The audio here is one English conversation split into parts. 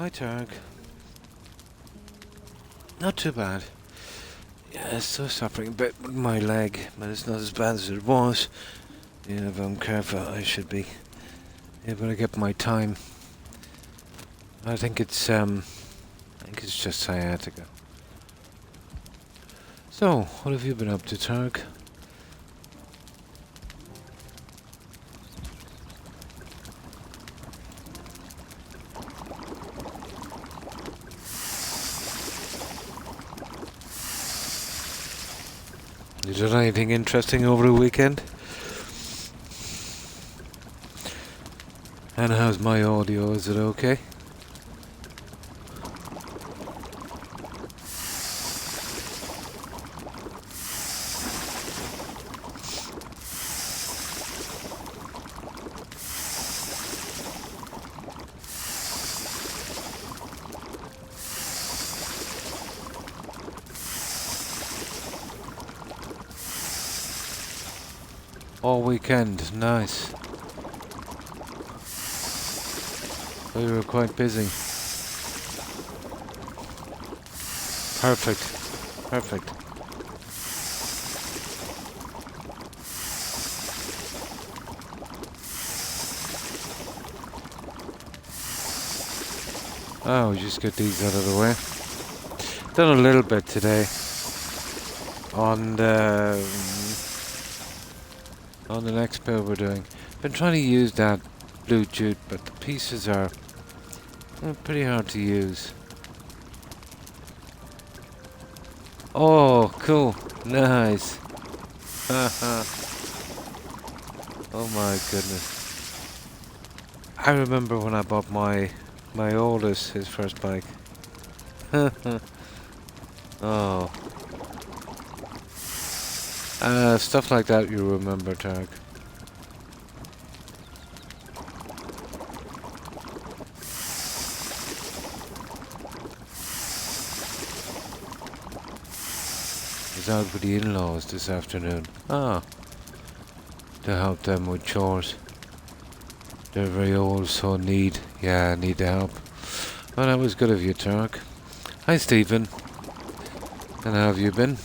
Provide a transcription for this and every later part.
Hi, Targ. Not too bad. Yeah, still suffering a bit with my leg, but it's not as bad as it was. Yeah, if I'm careful, I should be able to get my time. I think it's just sciatica. So, what have you been up to, Targ? You done anything interesting over the weekend? And how's my audio? Is it okay? All weekend, nice. We were quite busy. Perfect. Perfect. Oh, we just get these out of the way. Done a little bit today on the next build we're doing. Been trying to use that blue jute, but the pieces are pretty hard to use. Oh, cool. Nice. Oh my goodness. I remember when I bought my oldest, his first bike. Oh. Stuff like that you remember, Tarek. I was out with the in-laws this afternoon. Ah. To help them with chores. They're very old, so need the help. Well, that was good of you, Tarek. Hi, Stephen. And how have you been?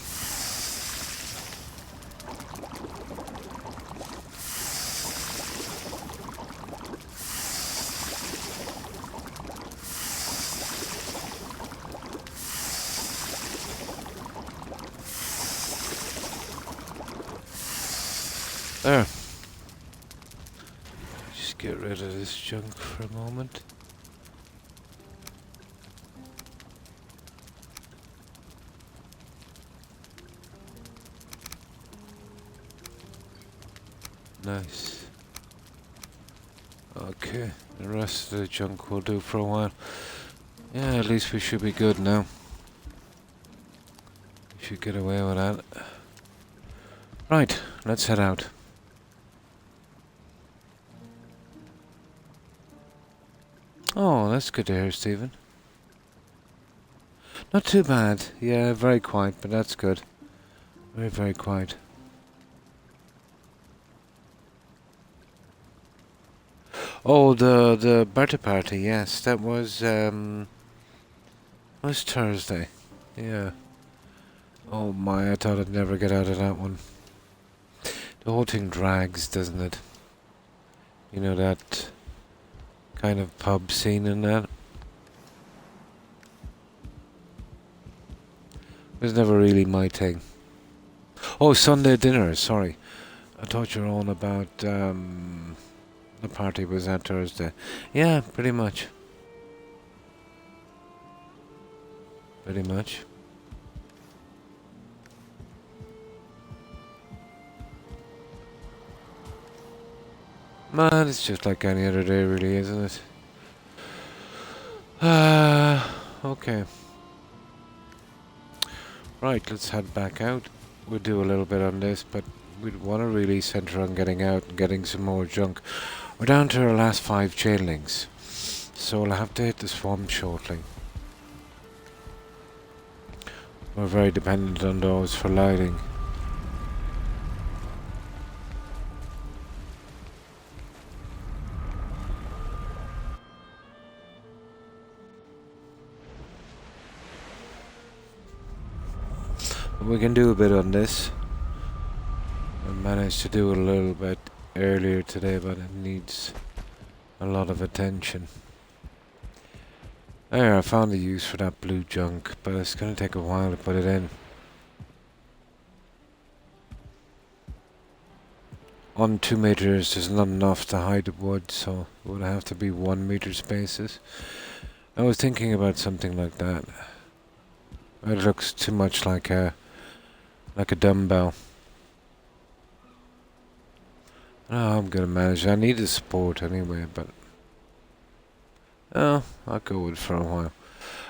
There. Just get rid of this junk for a moment. Nice. Okay, the rest of the junk will do for a while. Yeah, at least we should be good now. We should get away with that. Right, let's head out. Oh, that's good to hear, Stephen. Not too bad. Yeah, very quiet, but that's good. Very, very quiet. Oh, the birthday party, yes. That was Thursday. Yeah. Oh my, I thought I'd never get out of that one. The whole thing drags, doesn't it? You know, that kind of pub scene and that. It was never really my thing. Oh, Sunday dinner, sorry. I thought you were on about, the party was that Thursday. Yeah, pretty much. Pretty much. Man, it's just like any other day, really, isn't it? Okay. Right, let's head back out. We'll do a little bit on this, but we'd want to really centre on getting out and getting some more junk. We're down to our last 5 chain links, so we'll have to hit the swamp shortly. We're very dependent on those for lighting. We can do a bit on this. I managed to do it a little bit earlier today, but it needs a lot of attention. There, I found a use for that blue junk, but it's going to take a while to put it in. On 2 meters, there's not enough to hide the wood, so it would have to be 1 meter spaces. I was thinking about something like that. It looks too much like a dumbbell. Oh, I'm gonna manage. I need the support anyway, but oh, I'll go with it for a while.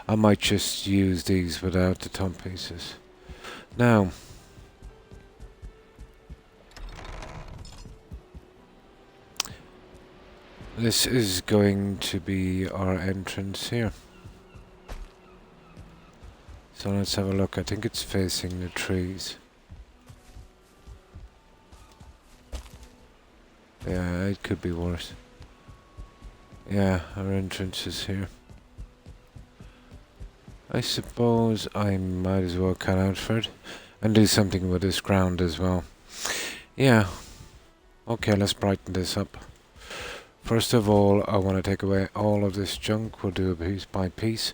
I might just use these without the top pieces. Now, this is going to be our entrance here. So let's have a look. I think it's facing the trees. Yeah, it could be worse. Yeah, our entrance is here. I suppose I might as well cut out for it and do something with this ground as well. Yeah. Okay, let's brighten this up. First of all, I want to take away all of this junk. We'll do it piece by piece.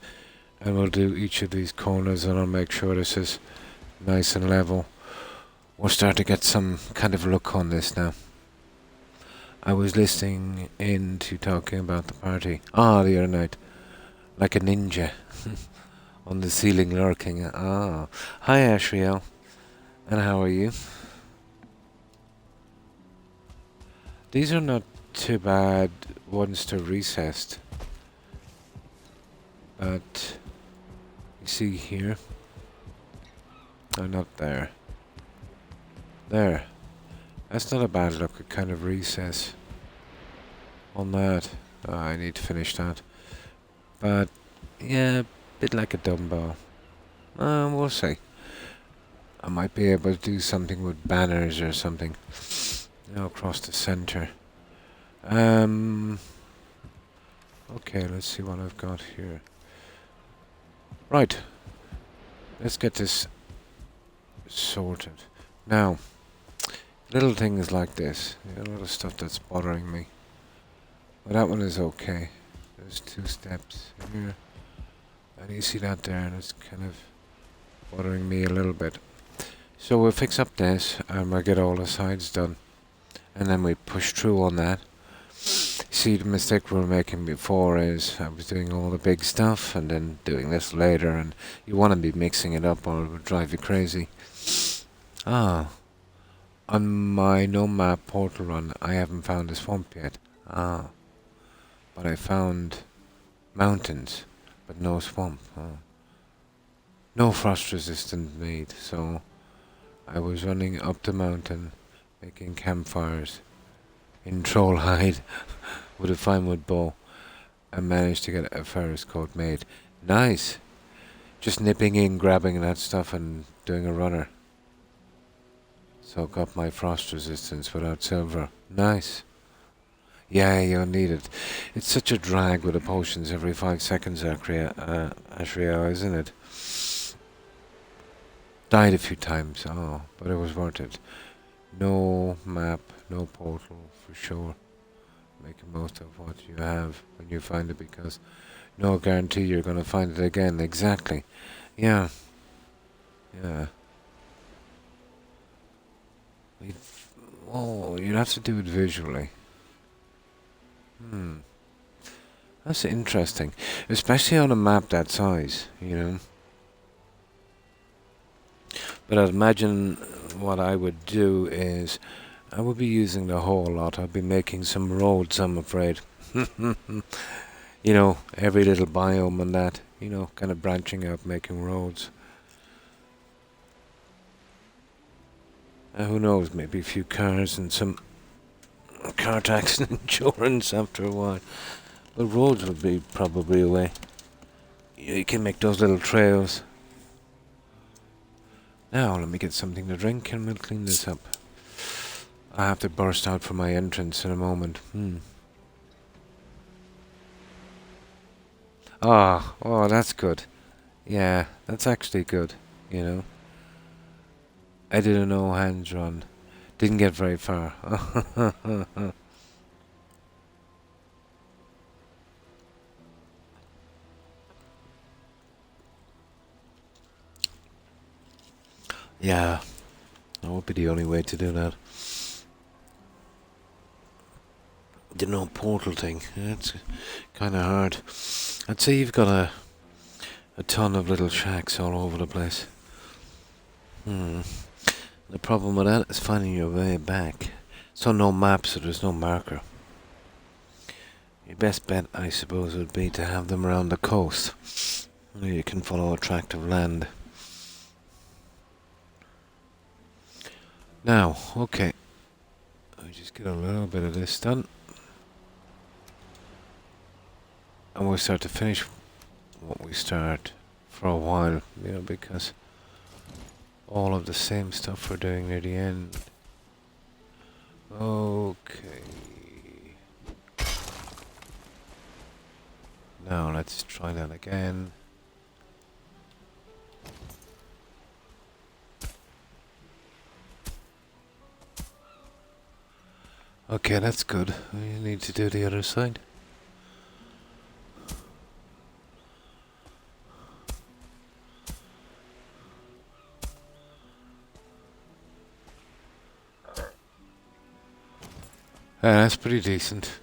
And we'll do each of these corners and I'll make sure this is nice and level. We'll start to get some kind of look on this now. I was listening in to talking about the party. The other night. Like a ninja. On the ceiling lurking. Hi Ashriel. And how are you? These are not too bad ones to recessed. But you see here. Oh, not there. There. That's not a bad look, a kind of recess on that. I need to finish that. But yeah, a bit like a dumbbell. We'll see. I might be able to do something with banners or something. Across the center. Okay, let's see what I've got here. Right. Let's get this sorted. Now, little things like this. A lot of stuff that's bothering me. But that one is okay. There's 2 steps here. And you see that there, and it's kind of bothering me a little bit. So we'll fix up this, and we'll get all the sides done. And then we push through on that. See, the mistake we were making before is I was doing all the big stuff and then doing this later, and you want to be mixing it up or it would drive you crazy. On my no map portal run, I haven't found a swamp yet. But I found mountains, but no swamp. No frost resistant made, so I was running up the mountain, making campfires in Trollhide with a fine wood bow and managed to get a forest coat made. Nice! Just nipping in, grabbing that stuff and doing a runner. Soak up my frost resistance without silver. Nice! Yeah, you'll need it. It's such a drag with the potions every 5 seconds, Ashria, isn't it? Died a few times, but it was worth it. No map, no portal, for sure. Making most of what you have when you find it, because no guarantee you're going to find it again. Exactly. Yeah. You'd have to do it visually. That's interesting. Especially on a map that size, you know. But I'd imagine what I would do is I would be using the whole lot. I'd be making some roads, I'm afraid. You know, every little biome and that, you know, kind of branching out, making roads. Who knows, maybe a few cars and some car tax and insurance after a while. But roads would be probably a way. You can make those little trails. Now, let me get something to drink and we'll clean this up. I have to burst out from my entrance in a moment. Oh, that's good. Yeah, that's actually good, you know. I did a no hands run. Didn't get very far. Yeah, that would be the only way to do that. The no portal thing. It's kind of hard. I'd say you've got a ton of little shacks all over the place. The problem with that is finding your way back. So no map, so there's no marker. Your best bet, I suppose, would be to have them around the coast, where you can follow a tract of land. Now, okay. Let me just get a little bit of this done. And we'll start to finish what we start for a while, you know, because all of the same stuff we're doing near the end. Okay. Now let's try that again. Okay, that's good. We need to do the other side. That's pretty decent.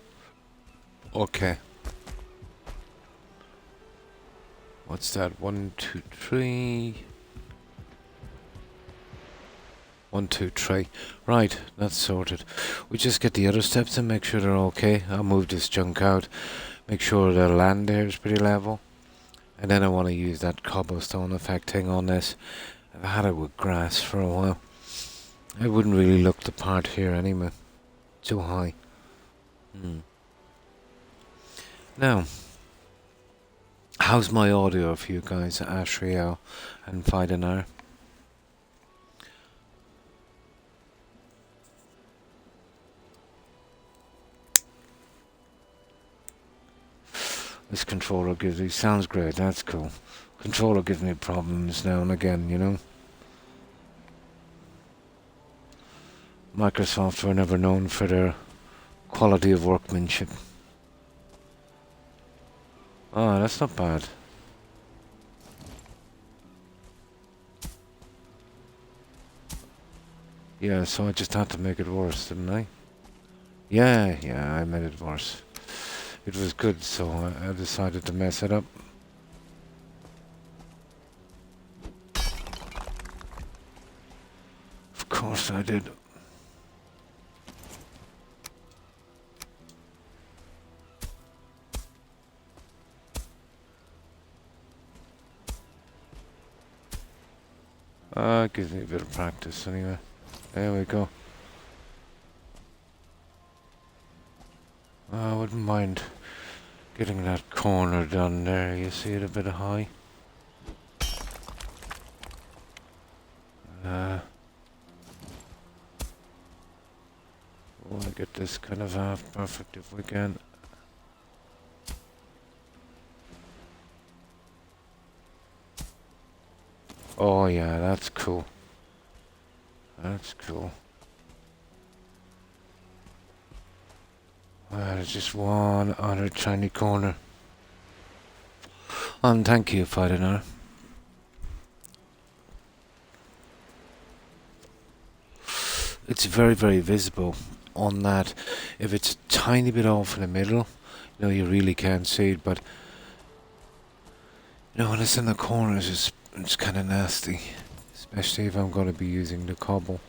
Okay. What's that? 1, 2, 3. 1, 2, 3. Right, that's sorted. We just get the other steps and make sure they're okay. I'll move this junk out. Make sure the land there is pretty level. And then I want to use that cobblestone effect thing on this. I've had it with grass for a while. I wouldn't really look the part here anyway. Too high. Now, how's my audio for you guys, Ashriel and Fidenar? This controller gives me... Sounds great, that's cool. Controller gives me problems now and again, you know? Microsoft were never known for their quality of workmanship. Oh, that's not bad. Yeah, so I just had to make it worse, didn't I? Yeah, I made it worse. It was good, so I decided to mess it up. Of course I did. Gives me a bit of practice anyway. There we go. I wouldn't mind getting that corner done there. You see it a bit high. We want to get this kind of half perfect if we can. Oh yeah, that's cool. That's cool. There's just one other tiny corner. And thank you, Fidenar. It's very, very visible on that. If it's a tiny bit off in the middle, you know, you really can't see it, but you know, when it's in the corners, it's kind of nasty. Especially if I'm going to be using the cobble.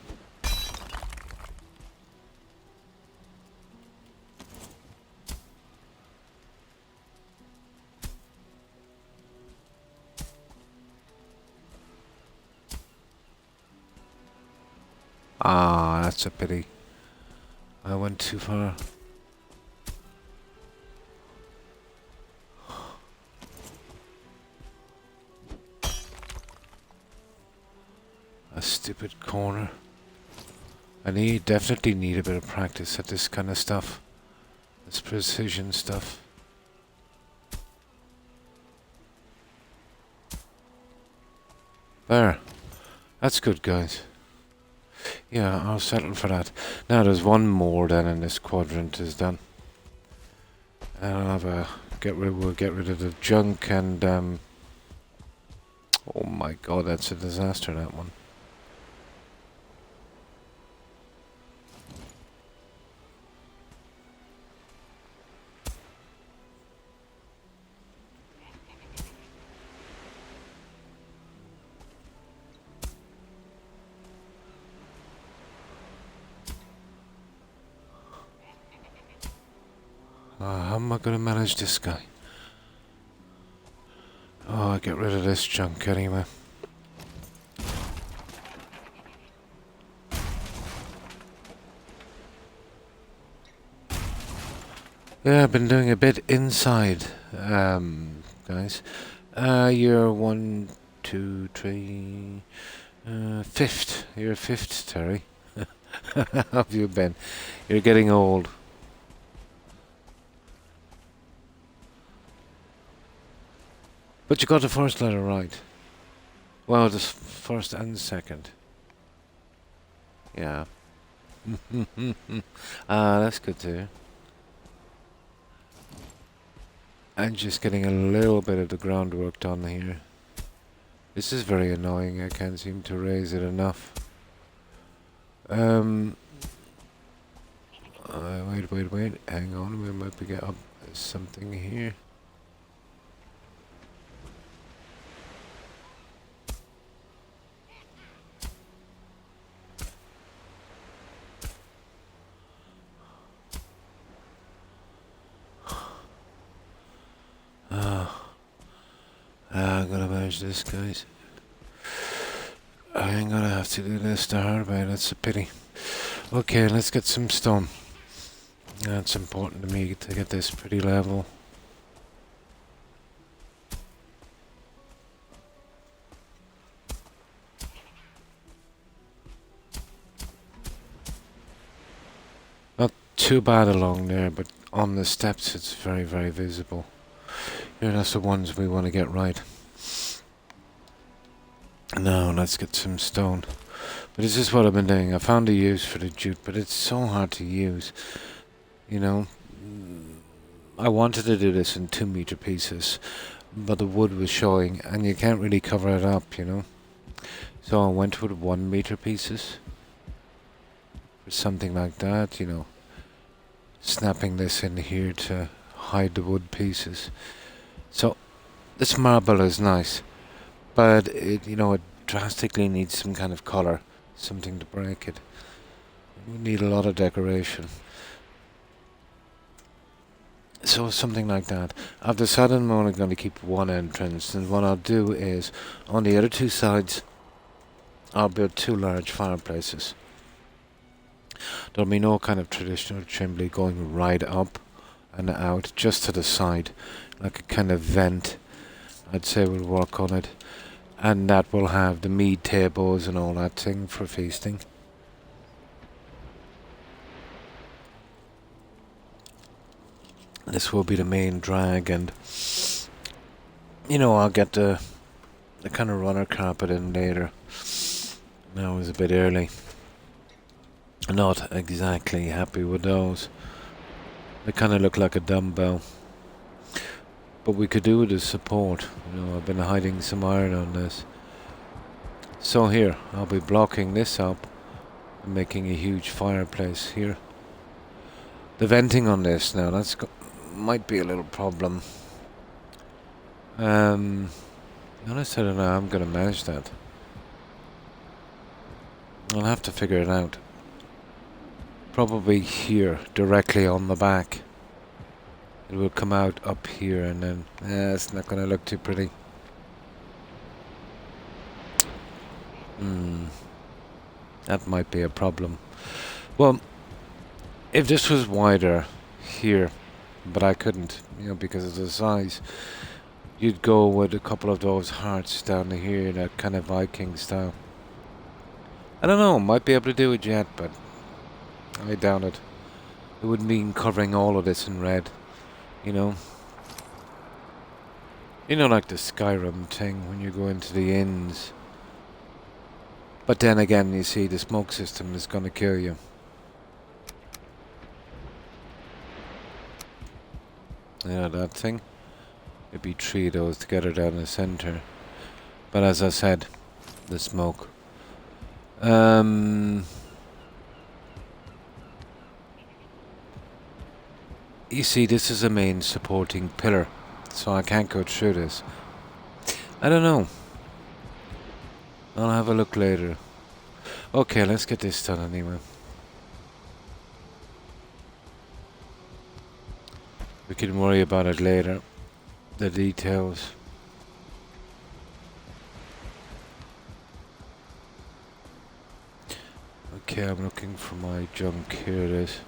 Ah, that's a pity. I went too far. A stupid corner. I definitely need a bit of practice at this kind of stuff. This precision stuff. There. That's good, guys. Yeah, I'll settle for that. Now there's one more then in this quadrant is done. And I'll have a we'll get rid of the junk and oh my god, that's a disaster, that one. How am I going to manage this guy? Oh, I'll get rid of this junk anyway. Yeah, I've been doing a bit inside, guys. You're 1, 2, 3, fifth. You're fifth, Terry. How have you been? You're getting old. But you got the first letter right. Well, the first and second. Yeah. That's good too. I'm just getting a little bit of the groundwork done here. This is very annoying. I can't seem to raise it enough. Wait. Hang on. We might be get up something here. I'm gonna manage this, guys. I'm gonna have to do this the hard way. That's a pity. Okay, let's get some stone. That's important to me to get this pretty level. Not too bad along there, but on the steps it's very, very visible. Here, that's the ones we want to get right. Now, let's get some stone. But this is what I've been doing. I found a use for the jute, but it's so hard to use. You know, I wanted to do this in 2-meter pieces, but the wood was showing, and you can't really cover it up, you know. So I went with 1-meter pieces. Or something like that, you know. Snapping this in here to hide the wood pieces. So, this marble is nice, but it, you know, it drastically needs some kind of colour, something to break it. We need a lot of decoration. So something like that. I've decided I'm only going to keep one entrance, and what I'll do is, on the other 2 sides, I'll build 2 large fireplaces. There'll be no kind of traditional chimney going right up and out, just to the side, like a kind of vent. I'd say we'll work on it, and that will have the mead tables and all that thing for feasting. This will be the main drag, and you know, I'll get the kind of runner carpet in later. Now it's a bit early. Not exactly happy with those. They kind of look like a dumbbell. But we could do with the support. You know, I've been hiding some iron on this. So here, I'll be blocking this up and making a huge fireplace here. The venting on this now, that's might be a little problem. Honest, I don't know how I'm going to manage that. I'll have to figure it out. Probably here, directly on the back. It will come out up here, and then it's not going to look too pretty. That might be a problem. Well, if this was wider here, but I couldn't, you know, because of the size, you'd go with a couple of those hearts down here, that kind of Viking style. I don't know, might be able to do it yet, but I doubt it. It would mean covering all of this in red, you know. You know, like the Skyrim thing, when you go into the inns. But then again, you see, the smoke system is going to kill you. You know that thing? It'd be 3 of those together down the center. But as I said, the smoke. You see, this is a main supporting pillar, so I can't go through this. I don't know. I'll have a look later. Okay, let's get this done anyway. We can worry about it later. The details. Okay, I'm looking for my junk. Here it is.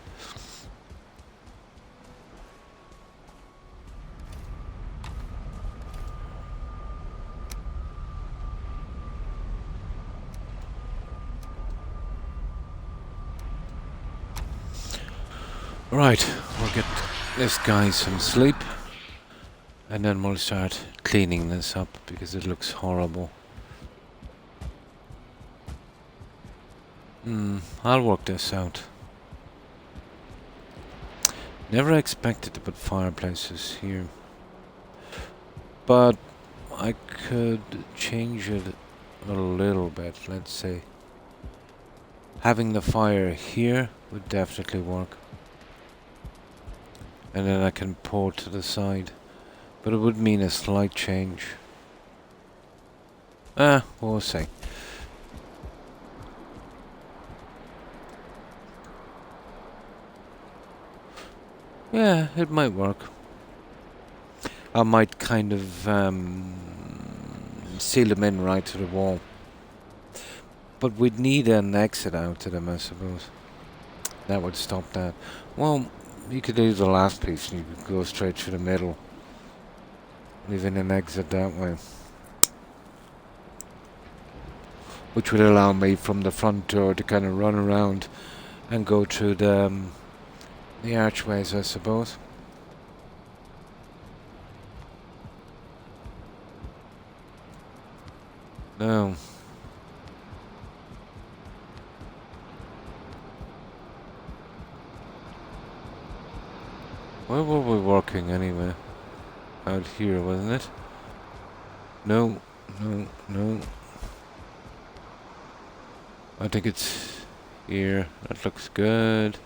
Right, we'll get this guy some sleep. And then we'll start cleaning this up because it looks horrible. I'll work this out. Never expected to put fireplaces here. But I could change it a little bit, let's say. Having the fire here would definitely work. And then I can pour to the side. But it would mean a slight change. We'll see. Yeah, it might work. I might kind of seal them in right to the wall. But we'd need an exit out to them, I suppose. That would stop that. Well, you could do the last piece and you could go straight through the middle. Leaving an exit that way. Which would allow me from the front door to kind of run around and go through the archways, I suppose. No. Where were we working anyway? Out here, wasn't it? No, no, no. I think it's here. That looks good.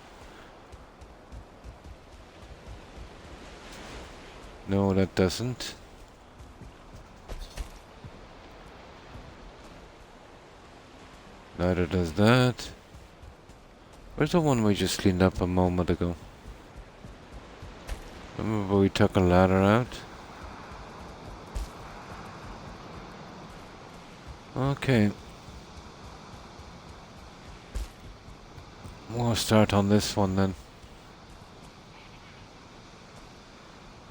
No, that doesn't. Neither does that. Where's the one we just cleaned up a moment ago? Remember we took a ladder out? Okay. We'll start on this one then.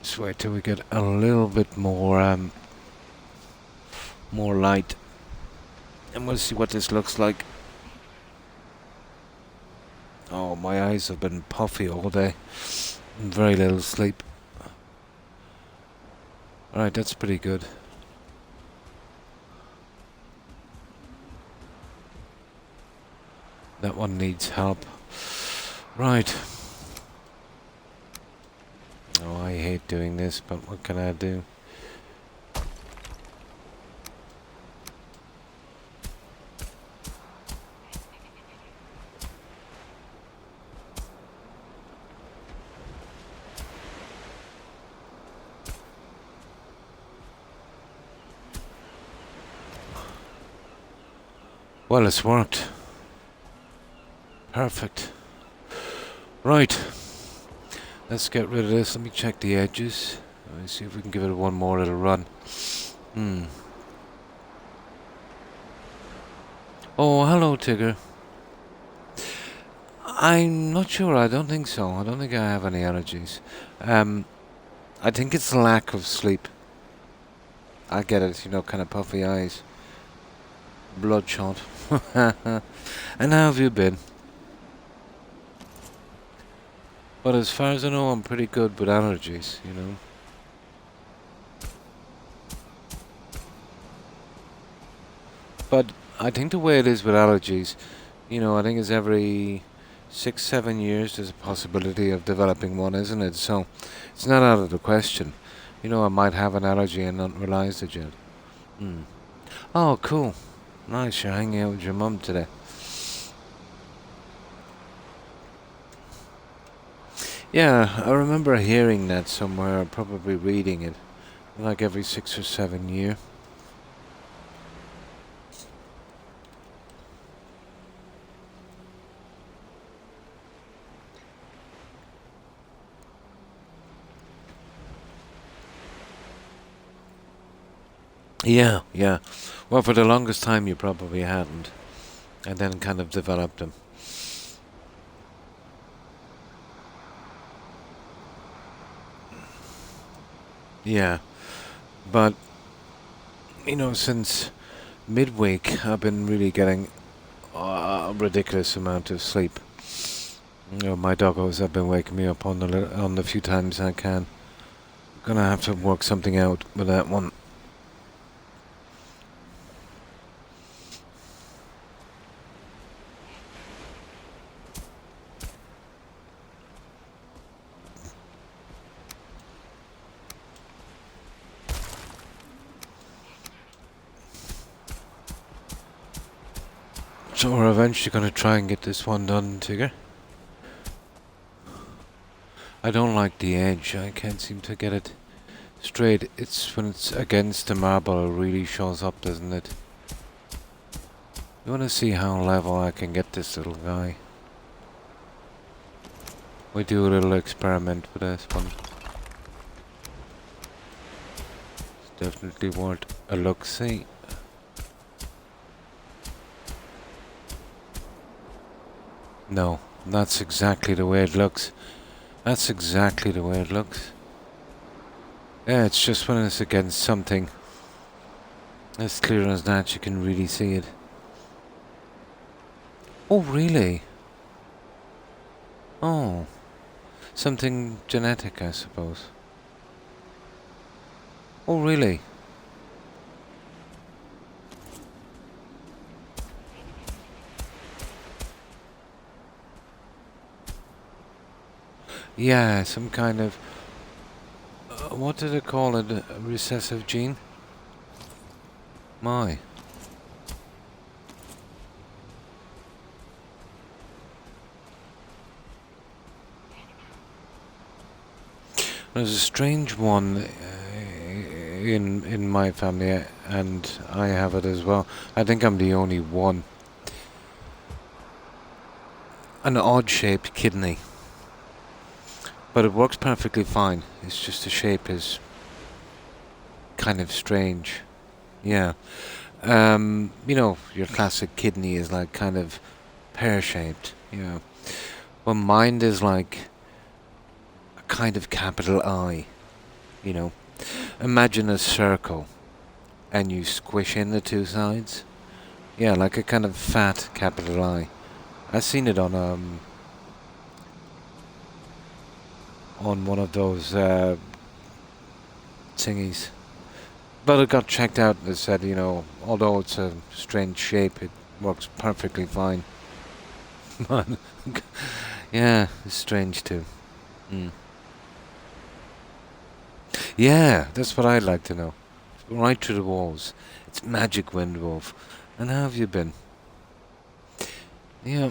Just wait till we get a little bit more more light. And we'll see what this looks like. Oh, my eyes have been puffy all day. Very little sleep. Alright, that's pretty good. That one needs help. Right. Oh, I hate doing this, but what can I do? Well, it's worked. Perfect. Right. Let's get rid of this. Let me check the edges. Let me see if we can give it one more little run. Oh, hello, Tigger. I'm not sure. I don't think so. I don't think I have any allergies. I think it's the lack of sleep. I get it, you know, kind of puffy eyes. Bloodshot. And how have you been? But as far as I know, I'm pretty good with allergies, you know. But I think the way it is with allergies, you know, I think it's every 6, 7 years there's a possibility of developing one, isn't it? So it's not out of the question. You know, I might have an allergy and not realize it yet. Hmm. Oh, cool. Nice, you're hanging out with your mum today. Yeah, I remember hearing that somewhere, probably reading it, like every 6 or 7 year. Yeah, yeah. Well, for the longest time you probably hadn't, and then kind of developed them. Yeah, but you know, since midweek, I've been really getting a ridiculous amount of sleep. You know, my doggos have been waking me up on the few times I can. Gonna have to work something out with that one. So we're eventually gonna try and get this one done, Tigger. I don't like the edge. I can't seem to get it straight. It's when it's against the marble, it really shows up, doesn't it? You want to see how level I can get this little guy? We do a little experiment with this one. It's definitely worth a look-see. No, that's exactly the way it looks. That's exactly the way it looks. Yeah, it's just when it's against something as clear as that, you can really see it. Oh, really? Oh, something genetic, I suppose. Oh, really? Yeah, some kind of... what do they call it? A recessive gene? My. There's a strange one in my family, and I have it as well. I think I'm the only one. An odd-shaped kidney. But it works perfectly fine. It's just the shape is kind of strange. Yeah. You know, your classic kidney is like kind of pear-shaped. Yeah. Well, mine is like a kind of capital I. You know, imagine a circle, and you squish in the two sides. Yeah, like a kind of fat capital I. I've seen it on one of those thingies. But it got checked out and it said, you know, although it's a strange shape, it works perfectly fine. Man, yeah, it's strange too. Mm. Yeah, that's what I'd like to know. Right through the walls. It's magic, Windwolf. And how have you been? Yeah.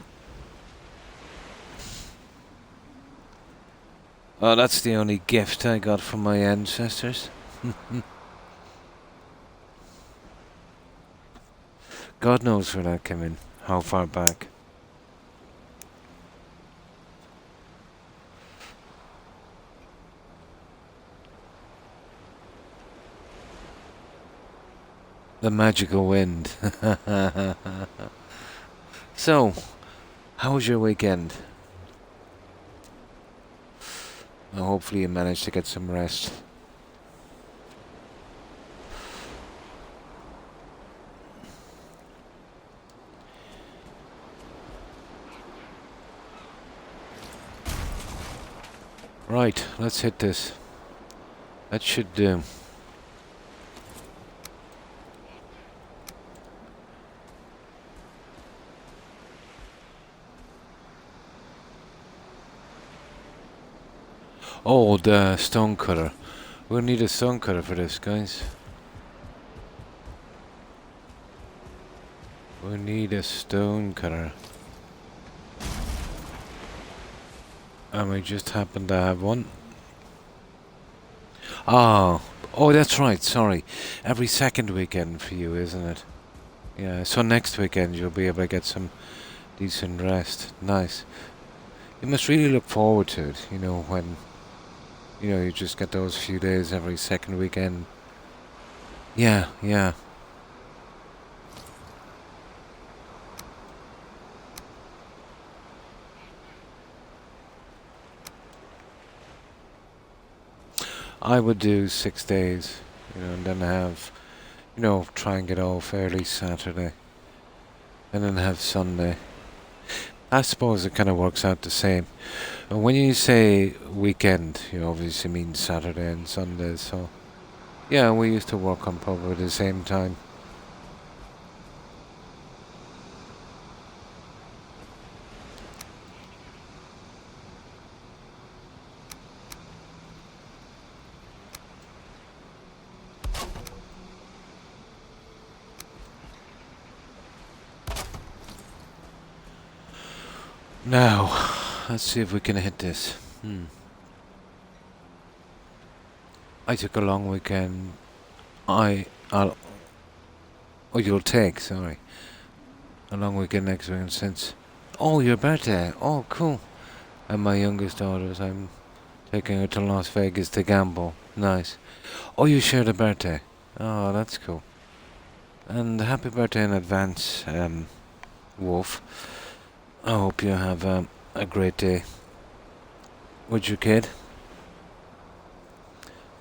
Oh, that's the only gift I got from my ancestors. God knows where that came in. How far back. The magical wind. So, how was your weekend? Well, hopefully you managed to get some rest. Right, let's hit this. That should do. Oh, the stone cutter. We'll need a stone cutter for this, guys. We need a stone cutter. And we just happen to have one. Oh, that's right, sorry. Every second weekend for you, isn't it? Yeah, so next weekend you'll be able to get some decent rest. Nice. You must really look forward to it, when, you just get those few days every second weekend. Yeah, yeah. I would do 6 days, and then have, try and get off early Saturday. And then have Sunday. I suppose it kind of works out the same. And when you say weekend, you obviously mean Saturday and Sunday, so... Yeah, we used to work on probably the same time. Now, let's see if we can hit this. I took a long weekend. I'll... Oh, you'll take, sorry. A long weekend next weekend since... Oh, your birthday. Oh, cool. And my youngest daughters, I'm taking her to Las Vegas to gamble. Nice. Oh, you shared a birthday. Oh, that's cool. And happy birthday in advance, Wolf. I hope you have a great day with your kid.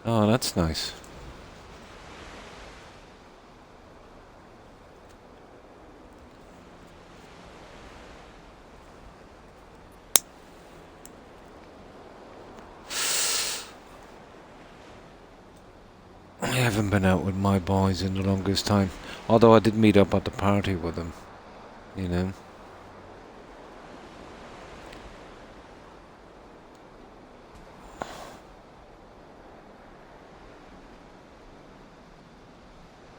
Oh, that's nice. I haven't been out with my boys in the longest time. Although I did meet up at the party with them,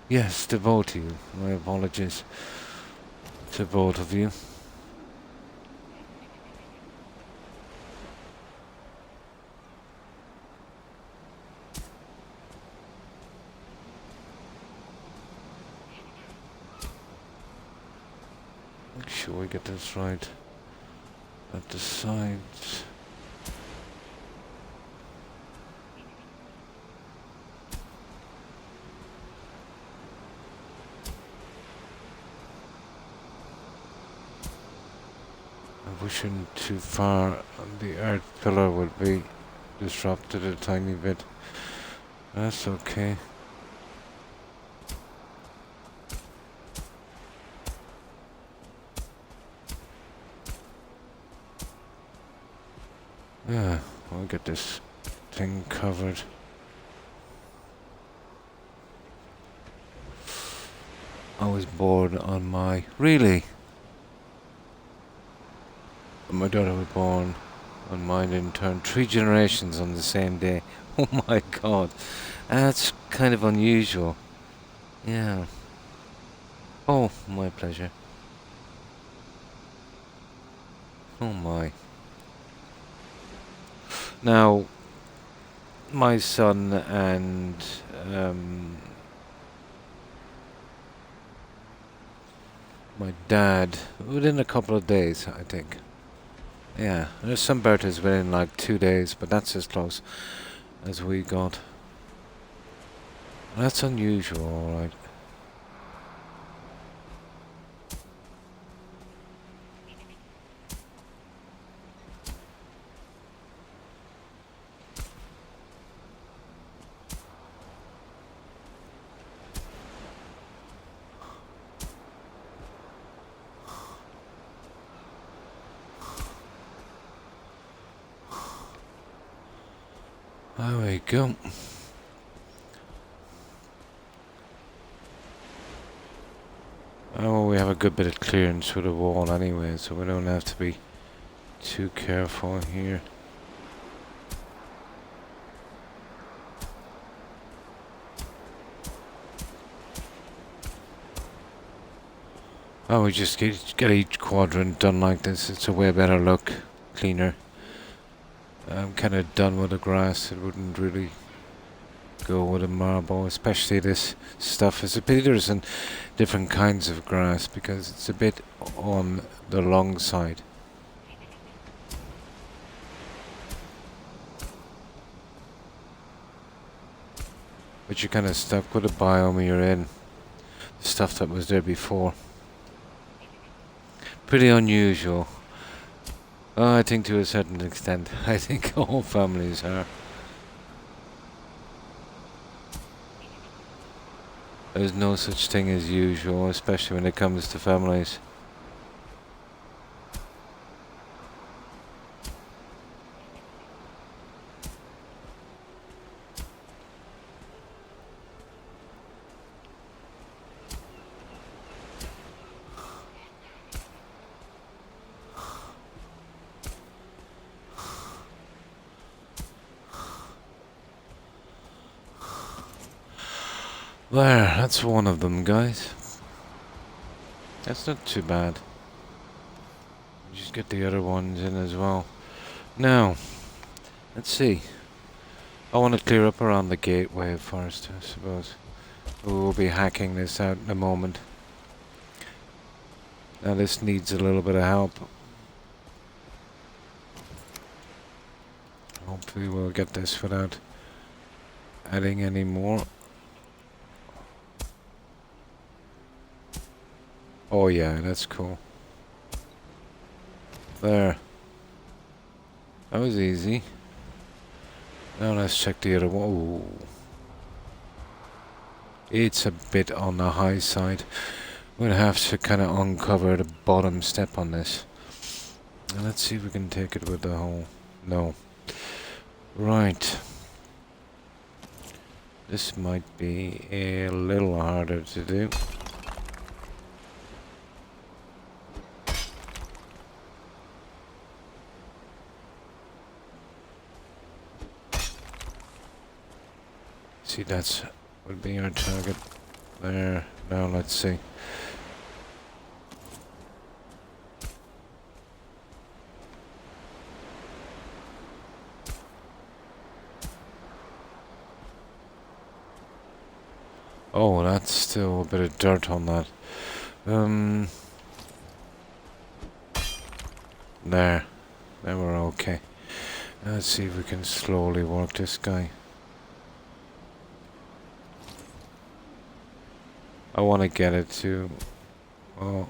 Yes, to both of you. My apologies to both of you. Make sure we get this right at the sides. Pushing too far, the earth pillar would be disrupted a tiny bit. That's okay. Yeah, we'll get this thing covered. I was born on my... Really? My daughter was born on mine in turn. 3 generations on the same day. Oh my god. That's kind of unusual. Yeah. Oh, my pleasure. Oh my. Now, my son and my dad, within a couple of days, I think. Yeah, there's some birthdays within like 2 days, but that's as close as we got. That's unusual, alright. There we go. Oh, well, we have a good bit of clearance through the wall anyway, so we don't have to be too careful here. Oh, we just get each quadrant done like this. It's a way better look, cleaner. I'm kind of done with the grass. It wouldn't really go with a marble, especially this stuff. It's a pity there isn't different kinds of grass because it's a bit on the long side. But you're kind of stuck with the biome you're in. The stuff that was there before. Pretty unusual. I think to a certain extent. I think all families are. There's no such thing as usual, especially when it comes to families. There, that's one of them, guys. That's not too bad. Just get the other ones in as well. Now, let's see. I want to clear up around the gateway first, I suppose. We'll be hacking this out in a moment. Now this needs a little bit of help. Hopefully we'll get this without adding any more. Oh yeah, that's cool. There. That was easy. Now let's check the other one. Ooh. It's a bit on the high side. We'll have to kind of uncover the bottom step on this. And let's see if we can take it with the hole. No. Right. This might be a little harder to do. See, that's would be our target there. Now let's see. Oh, that's still a bit of dirt on that. There. Now we're okay. Let's see if we can slowly work this guy. I want to get it to... Oh.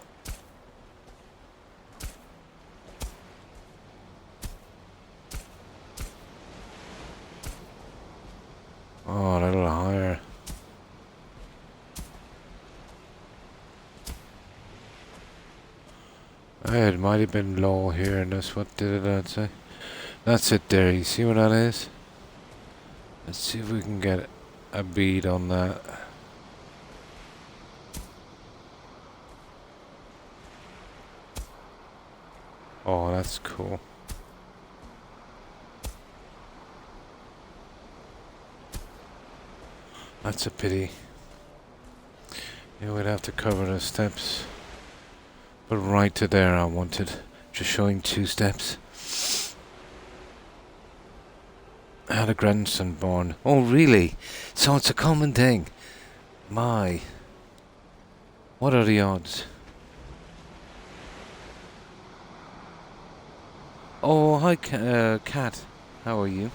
Oh, a little higher. It might have been low here, and that's what did it, I'd say. That's it there, you see what that is? Let's see if we can get a bead on that. Oh, that's cool. That's a pity. Yeah, we'd have to cover the steps. But right to there I wanted. Just showing 2 steps. I had a grandson born. Oh, really? So it's a common thing. My. What are the odds? Oh, hi, Kat. How are you?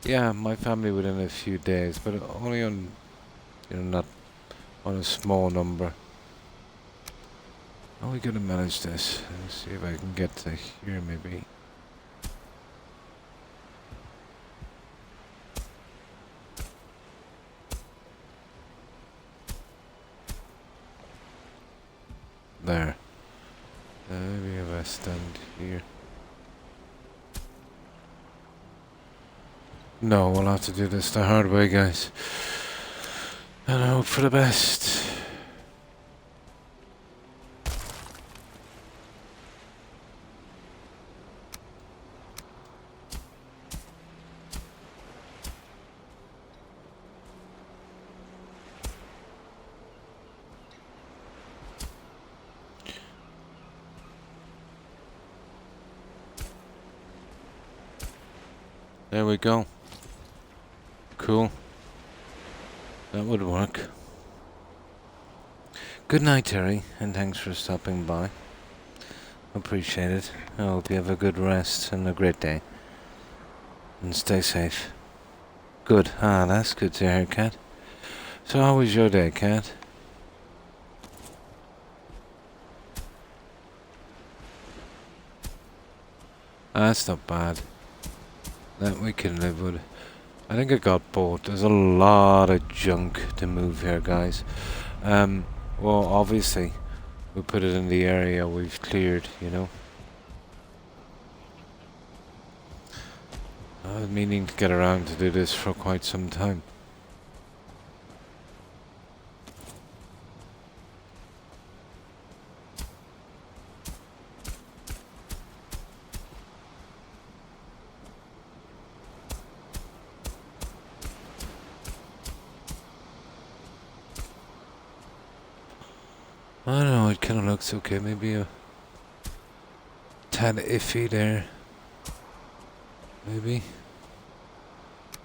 Yeah, my family within a few days, but only on, not on a small number. How are we gonna manage this? Let's see if I can get to here, maybe. There. Maybe if I stand here. No, we'll have to do this the hard way, guys. And I hope for the best. There we go. Cool. That would work. Good night, Terry, and thanks for stopping by. Appreciate it. I hope you have a good rest and a great day. And stay safe. Good. Ah, that's good to hear, Kat. So how was your day, Kat? That's not bad. That we can live with. I think I got bored. There's a lot of junk to move here, guys. Well, obviously, we put it in the area we've cleared, you know. I was meaning to get around to do this for quite some time. I don't know, it kind of looks okay. Maybe a tad iffy there. Maybe.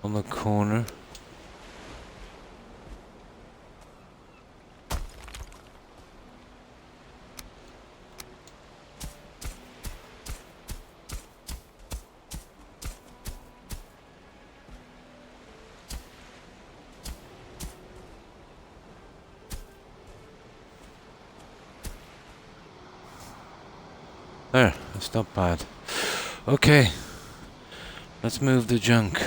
On the corner. There, that's not bad. Okay, let's move the junk.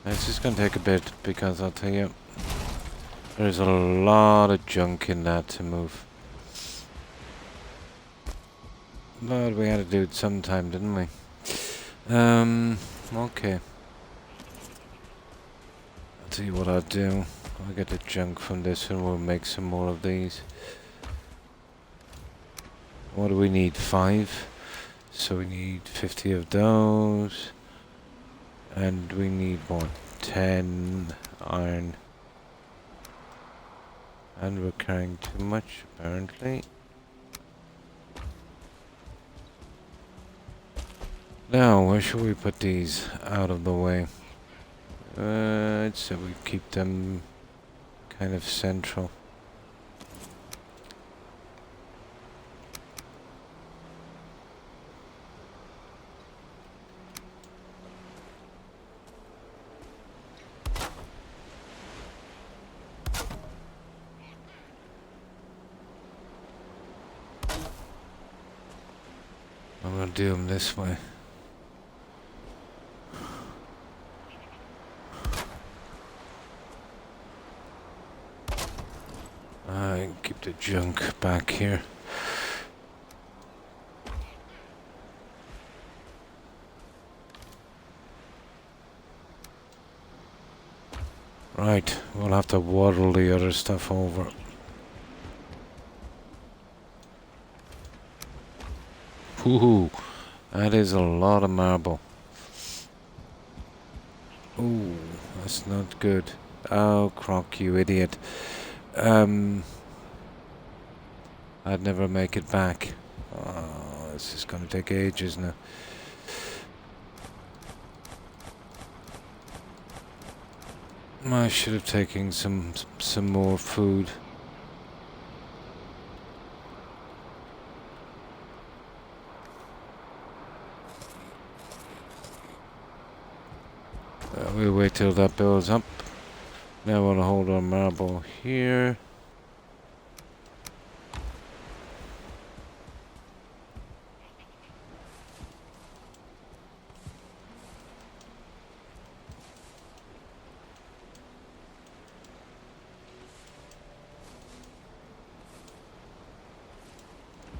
It's just gonna take a bit because I'll tell you, there's a lot of junk in that to move. But we had to do it sometime, didn't we? Okay. I'll tell you what I'll do. I'll get the junk from this and we'll make some more of these. What do we need? 5. So we need 50 of those. And we need what? 10 iron. And we're carrying too much, apparently. Now, where should we put these out of the way? I'd say we keep them kind of central. I'm gonna do them this way. Keep the junk back here. Right, we'll have to waddle the other stuff over. Woohoo! That is a lot of marble. Ooh, that's not good. Oh, Croc, you idiot. I'd never make it back. Oh, this is gonna take ages now. I should have taken some more food. We'll wait till that builds up. Now we'll hold our marble here.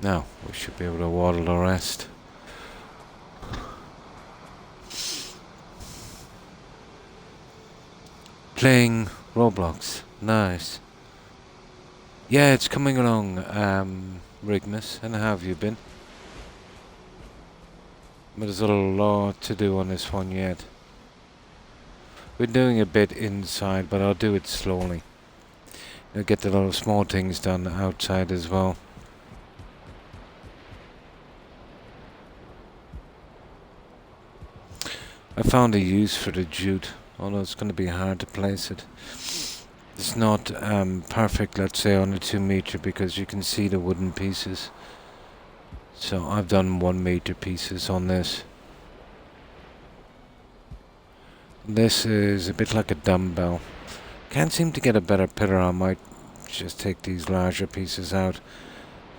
Now, we should be able to waddle the rest. Playing Roblox. Nice. Yeah, it's coming along, Rigmus. And how have you been? But there's a lot to do on this one yet. We're doing a bit inside, but I'll do it slowly. I'll get the little small things done outside as well. I found a use for the jute, although it's going to be hard to place it. It's not perfect, let's say, on a 2 meter because you can see the wooden pieces. So I've done 1 meter pieces on this. This is a bit like a dumbbell. Can't seem to get a better pillar. I might just take these larger pieces out.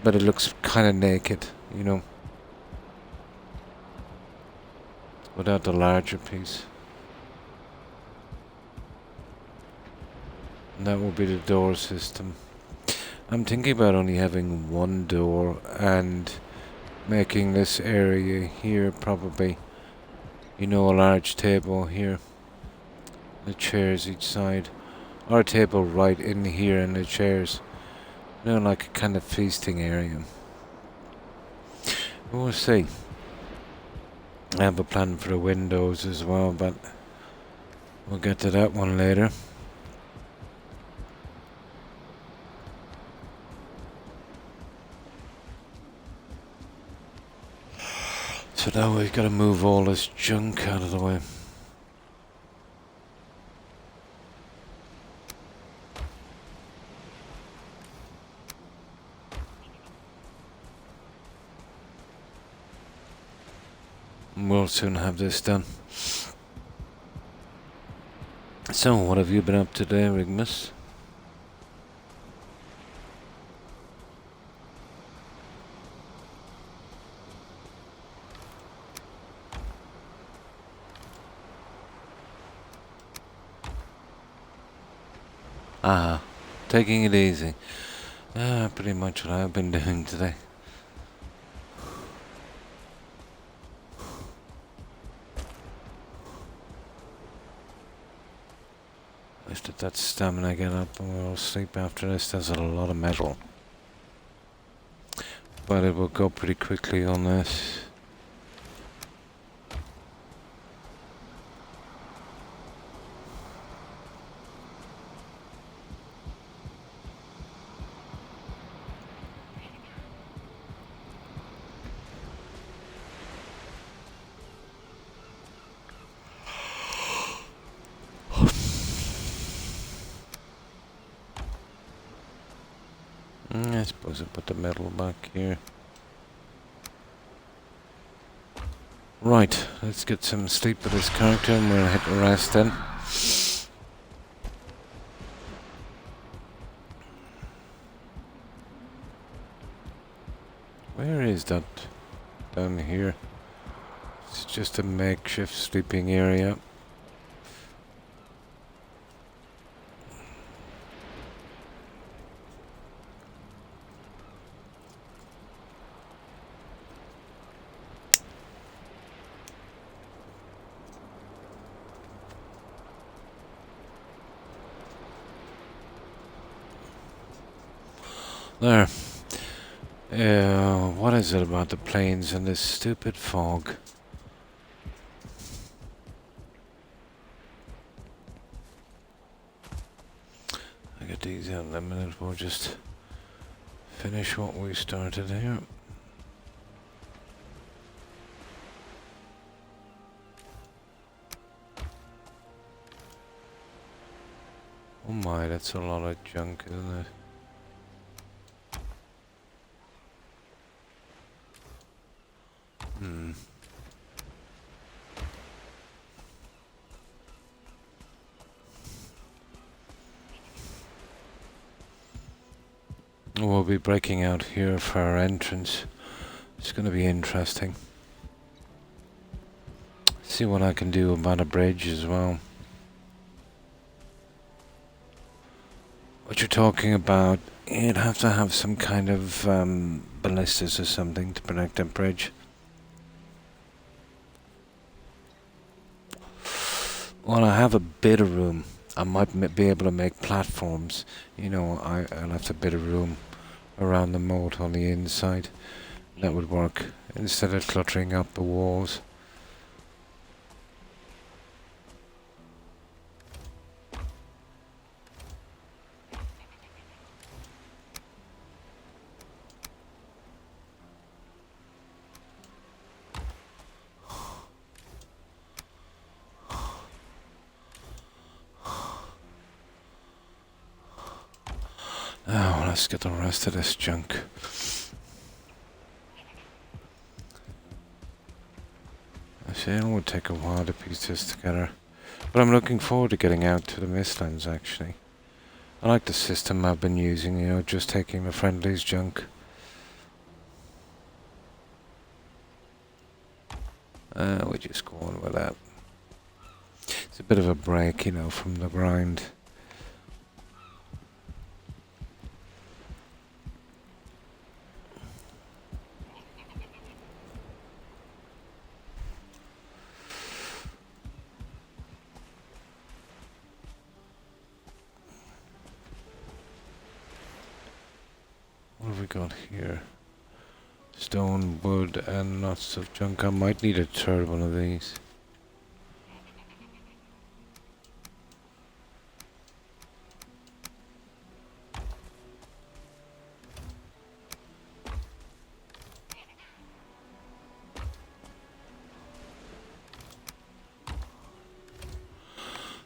But it looks kind of naked, you know, without the larger piece. And that will be the door system. I'm thinking about only having 1 door and making this area here probably, you know, a large table here. The chairs each side. Or a table right in here and the chairs. You know, like a kind of feasting area. We'll see. I have a plan for the windows as well, but we'll get to that one later. So now we've got to move all this junk out of the way. We'll soon have this done. So, what have you been up to today, Rigmus? Ah, taking it easy. Pretty much what I've been doing today. Let's let that stamina get up and we'll sleep after this. There's a lot of metal. But it will go pretty quickly on this. I suppose I'll put the metal back here. Right, let's get some sleep with this character and we'll hit the rest then. Where is that? Down here. It's just a makeshift sleeping area. There. What is it about the planes and this stupid fog? I get these out in a minute. We'll just finish what we started here. Oh my, that's a lot of junk, isn't it? We'll be breaking out here for our entrance. It's going to be interesting. See what I can do about a bridge as well. What you're talking about, you'd have to have some kind of ballistas or something to protect that bridge. Well, I have a bit of room. I might be able to make platforms. You know, I'll have a bit of room around the moat on the inside. That would work, instead of cluttering up the walls. Now let's get the rest of this junk. Actually, it would take a while to piece this together. But I'm looking forward to getting out to the Mistlands, actually. I like the system I've been using, you know, just taking the friendlies' junk. We just go on with that. It's a bit of a break, you know, from the grind. What have we got here? Stone, wood, and lots of junk. I might need a third one of these.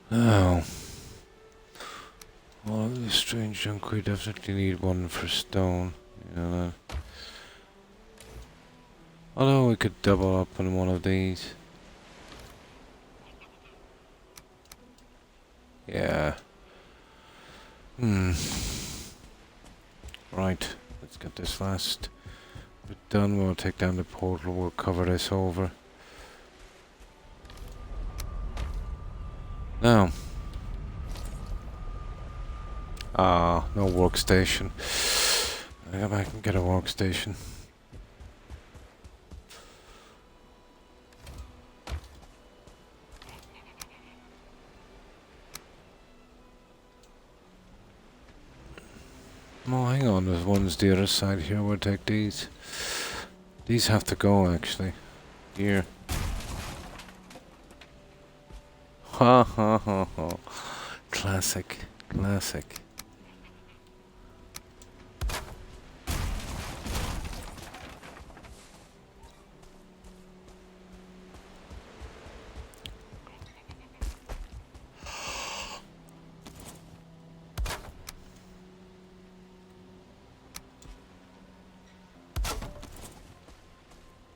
Now, all of this strange junk, we definitely need one for stone. You know that. Although we could double up on one of these. Yeah. Right, let's get this last bit done. We'll take down the portal, we'll cover this over. Now. No workstation. I go back and get a workstation. Oh, hang on, there's one's the other side here. We'll take these. These have to go, actually. Here. Ha ha ha ha. Classic. Classic.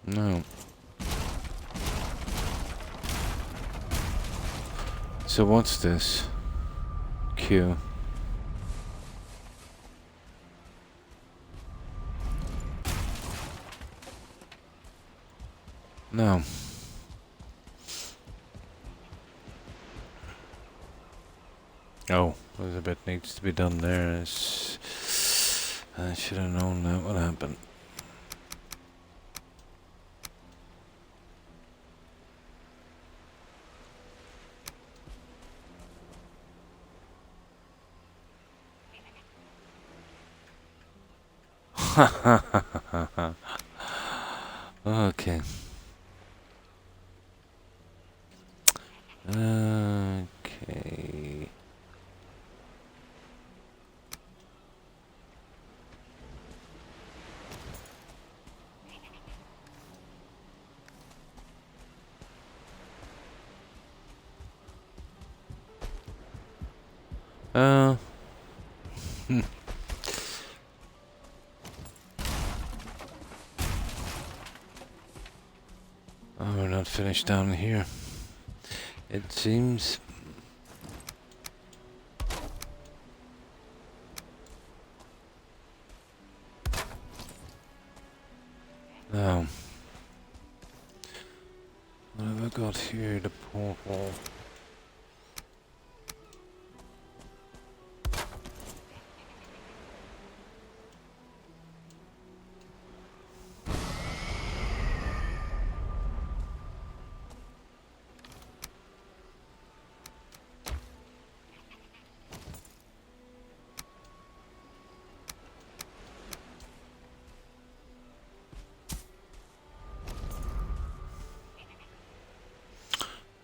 No. So what's this? Q. No. Oh, there's a bit needs to be done there. I should have known that would happen. Okay. Okay. Oh, we're not finished down here. It seems. Now, what have I got here? The portal.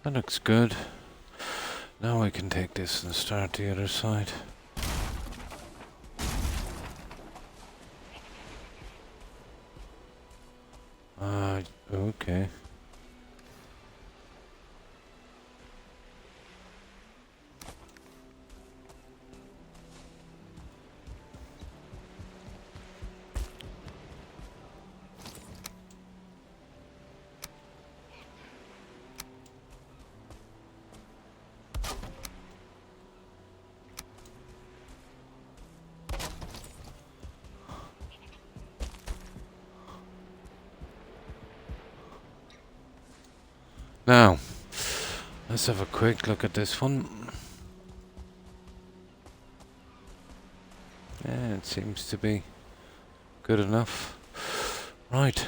That looks good. Now I can take this and start the other side. Okay. Now, let's have a quick look at this one. Yeah, it seems to be good enough. Right.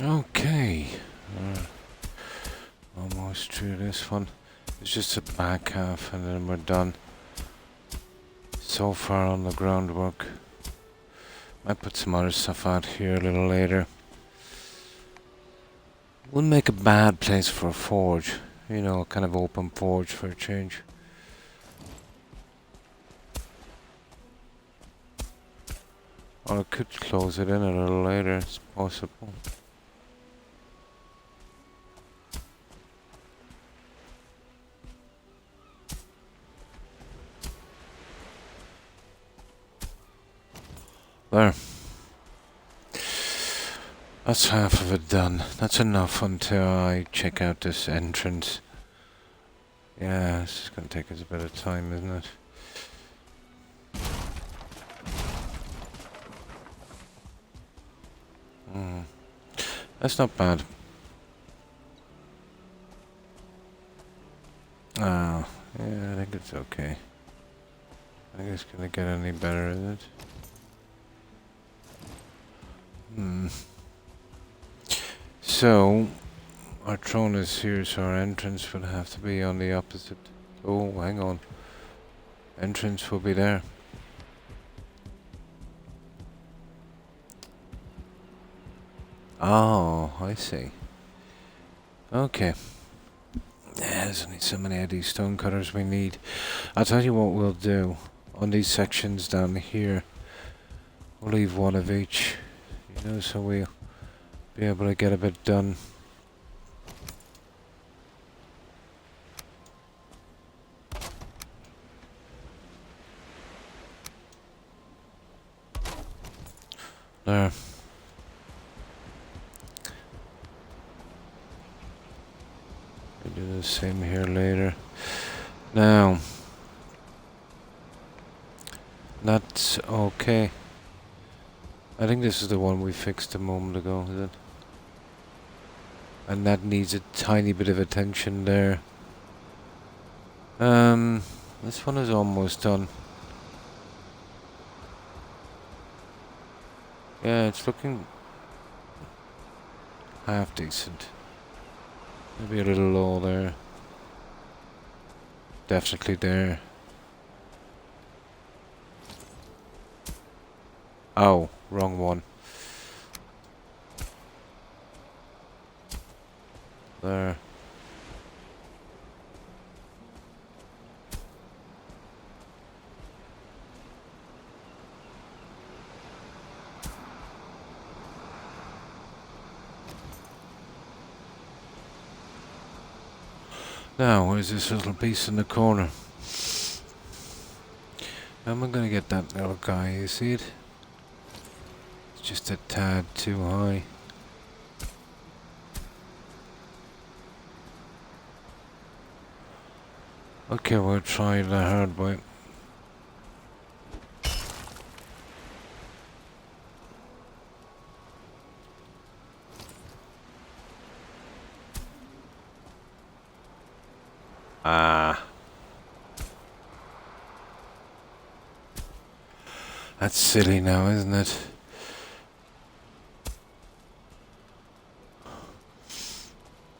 Okay. Almost through this one. It's just a back half and then we're done. So far on the groundwork. Might put some other stuff out here a little later. Wouldn't make a bad place for a forge. You know, kind of open forge for a change. Or I could close it in a little later, it's possible. There. That's half of it done. That's enough until I check out this entrance. Yeah, this is going to take us a bit of time, isn't it? That's not bad. Oh, yeah, I think it's okay. I think it's going to get any better, is it? So, our throne is here, so our entrance would have to be on the opposite. Oh, hang on. Entrance will be there. Oh, I see. Okay. Yeah, there's only so many of these stone cutters we need. I'll tell you what we'll do. On these sections down here, we'll leave one of each. You know, so we'll be able to get a bit done. There. We do the same here later. Now, that's okay. I think this is the one we fixed a moment ago, is it? And that needs a tiny bit of attention there. This one is almost done. Yeah, it's looking half decent. Maybe a little low there. Definitely there. Oh, wrong one. There. Now, where's this little piece in the corner? How am I gonna get that little guy? You see it? It's just a tad too high. Okay, we'll try the hard way. Ah. That's silly now, isn't it?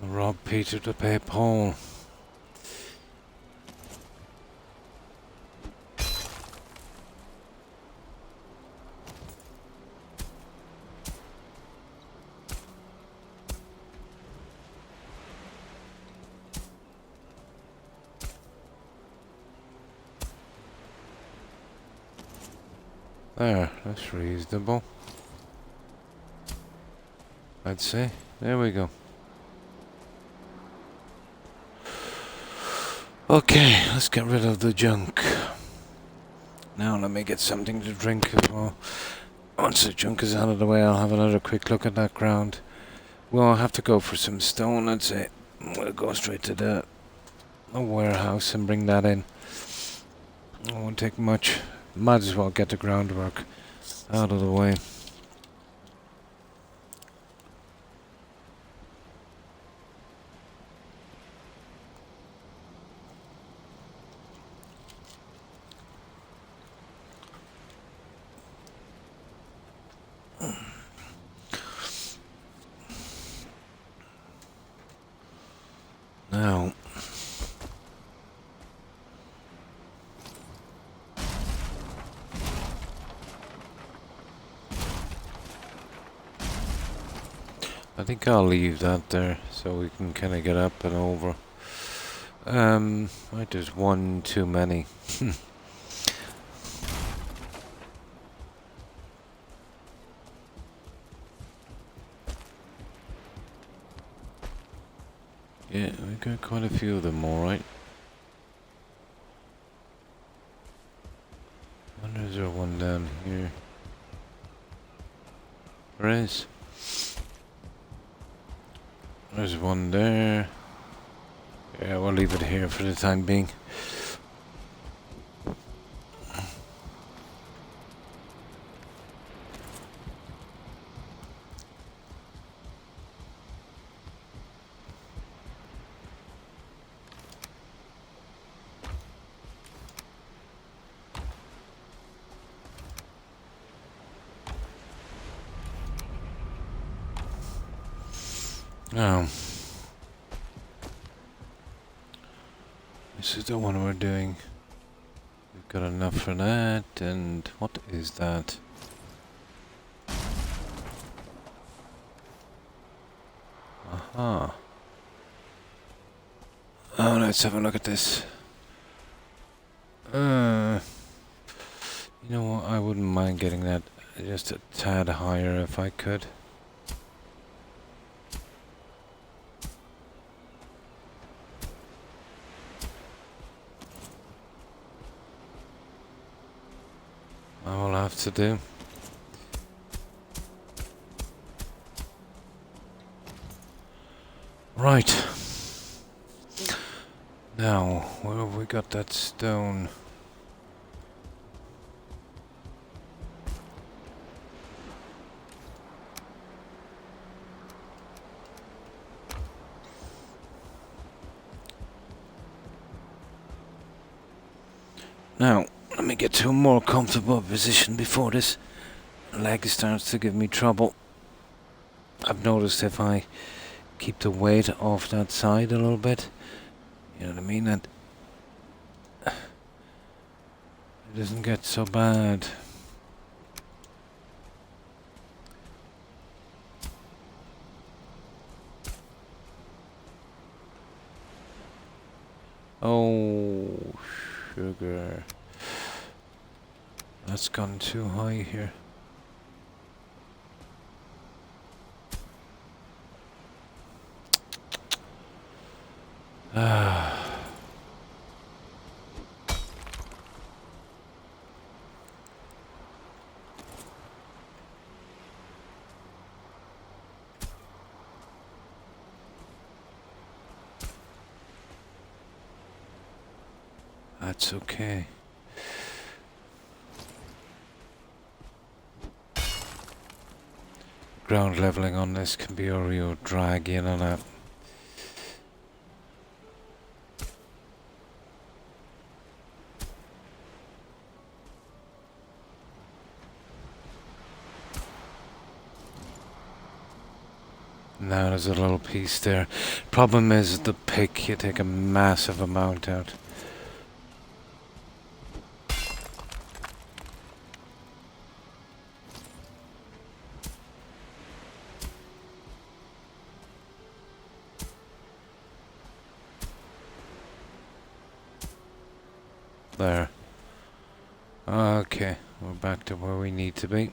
Rob Peter to pay Paul. There, that's reasonable. I'd say. There we go. Okay, let's get rid of the junk. Now let me get something to drink as well. Once the junk is out of the way, I'll have another quick look at that ground. We'll have to go for some stone, I'd say. We'll go straight to the warehouse and bring that in. It won't take much. Might as well get the groundwork out of the way. Now, I think I'll leave that there so we can kind of get up and over. Right, there's one too many. Yeah, we got quite a few of them, alright. I wonder is there one down here? There is. There's one there. Yeah, we'll leave it here for the time being. Now, this is the one we're doing. We've got enough for that, and what is that? Aha. Oh, let's have a look at this. You know what, I wouldn't mind getting that just a tad higher if I could. I will have to do. Right. Now, where have we got that stone? Now, let me get to a more comfortable position before this leg starts to give me trouble. I've noticed if I keep the weight off that side a little bit, you know what I mean, and it doesn't get so bad. Oh, sugar. That's gone too high here. That's okay. Ground leveling on this can be a real drag in on it. Now there's a little piece there. Problem is the pick, you take a massive amount out. There. Okay, we're back to where we need to be.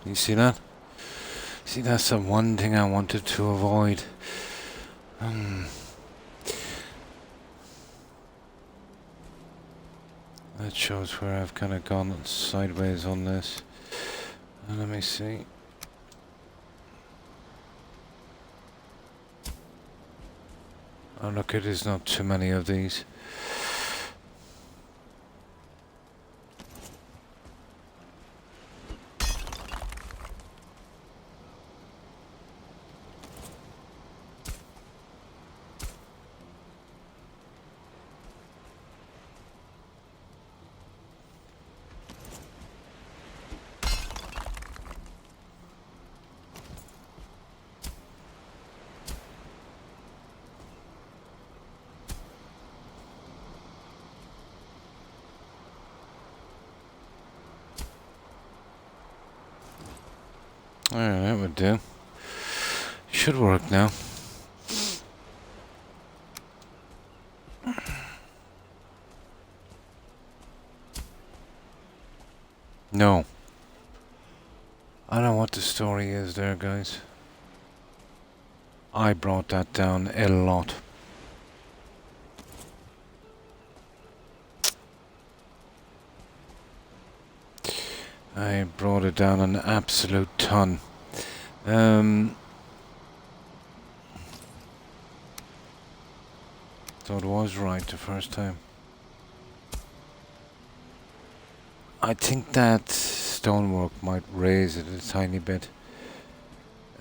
You see that? See, that's the one thing I wanted to avoid. That shows where I've kind of gone sideways on this. Let me see. Oh look, it is not too many of these. Alright, that would do. Should work now. No. I don't know what the story is there, guys. I brought that down a lot. I brought it down an absolute ton. So it was right the first time. I think that stonework might raise it a tiny bit.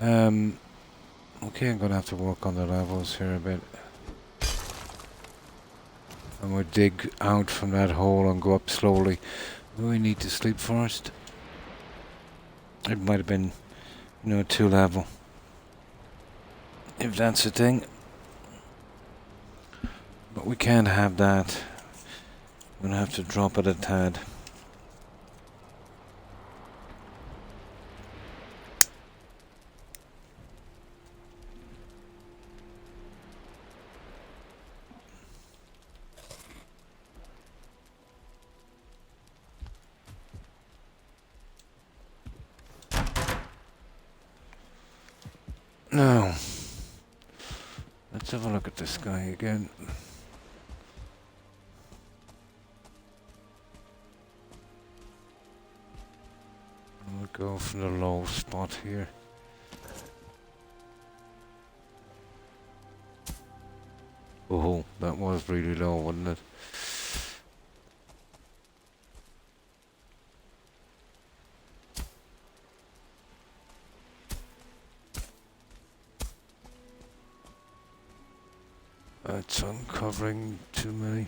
Okay, I'm gonna have to work on the levels here a bit. And we'll dig out from that hole and go up slowly. Do we need to sleep first? It might have been, 2 level. If that's the thing. But we can't have that. I'm gonna have to drop it a tad. Now, let's have a look at this guy again. We'll go from the low spot here. Oh, that was really low, wasn't it? That's uncovering too many.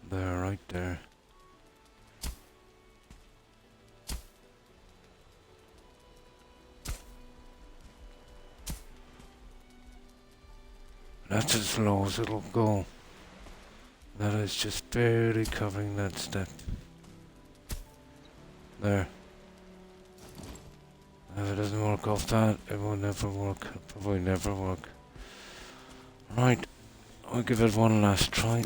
There, right there. That's as low as it'll go. That is just barely covering that step. There. If it doesn't work off that, it will never work. It'll probably never work. Right, I'll give it one last try.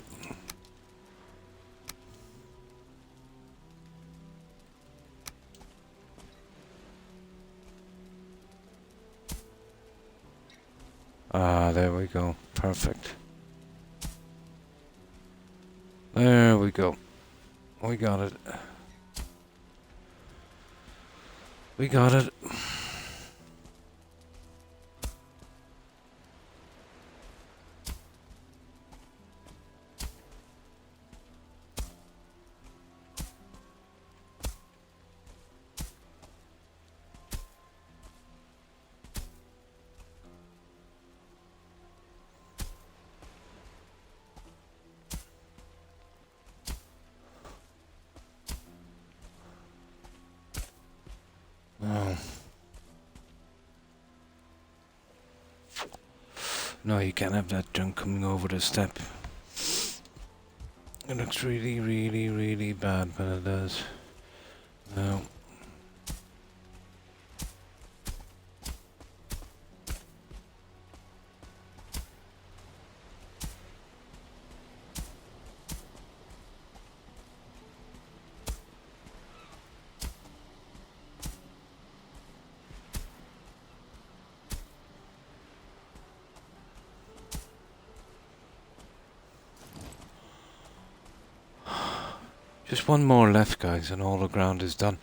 Ah, there we go. Perfect. There we go. We got it. We got it. Oh. No, you can't have that junk coming over the step. It looks really, really, really bad, but it does. No. Just one more left, guys, and all the ground is done.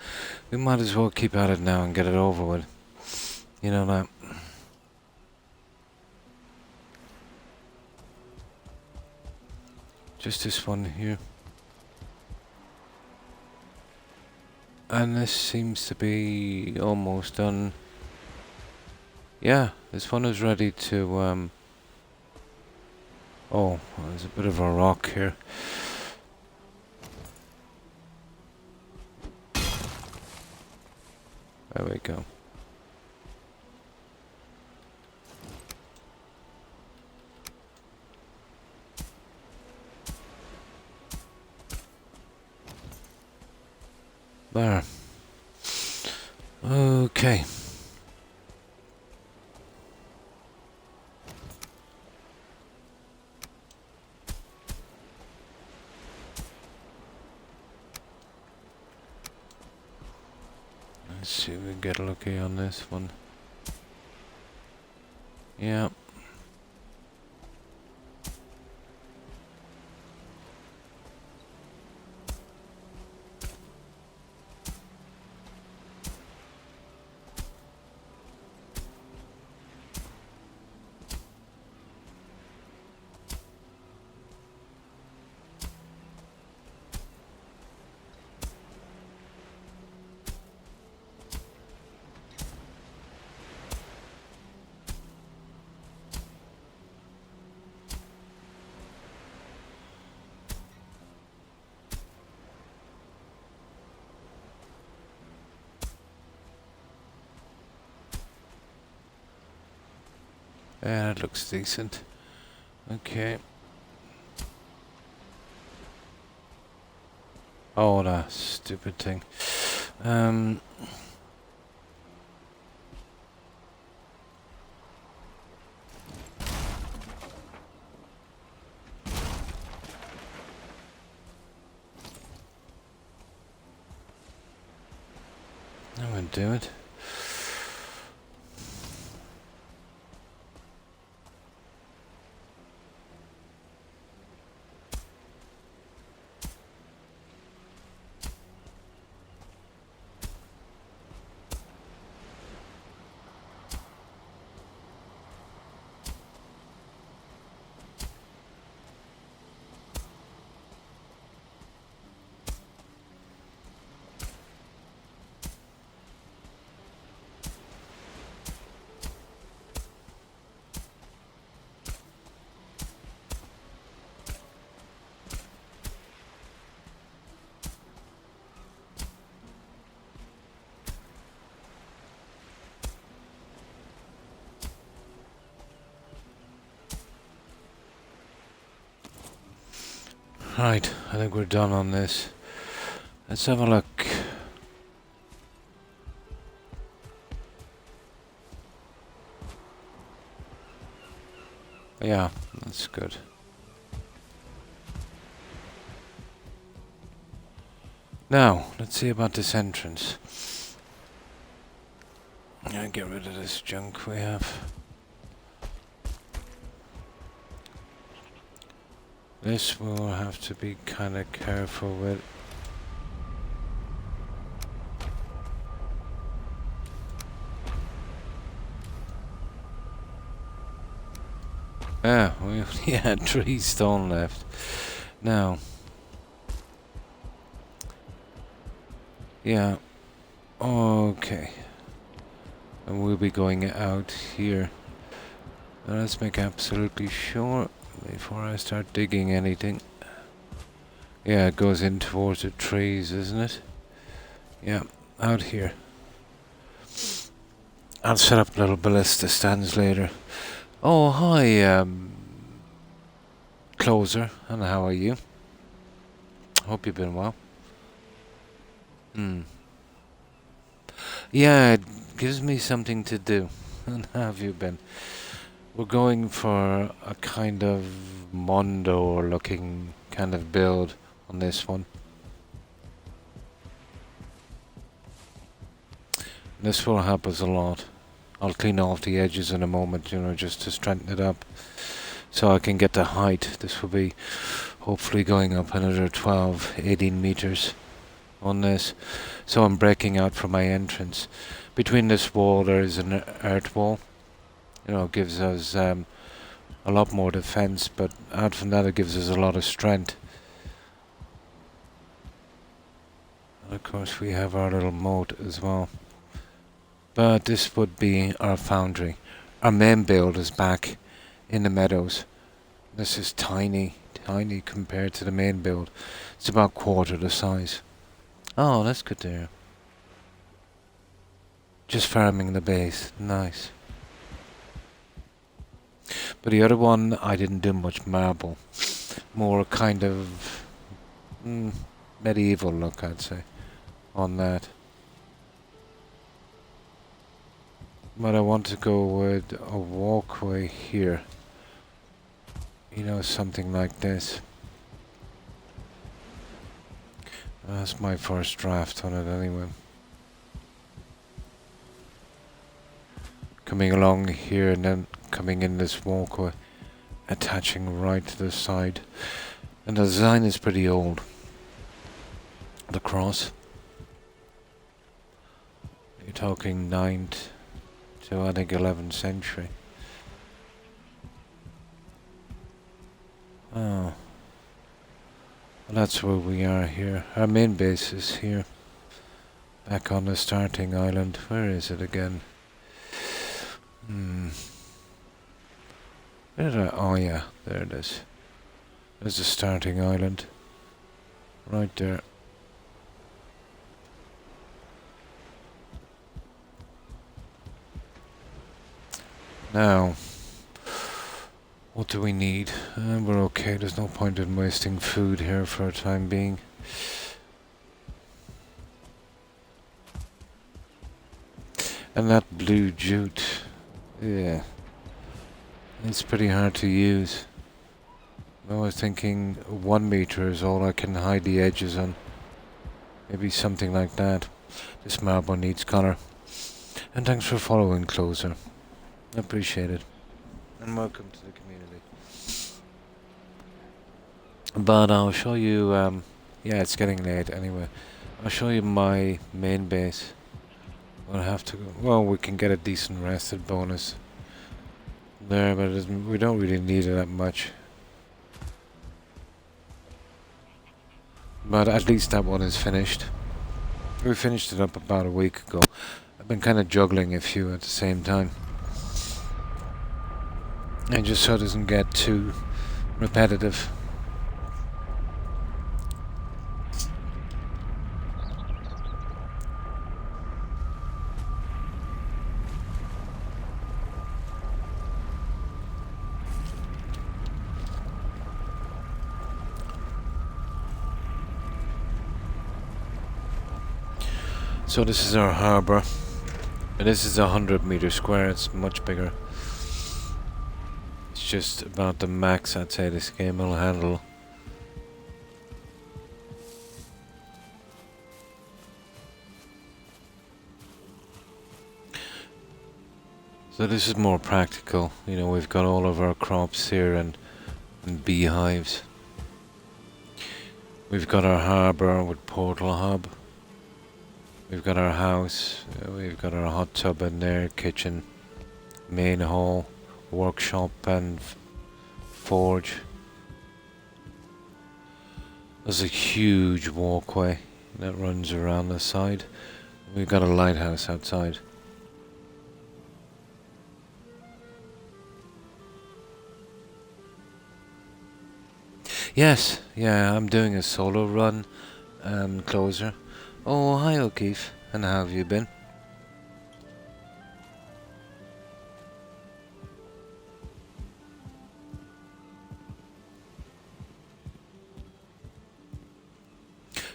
We might as well keep at it now and get it over with. You know that. Just this one here. And this seems to be almost done. Yeah, this one is ready to, oh, there's a bit of a rock here. There we go. There. Okay. Let's see if we can get lucky on this one. Yeah. Yeah, that looks decent. Okay. Oh, that stupid thing. I won't do it. Right, I think we're done on this. Let's have a look. Yeah, that's good. Now, let's see about this entrance. Yeah, get rid of this junk we have. This we'll have to be kind of careful with. Ah, we only had 3 stone left. Now, yeah, okay. And we'll be going out here. Now let's make absolutely sure before I start digging anything. Yeah, it goes in towards the trees, isn't it? Yeah, out here. I'll set up little ballista stands later. Oh, hi, Closer, and how are you? Hope you've been well. Yeah, it gives me something to do. And how have you been? We're going for a kind of Mondo looking kind of build on this one. This will help us a lot. I'll clean off the edges in a moment, you know, just to strengthen it up. So I can get the height. This will be hopefully going up another 12, 18 meters on this. So I'm breaking out from my entrance. Between this wall there is an earth wall. You know, it gives us a lot more defense, but out from that it gives us a lot of strength. And of course we have our little moat as well. But this would be our foundry. Our main build is back in the meadows. This is tiny compared to the main build. It's about quarter the size. Oh, that's good to hear. Just farming the base. Nice. But the other one, I didn't do much marble. More kind of medieval look, I'd say, on that. But I want to go with a walkway here. You know, something like this. That's my first draft on it anyway. Coming along here and then coming in this walkway, attaching right to the side. And the design is pretty old. The cross. You're talking 9th to I think 11th century. Oh. Well, that's where we are here. Our main base is here. Back on the starting island. Where is it again? Where did I? Oh yeah, there it is. There's the starting island. Right there. Now, what do we need? We're okay, there's no point in wasting food here for a time being. And that blue jute, yeah, it's pretty hard to use. I was thinking 1 meter is all I can hide the edges on. Maybe something like that. This marble needs colour. And thanks for following, Closer. Appreciate it. And welcome to the community. But I'll show you, yeah, it's getting late anyway. I'll show you my main base. We'll have to go, well, we can get a decent rested bonus there, but we don't really need it that much. But at least that one is finished. We finished it up about a week ago. I've been kind of juggling a few at the same time. And just so it doesn't get too repetitive. So this is our harbour. And this is 100 meters square, it's much bigger. It's just about the max I'd say this game will handle. So this is more practical. You know, we've got all of our crops here and beehives. We've got our harbour with portal hub. We've got our house. We've got our hot tub in there, kitchen, main hall, workshop and forge. There's a huge walkway that runs around the side. We've got a lighthouse outside. Yes, yeah, I'm doing a solo run and closer. Oh, hi O'Keefe, and how have you been?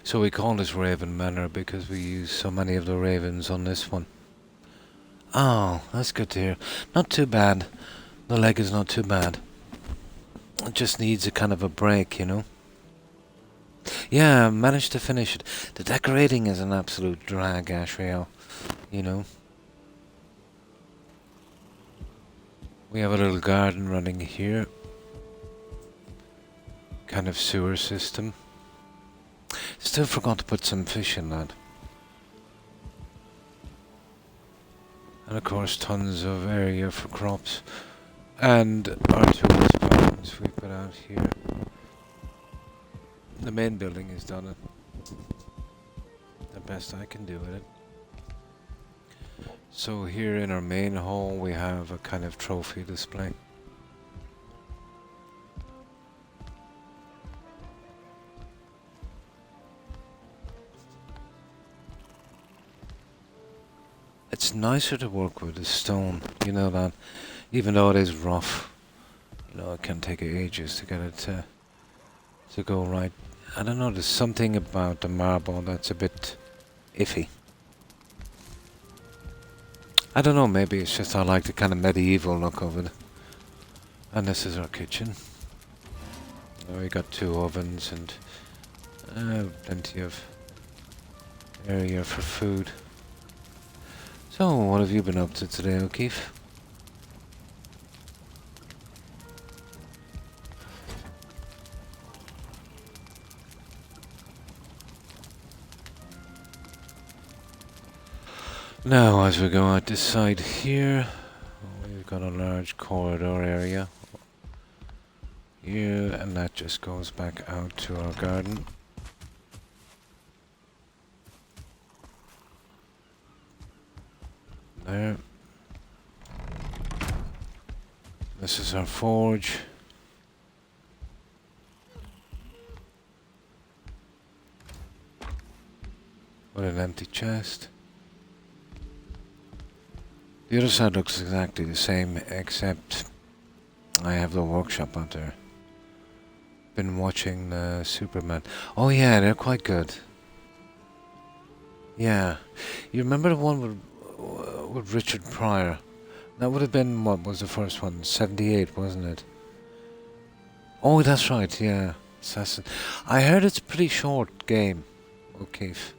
So we call this Raven Manor because we use so many of the ravens on this one. Oh, that's good to hear. Not too bad. The leg is not too bad. It just needs a kind of a break, you know? Yeah, I managed to finish it. The decorating is an absolute drag, Ashrael, you know? We have a little garden running here. Kind of sewer system. Still forgot to put some fish in that. And of course tons of area for crops. And our tourist gardens we put out here. The main building is done the best I can do with it. So here in our main hall we have a kind of trophy display. It's nicer to work with the stone, you know that, even though it is rough, you know, it can take ages to get it to go right. I don't know, there's something about the marble that's a bit iffy. I don't know, maybe it's just I like the kind of medieval look of it. And this is our kitchen. We got 2 ovens and plenty of area for food. So, what have you been up to today, O'Keefe? Now, as we go out this side here, we've got a large corridor area here, and that just goes back out to our garden. There. This is our forge. With an empty chest. The other side looks exactly the same, except I have the workshop out there. Been watching Superman. Oh yeah, they're quite good. Yeah. You remember the one with Richard Pryor? That would have been, what was the first one? 78, wasn't it? Oh, that's right, yeah. Assassin. I heard it's a pretty short game, O'Keefe.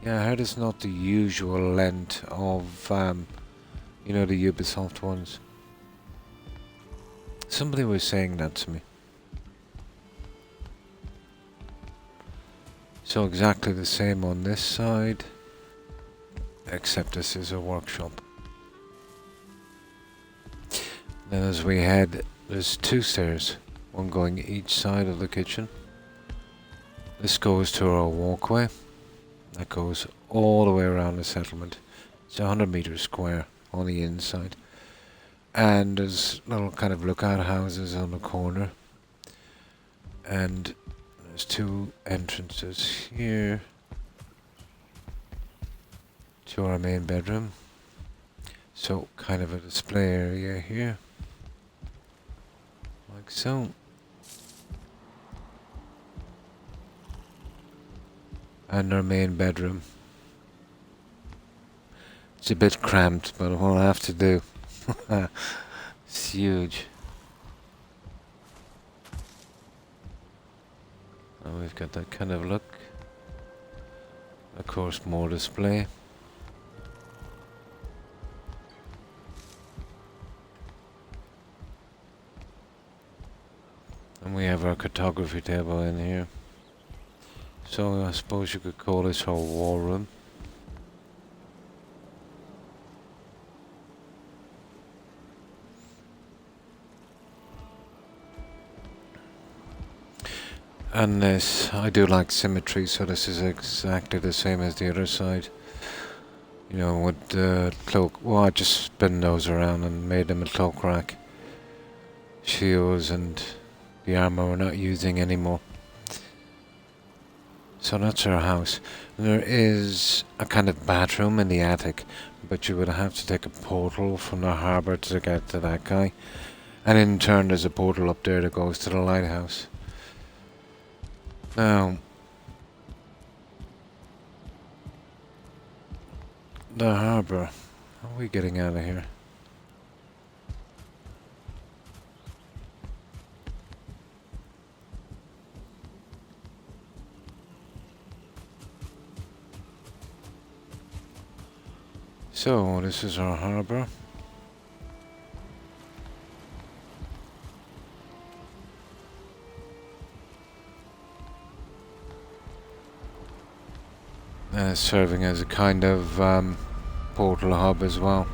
Yeah, I heard it's not the usual length of, you know, the Ubisoft ones. Somebody was saying that to me. So exactly the same on this side, except this is a workshop. Then as we head, there's 2 stairs, one going each side of the kitchen. This goes to our walkway. That goes all the way around the settlement. It's 100 meters square on the inside. And there's little kind of lookout houses on the corner. And there's 2 entrances here to our main bedroom. So kind of a display area here. Like so. And our main bedroom. It's a bit cramped, but what I have to do. It's huge. So we've got that kind of look. Of course, more display. And we have our cartography table in here. So I suppose you could call this our war room. And this, I do like symmetry, so this is exactly the same as the other side. You know, with the cloak, well, I just spin those around and made them a cloak rack. Shields and the armor we're not using anymore. So that's our house. There is a kind of bathroom in the attic, but you would have to take a portal from the harbour to get to that guy. And in turn there's a portal up there that goes to the lighthouse. Now, the harbour. How are we getting out of here? So, this is our harbour. And it's serving as a kind of portal hub as well.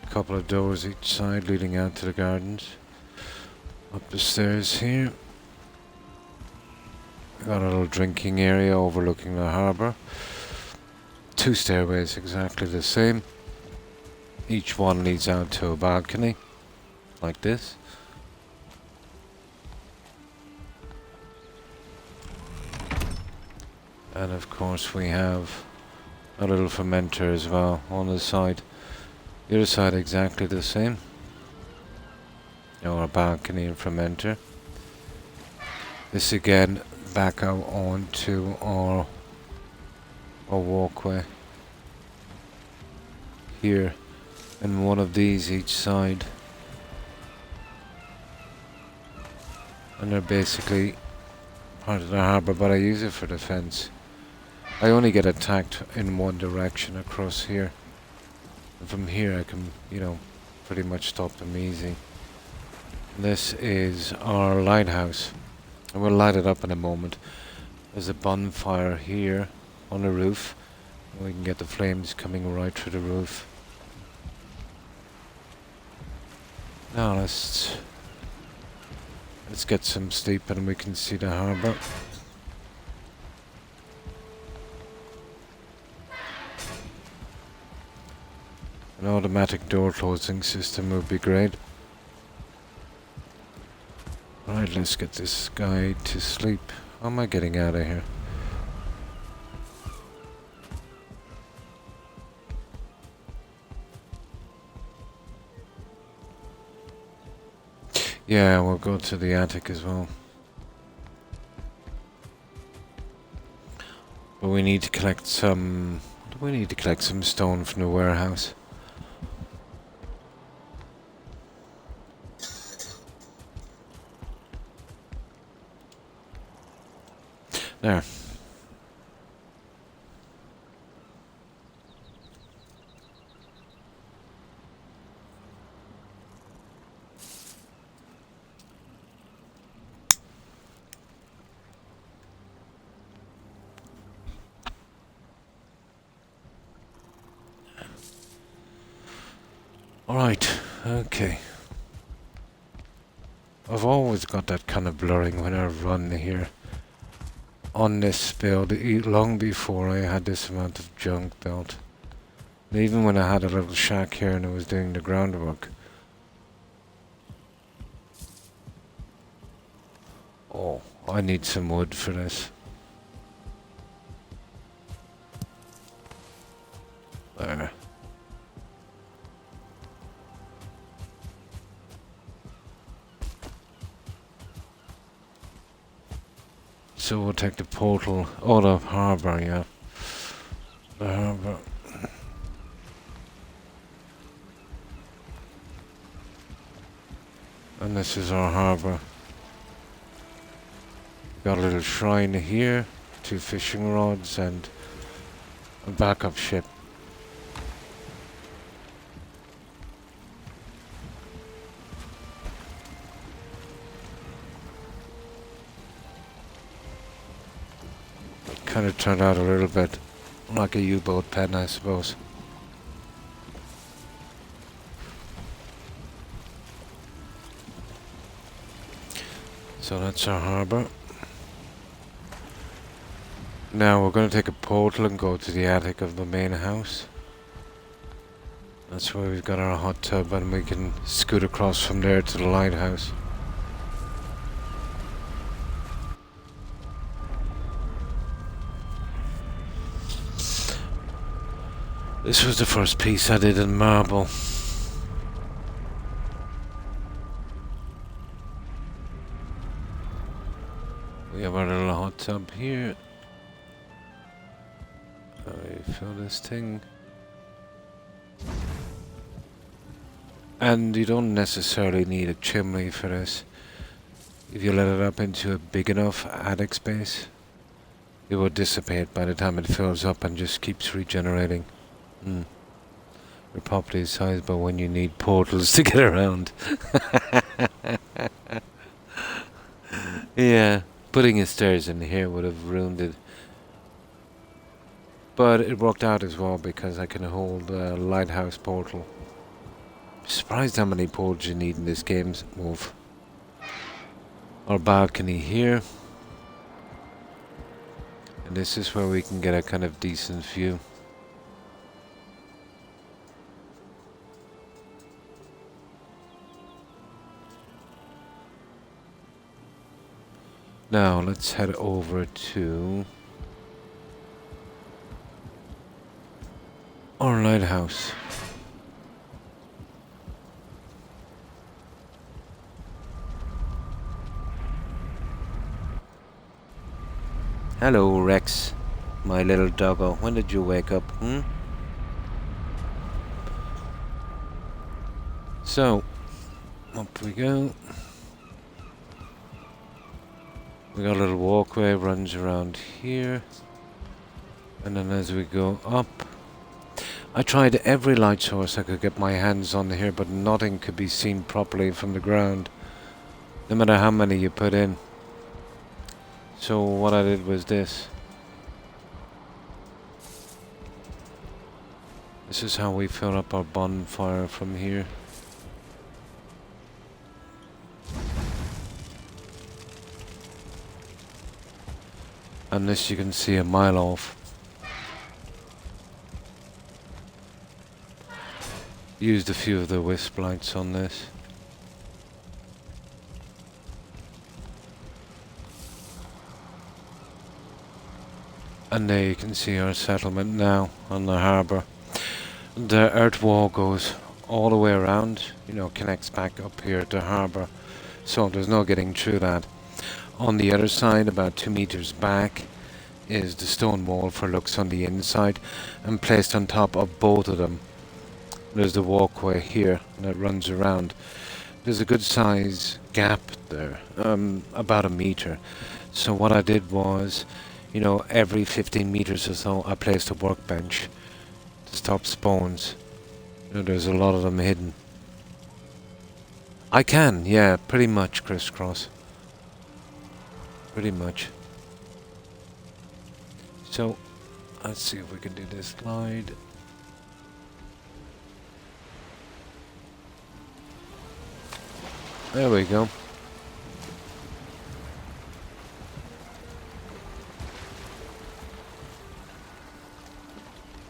A couple of doors each side leading out to the gardens. Up the stairs here. Got a little drinking area overlooking the harbour. 2 stairways exactly the same. Each one leads out to a balcony, like this. And of course we have a little fermenter as well on the side. The other side exactly the same. Our balcony and fermenter. This again back out onto our walkway. Here, and one of these each side. And they're basically part of the harbour, but I use it for defence. I only get attacked in one direction across here. And from here I can, you know, pretty much stop them easy. This is our lighthouse. And we'll light it up in a moment. There's a bonfire here on the roof. And we can get the flames coming right through the roof. Now let's get some sleep and we can see the harbour. An automatic door closing system would be great. Right, let's get this guy to sleep. How am I getting out of here? Yeah, we'll go to the attic as well. But we need to collect some... We need to collect some stone from the warehouse. There. Alright, okay. I've always got that kind of blurring when I run here. On this build, long before I had this amount of junk built. And even when I had a little shack here and I was doing the groundwork. Oh, I need some wood for this. There. So we'll take the portal, oh the harbour, yeah. The harbour. And this is our harbour. Got a little shrine here, 2 fishing rods, and a backup ship. Kind of turned out a little bit like a U-boat pen, I suppose. So that's our harbour. Now we're going to take a portal and go to the attic of the main house. That's where we've got our hot tub, and we can scoot across from there to the lighthouse. This was the first piece I did in marble. We have our little hot tub here. I fill this thing. And you don't necessarily need a chimney for this. If you let it up into a big enough attic space, it will dissipate by the time it fills up and just keeps regenerating. Your property is sizable when you need portals to get around. Yeah, putting a stairs in here would have ruined it. But it worked out as well because I can hold a lighthouse portal. Surprised how many portals you need in this game's move. Our balcony here. And this is where we can get a kind of decent view. Now let's head over to our lighthouse. Hello, Rex, my little doggo. When did you wake up, So, up we go. We got a little walkway, runs around here. And then as we go up, I tried every light source I could get my hands on here, but nothing could be seen properly from the ground, no matter how many you put in. So what I did was this. This is how we fill up our bonfire from here. And this you can see a mile off. Used a few of the wisp lights on this. And there you can see our settlement now on the harbour. The earth wall goes all the way around, you know, connects back up here to harbour. So there's no getting through that. On the other side, about 2 meters back, is the stone wall for looks on the inside, and placed on top of both of them there's the walkway here that runs around. There's a good size gap there, about 1 meter. So what I did was, you know, every 15 meters or so I placed a workbench to stop spawns. You know, there's a lot of them hidden. I can, yeah, pretty much crisscross. Pretty much. So, let's see if we can do this slide. There we go.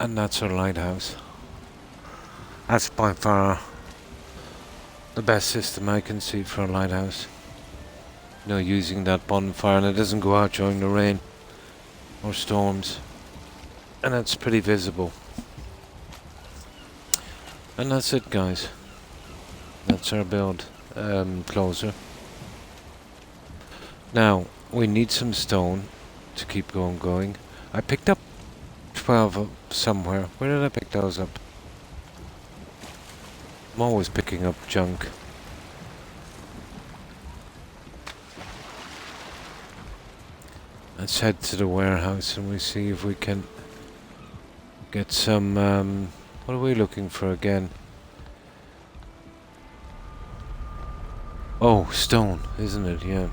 And that's our lighthouse. That's by far the best system I can see for a lighthouse. You know, using that bonfire, and it doesn't go out during the rain or storms, and it's pretty visible. And that's it, guys. That's our build. Closer. Now we need some stone to keep going. I picked up 12 somewhere. Where did I pick those up? I'm always picking up junk. Let's head to the warehouse and we see if we can get some, what are we looking for again? Oh, stone, isn't it? Yeah.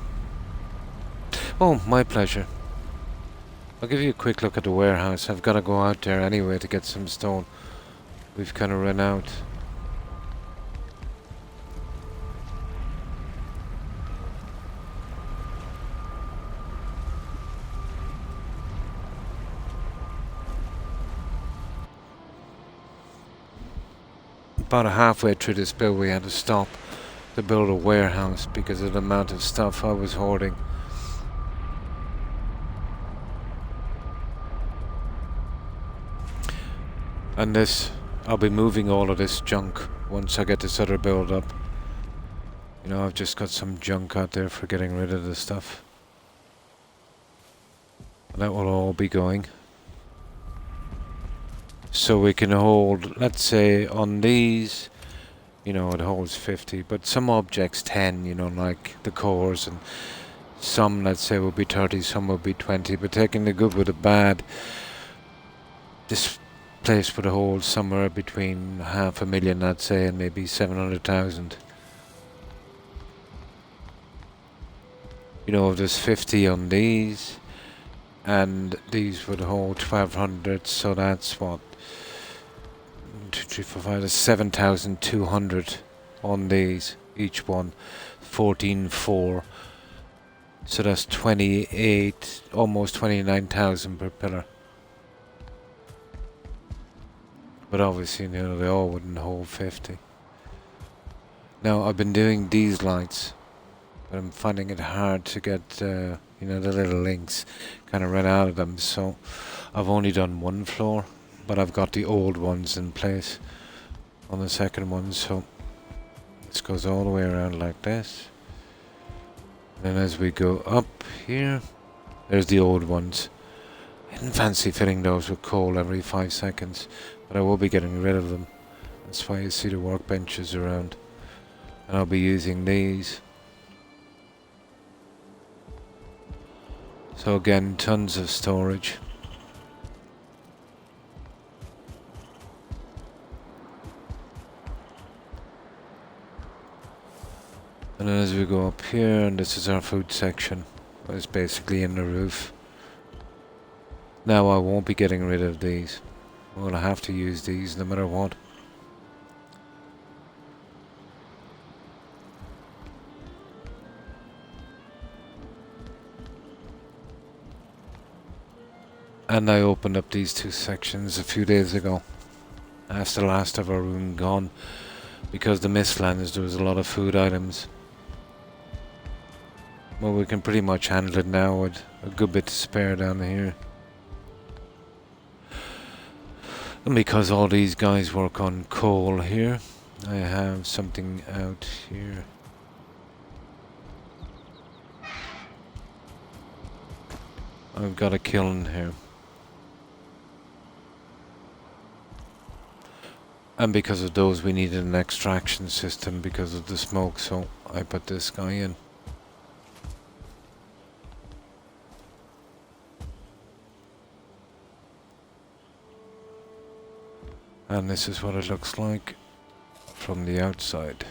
Oh, my pleasure. I'll give you a quick look at the warehouse. I've got to go out there anyway to get some stone. We've kind of run out. About halfway through this build we had to stop to build a warehouse because of the amount of stuff I was hoarding. And this, I'll be moving all of this junk once I get this other build up. You know, I've just got some junk out there for getting rid of the stuff. And that will all be going. So we can hold, let's say on these, you know, it holds 50, but some objects 10, you know, like the cores, and some, let's say, will be 30, some will be 20, but taking the good with the bad, this place would hold somewhere between 500,000, I'd say, and maybe 700,000. You know, if there's 50 on these, and these would hold 1200, so that's what? 2, 3, 4, 5, that's 7,200 on these, each one, 14,4. So that's 28, almost 29,000 per pillar. But obviously, you know, they all wouldn't hold 50. Now, I've been doing these lights, but I'm finding it hard to get, you know, the little links, kind of run out of them. So I've only done one floor, but I've got the old ones in place on the second one. So this goes all the way around like this. And as we go up here, there's the old ones. I didn't fancy filling those with coal every 5 seconds, but I will be getting rid of them. That's why you see the workbenches around. And I'll be using these. So again, tons of storage. And then as we go up here, and this is our food section. It's basically in the roof. Now I won't be getting rid of these. Well, I have to use these no matter what. And I opened up these two sections a few days ago. That's the last of our room gone. Because the Mistlands, there was a lot of food items. Well, we can pretty much handle it now with a good bit to spare down here. And because all these guys work on coal here, I have something out here. I've got a kiln here. And because of those we needed an extraction system because of the smoke, so I put this guy in. And this is what it looks like from the outside.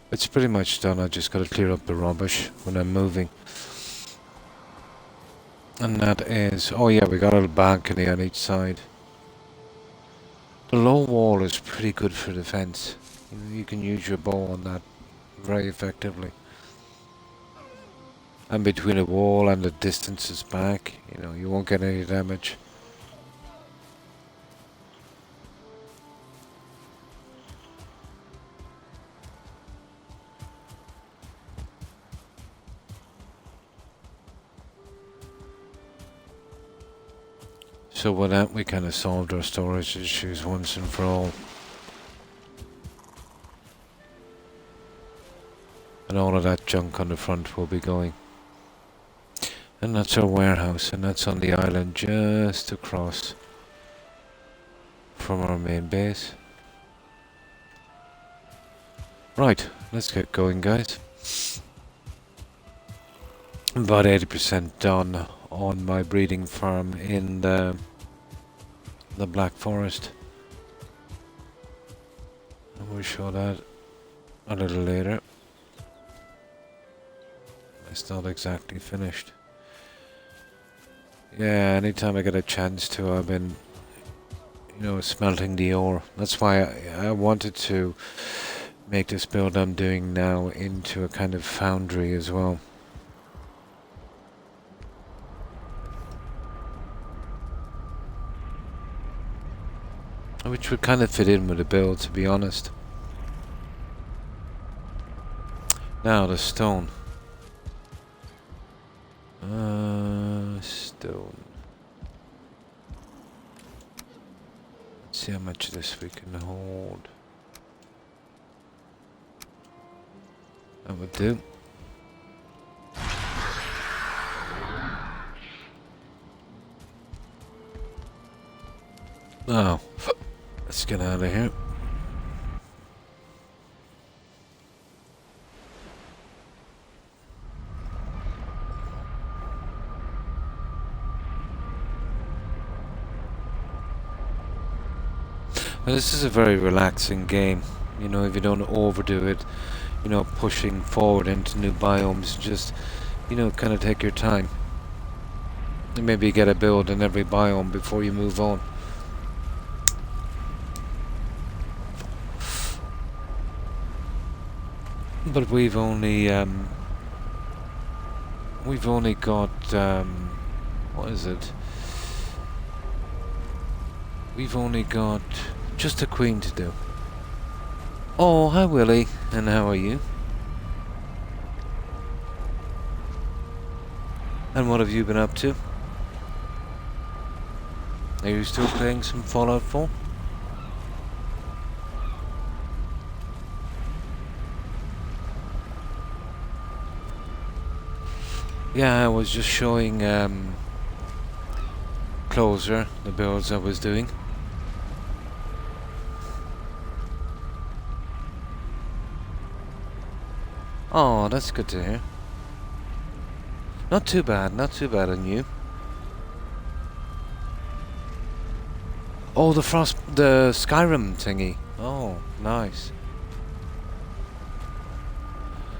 It's pretty much done. I just got to clear up the rubbish when I'm moving. And that is, oh yeah, we got a balcony on each side. The low wall is pretty good for defense. You can use your bow on that very effectively. And between the wall and the distances back, you know, you won't get any damage. So with that, we kind of solved our storage issues once and for all. And all of that junk on the front will be going. And that's our warehouse, and that's on the island just across from our main base. Right, let's get going, guys. I'm about 80% done on my breeding farm in the Black Forest. And we'll show that a little later. It's not exactly finished. Yeah, anytime I get a chance to, I've been, smelting the ore. That's why I wanted to make this build I'm doing now into a kind of foundry as well. Which would kind of fit in with the build, to be honest. Now the stone. Stone. Let's see how much of this we can hold. That would do. Now, let's get out of here. Now, this is a very relaxing game, if you don't overdo it, pushing forward into new biomes, just, kind of take your time. And maybe get a build in every biome before you move on. But we've only got, what is it? We've only got just a queen to do. Oh, hi Willie, and how are you? And what have you been up to? Are you still playing some Fallout 4? Yeah, I was just showing Closer the builds I was doing. Oh, that's good to hear. Not too bad on you. Oh, the Skyrim thingy. Oh, nice.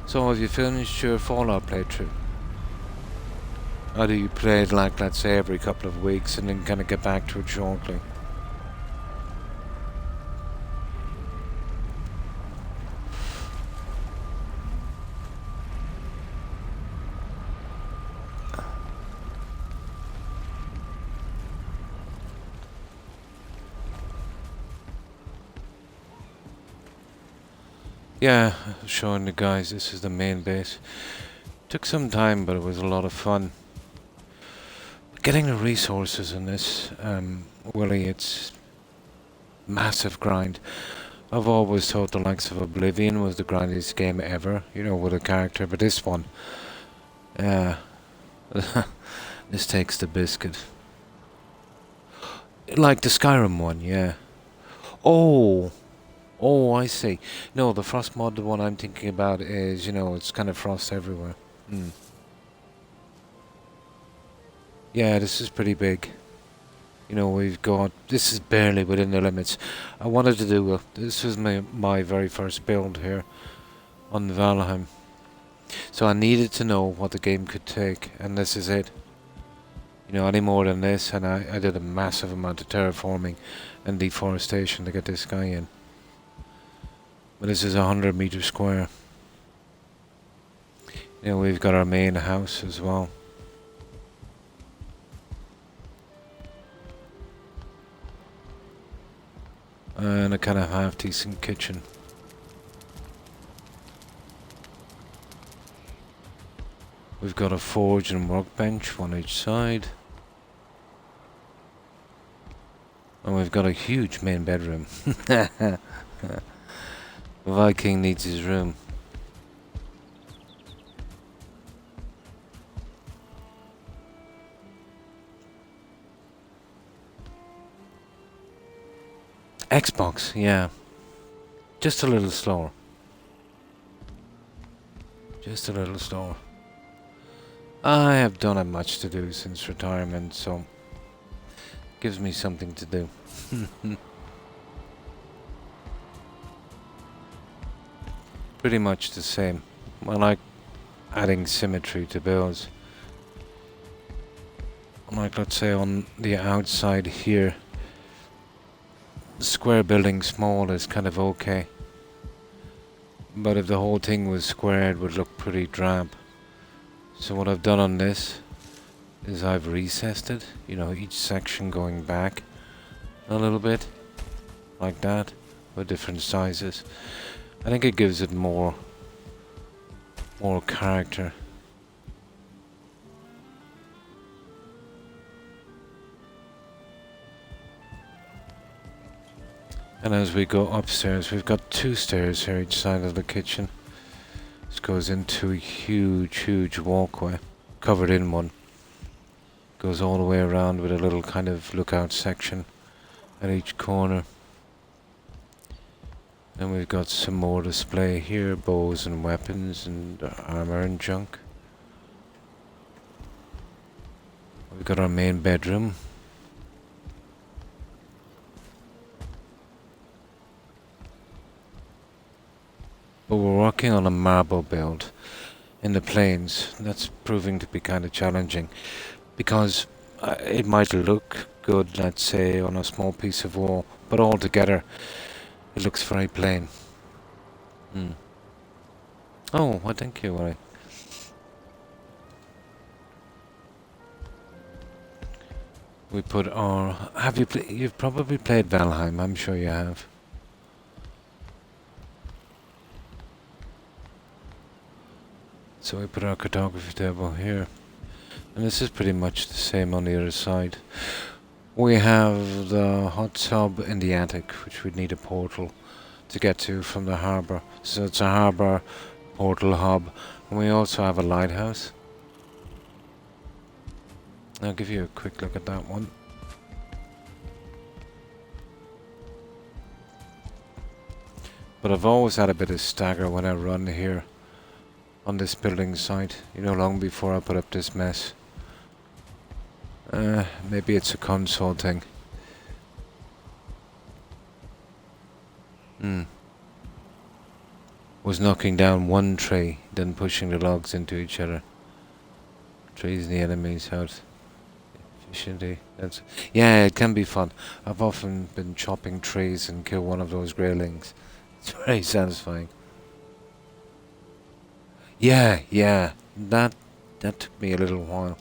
So have you finished your Fallout playthrough? Or do you play it like, let's say, every couple of weeks and then kind of get back to it shortly? Yeah, showing the guys this is the main base. Took some time, but it was a lot of fun. Getting the resources in this, Willie, it's massive grind. I've always thought the likes of Oblivion was the grindiest game ever, with a character, but this one, this takes the biscuit. Like the Skyrim one, yeah. Oh, I see. No, the Frost mod, the one I'm thinking about is, it's kind of frost everywhere. Yeah, this is pretty big. We've got... This is barely within the limits. I wanted to do... this was my very first build here on Valheim. So I needed to know what the game could take, and this is it. Any more than this, and I did a massive amount of terraforming and deforestation to get this guy in. But this is 100 meters square. We've got our main house as well. And a kind of half-decent kitchen. We've got a forge and workbench, one each side. And we've got a huge main bedroom. Viking needs his room. Xbox, yeah. Just a little slower. Just a little store. I have done much to do since retirement, so gives me something to do. Pretty much the same. I like adding symmetry to builds. Like, let's say on the outside here, square building small is kind of okay. But if the whole thing was squared, it would look pretty drab. So what I've done on this is I've recessed it, you know, each section going back a little bit, like that, with different sizes. I think it gives it more character. And as we go upstairs, we've got 2 stairs here each side of the kitchen. This goes into a huge walkway, covered in one. Goes all the way around with a little kind of lookout section at each corner. And we've got some more display here, bows and weapons and armor and junk. We've got our main bedroom. But we're working on a marble build in the plains. That's proving to be kind of challenging because it might look good, let's say, on a small piece of wall, but altogether it looks very plain. Oh, well, thank you, Willie. We put our... You've probably played Valheim, I'm sure you have. So we put our cartography table here. And this is pretty much the same on the other side. We have the hot tub in the attic, which we'd need a portal to get to from the harbour. So it's a harbour portal hub. And we also have a lighthouse. I'll give you a quick look at that one. But I've always had a bit of stagger when I run here on this building site, you know, long before I put up this mess. Maybe it's a console thing. Was knocking down one tree, then pushing the logs into each other. Trees and the enemies out. Efficiently. Yeah, it can be fun. I've often been chopping trees and kill one of those greylings. It's very satisfying. Yeah, that took me a little while.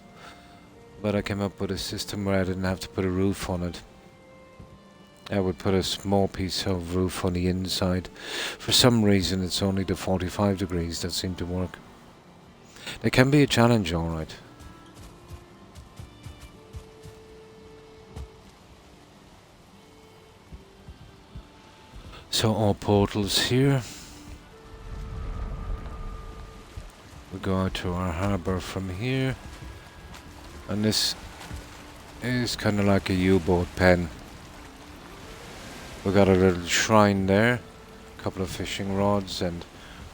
But I came up with a system where I didn't have to put a roof on it. I would put a small piece of roof on the inside. For some reason it's only the 45 degrees that seemed to work. It can be a challenge, alright. So all portals here. We go out to our harbour from here. And this is kind of like a U-boat pen. We got a little shrine there, a couple of fishing rods, and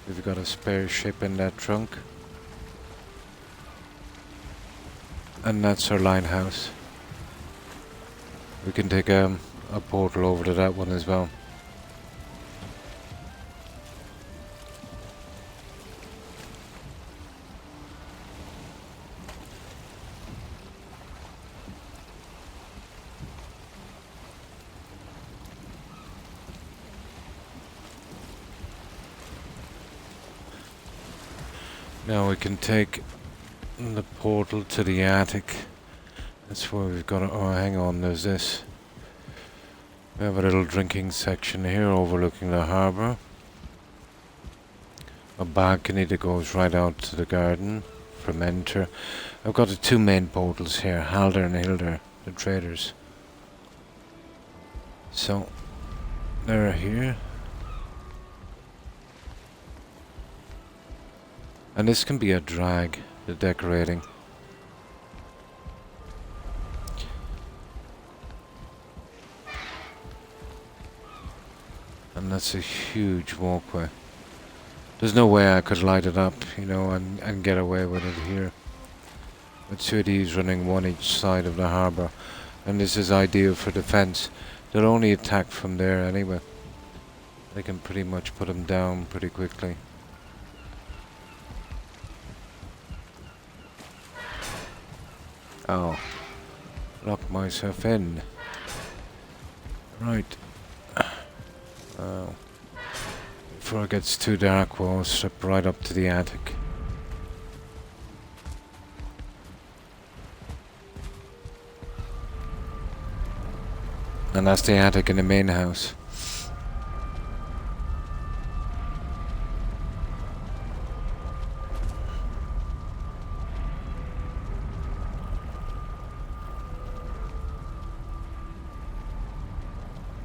we've got a spare ship in that trunk. And that's our lighthouse. We can take a portal over to that one as well. Now we can take the portal to the attic. That's where we've got it. Oh, hang on, there's this. We have a little drinking section here overlooking the harbour. A balcony that goes right out to the garden from enter. I've got the 2 main portals here, Halder and Hilder, the traders. So, they're here. And this can be a drag, the decorating. And that's a huge walkway. There's no way I could light it up, you know, and get away with it here. But two of these running one each side of the harbour, and this is ideal for defence. They'll only attack from there anyway. They can pretty much put them down pretty quickly. Oh, lock myself in. Right. Oh. Before it gets too dark, we'll slip right up to the attic. And that's the attic in the main house.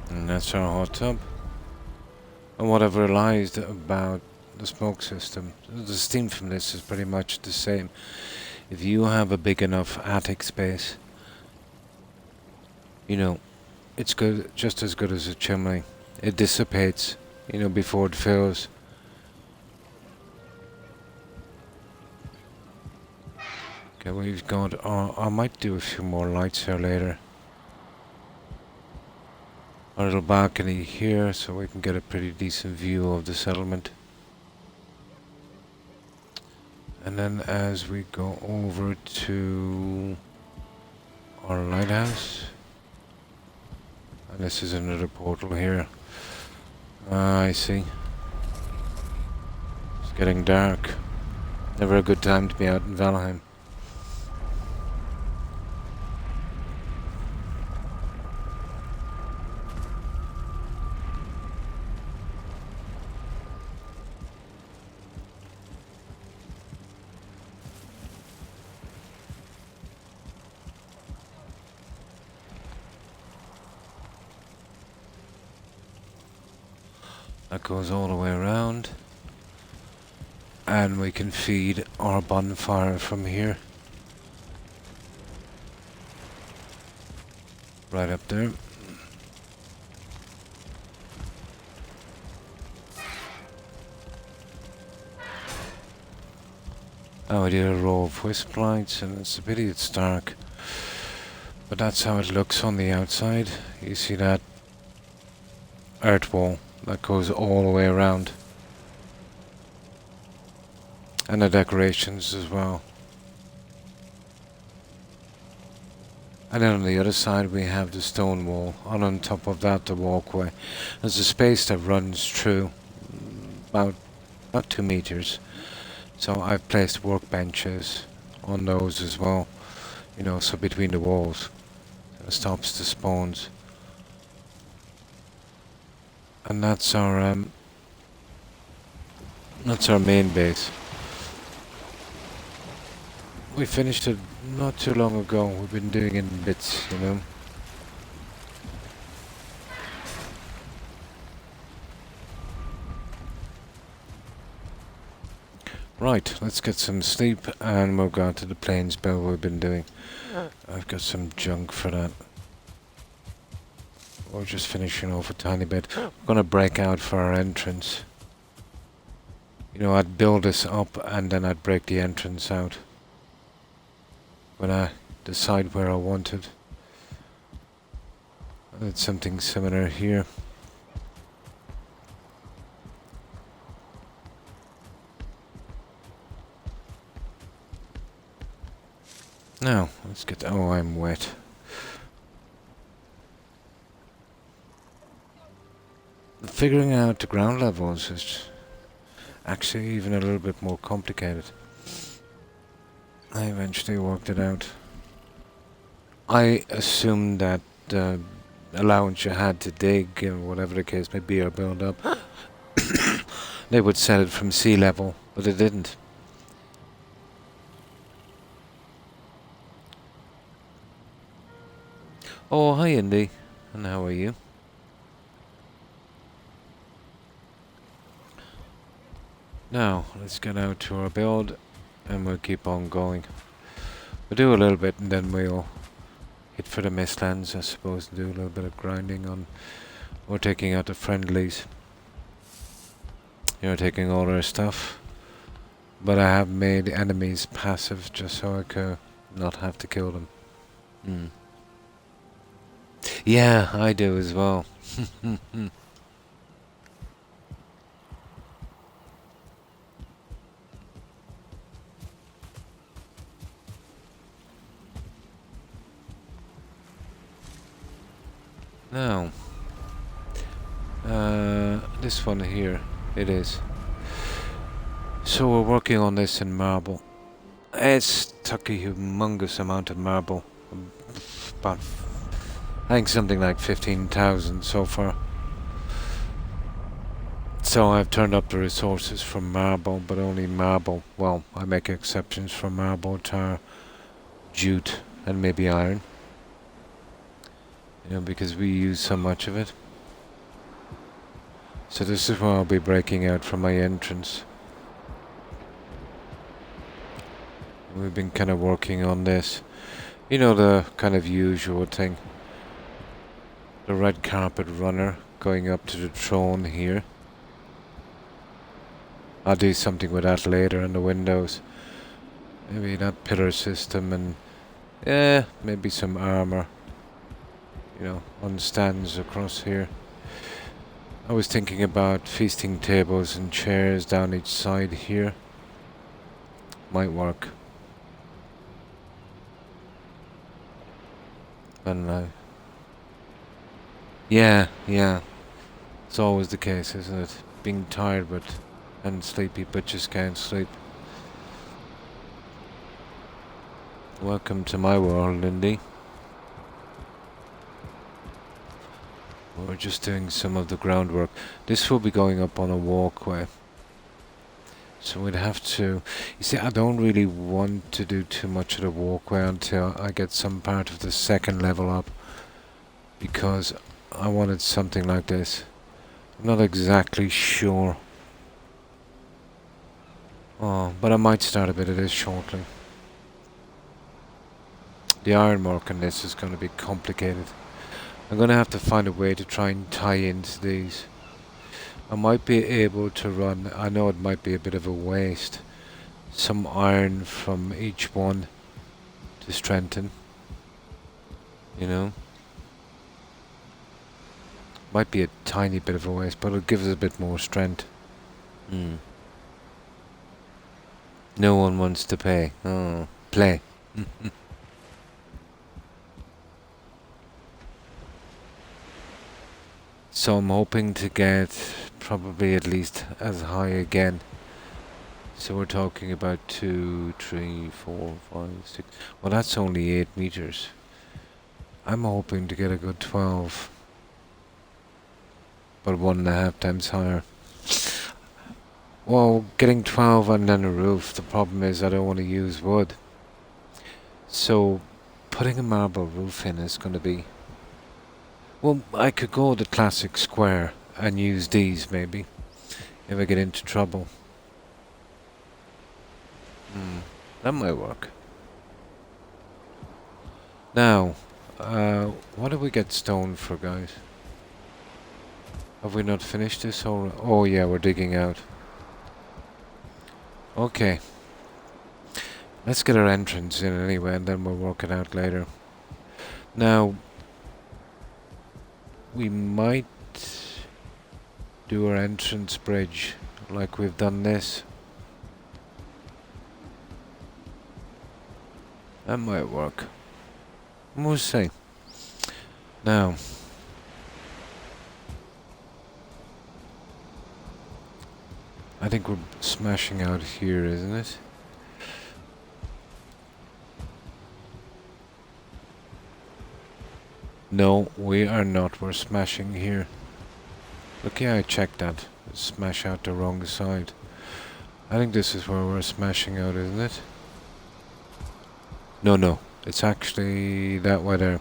And that's our hot tub. And what I've realized about the smoke system, the steam from this is pretty much the same. If you have a big enough attic space, you know, it's good, just as good as a chimney. It dissipates, you know, before it fills. Okay, we've got, I might do a few more lights here later. A little balcony here so we can get a pretty decent view of the settlement. And then as we go over to our lighthouse, and this is another portal here. I see. It's getting dark. Never a good time to be out in Valheim. That goes all the way around, and we can feed our bonfire from here. Right up there. Oh, I did a row of wisp lights, and it's a pity it's dark. But that's how it looks on the outside. You see that earth wall that goes all the way around. And the decorations as well. And then on the other side we have the stone wall, and on top of that the walkway. There's a space that runs through about 2 meters. So I've placed workbenches on those as well, you know, so between the walls. It stops the spawns. And that's our main base. We finished it not too long ago. We've been doing it in bits, you know. Right, let's get some sleep and we'll go on to the plains build we've been doing. I've got some junk for that. We're just finishing off a tiny bit. We're gonna break out for our entrance. You know, I'd build this up and then I'd break the entrance out when I decide where I want it. It's something similar here. Now, let's get... oh, I'm wet. Figuring out the ground levels is actually even a little bit more complicated. I eventually worked it out. I assumed that the allowance you had to dig, and whatever the case may be, or build up, they would set it from sea level, but they didn't. Oh, hi Indy, and how are you? Now, let's get out to our build, and we'll keep on going. We'll do a little bit, and then we'll hit for the Mistlands, I suppose, and do a little bit of grinding on, or taking out the friendlies. You're taking all our stuff. But I have made enemies passive just so I could not have to kill them. Mm. Yeah, I do as well. Now, this one here, it is. So we're working on this in marble. It's took a humongous amount of marble. About, I think something like 15,000 so far. So I've turned up the resources from marble, but only marble. Well, I make exceptions for marble, tar, jute, and maybe iron. You know, because we use so much of it. So this is where I'll be breaking out from my entrance. We've been kind of working on this. You know, the kind of usual thing. The red carpet runner going up to the throne here. I'll do something with that later in the windows. Maybe that pillar system and maybe some armor. You know, on stands across here. I was thinking about feasting tables and chairs down each side here. Might work. I don't know. Yeah. It's always the case, isn't it? Being tired and sleepy, but just can't sleep. Welcome to my world, Lindy. We're just doing some of the groundwork. This will be going up on a walkway. So we'd have to... You see, I don't really want to do too much of the walkway until I get some part of the second level up. Because I wanted something like this. I'm not exactly sure. Oh, but I might start a bit of this shortly. The ironwork on this is going to be complicated. I'm going to have to find a way to try and tie into these. I might be able to run, I know it might be a bit of a waste, some iron from each one to strengthen. You know? Might be a tiny bit of a waste, but it'll give us a bit more strength. No one wants to pay. Oh, play. So I'm hoping to get probably at least as high again. So we're talking about 2, 3, 4, 5, 6. Well, that's only 8 meters. I'm hoping to get a good 12. But 1.5 times higher. Well, getting 12 and then a roof, the problem is I don't want to use wood. So putting a marble roof in is going to be... Well, I could go the classic square and use these maybe, if I get into trouble. That might work. Now, what do we get stone for, guys? Have we not finished this? Oh yeah, we're digging out. Okay. Let's get our entrance in anyway, and then we'll work it out later. Now, we might do our entrance bridge like we've done this. That might work. We'll see. Now, I think we're smashing out here, isn't it? No, we are not. We're smashing here. Look, yeah, I checked that. Smash out the wrong side. I think this is where we're smashing out, isn't it? No. It's actually that way there.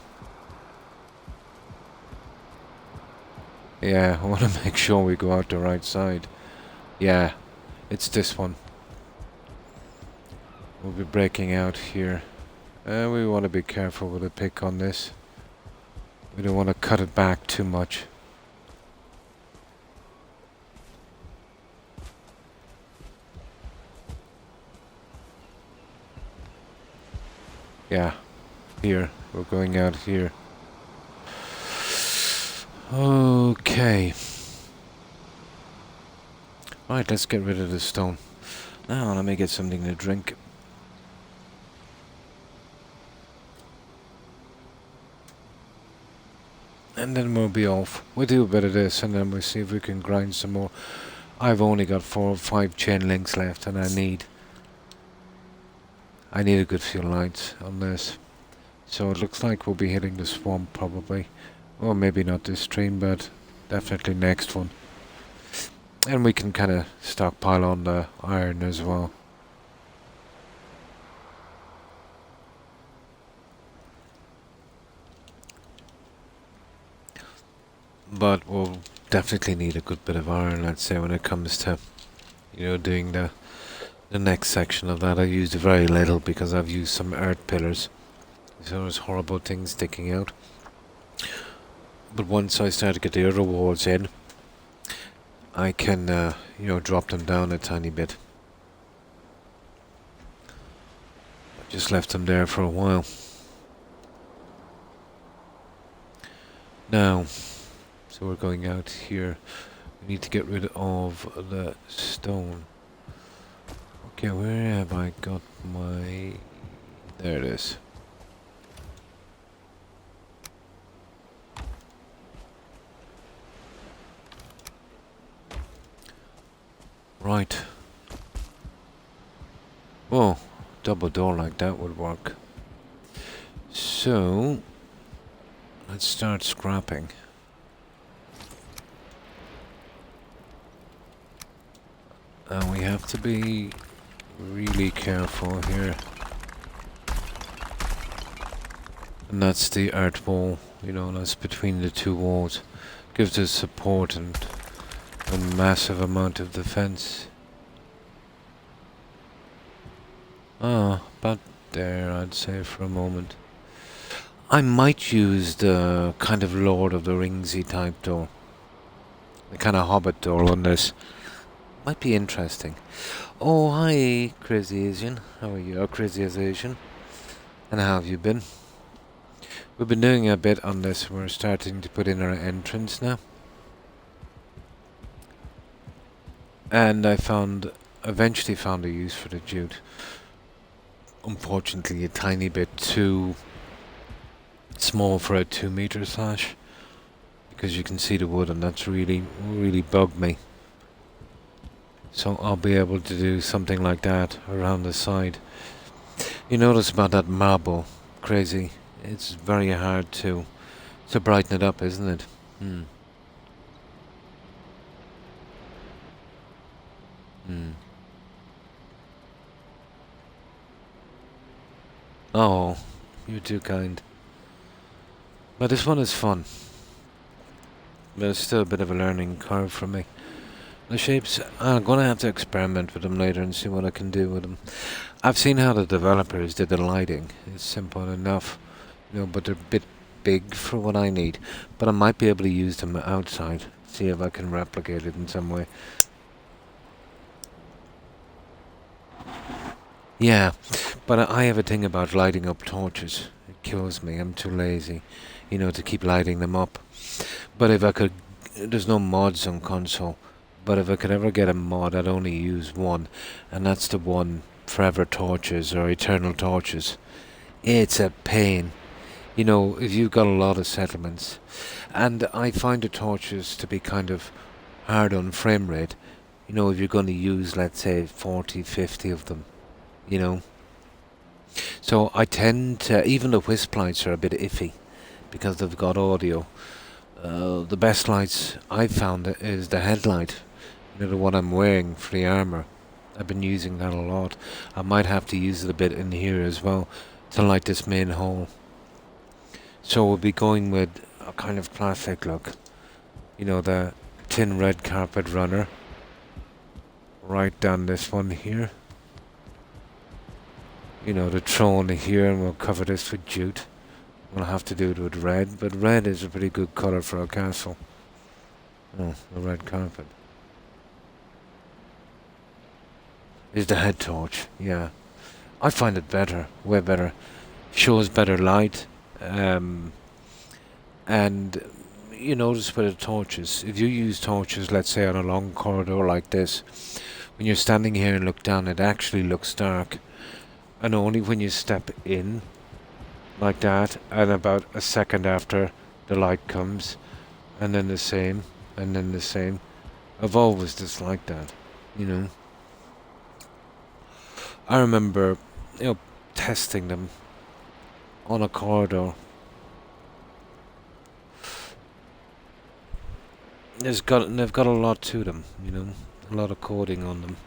Yeah, I want to make sure we go out the right side. Yeah, it's this one. We'll be breaking out here. We want to be careful with the pick on this. We don't want to cut it back too much. Yeah, here. We're going out here. Okay. Right, let's get rid of the stone. Now, let me get something to drink. And then we'll be off. We'll do a bit of this and then we'll see if we can grind some more. I've only got 4 or 5 chain links left and I need a good few lights on this. So it looks like we'll be hitting the swamp probably. Or maybe not this stream, but definitely next one. And we can kind of stockpile on the iron as well. But we'll definitely need a good bit of iron, let's say, when it comes to, doing the next section of that. I used very little because I've used some earth pillars. So there's horrible things sticking out. But once I start to get the other walls in, I can, drop them down a tiny bit. I just left them there for a while. Now, so we're going out here. We need to get rid of the stone. Okay, where have I got my... There it is. Right. Whoa, double door like that would work. So, let's start scrapping. And we have to be really careful here. And that's the earth wall, that's between the two walls. Gives us support and a massive amount of defense. About there, I'd say, for a moment. I might use the kind of Lord of the Ringsy type door. The kind of Hobbit door on this. Might be interesting. Oh, hi, Crazy Asian. How are you? Crazy as Asian. And how have you been? We've been doing a bit on this. We're starting to put in our entrance now. And I eventually found a use for the jute. Unfortunately, a tiny bit too small for a 2-meter slash. Because you can see the wood and that's really bugged me. So I'll be able to do something like that around the side. You notice about that marble, Crazy. It's very hard to brighten it up, isn't it? Oh, you're too kind. But this one is fun. But it's still a bit of a learning curve for me. The shapes, I'm going to have to experiment with them later and see what I can do with them. I've seen how the developers did the lighting. It's simple enough, but they're a bit big for what I need. But I might be able to use them outside, see if I can replicate it in some way. Yeah, but I have a thing about lighting up torches. It kills me. I'm too lazy, to keep lighting them up. But if I could, there's no mods on console. But if I could ever get a mod, I'd only use one, and that's the one Forever Torches or Eternal Torches. It's a pain. If you've got a lot of settlements, and I find the torches to be kind of hard on frame rate, if you're going to use, let's say, 40, 50 of them, So I tend to, even the wisp lights are a bit iffy, because they've got audio. The best lights I've found is the headlight. The one I'm wearing for the armor. I've been using that a lot. I might have to use it a bit in here as well to light this main hall. So we'll be going with a kind of classic look. The tin red carpet runner. Right down this one here. The throne here, and we'll cover this with jute. We'll have to do it with red, but red is a pretty good colour for a castle. Oh, the red carpet. Is the head torch, yeah. I find it better, way better. shows better light. Um, and you notice with the torches, if you use torches, let's say on a long corridor like this, when you're standing here and look down, it actually looks dark. And only when you step in like that, and about a second after, the light comes, and then the same, and then the same. I've always disliked that, you know. I remember, testing them on a corridor. They've got a lot to them, a lot of coding on them.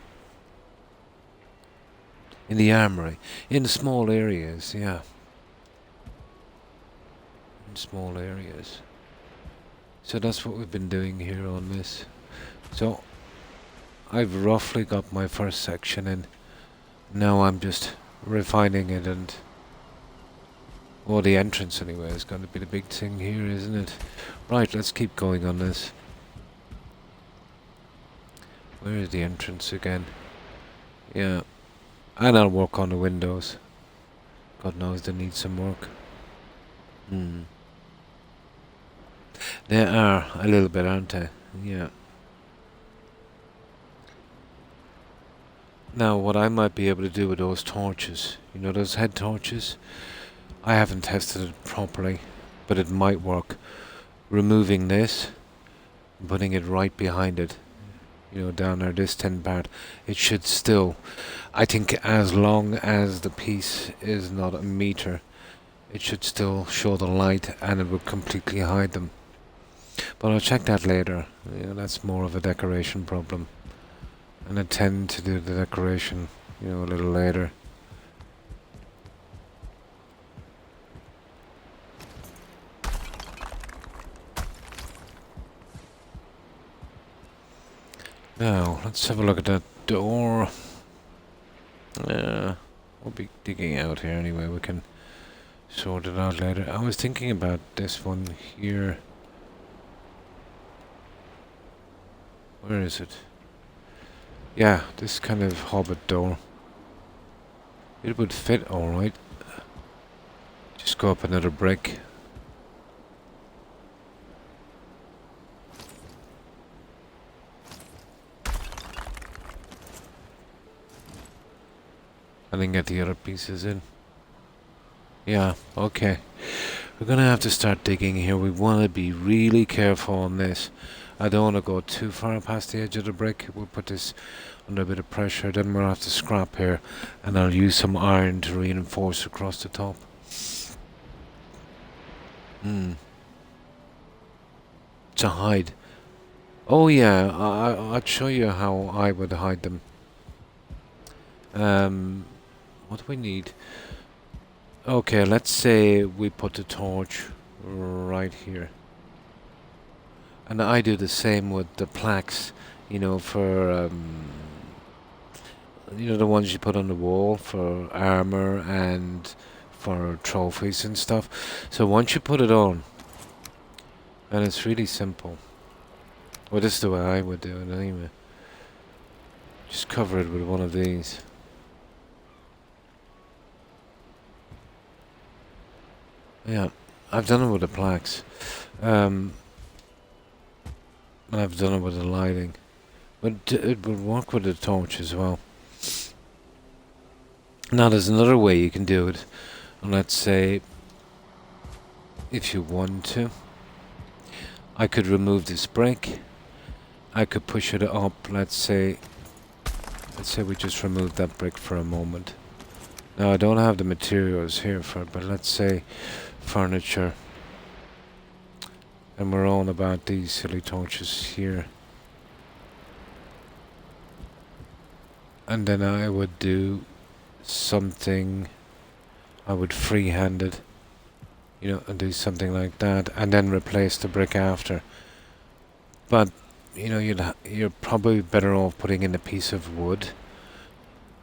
In the armory, in small areas, yeah. In small areas. So that's what we've been doing here on this. So I've roughly got my first section in. Now I'm just refining it, and well, the entrance anyway is going to be the big thing here, isn't it? Right, let's keep going on this. Where is the entrance again? Yeah. And I'll work on the windows. God knows they need some work. They are a little bit, aren't they? Yeah. Now, what I might be able to do with those torches, those head torches, I haven't tested it properly, but it might work. Removing this, putting it right behind it, down there, this tin part, it should still, I think as long as the piece is not a meter, it should still show the light and it will completely hide them. But I'll check that later. That's more of a decoration problem. And I tend to do the decoration, a little later. Now, let's have a look at that door. We'll be digging out here anyway. We can sort it out later. I was thinking about this one here. Where is it? Yeah, this kind of hobbit door. It would fit alright. Just go up another brick. And then get the other pieces in. Yeah, okay. We're gonna have to start digging here. We want to be really careful on this. I don't want to go too far past the edge of the brick. We'll put this under a bit of pressure. Then we'll have to scrap here. And I'll use some iron to reinforce across the top. To hide. Oh yeah, I'll show you how I would hide them. What do we need? Okay, let's say we put the torch right here. And I do the same with the plaques, for, the ones you put on the wall for armor and for trophies and stuff. So once you put it on, and it's really simple. Well, this is the way I would do it anyway. Just cover it with one of these. Yeah, I've done it with the plaques. And I've done it with the lighting. But it would work with the torch as well. Now there's another way you can do it. And let's say, if you want to, I could remove this brick. I could push it up, let's say we just remove that brick for a moment. Now I don't have the materials here for it, but let's say furniture. And we're on about these silly torches here. And then I would do something, I would freehand it, and do something like that, and then replace the brick after. But, you're probably better off putting in a piece of wood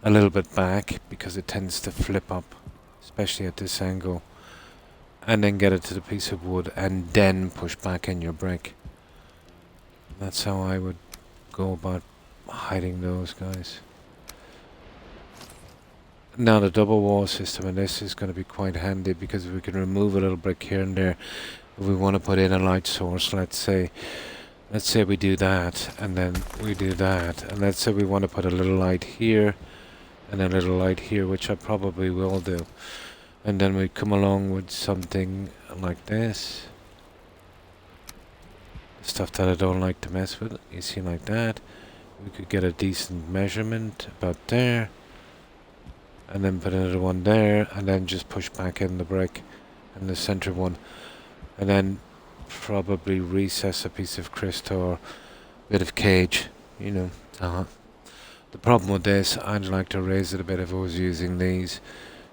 a little bit back, because it tends to flip up, especially at this angle. And then get it to the piece of wood and then push back in your brick. That's how I would go about hiding those guys. Now the double wall system in this is going to be quite handy because we can remove a little brick here and there. If we want to put in a light source, let's say we do that, and then we do that, and let's say we want to put a little light here and a little light here, which I probably will do. And then we come along with something like this. Stuff that I don't like to mess with. You see, like that. We could get a decent measurement about there. And then put another one there, and then just push back in the brick and the center one. And then probably recess a piece of crystal or a bit of cage, you know. The problem with this, I'd like to raise it a bit if I was using these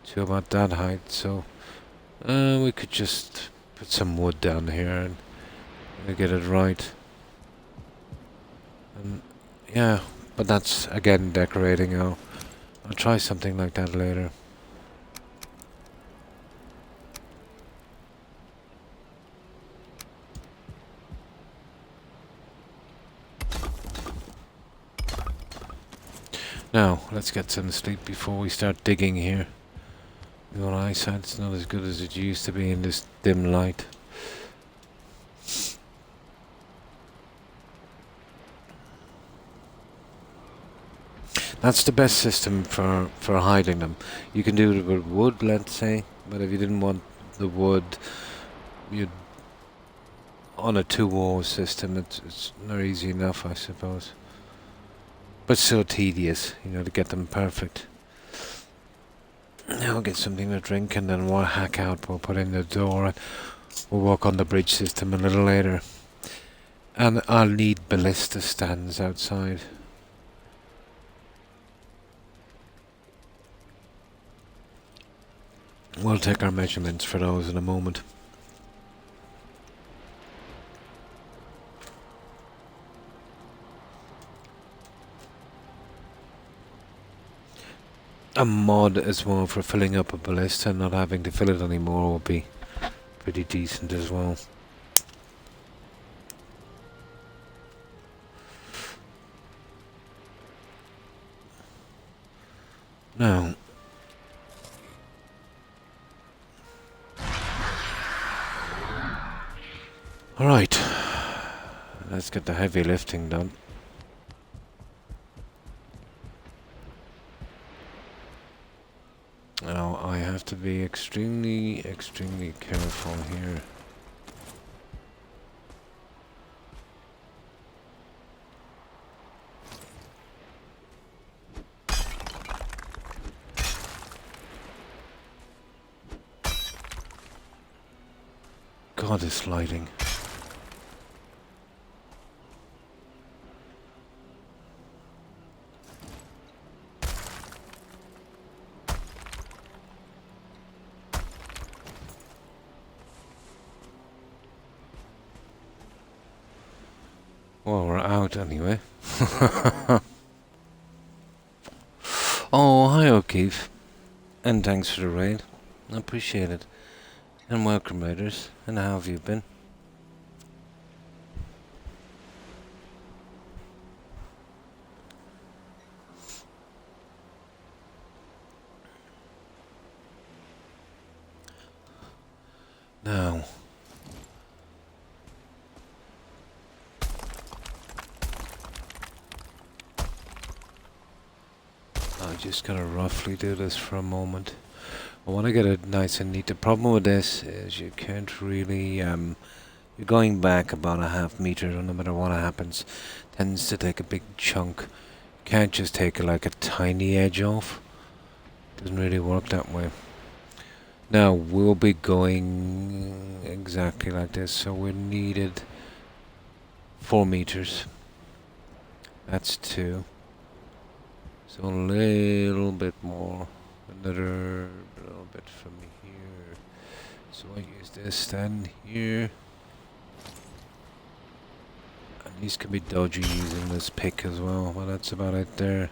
to about that height, so we could just put some wood down here and get it right. And yeah, but that's again decorating. I'll try something like that later. Now, let's get some sleep before we start digging here. Your eyesight's not as good as it used to be in this dim light. That's the best system for hiding them. You can do it with wood, let's say, but if you didn't want the wood, you'd on a two-wall system. It's not easy enough, I suppose. But so tedious, you know, to get them perfect. Now we'll get something to drink and then we'll hack out. We'll put in the door and we'll walk on the bridge system a little later. And I'll need ballista stands outside. We'll take our measurements for those in a moment. A mod as well for filling up a ballista and not having to fill it anymore will be pretty decent as well. Now, alright, let's get the heavy lifting done. Now I have to be extremely careful here. God, this lighting. Well, we're out anyway. Oh, hi O'Keefe. And thanks for the raid. I appreciate it. And welcome, raiders. And how have you been? Now, I just gotta roughly do this for a moment. I want to get it nice and neat. The problem with this is you can't really, you're going back about a half meter, no matter what happens, tends to take a big chunk. You can't just take like a tiny edge off. Doesn't really work that way. Now, we'll be going exactly like this, so we needed 4 meters. That's 2. So a little bit more. Another little bit from here. So I use this stand here. And these can be dodgy using this pick as well, but that's about it there.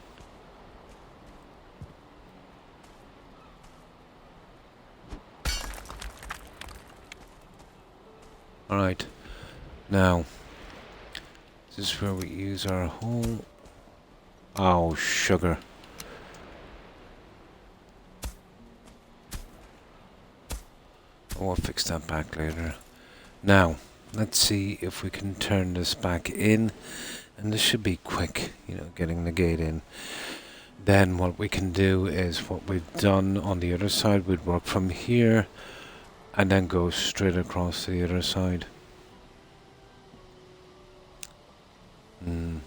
Alright, now, this is where we use our whole... Oh, sugar. I'll fix that back later. Now, let's see if we can turn this back in. And this should be quick, you know, getting the gate in. Then what we can do is what we've done on the other side. We'd work from here and then go straight across to the other side. We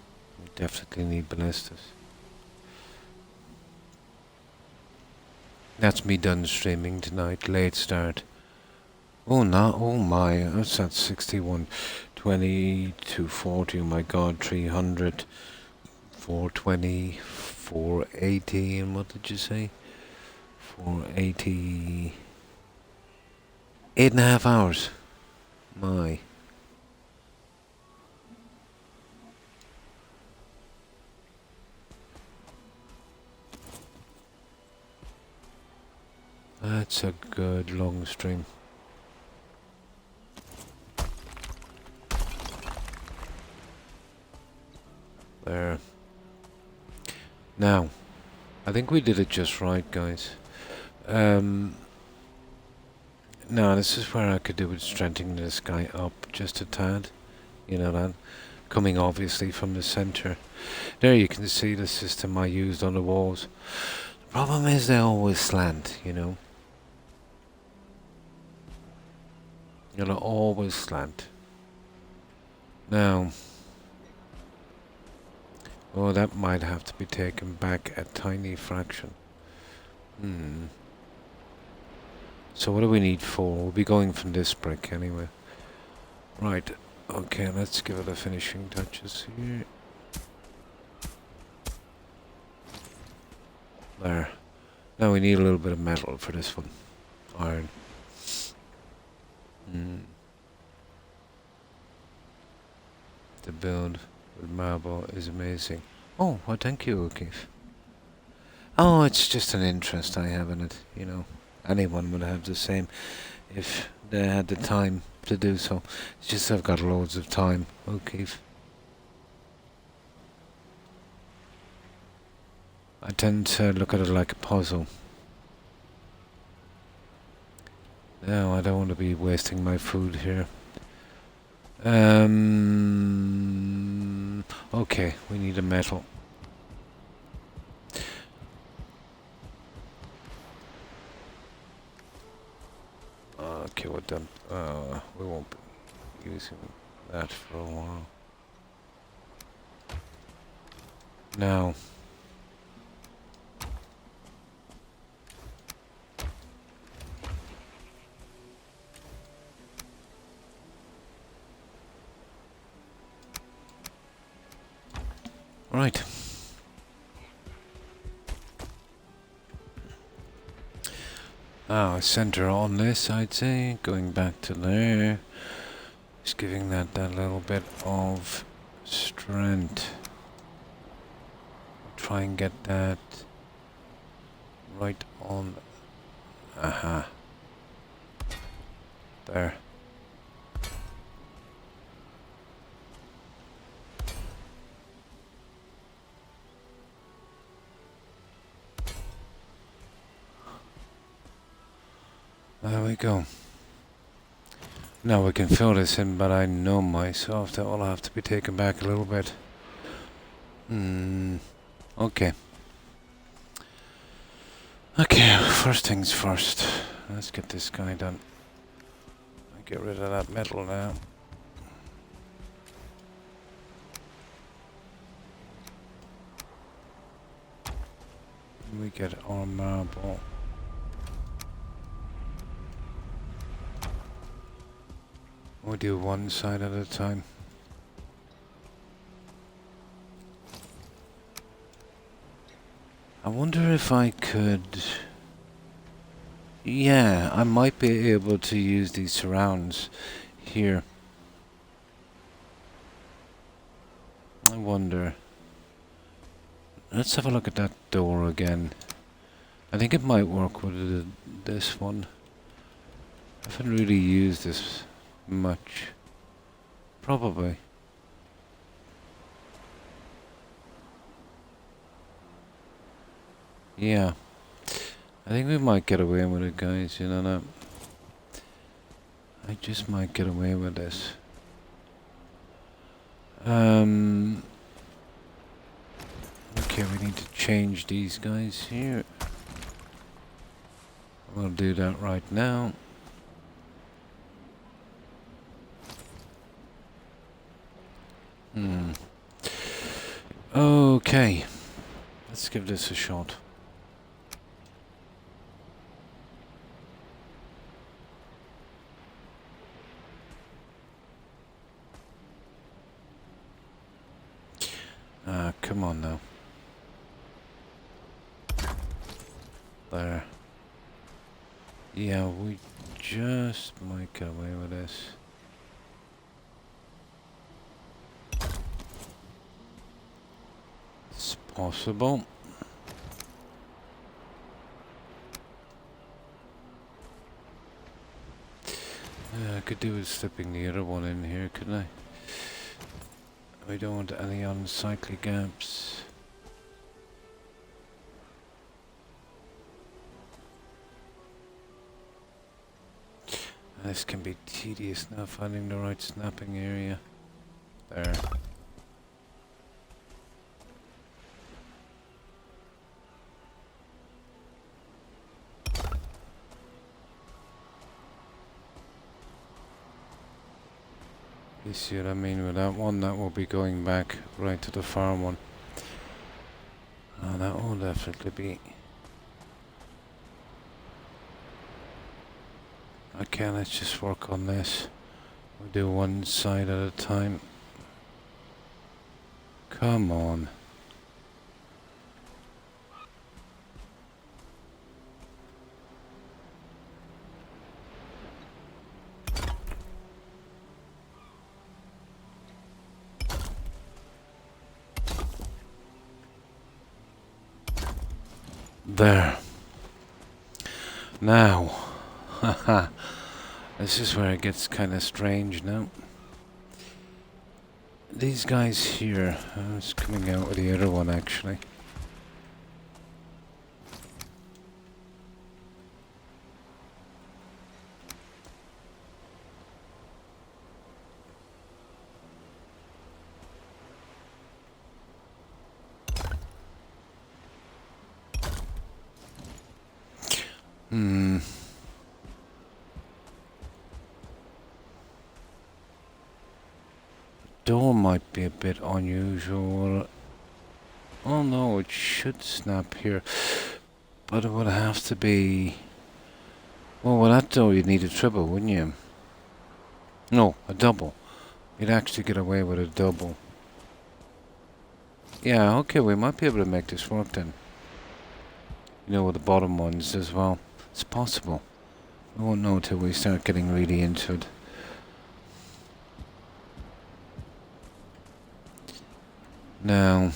definitely need ballistas. That's me done streaming tonight. Late start. Oh, no, oh my, that's at 61. 20 to 40, oh my god, 300. 420, 480, and what did you say? 480. 8.5 hours. My. That's a good long stream. There. Now, I think we did it just right, guys. Now, this is where I could do with strengthening this guy up just a tad. You know that? Coming obviously from the center. There you can see the system I used on the walls. The problem is they always slant, you know. You'll always slant. Now, oh, that might have to be taken back a tiny fraction. So what do we need for? We'll be going from this brick anyway. Right, okay, let's give it a finishing touches here. There. Now we need a little bit of metal for this one. Iron. The build with marble is amazing. Oh, well, thank you, O'Keefe. Oh, it's just an interest I have in it, you know. Anyone would have the same if they had the time to do so. It's just I've got loads of time, O'Keefe. I tend to look at it like a puzzle. No, I don't want to be wasting my food here. Okay, we need a metal. Okay, we're done. We won't be using that for a while. Now, right. Center on this, I'd say. Going back to there. Just giving that little bit of strength. Try and get that right on. Aha. There. There we go. Now we can fill this in, but I know myself that will have to be taken back a little bit. Okay. Okay, first things first. Let's get this guy done. Get rid of that metal now. We get our marble. We'll do one side at a time. I wonder if I could... Yeah, I might be able to use these surrounds here. I wonder. Let's have a look at that door again. I think it might work with this one. I haven't really used this much. Probably. Yeah. I think we might get away with it, guys, you know that. I just might get away with this. Okay, we need to change these guys here. We'll do that right now. Okay, let's give this a shot. Come on now. There. Yeah, we just might get away with this. It's possible. I could do with slipping the other one in here, couldn't I? We don't want any unsightly gaps. This can be tedious now, finding the right snapping area. There. You see what I mean with that one? That will be going back right to the farm one. That will definitely be. Okay, let's just work on this. We'll do one side at a time. Come on. There. Now. Haha. This is where it gets kind of strange now. These guys here, I was coming out with the other one actually. Door might be a bit unusual. Oh no, it should snap here. But it would have to be... Well, with that door you'd need a triple, wouldn't you? No, a double. You'd actually get away with a double. Yeah, okay, we might be able to make this work then. You know, with the bottom ones as well. It's possible. We won't know until we start getting really into it. Now...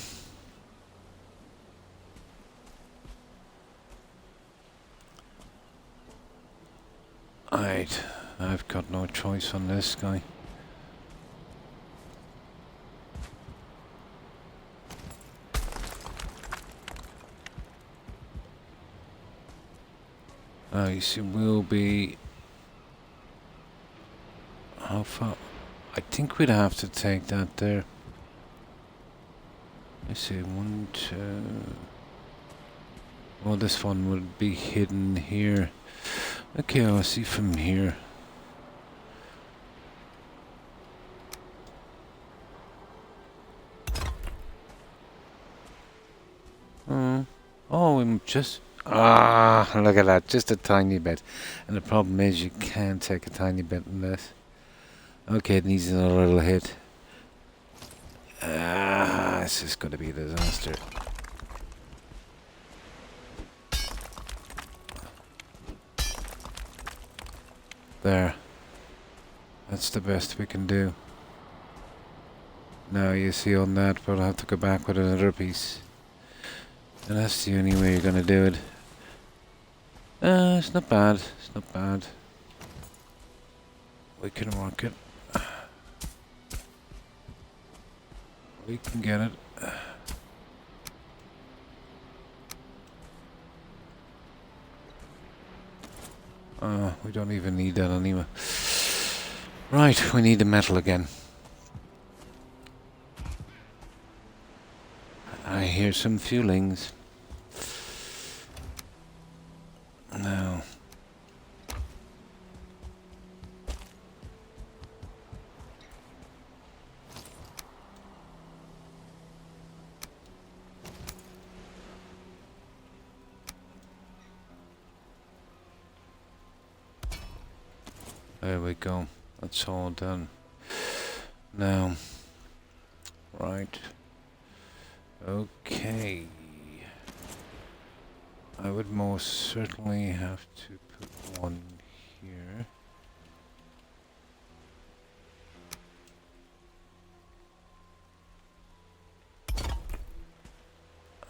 Right, I've got no choice on this guy. You see, we'll be... How far? I think we'd have to take that there. Let's see, 1, 2... Well, this one would be hidden here. Okay, I'll see from here. Oh, I'm just... Ah, look at that, just a tiny bit. And the problem is you can't take a tiny bit in this. Okay, it needs another little hit. This is going to be a disaster. There. That's the best we can do. Now you see on that, we'll have to go back with another piece. And that's the only way you're going to do it. It's not bad. It's not bad. We can work it. We can get it. We don't even need that anyway. Right, we need the metal again. I hear some fuelings. No. There we go. That's all done. Now, right. Okay. I would most certainly have to put one here.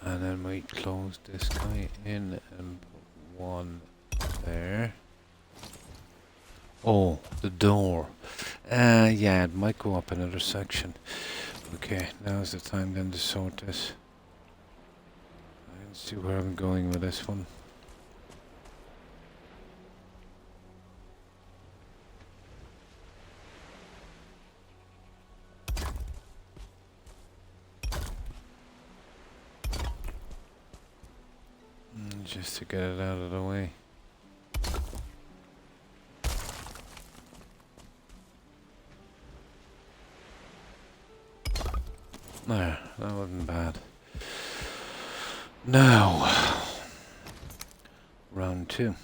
And then we close this guy in and put one there. Oh, the door. Yeah, it might go up another section. Okay, now's the time then to sort this. Let's see where I'm going with this one. Just to get it out of the way. There, that wasn't bad. Now, round 2.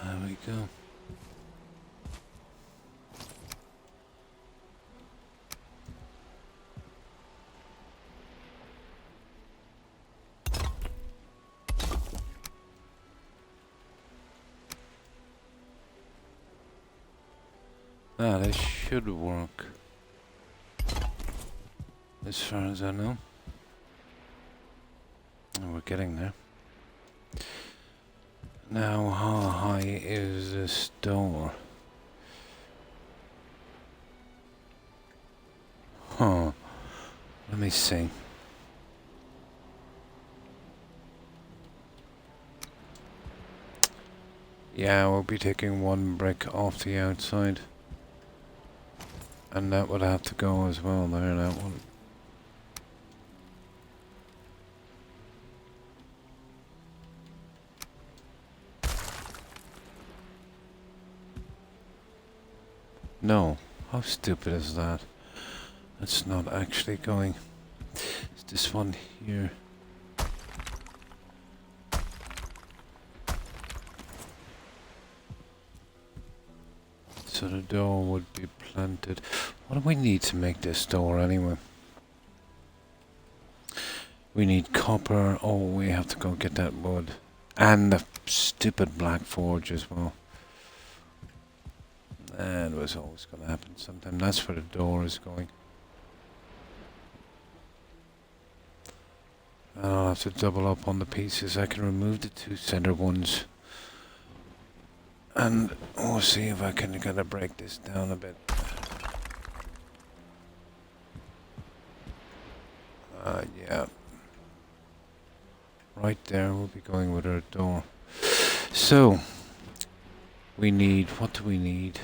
There we go. Ah, this should work. As far as I know. Oh, we're getting there. Now, how high is this door? Huh. Let me see. Yeah, we'll be taking one brick off the outside. And that would have to go as well there, that one. No. How stupid is that? It's not actually going. It's this one here. So the door would be planted. What do we need to make this door anyway? We need copper. Oh, we have to go get that wood. And the stupid black forge as well. And it was always going to happen sometime. That's where the door is going. And I'll have to double up on the pieces. I can remove the 2 center ones. And we'll see if I can kind of break this down a bit. Yeah. Right there, we'll be going with our door. So, we need, what do we need?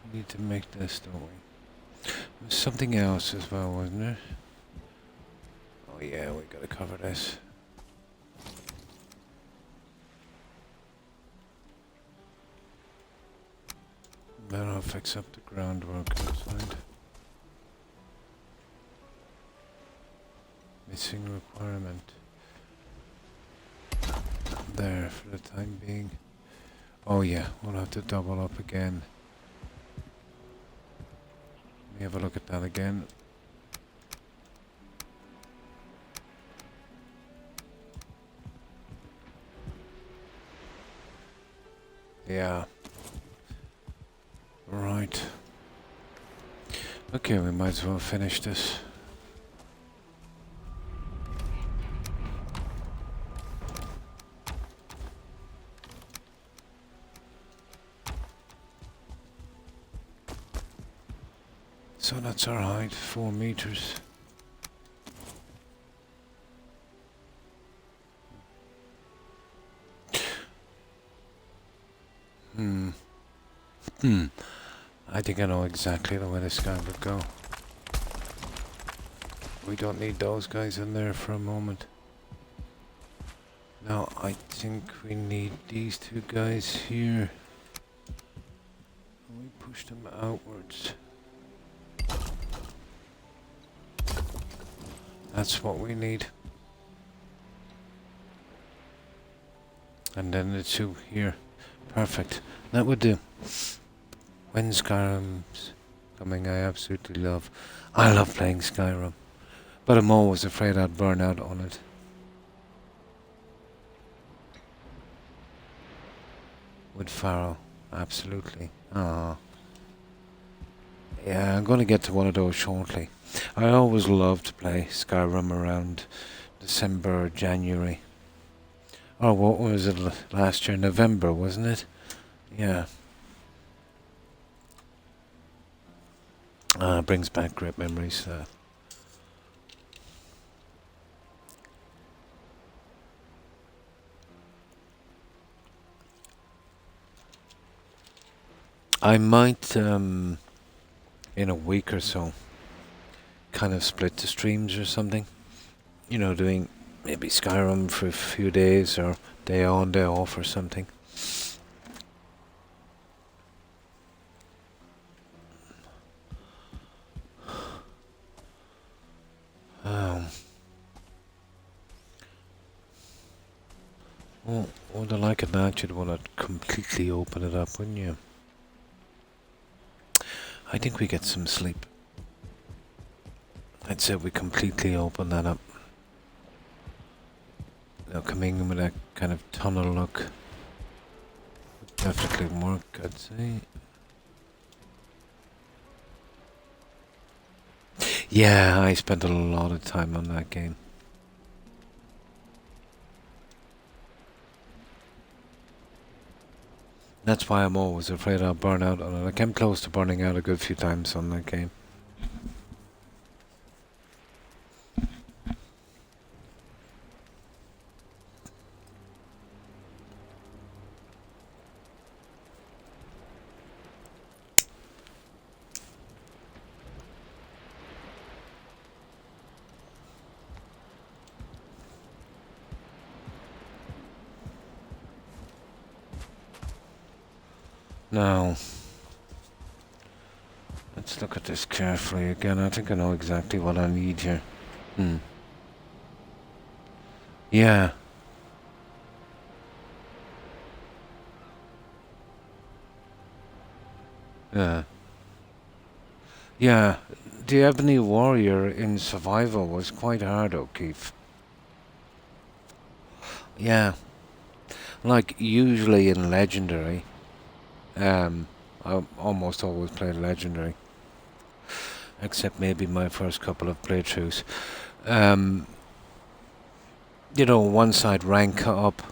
We need to make this, don't we? There's something else as well, wasn't there? Oh yeah, we gotta cover this. Then I'll fix up the groundwork outside. Missing requirement. There for the time being. Oh yeah, we'll have to double up again. Let me have a look at that again. Yeah. Okay, we might as well finish this. So that's our height, 4 meters. I think I know exactly the way this guy would go. We don't need those guys in there for a moment. Now I think we need these two guys here. We push them outwards. That's what we need. And then the two here. Perfect. That would do. When Skyrim's coming, I absolutely love. I love playing Skyrim. But I'm always afraid I'd burn out on it. With Pharaoh. Absolutely. Ah. Yeah, I'm going to get to one of those shortly. I always love to play Skyrim around December or January. Oh, what was it last year? November, wasn't it? Yeah. Brings back great memories. I might, in a week or so, kind of split the streams or something. You know, doing maybe Skyrim for a few days or day on, day off or something. Well, with a like of that, you'd want to completely open it up, wouldn't you? I think we get some sleep. I'd say we completely open that up. Now coming in with that kind of tunnel look would definitely work, I'd say. Yeah, I spent a lot of time on that game. That's why I'm always afraid I'll burn out on it. I came close to burning out a good few times on that game. Now, let's look at this carefully again. I think I know exactly what I need here. Yeah. Yeah. Yeah. The Ebony Warrior in Survival was quite hard, O'Keefe. Yeah. Like, usually in Legendary, I almost always play Legendary. Except maybe my first couple of playthroughs. You know, once I'd rank up,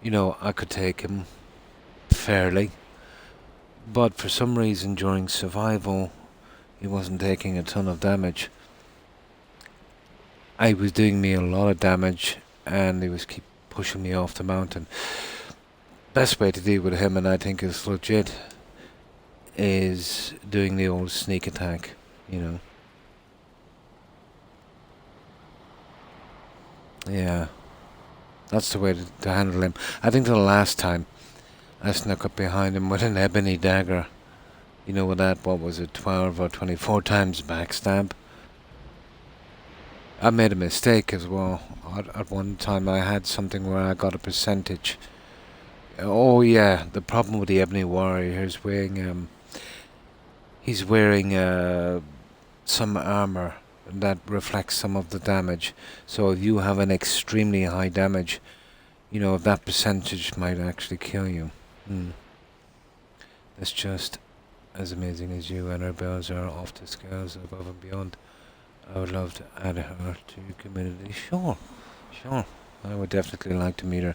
you know, I could take him fairly. But for some reason during Survival, he wasn't taking a ton of damage. I was doing me a lot of damage, and he was keep pushing me off the mountain. Best way to deal with him, and I think is legit, is doing the old sneak attack, you know. Yeah. That's the way to handle him. I think the last time I snuck up behind him with an ebony dagger. You know, with that, what was it, 12 or 24 times backstab? I made a mistake as well. At one time I had something where I got a percentage. Oh yeah, the problem with the Ebony Warrior is wearing, he's wearing some armor that reflects some of the damage. So if you have an extremely high damage, you know, that percentage might actually kill you. Let's just as amazing as you, and her builds are off the scales above and beyond. I would love to add her to your community. Sure, sure. I would definitely like to meet her,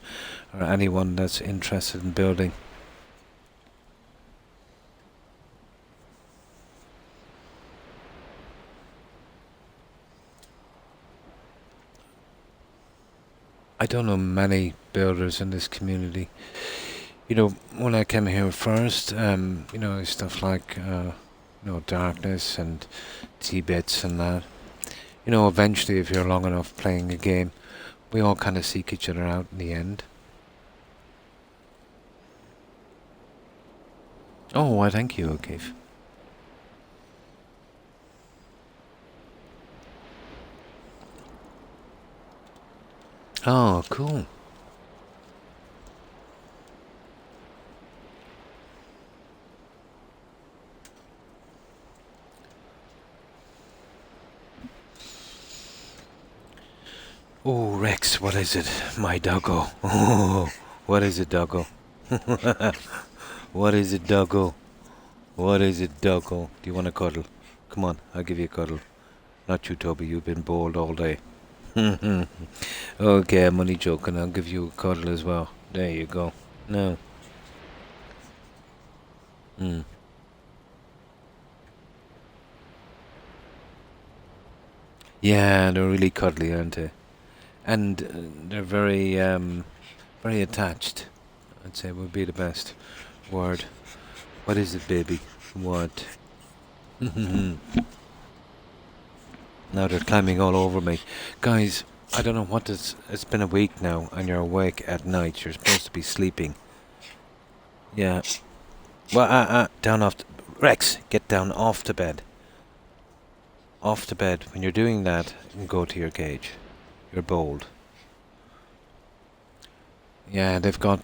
or anyone that's interested in building. I don't know many builders in this community. You know, when I came here first, stuff like, darkness and T-bits and that. You know, eventually, if you're long enough playing a game, we all kind of seek each other out in the end. Oh, why thank you, O'Keefe. Oh, cool. Oh, Rex, what is it? My doggo. Oh, what is it, doggo? What is it, doggo? What is it, doggo? Do you want a cuddle? Come on, I'll give you a cuddle. Not you, Toby. You've been bored all day. Okay, I'm only joking. I'll give you a cuddle as well. There you go. No. Hmm. Yeah, they're really cuddly, aren't they? And they're very attached. I'd say would be the best word. What is it, baby? What? Now they're climbing all over me. Guys, I don't know what this... It's been a week now, and you're awake at night. You're supposed to be sleeping. Yeah. Well, down off... Rex, get down off the bed. Off the bed. When you're doing that, you can go to your cage. You're bold. Yeah, they've got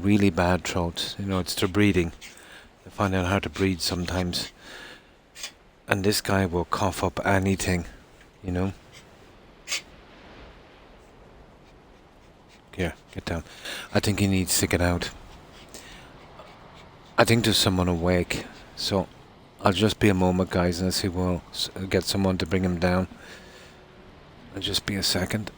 really bad throats. You know, it's their breathing. They find out how to breathe sometimes. And this guy will cough up anything, you know. Here, get down. I think he needs to get out. I think there's someone awake, so I'll just be a moment, guys, and see if we'll get someone to bring him down. I'll just be a second.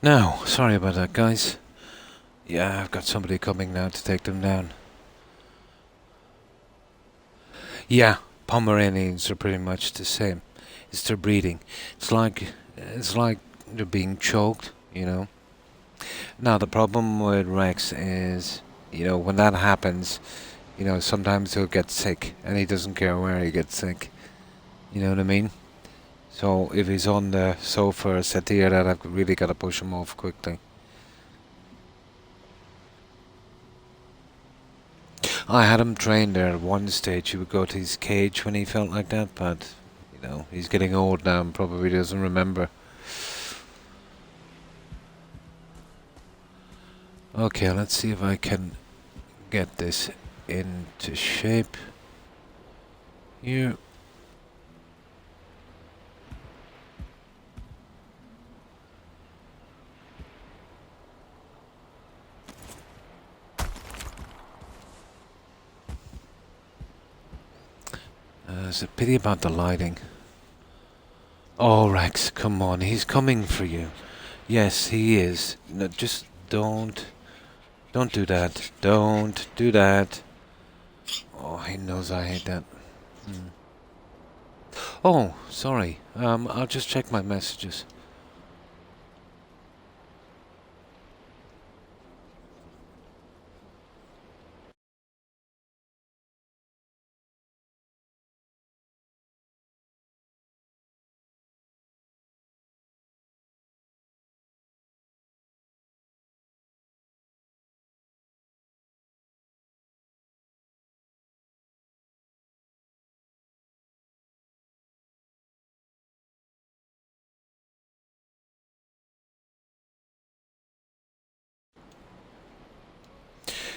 Now, sorry about that, guys. Yeah, I've got somebody coming now to take them down. Yeah, Pomeranians are pretty much the same. It's their breeding. It's like they're being choked, you know. Now the problem with Rex is, when that happens, sometimes he'll get sick, and he doesn't care where he gets sick. You know what I mean? So if he's on the sofa or settee or that, I've really got to push him off quickly. I had him trained there at one stage. He would go to his cage when he felt like that, but, he's getting old now and probably doesn't remember. Okay, let's see if I can get this into shape. Here. It's a pity about the lighting. Oh, Rex, come on, he's coming for you. Yes, he is. No, just don't do that. Don't do that. Oh, he knows I hate that. Oh, sorry. I'll just check my messages.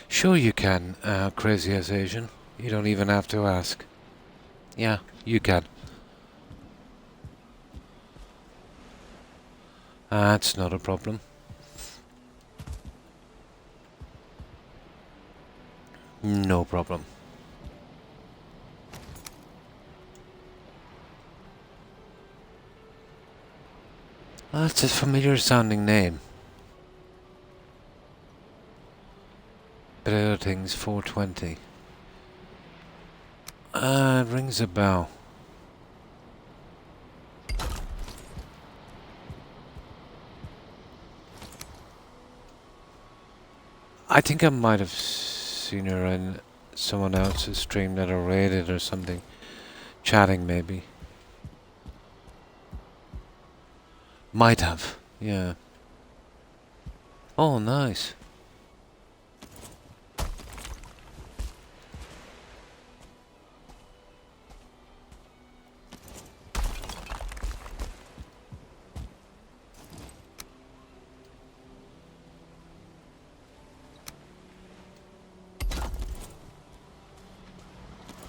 Sure you can, crazy as Asian. You don't even have to ask. Yeah, you can. That's not a problem. No problem. That's a familiar sounding name. But other things, 420. It rings a bell. I think I might have seen her in someone else's stream that I raided or something. Chatting, maybe. Might have, yeah. Oh, nice.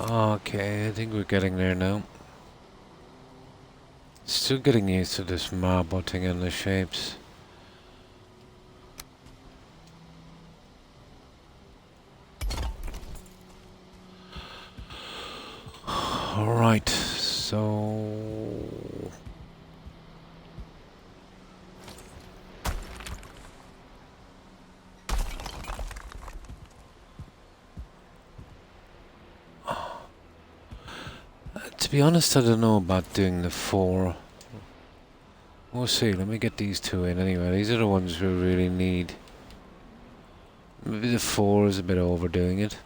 Okay, I think we're getting there now. Still getting used to this marboting and the shapes. Alright, so... to be honest, I don't know about doing the 4. We'll see, let me get these 2 in anyway. These are the ones we really need. Maybe the 4 is a bit overdoing it.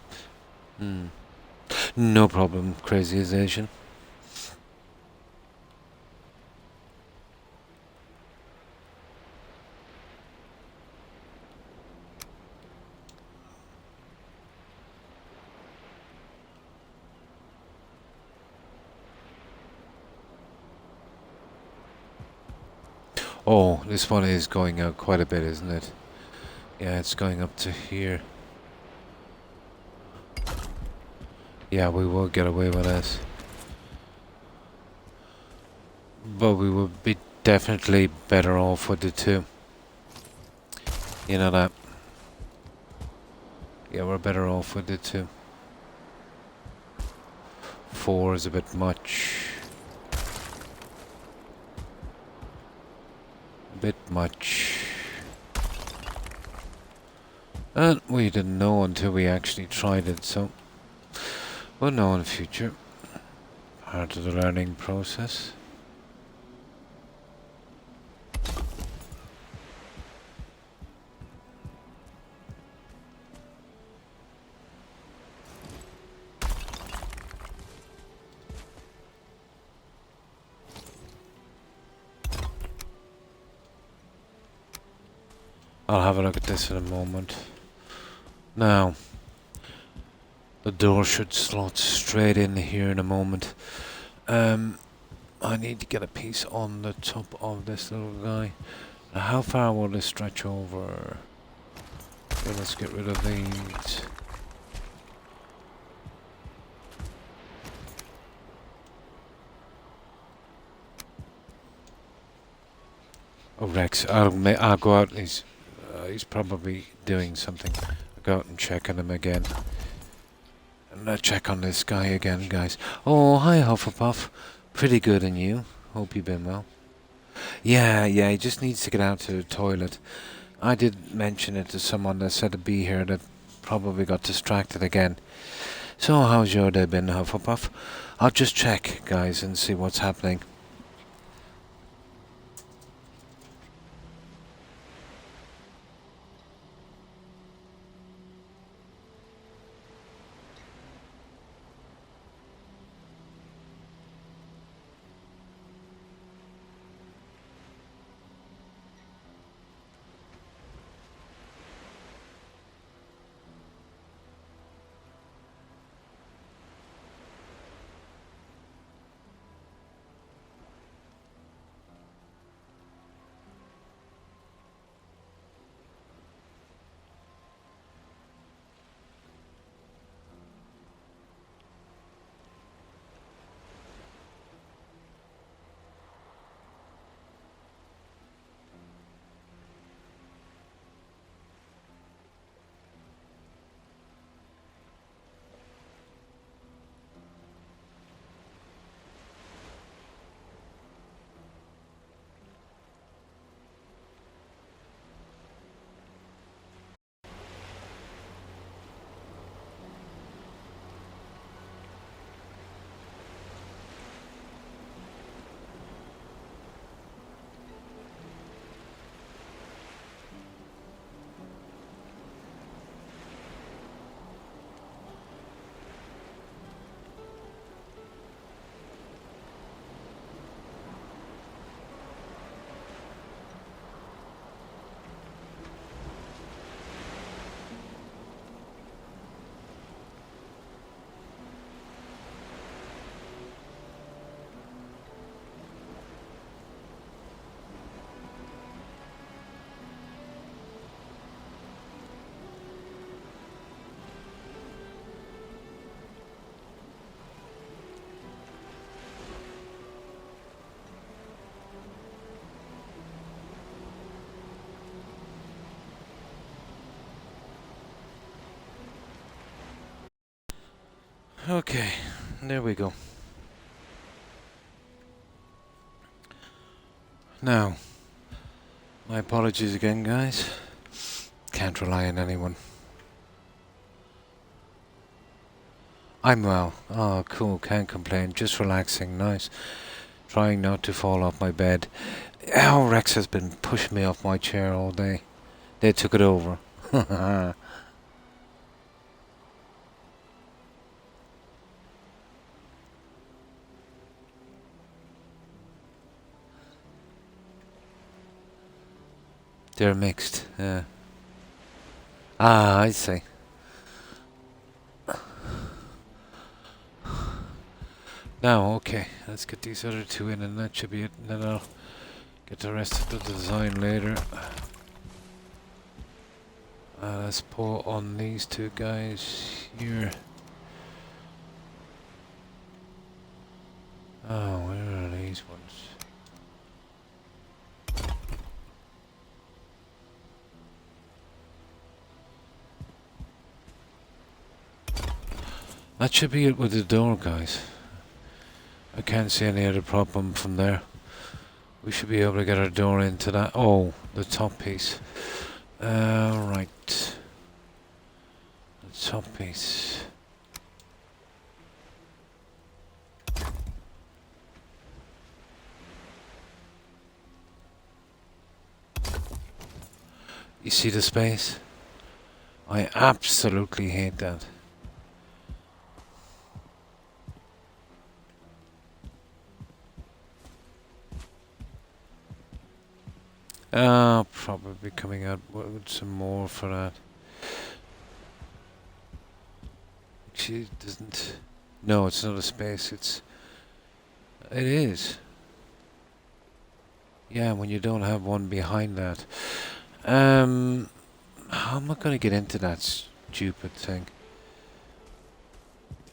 No problem, crazy as Asian. Oh, this one is going out quite a bit, isn't it? Yeah, it's going up to here. Yeah, we will get away with this. But we would be definitely better off with the 2. You know that. Yeah, we're better off with the 2. 4 is a bit much. Bit much. And we didn't know until we actually tried it, so we'll know in the future. Part of the learning process. I'll have a look at this in a moment. Now, the door should slot straight in here in a moment. I need to get a piece on the top of this little guy. Now, how far will this stretch over? Okay, let's get rid of these. Oh, Rex, I'll go out. He's probably doing something. I'll go out and check on him again. And I'll check on this guy again, guys. Oh, hi, Hufflepuff. Pretty good, and you? Hope you've been well. Yeah, he just needs to get out to the toilet. I did mention it to someone that said to be here that probably got distracted again. So, how's your day been, Hufflepuff? I'll just check, guys, and see what's happening. Okay, there we go. Now, my apologies again, guys. Can't rely on anyone. I'm well. Oh, cool. Can't complain. Just relaxing. Nice. Trying not to fall off my bed. Oh, Rex has been pushing me off my chair all day. They took it over. They're mixed. Yeah. Ah, I see. Now, okay, let's get these other two in and that should be it. And then I'll get the rest of the design later. Let's pull on these two guys here. Oh, where are these ones? That should be it with the door, guys. I can't see any other problem from there. We should be able to get our door into that. Oh, the top piece. Right. Zombies. You see the space? I absolutely hate that. Probably coming out with some more for that. She doesn't. No, it's not a space. It is. Yeah, when you don't have one behind that. How am I going to get into that stupid thing?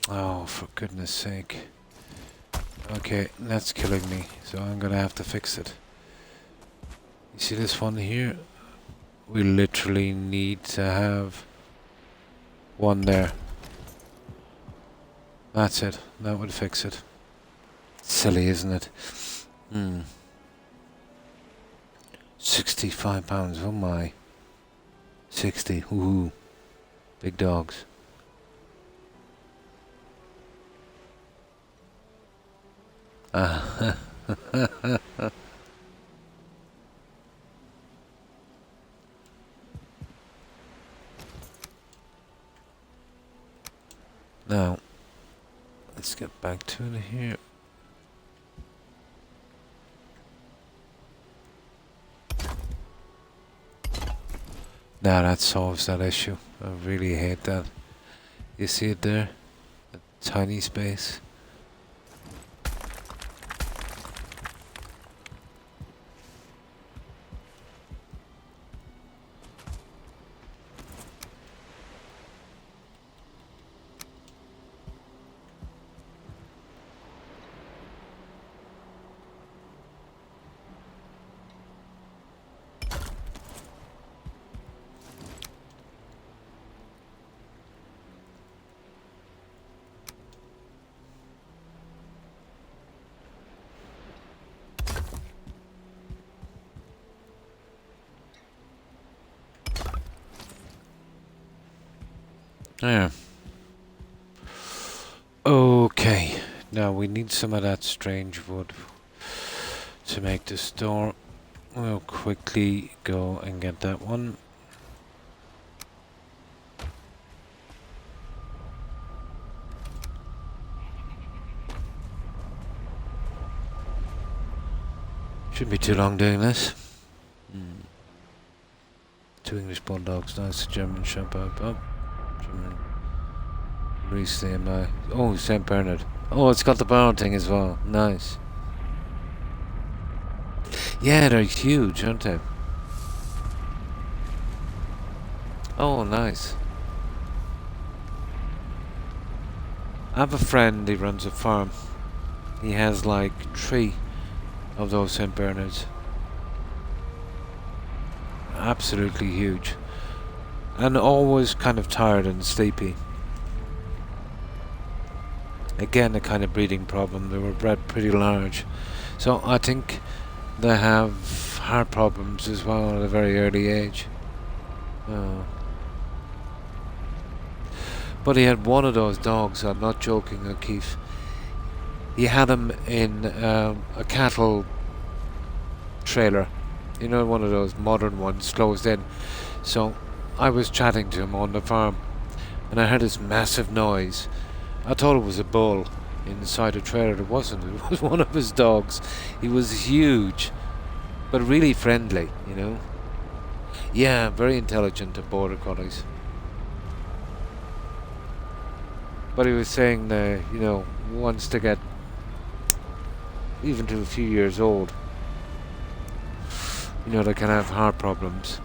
Oh, for goodness sake. Okay, that's killing me, so I'm going to have to fix it. You see this one here? We literally need to have one there. That's it. That would fix it. Silly, isn't it? 65 pounds. Oh my. 60. Ooh. Big dogs. Now, let's get back to it here. Now that solves that issue. I really hate that. You see it there? A tiny space. Yeah. Okay. Now we need some of that strange wood to make this door. We'll quickly go and get that one. Shouldn't be too long doing this. 2 English bulldogs, nice German Shepherd. Oh, German. Recently, oh, St. Bernard. Oh, it's got the barn thing as well. Nice. Yeah, they're huge, aren't they? Oh, nice. I have a friend, he runs a farm. He has like 3 of those St. Bernards. Absolutely huge. And always kind of tired and sleepy. Again, a kind of breeding problem. They were bred pretty large. So I think they have heart problems as well at a very early age. Oh. But he had one of those dogs, I'm not joking, O'Keefe. He had him in a cattle trailer. You know, one of those modern ones, closed in. So I was chatting to him on the farm, and I heard this massive noise. I thought it was a bull inside a trailer. It wasn't. It was one of his dogs. He was huge, but really friendly, you know. Yeah, very intelligent, the border collies. But he was saying that, you know, once they get even to a few years old, you know, they can have heart problems.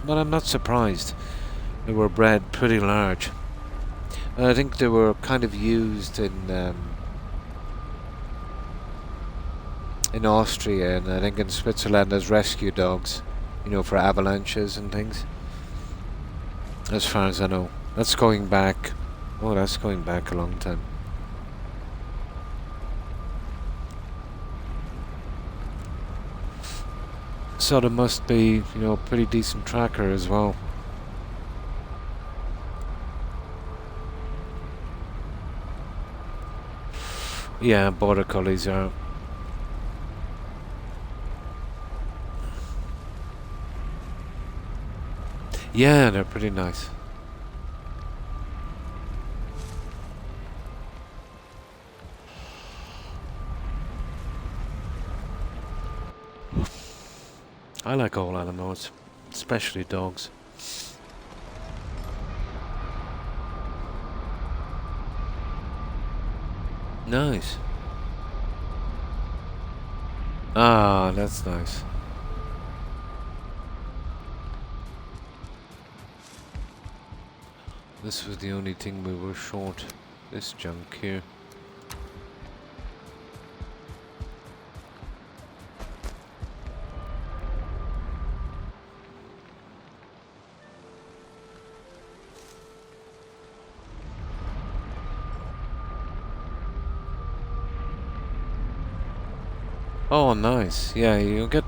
But I'm not surprised. They were bred pretty large. And I think they were kind of used in Austria and I think in Switzerland as rescue dogs, you know, for avalanches and things. As far as I know. That's going back. Oh, that's going back a long time. So there must be, you know, a pretty decent tracker as well. Yeah, border collies are. Yeah, they're pretty nice. I like all animals, especially dogs. Nice. Ah, that's nice. This was the only thing we were short. This junk here. Oh, nice. Yeah, you get...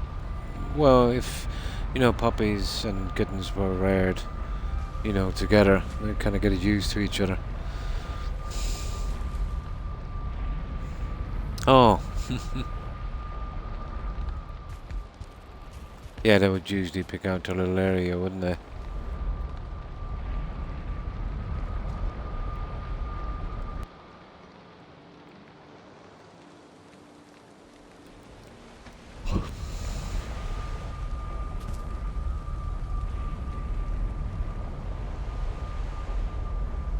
Well, if, you know, puppies and kittens were reared, you know, together, they kind of get used to each other. Oh. Yeah, they would usually pick out their little area, wouldn't they?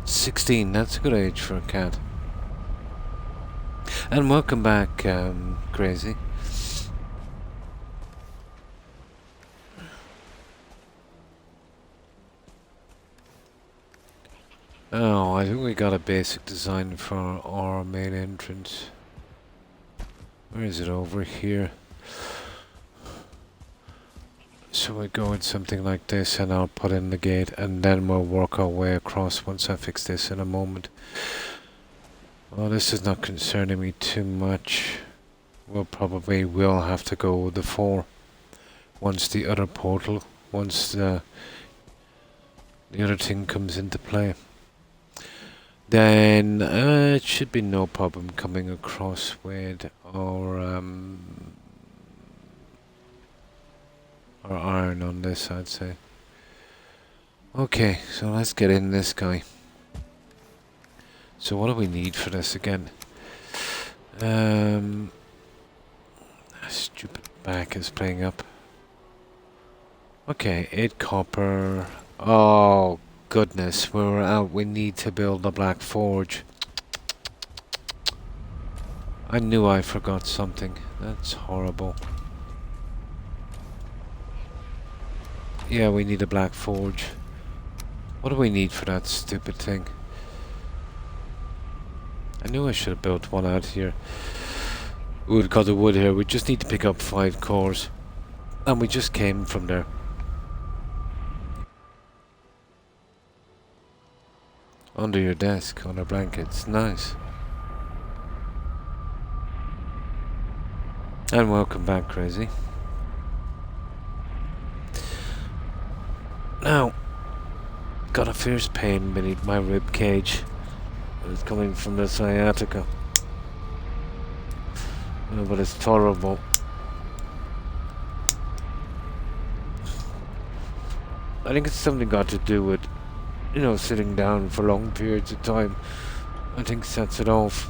"16, that's a good age for a cat. And welcome back, Crazy. Oh, I think we got a basic design for our main entrance. Where is it? Over here. So we go with something like this, and I'll put in the gate, and then we'll work our way across once I fix this in a moment. Well, this is not concerning me too much. We'll probably will have to go with the 4 once the other portal, once the other thing comes into play. Then it should be no problem coming across with our iron on this, I'd say. Okay, so let's get in this guy. So what do we need for this again? Stupid back is playing up. Okay, 8 copper. Oh goodness, we're out. We need to build the black forge. I knew I forgot something. That's horrible. Yeah, we need a black forge. What do we need for that stupid thing? I knew I should have built one out here. We've got the wood here. We just need to pick up 5 cores. And we just came from there. Under your desk, under blankets. Nice. And welcome back, Crazy. Now, got a fierce pain beneath my rib cage. It's coming from the sciatica. But it's tolerable. I think it's something got to do with, you know, sitting down for long periods of time. I think sets it off.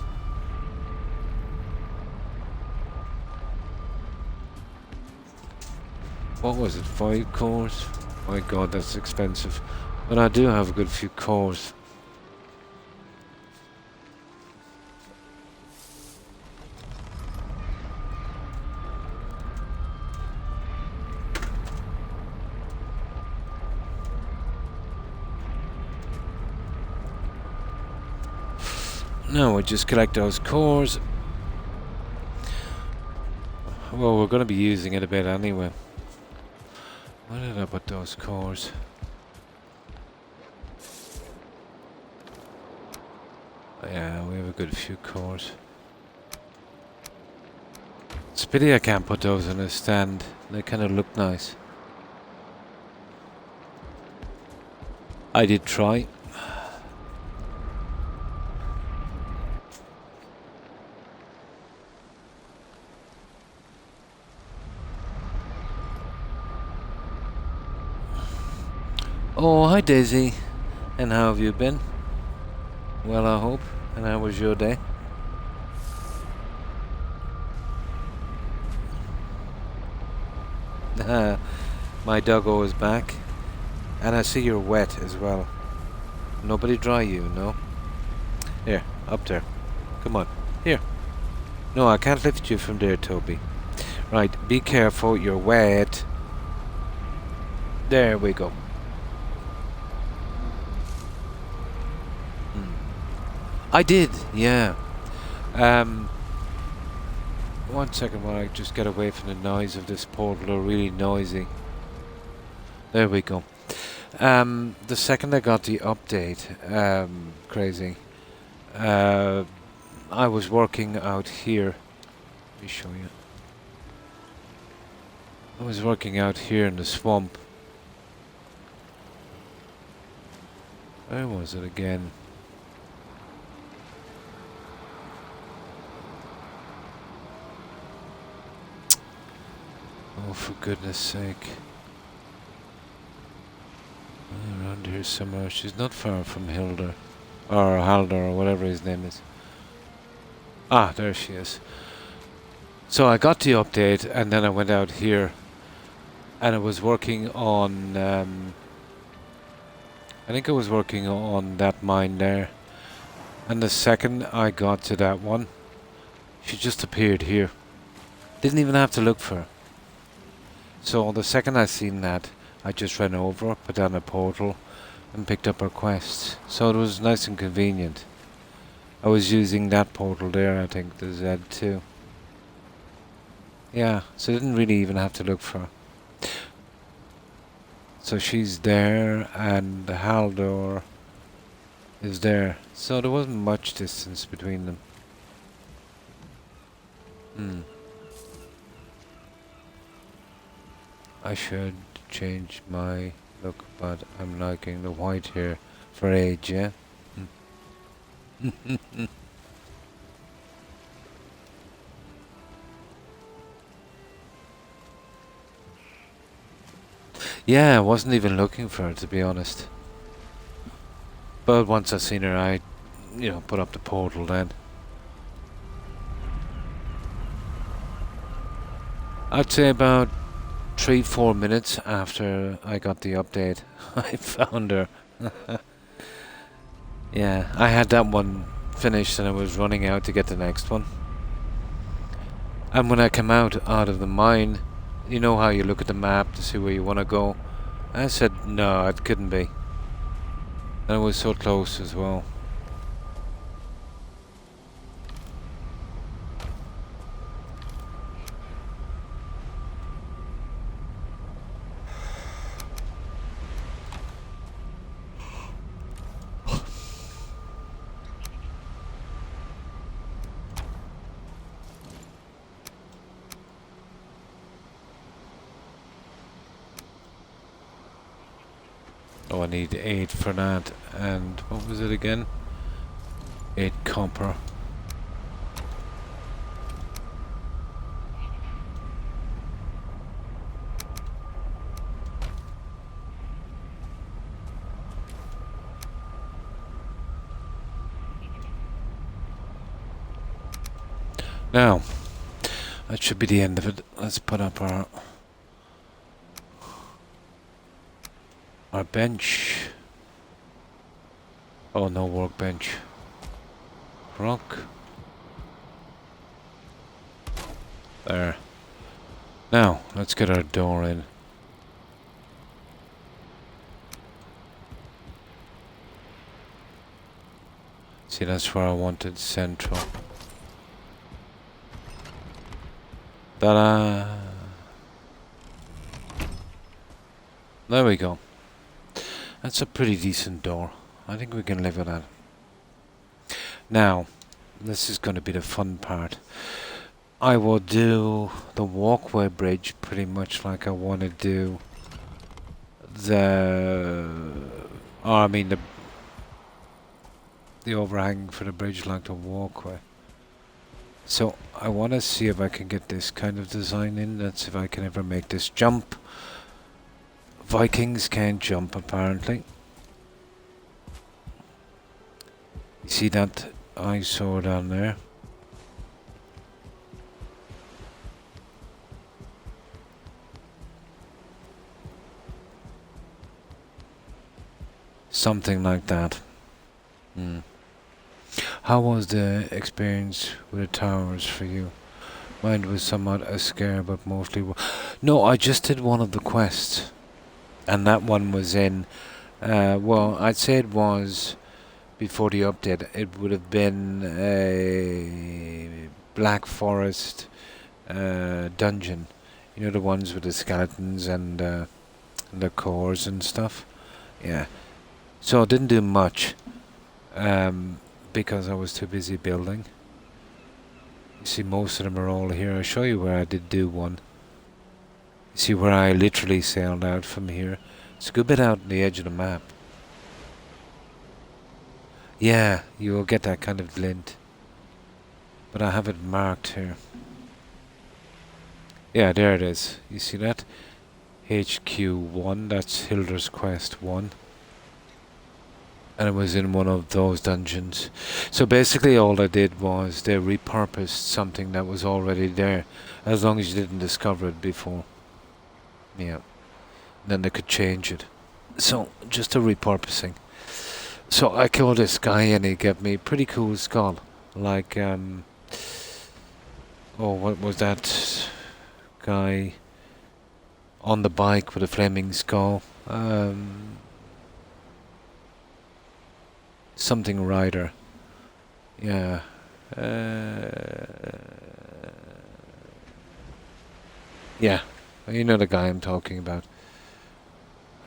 What was it, 5 cores? My god, that's expensive. But I do have a good few cores. Now we just collect those cores. Well, we're going to be using it a bit anyway. Where did I put those cores? Yeah, we have a good few cores. It's a pity I can't put those on a stand. They kind of look nice. I did try. Oh, hi Daisy. And how have you been? Well, I hope. And how was your day? My doggo is back. And I see you're wet as well. Nobody dry you, no? Here, up there. Come on. Here. No, I can't lift you from there, Toby. Right, be careful, you're wet. There we go. I did, yeah. 1 second while I just get away from the noise of this portal. They're really noisy. There we go. The second I got the update, crazy. I was working out here. Let me show you. I was working out here in the swamp. Where was it again? Oh, for goodness sake. Around here somewhere. She's not far from Hilda. Or Haldor, or whatever his name is. Ah, there she is. So I got the update, and then I went out here. And I was working on... I think I was working on that mine there. And the second I got to that one, she just appeared here. Didn't even have to look for her. So the second I seen that, I just ran over, put down a portal, and picked up her quest. So it was nice and convenient. I was using that portal there, I think, the Z2. Yeah, so I didn't really even have to look for her. So she's there, and the Haldor is there. So there wasn't much distance between them. I should change my look, but I'm liking the white here for age, yeah? Yeah, I wasn't even looking for her, to be honest. But once I seen her, I, put up the portal then. I'd say about 3-4 minutes after I got the update, I found her. Yeah, I had that one finished and I was running out to get the next one. And when I came out of the mine, you know how you look at the map to see where you want to go? I said, no, it couldn't be. And it was so close as well. Oh, I need 8 for that. And what was it again? 8 copper. Now, that should be the end of it. Let's put up our bench. Oh, no workbench. Croc. There. Now, let's get our door in. See, that's where I wanted central. Ta-da! There we go. That's a pretty decent door. I think we can live with that. Now, this is going to be the fun part. I will do the walkway bridge pretty much like I want to do the overhang for the bridge like the walkway. So I want to see if I can get this kind of design in. That's if I can ever make this jump Vikings can't jump, apparently. You see that eyesore down there? Something like that. How was the experience with the towers for you? Mine was somewhat a scare, but mostly... No, I just did one of the quests. And that one was in... well, I'd say it was... Before the update, it would have been a Black Forest dungeon. You know, the ones with the skeletons and the cores and stuff? Yeah. So I didn't do much. Because I was too busy building. You see, most of them are all here. I'll show you where I did do one. You see where I literally sailed out from here. It's a good bit out on the edge of the map. Yeah, you will get that kind of glint. But I have it marked here. Yeah, there it is. You see that? HQ1, that's Hilder's Quest 1. And it was in one of those dungeons. So basically all I did was they repurposed something that was already there. As long as you didn't discover it before. Yeah. Then they could change it. So, just a repurposing. So I killed this guy and he gave me a pretty cool skull. Like, oh, what was that guy on the bike with a flaming skull? Something rider. Yeah. Yeah. You know the guy I'm talking about.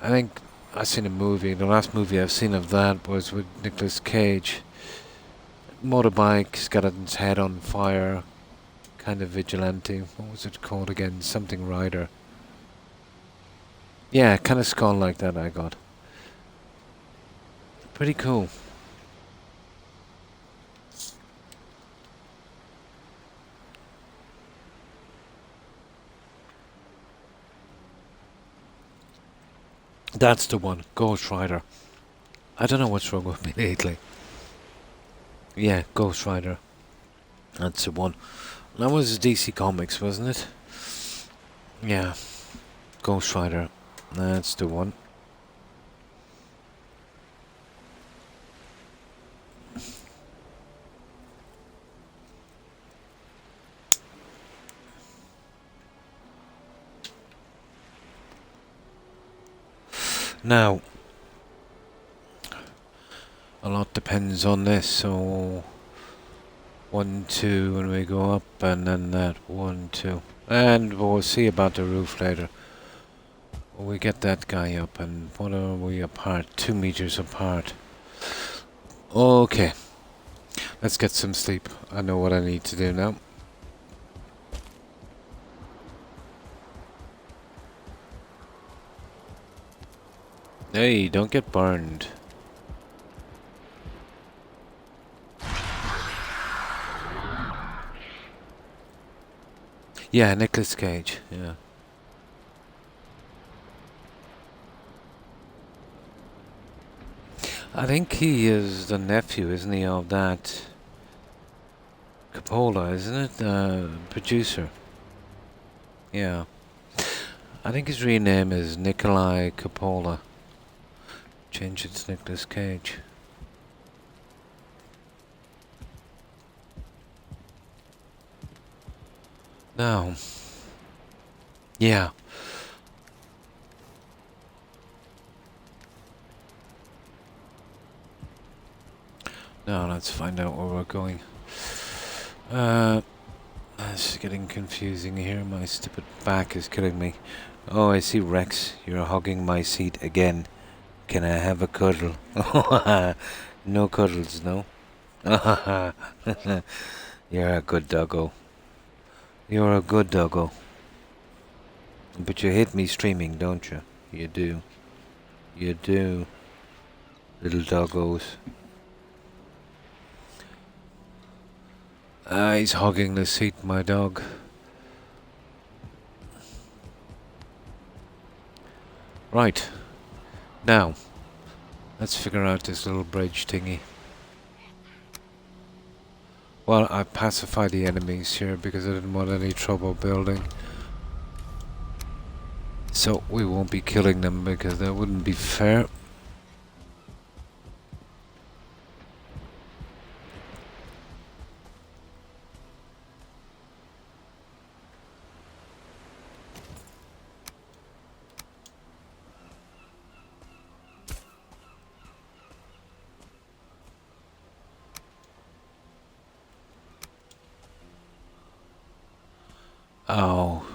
I think I've seen a movie. The last movie I've seen of that was with Nicolas Cage. Motorbike, skeleton's head on fire. Kind of vigilante. What was it called again? Something rider. Yeah, kind of skull like that I got. Pretty cool. That's the one, Ghost Rider. I don't know what's wrong with me lately. Yeah, Ghost Rider. That's the one. That was DC Comics, wasn't it? Yeah, Ghost Rider. That's the one. Now, a lot depends on this, so 1, 2 when we go up, and then that 1, 2. And we'll see about the roof later. We get that guy up, and what are we apart? 2 meters apart. Okay, let's get some sleep. I know what I need to do now. Hey, don't get burned. Yeah, Nicolas Cage, yeah. I think he is the nephew, isn't he, of that Coppola, isn't it? The producer. Yeah. I think his real name is Nikolai Coppola. Change it to Nicolas Cage. Now. Yeah. Now let's find out where we're going. It's getting confusing here. My stupid back is killing me. Oh, I see Rex. You're hogging my seat again. Can I have a cuddle? No cuddles, no? You're a good doggo. You're a good doggo. But you hate me streaming, don't you? You do. You do. Little doggos. He's hogging the seat, my dog. Right, now, let's figure out this little bridge thingy. Well, I pacified the enemies here because I didn't want any trouble building. So we won't be killing them because that wouldn't be fair. Oh.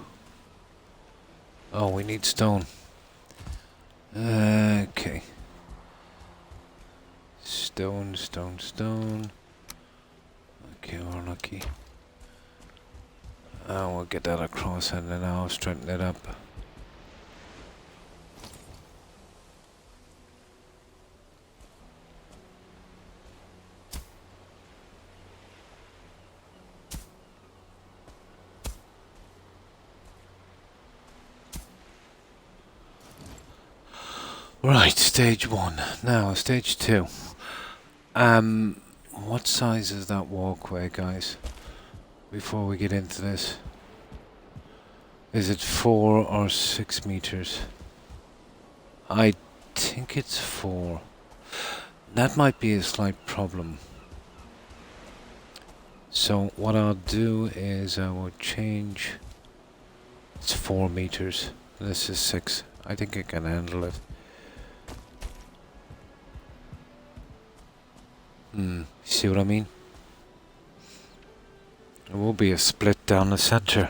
Oh, we need stone. Okay. Stone, stone, stone. Okay, we're lucky. We'll get that across and then I'll straighten it up. Right, stage 1. Now, stage 2. What size is that walkway, guys? Before we get into this. Is it 4 or 6 meters? I think it's 4. That might be a slight problem. So what I'll do is I will change. It's 4 meters. This is 6. I think I can handle it. See what I mean? There will be a split down the center.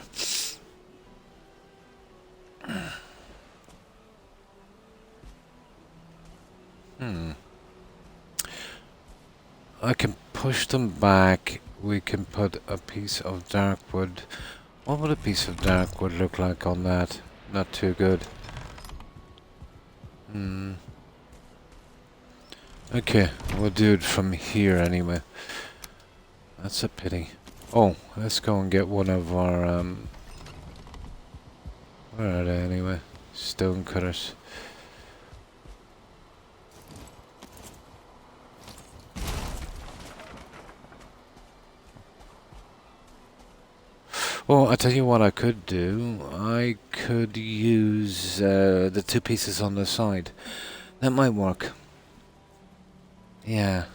I can push them back. We can put a piece of dark wood. What would a piece of dark wood look like on that? Not too good. Okay, we'll do it from here anyway. That's a pity. Oh, let's go and get one of our, where are they anyway? Stone cutters. Well, I tell you what I could do. I could use the 2 pieces on the side. That might work. Yeah.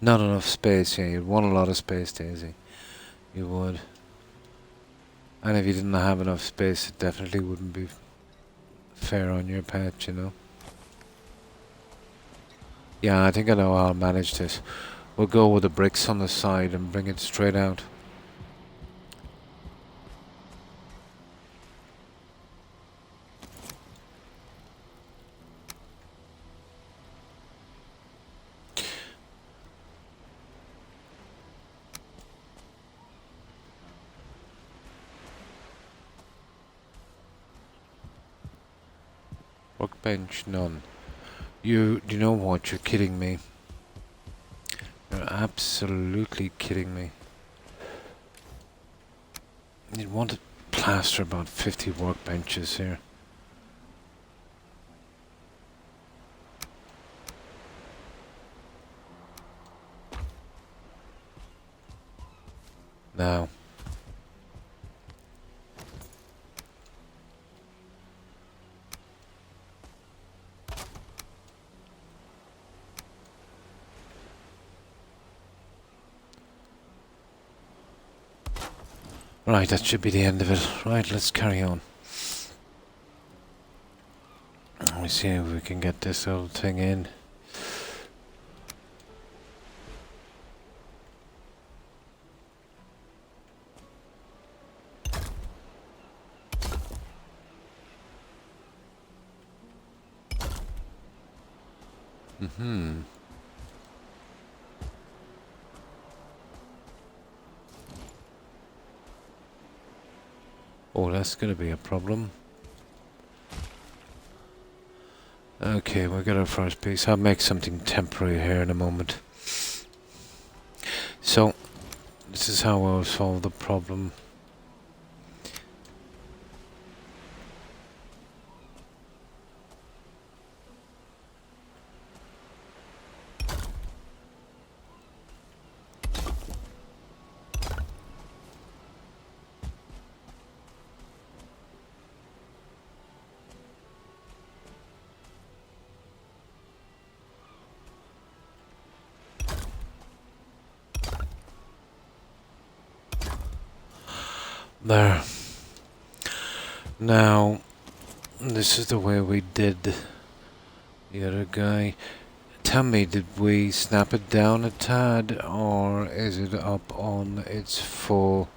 Not enough space, yeah. You'd want a lot of space, Daisy. You would. And if you didn't have enough space, it definitely wouldn't be fair on your pet, you know. Yeah, I think I know how I'll manage this. We'll go with the bricks on the side and bring it straight out. Workbench, none. You know what? You're kidding me. You're absolutely kidding me. You'd want to plaster about 50 workbenches here. Now. Right, that should be the end of it. Right, let's carry on. Let me see if we can get this old thing in. Oh, that's gonna be a problem. Okay, we got our first piece. I'll make something temporary here in a moment. So, this is how we'll solve the problem. There. Now, this is the way we did the other guy. Tell me, did we snap it down a tad, or is it up on its full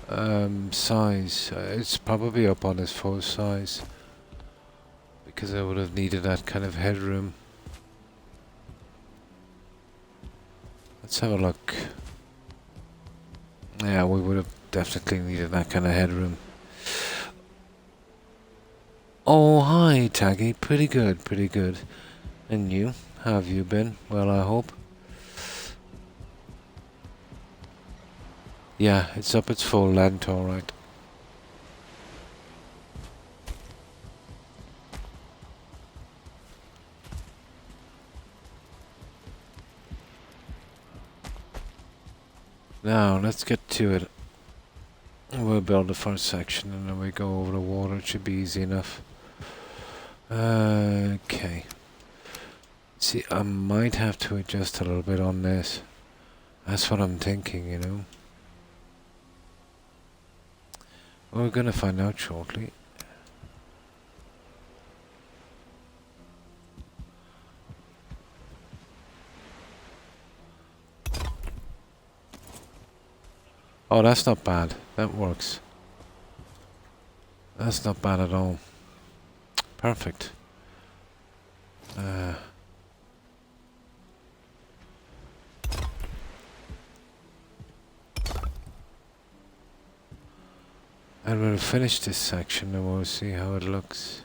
size? It's probably up on its full size, because I would have needed that kind of headroom. Let's have a look. Yeah, we would have definitely needed that kind of headroom. Oh, hi, Taggy. Pretty good, pretty good. And you? How have you been? Well, I hope. Yeah, it's up its full length, alright. Now, let's get to it. We'll build the first section and then we go over the water. It should be easy enough. Okay. See, I might have to adjust a little bit on this. That's what I'm thinking, you know. We're gonna find out shortly. Oh, that's not bad. That works. That's not bad at all. Perfect. And we'll finish this section and we'll see how it looks.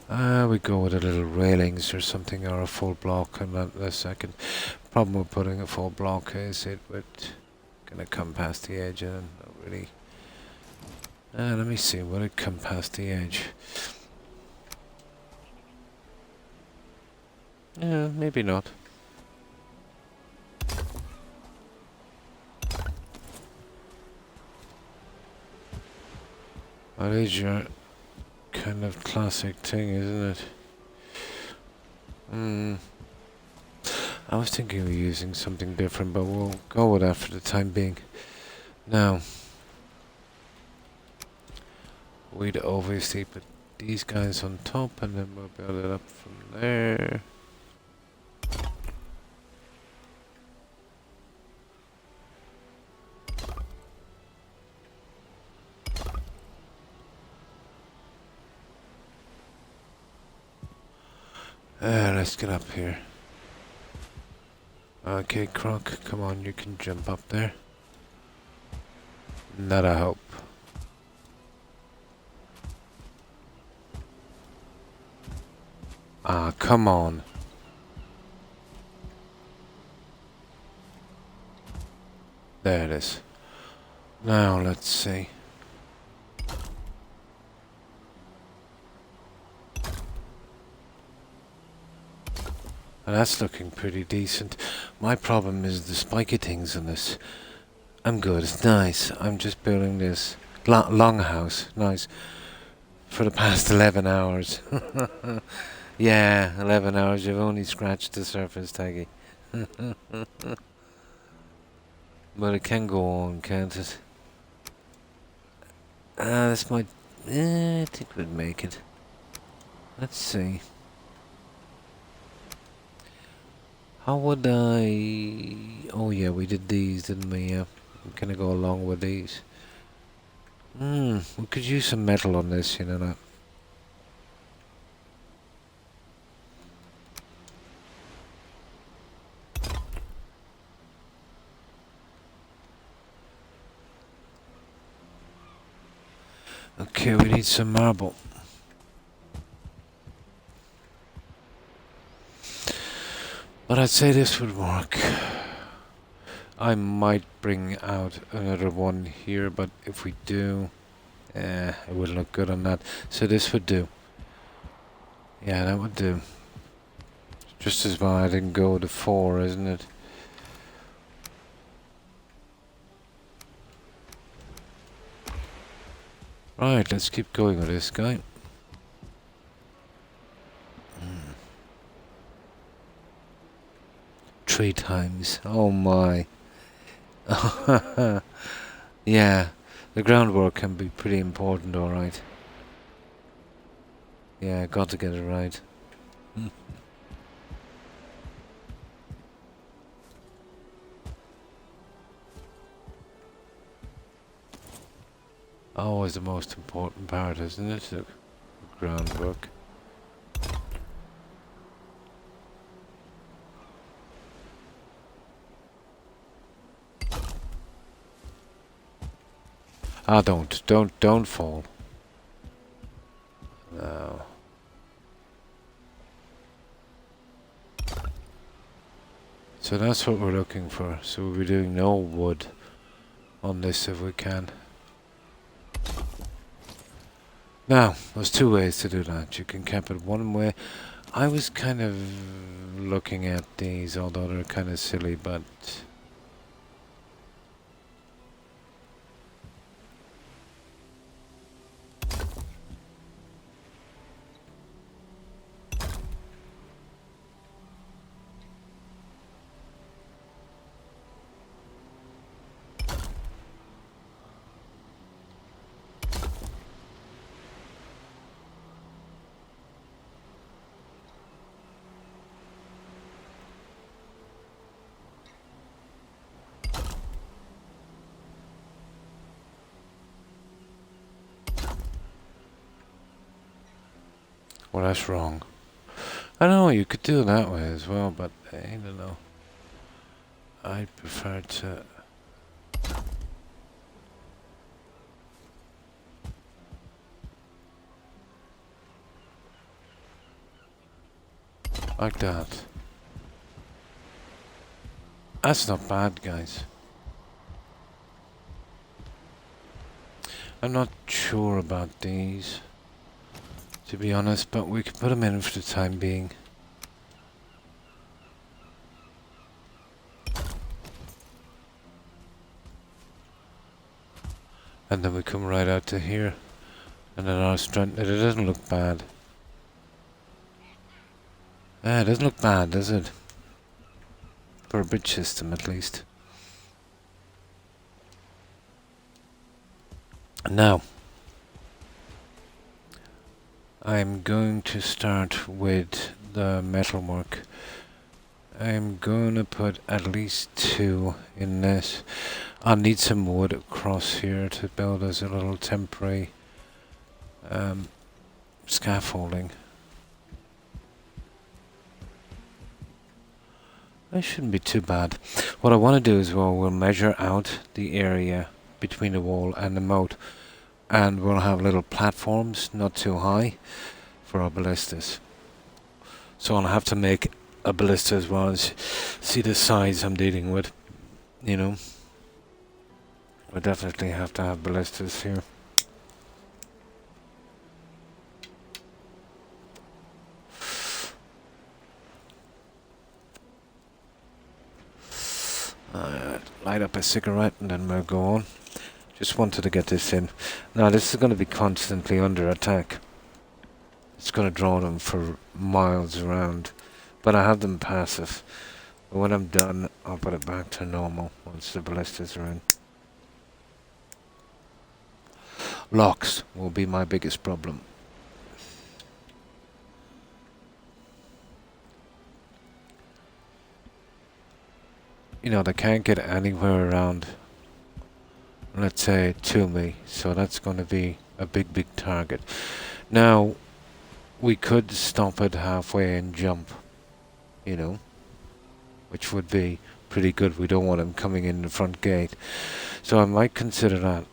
We go with a little railings or something, or a full block, and that the second. Problem with putting a full block is it would gonna come past the edge, and not really. Let me see, would it come past the edge? Yeah, maybe not. That is your kind of classic thing, isn't it? I was thinking of using something different, but we'll go with that for the time being. Now, we'd obviously put these guys on top, and then we'll build it up from there. Let's get up here. Okay, Croc, come on, you can jump up there. Not a hope. Ah, come on. There it is. Now, let's see. And that's looking pretty decent. My problem is the spiky things on this. I'm good, it's nice. I'm just building this longhouse. Nice. For the past 11 hours. Yeah, 11 hours. You've only scratched the surface, Taggy. But it can go on, can't it? This might... I think we'd make it. Let's see. How would I... Oh yeah, we did these, didn't we? Yeah. I'm gonna go along with these. We could use some metal on this, you know that. Okay, we need some marble. But I'd say this would work. I might bring out another one here, but if we do, it wouldn't look good on that. So this would do. Yeah, that would do. Just as well I didn't go to 4, isn't it? Right, let's keep going with this guy. 3 times. Oh my. Yeah, the groundwork can be pretty important, alright. Yeah, got to get it right. Always the most important part, isn't it? The groundwork. Ah, don't fall. No. So that's what we're looking for. So we'll be doing no wood on this if we can. Now, there's two ways to do that. You can cap it one way. I was kind of looking at these, although they're kind of silly, but well, that's wrong. I know you could do it that way as well, but I don't know. I prefer to. Like that. That's not bad, guys. I'm not sure about these, to be honest, but we can put them in for the time being. And then we come right out to here. And then our strength, it doesn't look bad. It doesn't look bad, does it? For a bridge system, at least. Now, I'm going to start with the metalwork. I'm going to put at least 2 in this. I'll need some wood across here to build as a little temporary scaffolding. That shouldn't be too bad. What I want to do is, well, we'll measure out the area between the wall and the moat, and we'll have little platforms, not too high, for our ballistas. So I'll have to make a ballista as well as see the size I'm dealing with, you know. I definitely have to have ballistas here. Light up a cigarette and then we'll go on. Just wanted to get this in. Now this is going to be constantly under attack. It's going to draw them for miles around. But I have them passive. But when I'm done, I'll put it back to normal once the ballistas are in. Locks will be my biggest problem. You know, they can't get anywhere around, let's say, to me. So that's going to be a big target. Now, we could stop it halfway and jump, you know, which would be pretty good. We don't want him coming in the front gate. So I might consider that.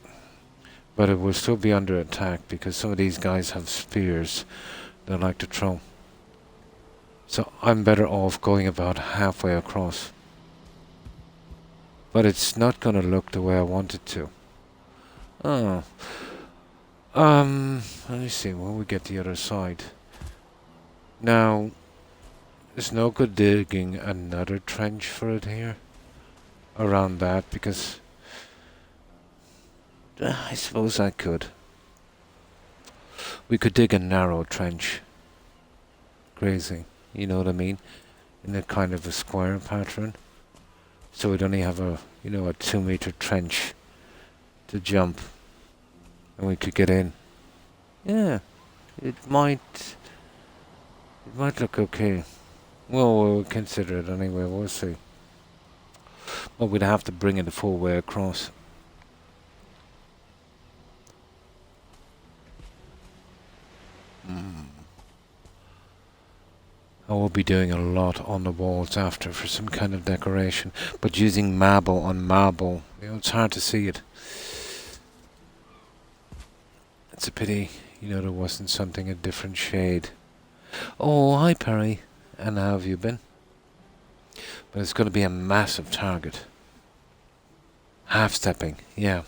But it will still be under attack because some of these guys have spears they like to throw. So I'm better off going about halfway across. But it's not going to look the way I want it to. Oh. Let me see when we get the other side. Now, there's no good digging another trench for it here. Around that, because I suppose I could. We could dig a narrow trench. Crazy, you know what I mean? In a kind of a square pattern. So we'd only have a, you know, a 2 meter trench to jump, and we could get in. Yeah, it might, it might look okay. Well, we'll consider it anyway. We'll see. But we'd have to bring it the full way across. I will be doing a lot on the walls after for some kind of decoration, but using marble on marble, you know, it's hard to see it. It's a pity, you know, there wasn't something a different shade. Oh, hi Perry, and how have you been? But it's going to be a massive target. Half-stepping, yeah,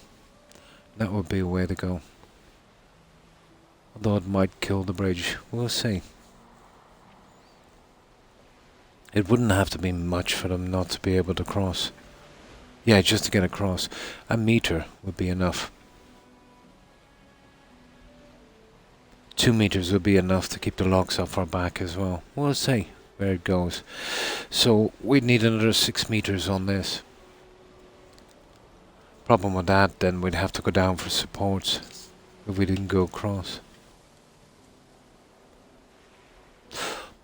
that would be a way to go. Although it might kill the bridge, we'll see. It wouldn't have to be much for them not to be able to cross. Yeah, just to get across. A meter would be enough. 2 meters would be enough to keep the locks off our back as well. We'll see where it goes. So we'd need another 6 meters on this. Problem with that, then we'd have to go down for supports if we didn't go across.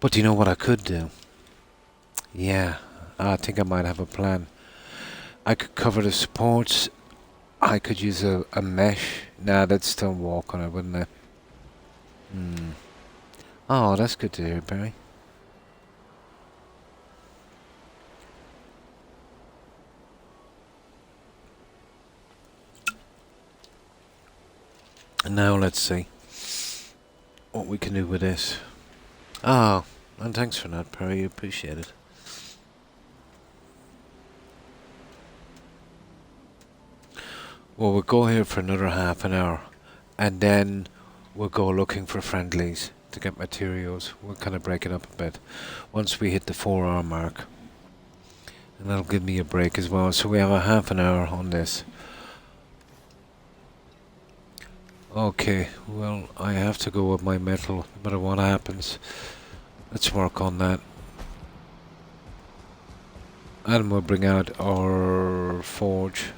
But you know what I could do? Yeah, I think I might have a plan. I could cover the supports. I could use a mesh. Nah, that'd still walk on it, wouldn't it? Oh, that's good to hear, Barry. And now let's see what we can do with this. Oh, and thanks for that, Perry. Appreciate it. Well, we'll go here for another half an hour, and then we'll go looking for friendlies to get materials. We'll kind of break it up a bit once we hit the 4 hour mark. And that'll give me a break as well. So we have a half an hour on this. Okay, well, I have to go with my metal, no matter what happens. Let's work on that. And we'll bring out our forge.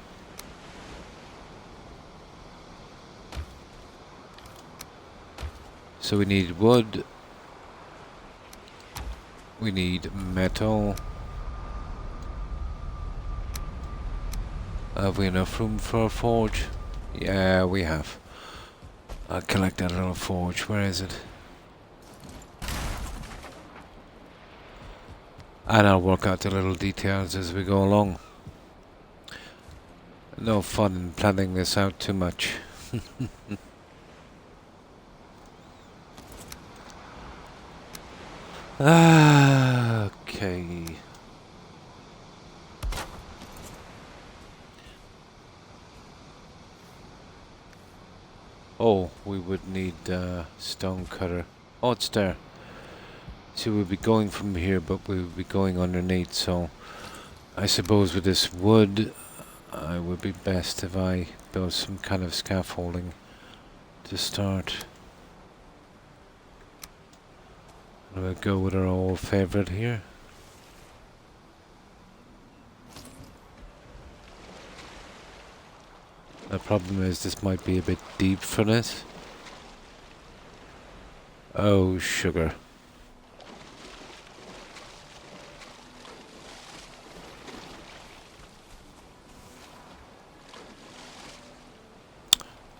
So we need wood. We need metal. Have we enough room for a forge? Yeah, we have. I'll collect that little forge. Where is it? And I'll work out the little details as we go along. No fun in planning this out too much. Okay. Oh, we would need stone cutter. Oh, it's there. So we'll be going from here, but we will be going underneath. So I suppose with this wood, it would be best if I build some kind of scaffolding to start. And we'll go with our old favorite here. The problem is this might be a bit deep for this. Oh, sugar.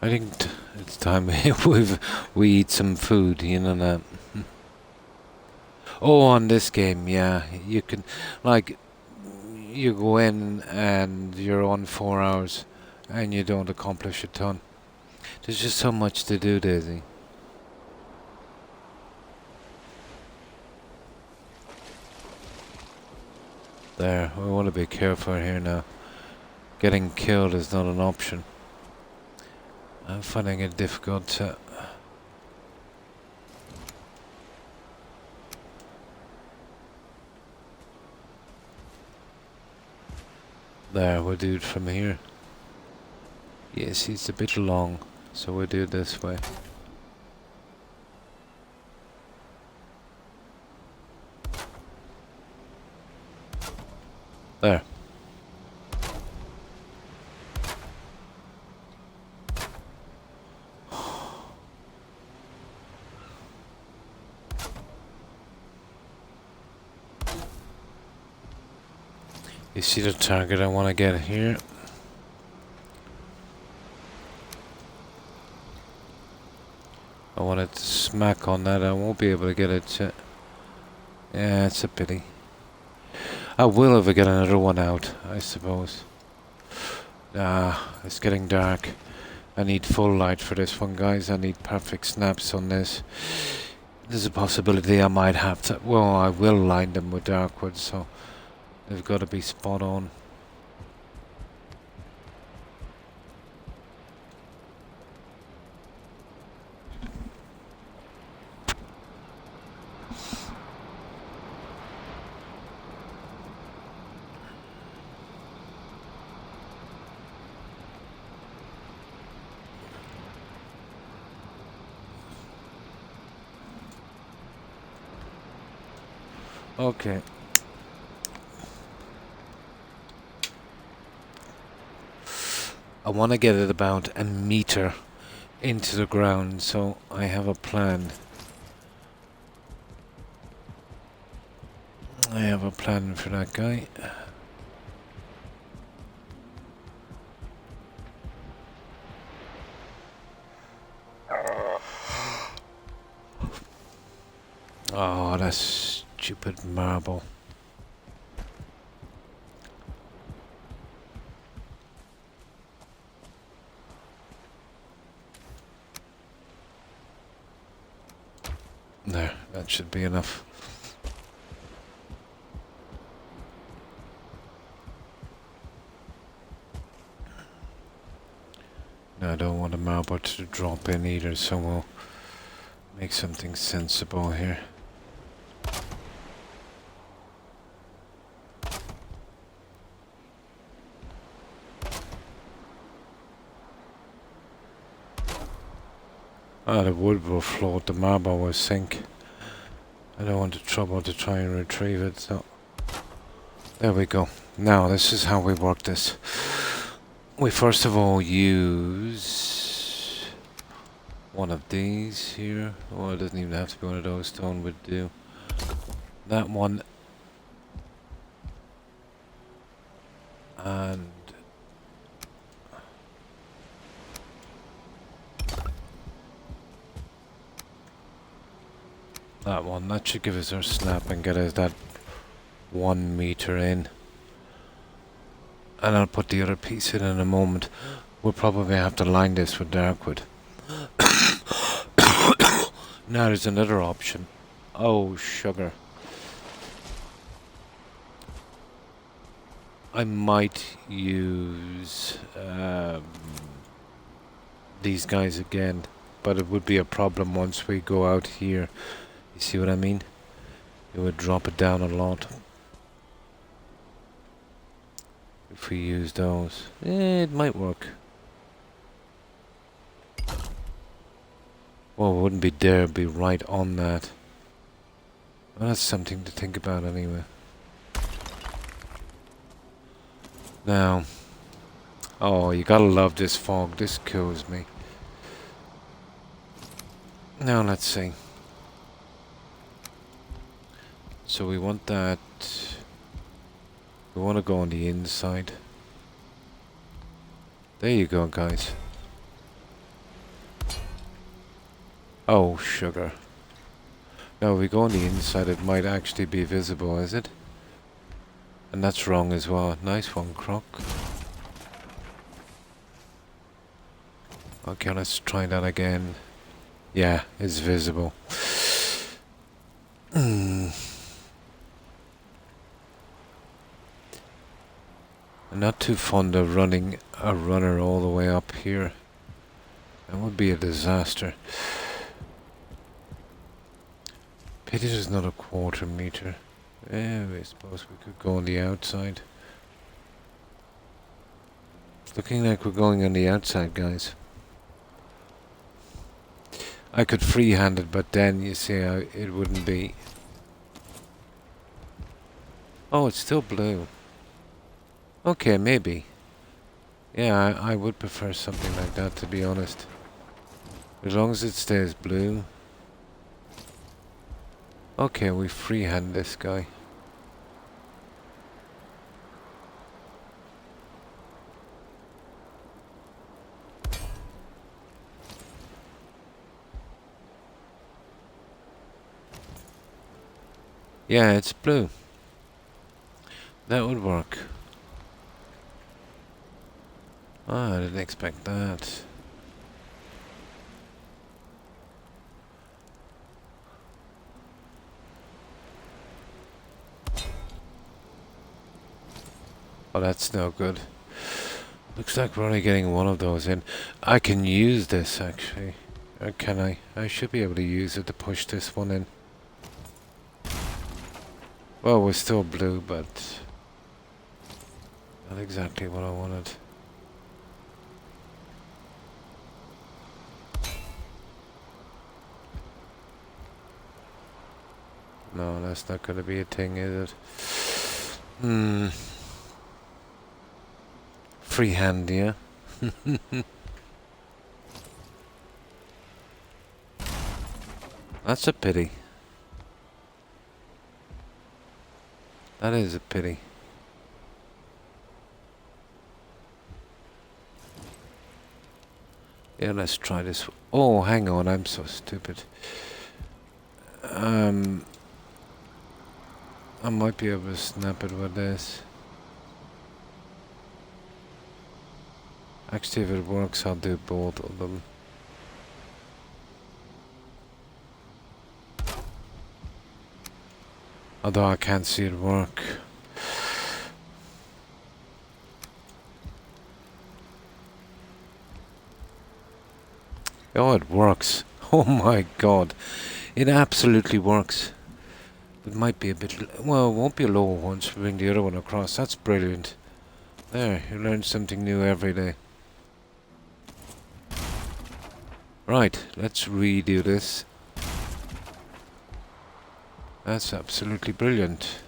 I think it's time we eat some food, you know that. Oh, on this game, yeah, you can, like, you go in and you're on 4 hours and you don't accomplish a ton. There's just so much to do, Daisy. There, we want to be careful here now. Getting killed is not an option. I'm finding it difficult to... There, we'll do it from here. Yes, it's a bit long, so we'll do it this way. There. You see the target I want to get here? I wanted to smack on that. I won't be able to get it. Yeah, it's a pity. I will if I get another one out, I suppose. It's getting dark. I need full light for this one, guys. I need perfect snaps on this. There's a possibility I might have to... Well, I will line them with darkwood, so they've got to be spot on. Okay. I want to get it about a meter into the ground, so I have a plan. I have a plan for that guy. Oh, that stupid marble. There, that should be enough. No, I don't want a marble to drop in either, so we'll make something sensible here. The wood will float, the marble will sink. I don't want the trouble to try and retrieve it, so... There we go. Now, this is how we work this. We first of all use... one of these here. Oh, it doesn't even have to be one of those. Stone would do. That one. And... that one. That should give us our snap and get us that 1 meter in. And I'll put the other piece in a moment. We'll probably have to line this with darkwood. Now there's another option. Oh, sugar. I might use these guys again, but it would be a problem once we go out here. You see what I mean? It would drop it down a lot if we use those. It might work. Well, it wouldn't be there, it'd be right on that. Well, that's something to think about anyway. Now, oh, you gotta love this fog. This kills me. Now, let's see. So we want that. We want to go on the inside. There you go, guys. Oh, sugar. Now, if we go on the inside, it might actually be visible, is it? And that's wrong as well. Nice one, Croc. Okay, let's try that again. Yeah, it's visible. I'm not too fond of running a runner all the way up here. That would be a disaster. Pity there's not a 1/4 meter. Yeah, I suppose we could go on the outside. It's looking like we're going on the outside, guys. I could freehand it, but then you see it wouldn't be. Oh, it's still blue. Okay, maybe. Yeah, I would prefer something like that, to be honest. As long as it stays blue. Okay, we freehand this guy. Yeah, it's blue. That would work. Oh, I didn't expect that. Oh, that's no good. Looks like we're only getting one of those in. I can use this, actually. Or can I? I should be able to use it to push this one in. Well, we're still blue, but not exactly what I wanted. No, that's not going to be a thing, is it? Freehand, yeah. That's a pity. That is a pity. Yeah, let's try this. Oh, hang on, I'm so stupid. I might be able to snap it with this. Actually, if it works, I'll do both of them. Although I can't see it work. Oh, it works. Oh my god. It absolutely works. It might be a bit... Well, it won't be low once we bring the other one across. That's brilliant. There, you learn something new every day. Right, let's redo this. That's absolutely brilliant.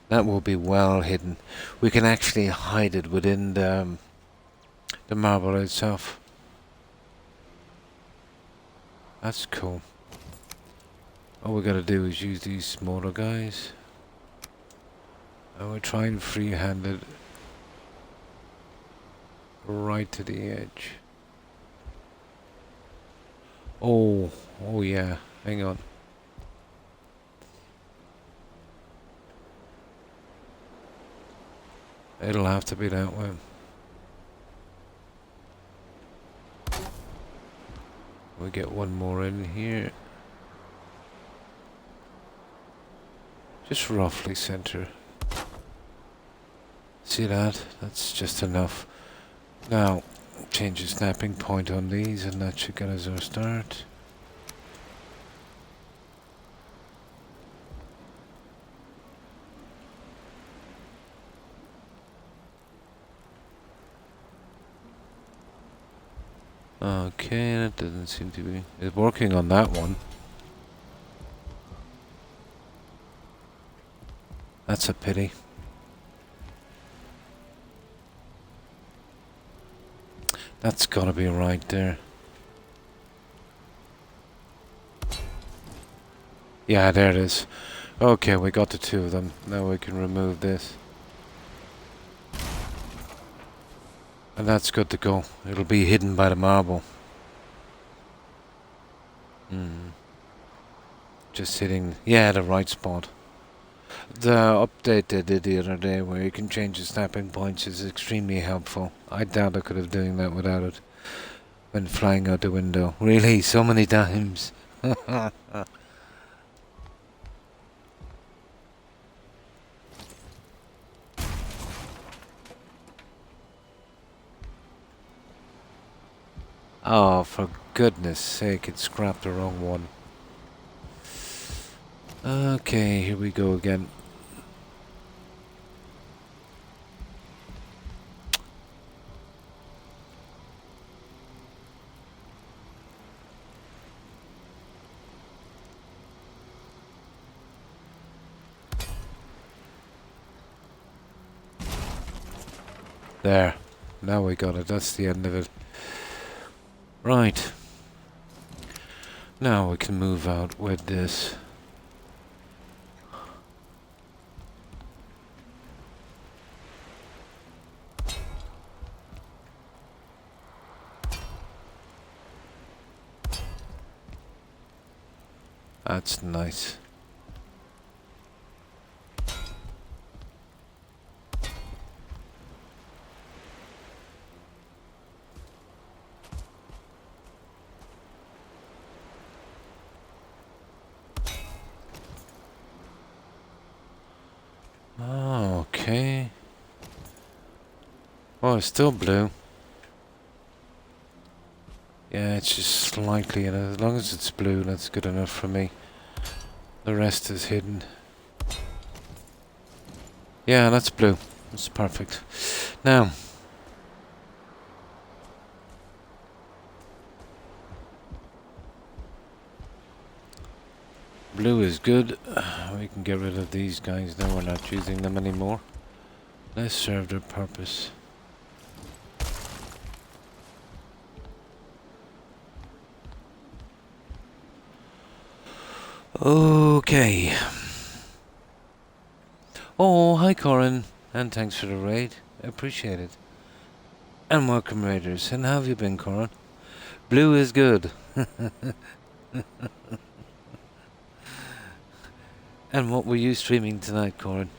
That will be well hidden. We can actually hide it within the marble itself. That's cool. All we gotta do is use these smaller guys. And we'll try and freehand it right to the edge. Oh yeah, hang on. It'll have to be that way. We get one more in here. Just roughly center. See that? That's just enough. Now, change the snapping point on these and that should get us our start. Okay, that doesn't seem to be... It's working on that one. That's a pity. That's gotta be right there. Yeah, there it is. Okay, we got the two of them. Now we can remove this. And that's good to go. It'll be hidden by the marble. Just sitting, yeah, the right spot. The update they did the other day where you can change the snapping points is extremely helpful. I doubt I could have done that without it. When flying out the window. Really, so many times. Oh, for goodness sake, it scrapped the wrong one. Okay, here we go again. There. Now we got it. That's the end of it. Right. Now we can move out with this. That's nice. Oh, okay. Oh, it's still blue. Yeah, it's just slightly, and as long as it's blue, that's good enough for me. The rest is hidden. Yeah, that's blue. That's perfect. Now, blue is good. We can get rid of these guys now. We're not using them anymore. They serve their purpose. Okay. Oh, hi Corin, and thanks for the raid. I appreciate it. And welcome raiders. And how have you been, Corin? Blue is good. And what were you streaming tonight, Corin?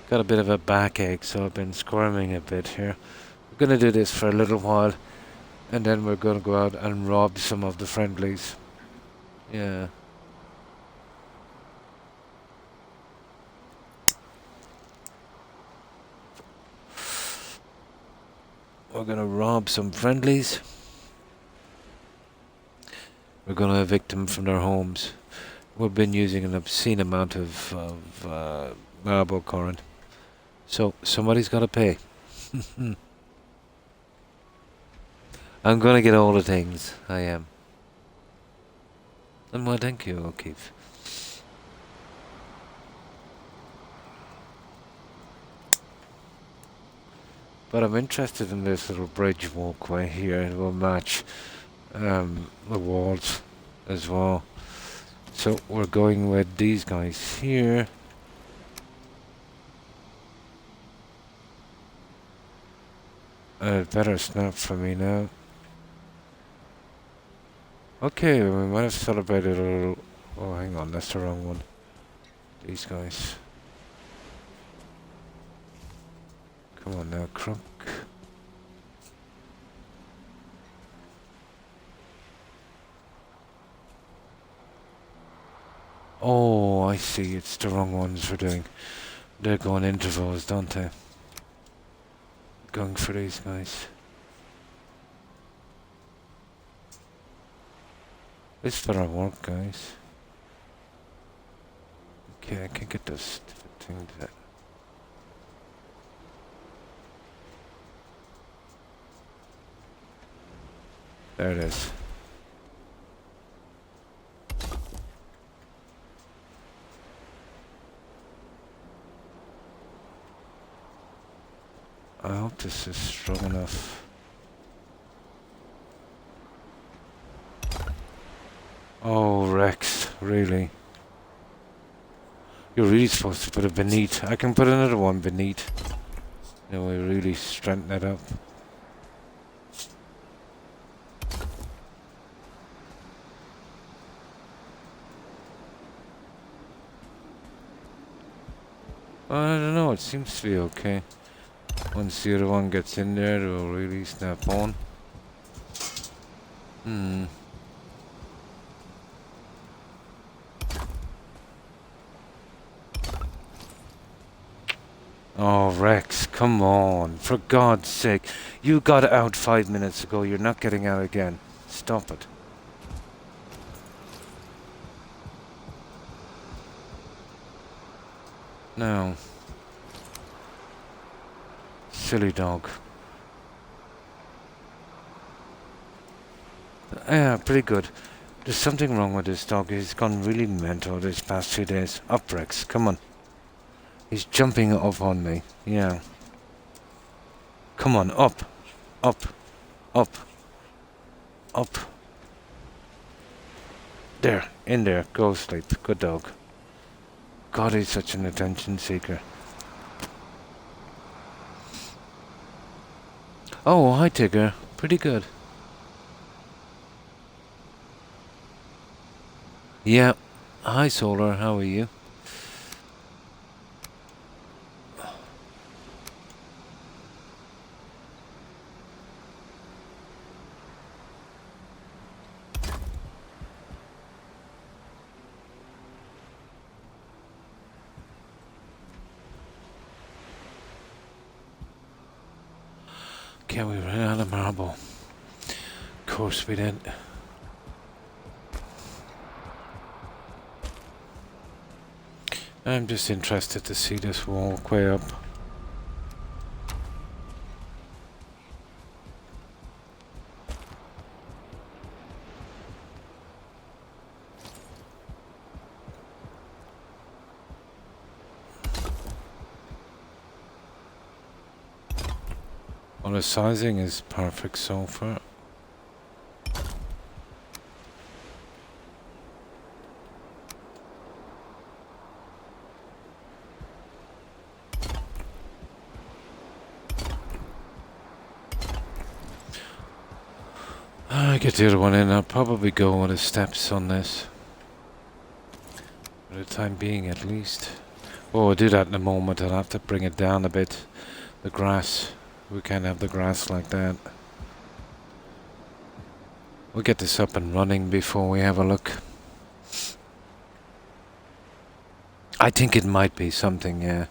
Got a bit of a backache, so I've been squirming a bit here. We're gonna do this for a little while, and then we're gonna go out and rob some of the friendlies. Yeah. We're gonna rob some friendlies. We're gonna evict them from their homes. We've been using an obscene amount of marble, Corin. So somebody's gotta pay. I'm gonna get all the things. I am. And well, thank you, O'Keefe. But I'm interested in this little bridge walkway here. It will match the walls as well. So we're going with these guys here. Better snap for me now. Okay, we might have celebrated a little. Oh, hang on, that's the wrong one. These guys. Come on now, Croc. Oh, I see. It's the wrong ones we're doing. They're going intervals, don't they? Going for these guys. This better work, guys. Okay, I can get this thing to that. There it is. I hope this is strong enough. Oh, Rex, really? You're really supposed to put it beneath. I can put another one beneath. You know, we really strengthen it up. Well, I don't know, it seems to be okay. Once the other one gets in there, it will really snap on. Oh, Rex, come on. For God's sake. You got out 5 minutes ago. You're not getting out again. Stop it. No. Silly dog. Yeah, pretty good. There's something wrong with this dog. He's gone really mental these past few days. Up, Rex. Come on. He's jumping up on me. Yeah. Come on, up. Up. Up. Up. There. In there. Go sleep. Good dog. God, he's such an attention seeker. Oh, hi, Tigger. Pretty good. Yeah. Hi, Solar. How are you? Okay, we ran out of marble. Of course we did. I'm just interested to see this walkway up. Well, the sizing is perfect so far. I get the other one in. I'll probably go with the steps on this. For the time being, at least. Oh, I'll do that in a moment. I'll have to bring it down a bit. The grass. We can't have the grass like that. We'll get this up and running before we have a look. I think it might be something, yeah.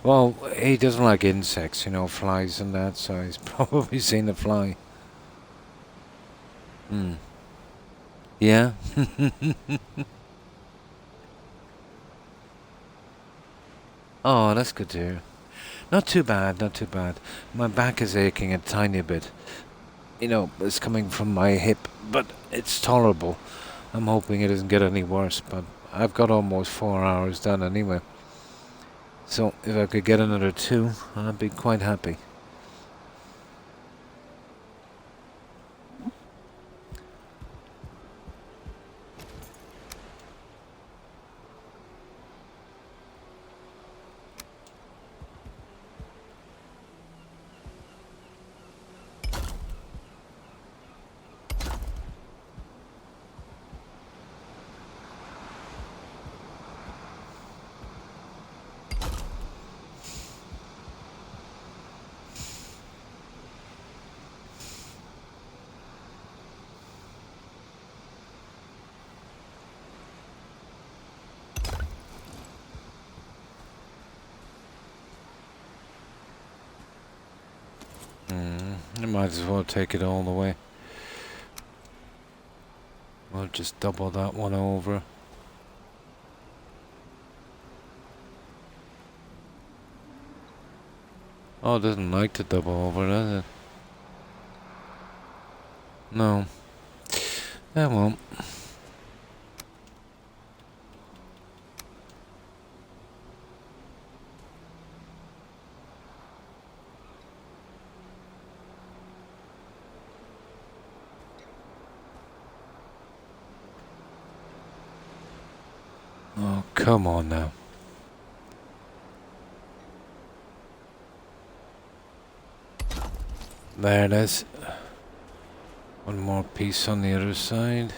Well, he doesn't like insects, you know, flies and that, so he's probably seen a fly. Hmm. Yeah? Oh, that's good to hear. Not too bad, not too bad. My back is aching a tiny bit. You know, it's coming from my hip, but it's tolerable. I'm hoping it doesn't get any worse, but I've got almost 4 hours done anyway. So if I could get another 2, I'd be quite happy. I might as well take it all the way. We'll just double that one over. Oh, it doesn't like to double over, does it? No. It won't. Oh, come on now. There it is. One more piece on the other side.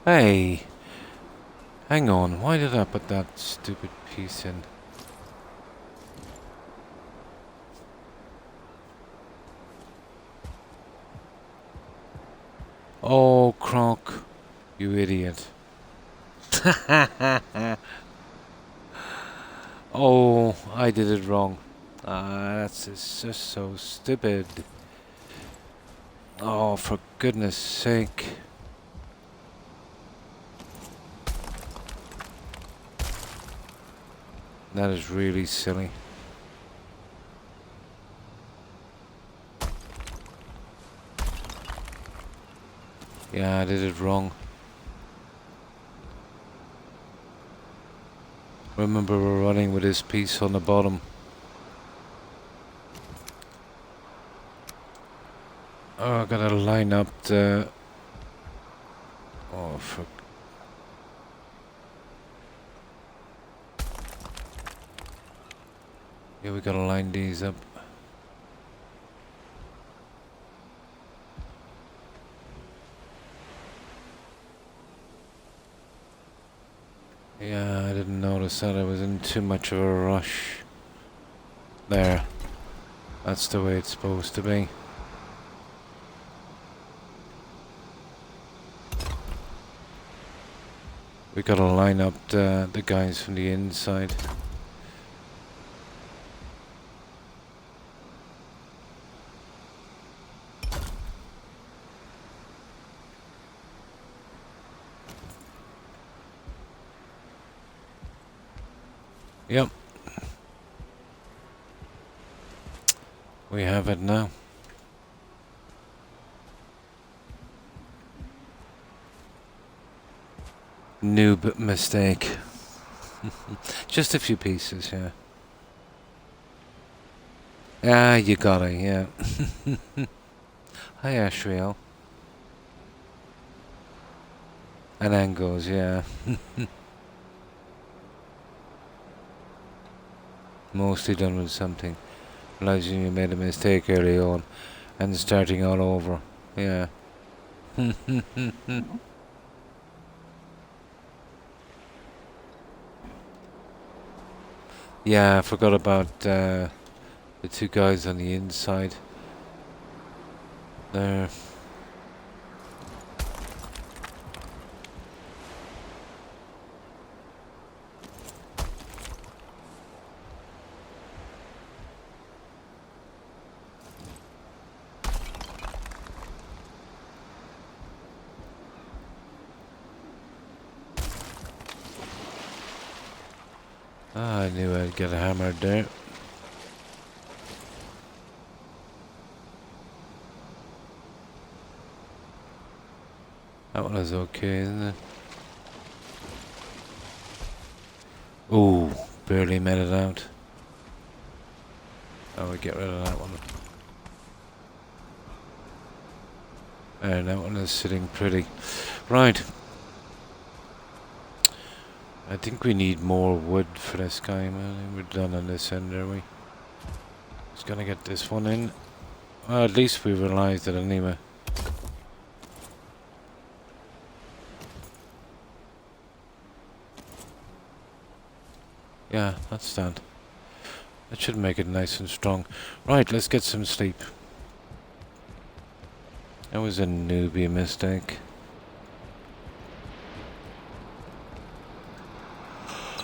Hey! Hang on, why did I put that stupid piece in? Oh, Croc, you idiot. Oh, I did it wrong. That's just so stupid. Oh, for goodness sake. That is really silly. Yeah, I did it wrong. Remember, we're running with this piece on the bottom. Oh, I gotta line up the... Oh, fuck. Yeah, we gotta line these up. Yeah, I didn't notice that. I was in too much of a rush. There. That's the way it's supposed to be. We gotta line up the guys from the inside. Yep. We have it now. Noob mistake. Just a few pieces, yeah. Ah, you got it, yeah. Hi, Ashriel. And Angos, yeah. Mostly done with something. Realizing you made a mistake early on and starting all over. Yeah. Yeah, I forgot about the two guys on the inside. There. Ah, I knew I'd get hammered there. That one was okay, isn't it? Ooh, barely made it out. Oh, we get rid of that one. And that one is sitting pretty. Right. I think we need more wood for this guy, man. We're done on this end, are we? Just gonna get this one in. Well, at least we realized it anyway. Yeah, that's that. That should make it nice and strong. Right, let's get some sleep. That was a newbie mistake.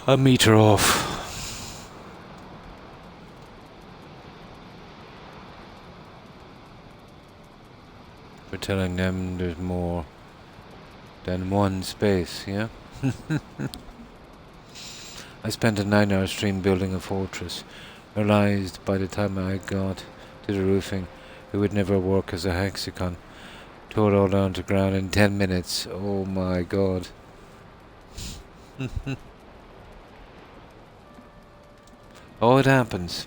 A meter off. We're telling them there's more than one space, yeah? I spent a 9-hour stream building a fortress. Realized by the time I got to the roofing, it would never work as a hexagon. Tore it all down to ground in 10 minutes. Oh my god. Oh, it happens.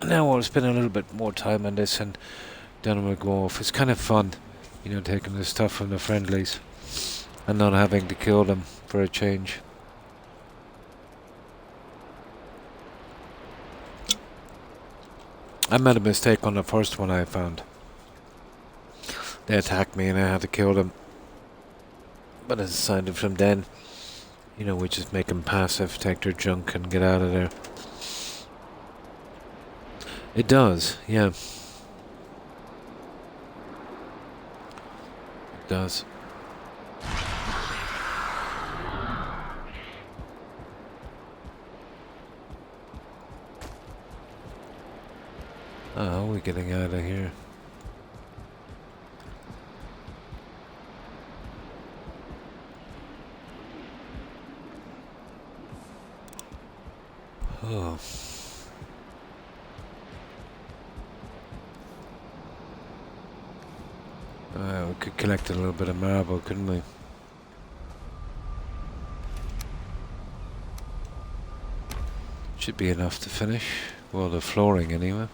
Now I'll spend a little bit more time on this and then we'll go off. It's kind of fun, you know, taking the stuff from the friendlies and not having to kill them for a change. I made a mistake on the first one I found. They attacked me and I had to kill them. But I decided from then, you know, we just make them passive, take their junk and get out of there. It does, yeah. It does. Oh, how are we getting out of here? Oh. We could collect a little bit of marble, couldn't we? Should be enough to finish. Well, the flooring anyway.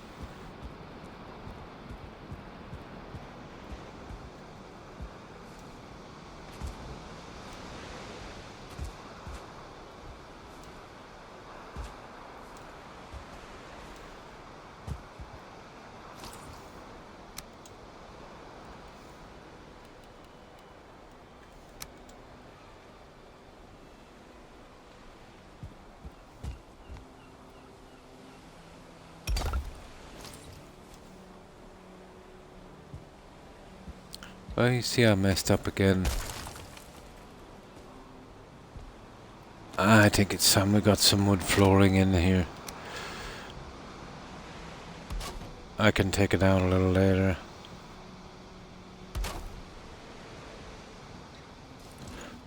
Oh, you see I messed up again. I think it's time we got some wood flooring in here. I can take it down a little later.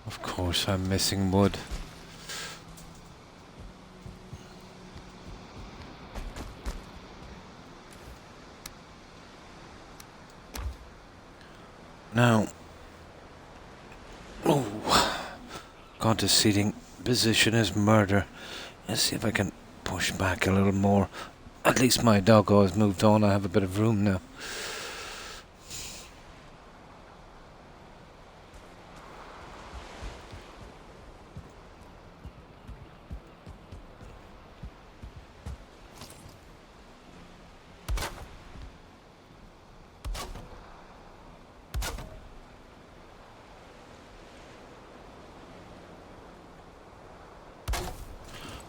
Of course, I'm missing wood. Now, oh, got a seating position is murder. Let's see if I can push back a little more. At least my doggo has moved on. I have a bit of room now.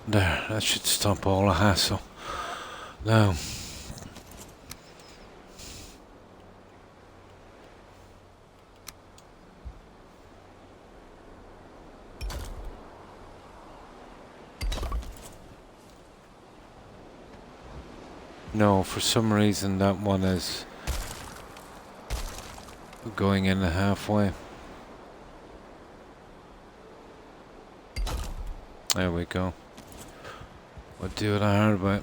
There, that should stop all the hassle. Now, no, for some reason that one is going in halfway. There we go. We'll do it the hard way.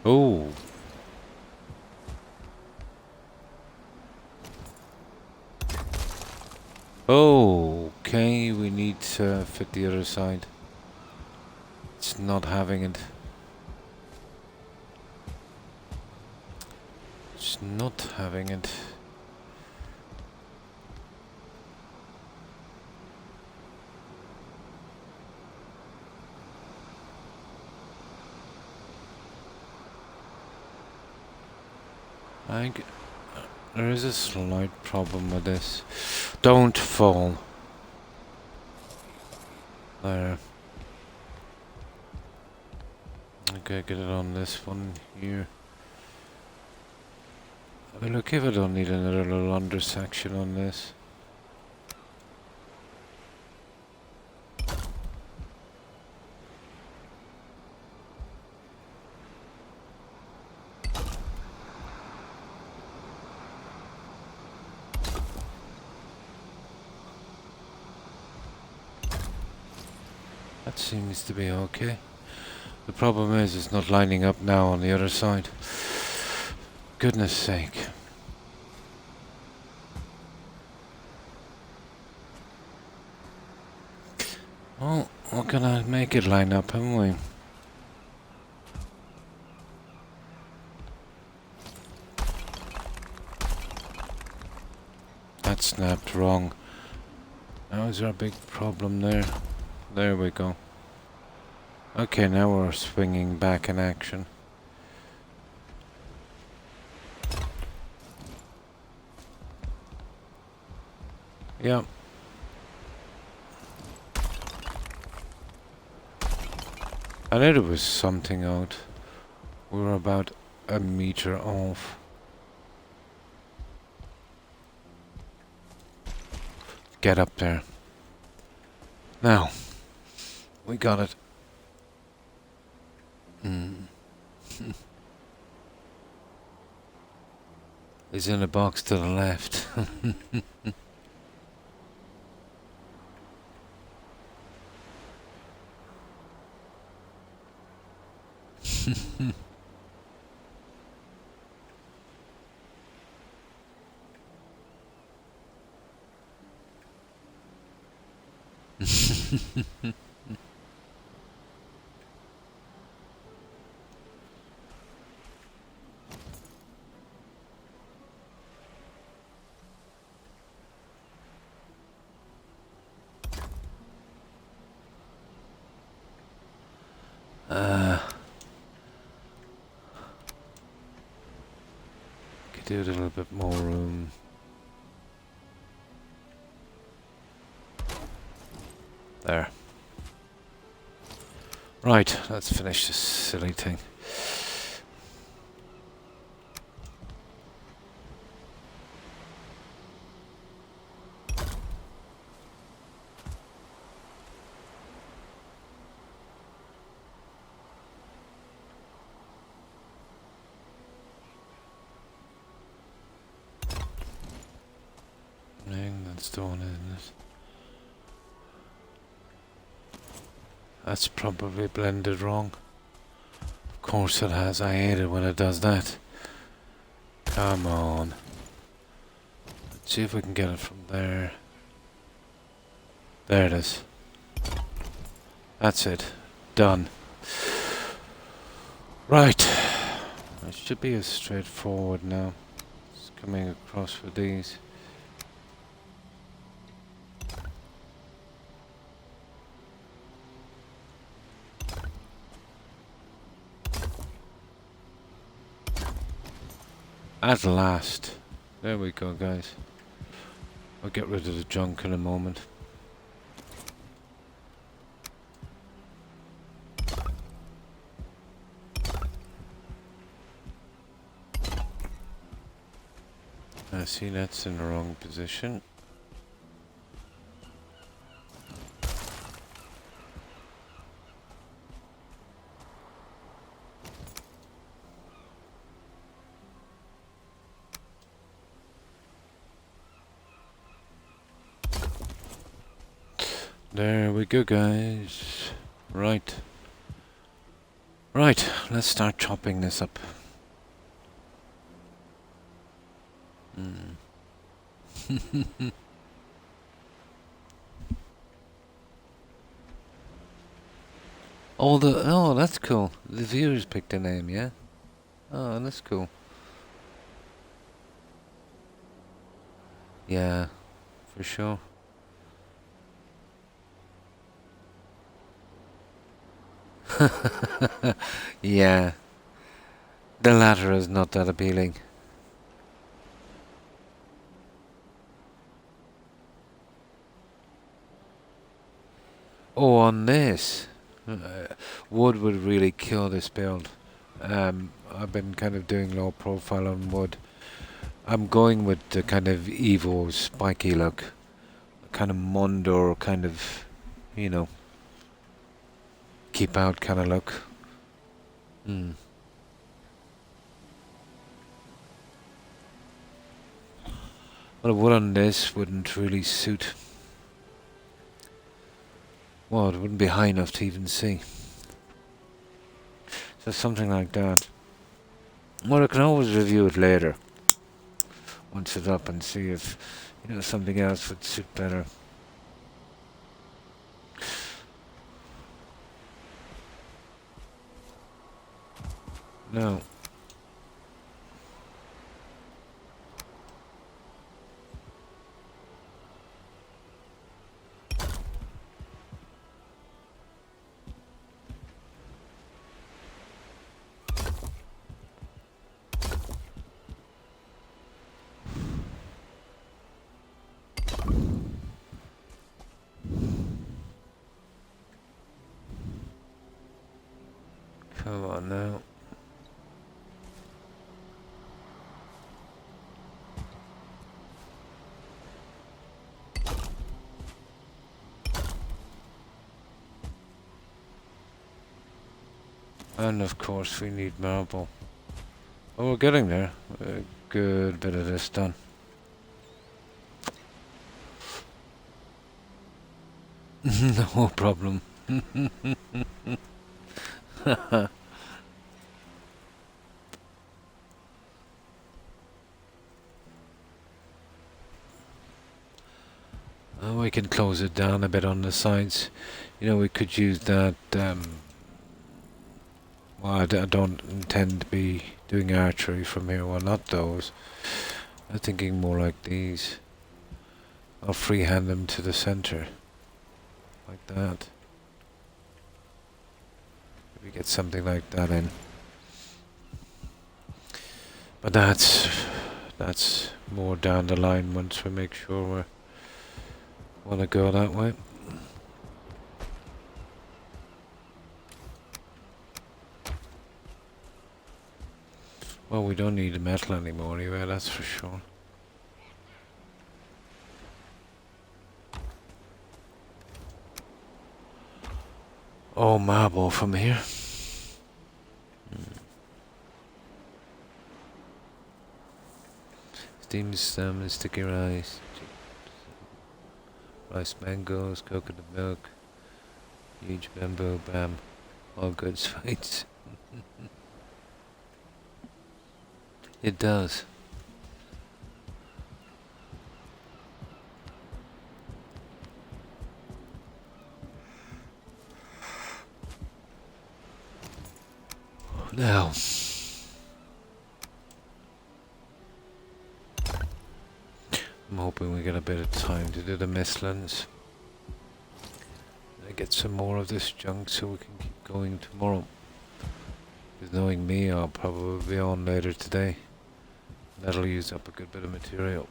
Oh. Okay, we need to fit the other side. It's not having it. It's not having it. I think there is a slight problem with this. Don't fall. There. Okay, get it on this one here. Look, if I don't need another little under section on this. That seems to be okay. The problem is it's not lining up now on the other side. Goodness sake. Well, we're gonna make it line up, haven't we? That snapped wrong. That was our big problem there. There we go. Okay, now we're swinging back in action. Yeah. I knew there was something out. We were about a meter off. Get up there. Now, we got it. He's in a box to the left. Could do a little bit more room. There. Right, let's finish this silly thing. sandstone, isn't it? That's probably blended wrong. Of course it has. I hate it when it does that. Come on. Let's see if we can get it from there. There it is. That's it. Done. Right. It should be as straightforward now. It's coming across for these. At last. There we go, guys. I'll get rid of the junk in a moment. I see that's in the wrong position. There we go, guys. Right. Right, let's start chopping this up. Oh, that's cool. The viewers picked a name, yeah? Oh, that's cool. Yeah, for sure. Yeah, the latter is not that appealing. Oh, on this, wood would really kill this build. I've been kind of doing low profile on wood. I'm going with the kind of Evo spiky look, kind of Mondor kind of, you know, keep out kind of look. Well, wood on this wouldn't really suit. Well, it wouldn't be high enough to even see. So something like that. Well, I can always review it later. Once it's up and see if, you know, something else would suit better. No. Come on now. And of course we need marble. Oh, we're getting there. A good bit of this done. No problem. We can close it down a bit on the sides. You know, we could use that. Well, I don't intend to be doing archery from here. Well, not those. I'm thinking more like these. I'll freehand them to the center. Like that. Maybe get something like that in. But that's more down the line once we make sure we want to go that way. Well, we don't need the metal anymore anyway, that's for sure. Oh, marble from here. Steam stem and sticky rice. Rice mangoes, coconut milk, huge bamboo, bam. All good sweets. It does. Now, I'm hoping we get a bit of time to do the Mistlands. And get some more of this junk so we can keep going tomorrow. Because knowing me, I'll probably be on later today. That'll use up a good bit of material.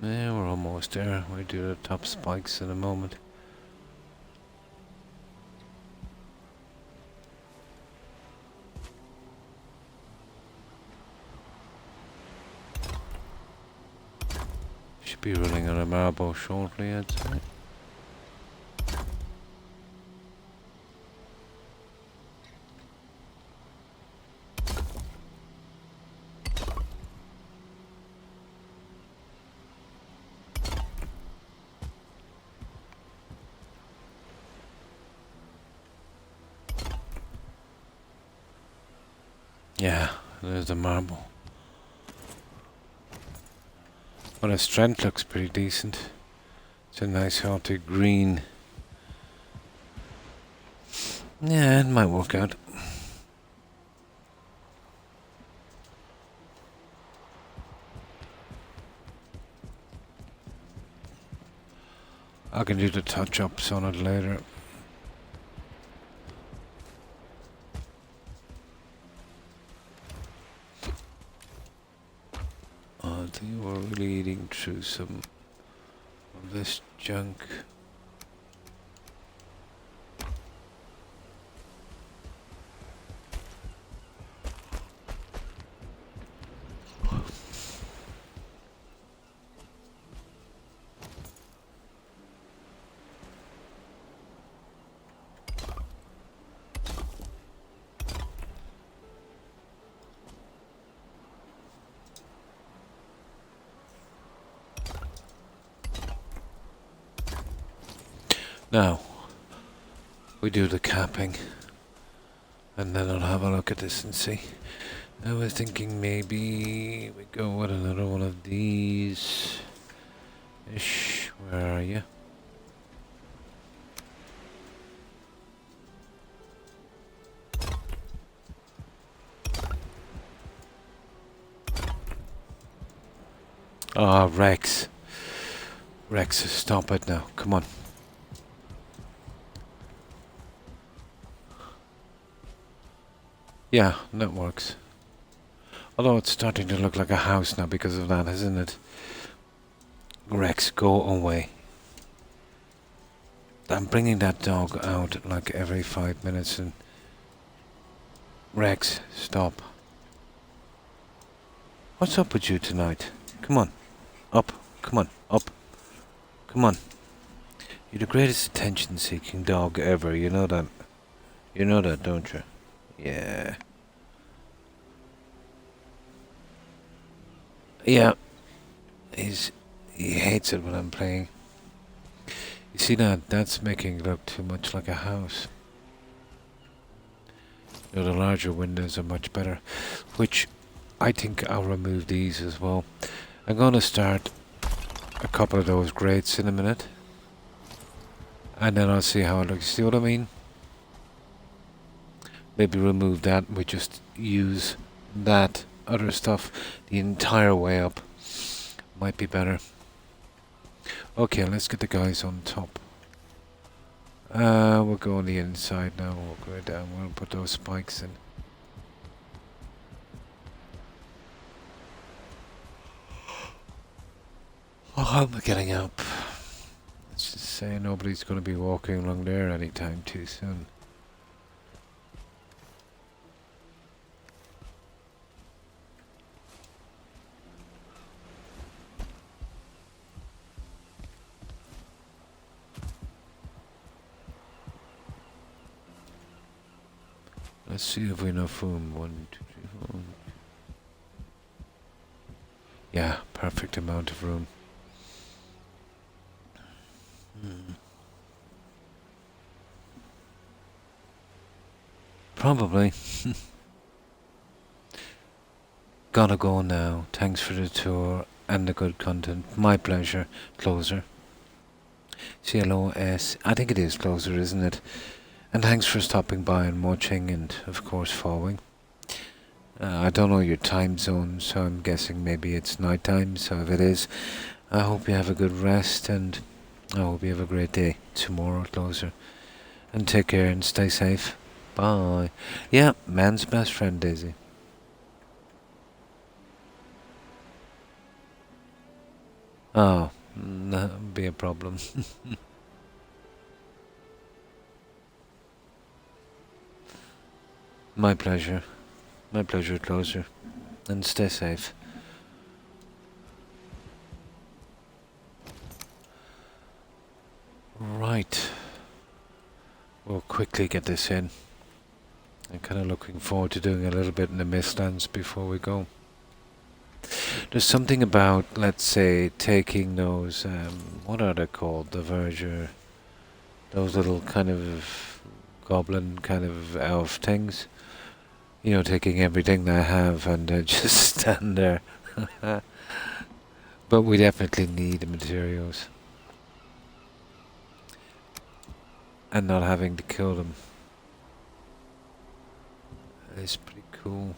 Yeah, we're almost there. We'll do the top spikes in a moment. Should be running on a marble shortly, I'd say. Yeah, there's the marble. Well, the strength looks pretty decent. It's a nice healthy green. Yeah, it might work out. I can do the touch-ups on it later. I think we're really eating through some of this junk. Now, we do the capping, and then I'll have a look at this and see. I was thinking maybe we go with another one of these. Ish, where are you? Ah, Rex. Rex, stop it now. Come on. Yeah, that works. Although it's starting to look like a house now because of that, isn't it? Rex, go away. I'm bringing that dog out like every 5 minutes and... Rex, stop. What's up with you tonight? Come on. Up. Come on. Up. Come on. You're the greatest attention-seeking dog ever, you know that? You know that, don't you? Yeah. Yeah. He hates it when I'm playing. You see that? That's making it look too much like a house. You know, the larger windows are much better. Which I think I'll remove these as well. I'm going to start a couple of those grates in a minute. And then I'll see how it looks. See what I mean? Maybe remove that and we just use that other stuff the entire way up. Might be better. Okay, let's get the guys on top. We'll go on the inside now. We'll go down. We'll put those spikes in. Oh, I'm getting up. Let's just say nobody's going to be walking along there anytime too soon. Let's see if we have enough room. 1, 2, 3, 4. Yeah, perfect amount of room. Probably. Gotta go now. Thanks for the tour and the good content. My pleasure. Closer. CLOS. I think it is closer, isn't it? And thanks for stopping by and watching and, of course, following. I don't know your time zone, so I'm guessing maybe it's night time. So if it is, I hope you have a good rest and I hope you have a great day tomorrow, Closer. And take care and stay safe. Bye. Yeah, man's best friend, Daisy. Oh, that would be a problem. My pleasure. My pleasure, Closer. And stay safe. Right. We'll quickly get this in. I'm kind of looking forward to doing a little bit in the Mistlands before we go. There's something about, let's say, taking those, what are they called? The verger. Those little kind of goblin kind of elf things. You know, taking everything they have and just stand there. But we definitely need the materials. And not having to kill them. It's pretty cool.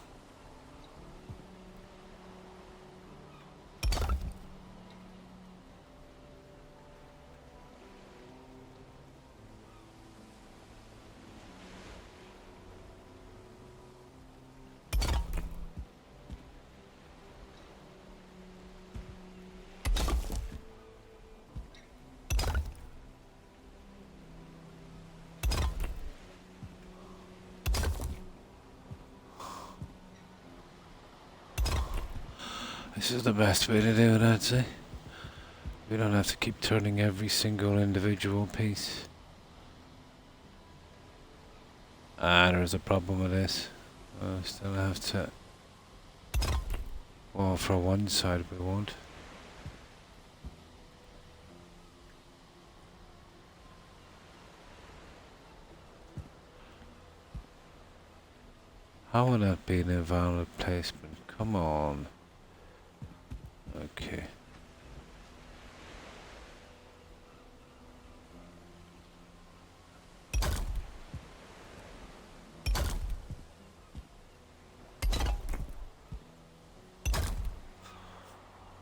This is the best way to do it, I'd say. We don't have to keep turning every single individual piece. Ah, there's a problem with this. We'll still have to... Well, for one side we won't. How would that be an invalid placement? Come on. Okay.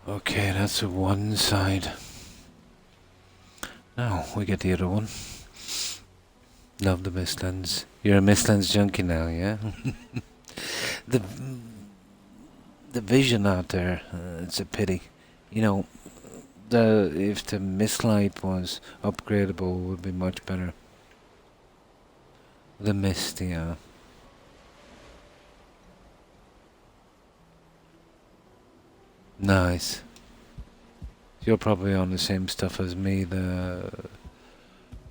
Okay, that's the one side. Now we get the other one. Love the Mistlands. You're a Mistlands junkie now, yeah? the vision out there, it's a pity. You know, if the Mistlight was upgradable, it would be much better. The Mist, yeah. Nice. You're probably on the same stuff as me, the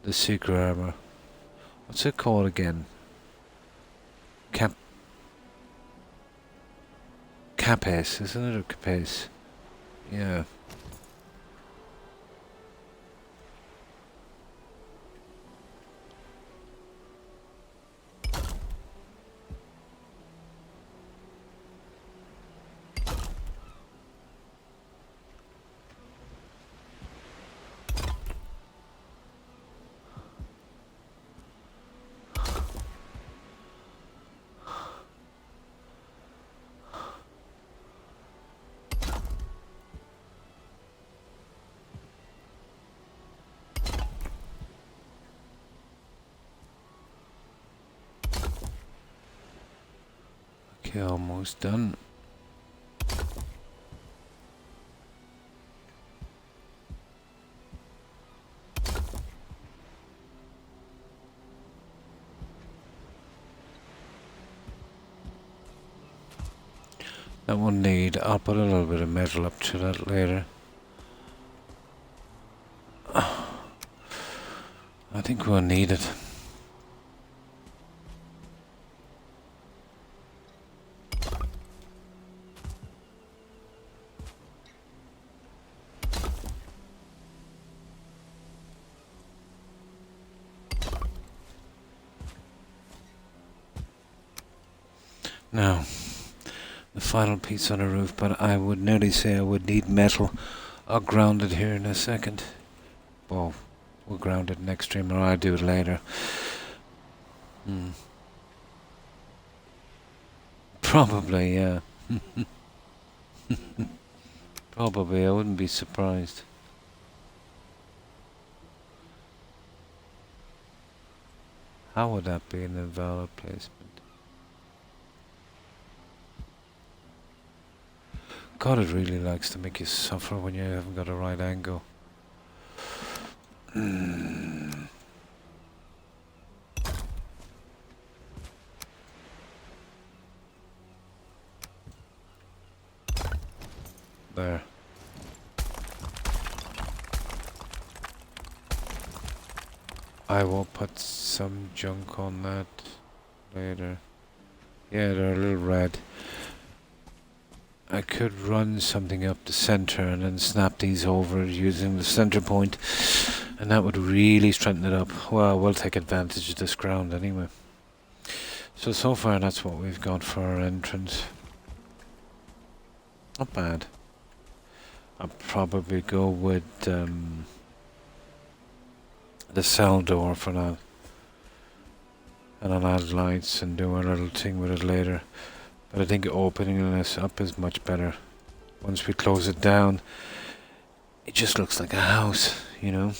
secret armor. What's it called again? Capes, isn't it? Or Capes? Yeah. Okay, almost done. That will need, I'll put a little bit of metal up to that later. I think we'll need it. Now, the final piece on the roof, but I would nearly say I would need metal. I'll ground it here in a second. Well, we'll ground it next stream, or I'll do it later. Probably, yeah. Probably, I wouldn't be surprised. How would that be an invalid placement? God, it really likes to make you suffer when you haven't got a right angle. There. I will put some junk on that later. Yeah, they're a little red. I could run something up the center and then snap these over using the center point, and that would really strengthen it up. Well, we'll take advantage of this ground anyway. So far that's what we've got for our entrance. Not bad. I'll probably go with the cell door for that. And I'll add lights and do a little thing with it later. But I think opening this up is much better. Once we close it down, it just looks like a house, you know?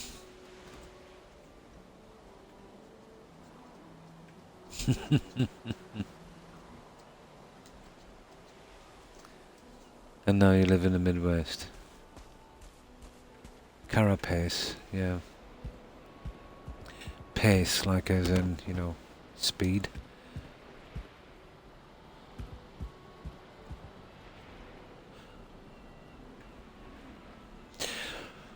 And now you live in the Midwest. Carapace, yeah. Pace, like as in, you know, speed.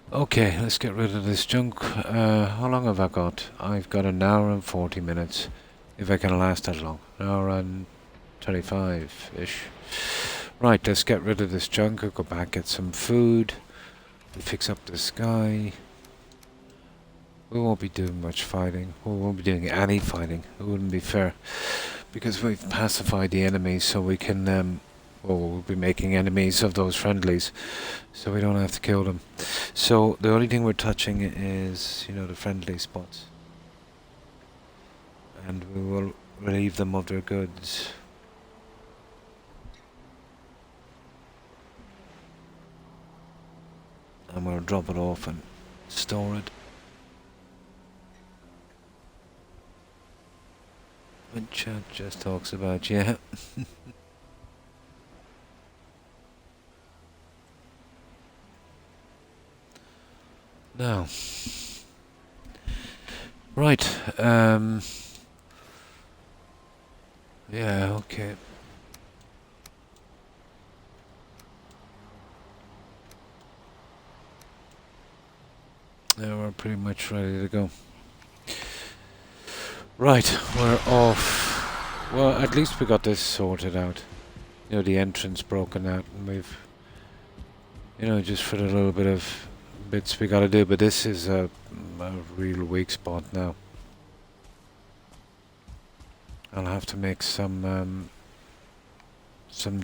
Okay, let's get rid of this junk. How long have I got? I've got an hour and 40 minutes. If I can last that long. An hour and 35-ish. Right, let's get rid of this junk. I'll go back, get some food. We'll fix up the sky. We won't be doing much fighting. We won't be doing any fighting. It wouldn't be fair. Because we've pacified the enemies, so we can, well, we'll be making enemies of those friendlies. So we don't have to kill them. So the only thing we're touching is, you know, the friendly spots. And we will relieve them of their goods. And we'll drop it off and store it. What chat just talks about, yeah. Now. Right, yeah, okay. Yeah, we're pretty much ready to go. Right, we're off. Well, at least we got this sorted out. You know, the entrance broken out, and we've, you know, just for the little bit of bits we gotta do, but this is a real weak spot now. I'll have to make some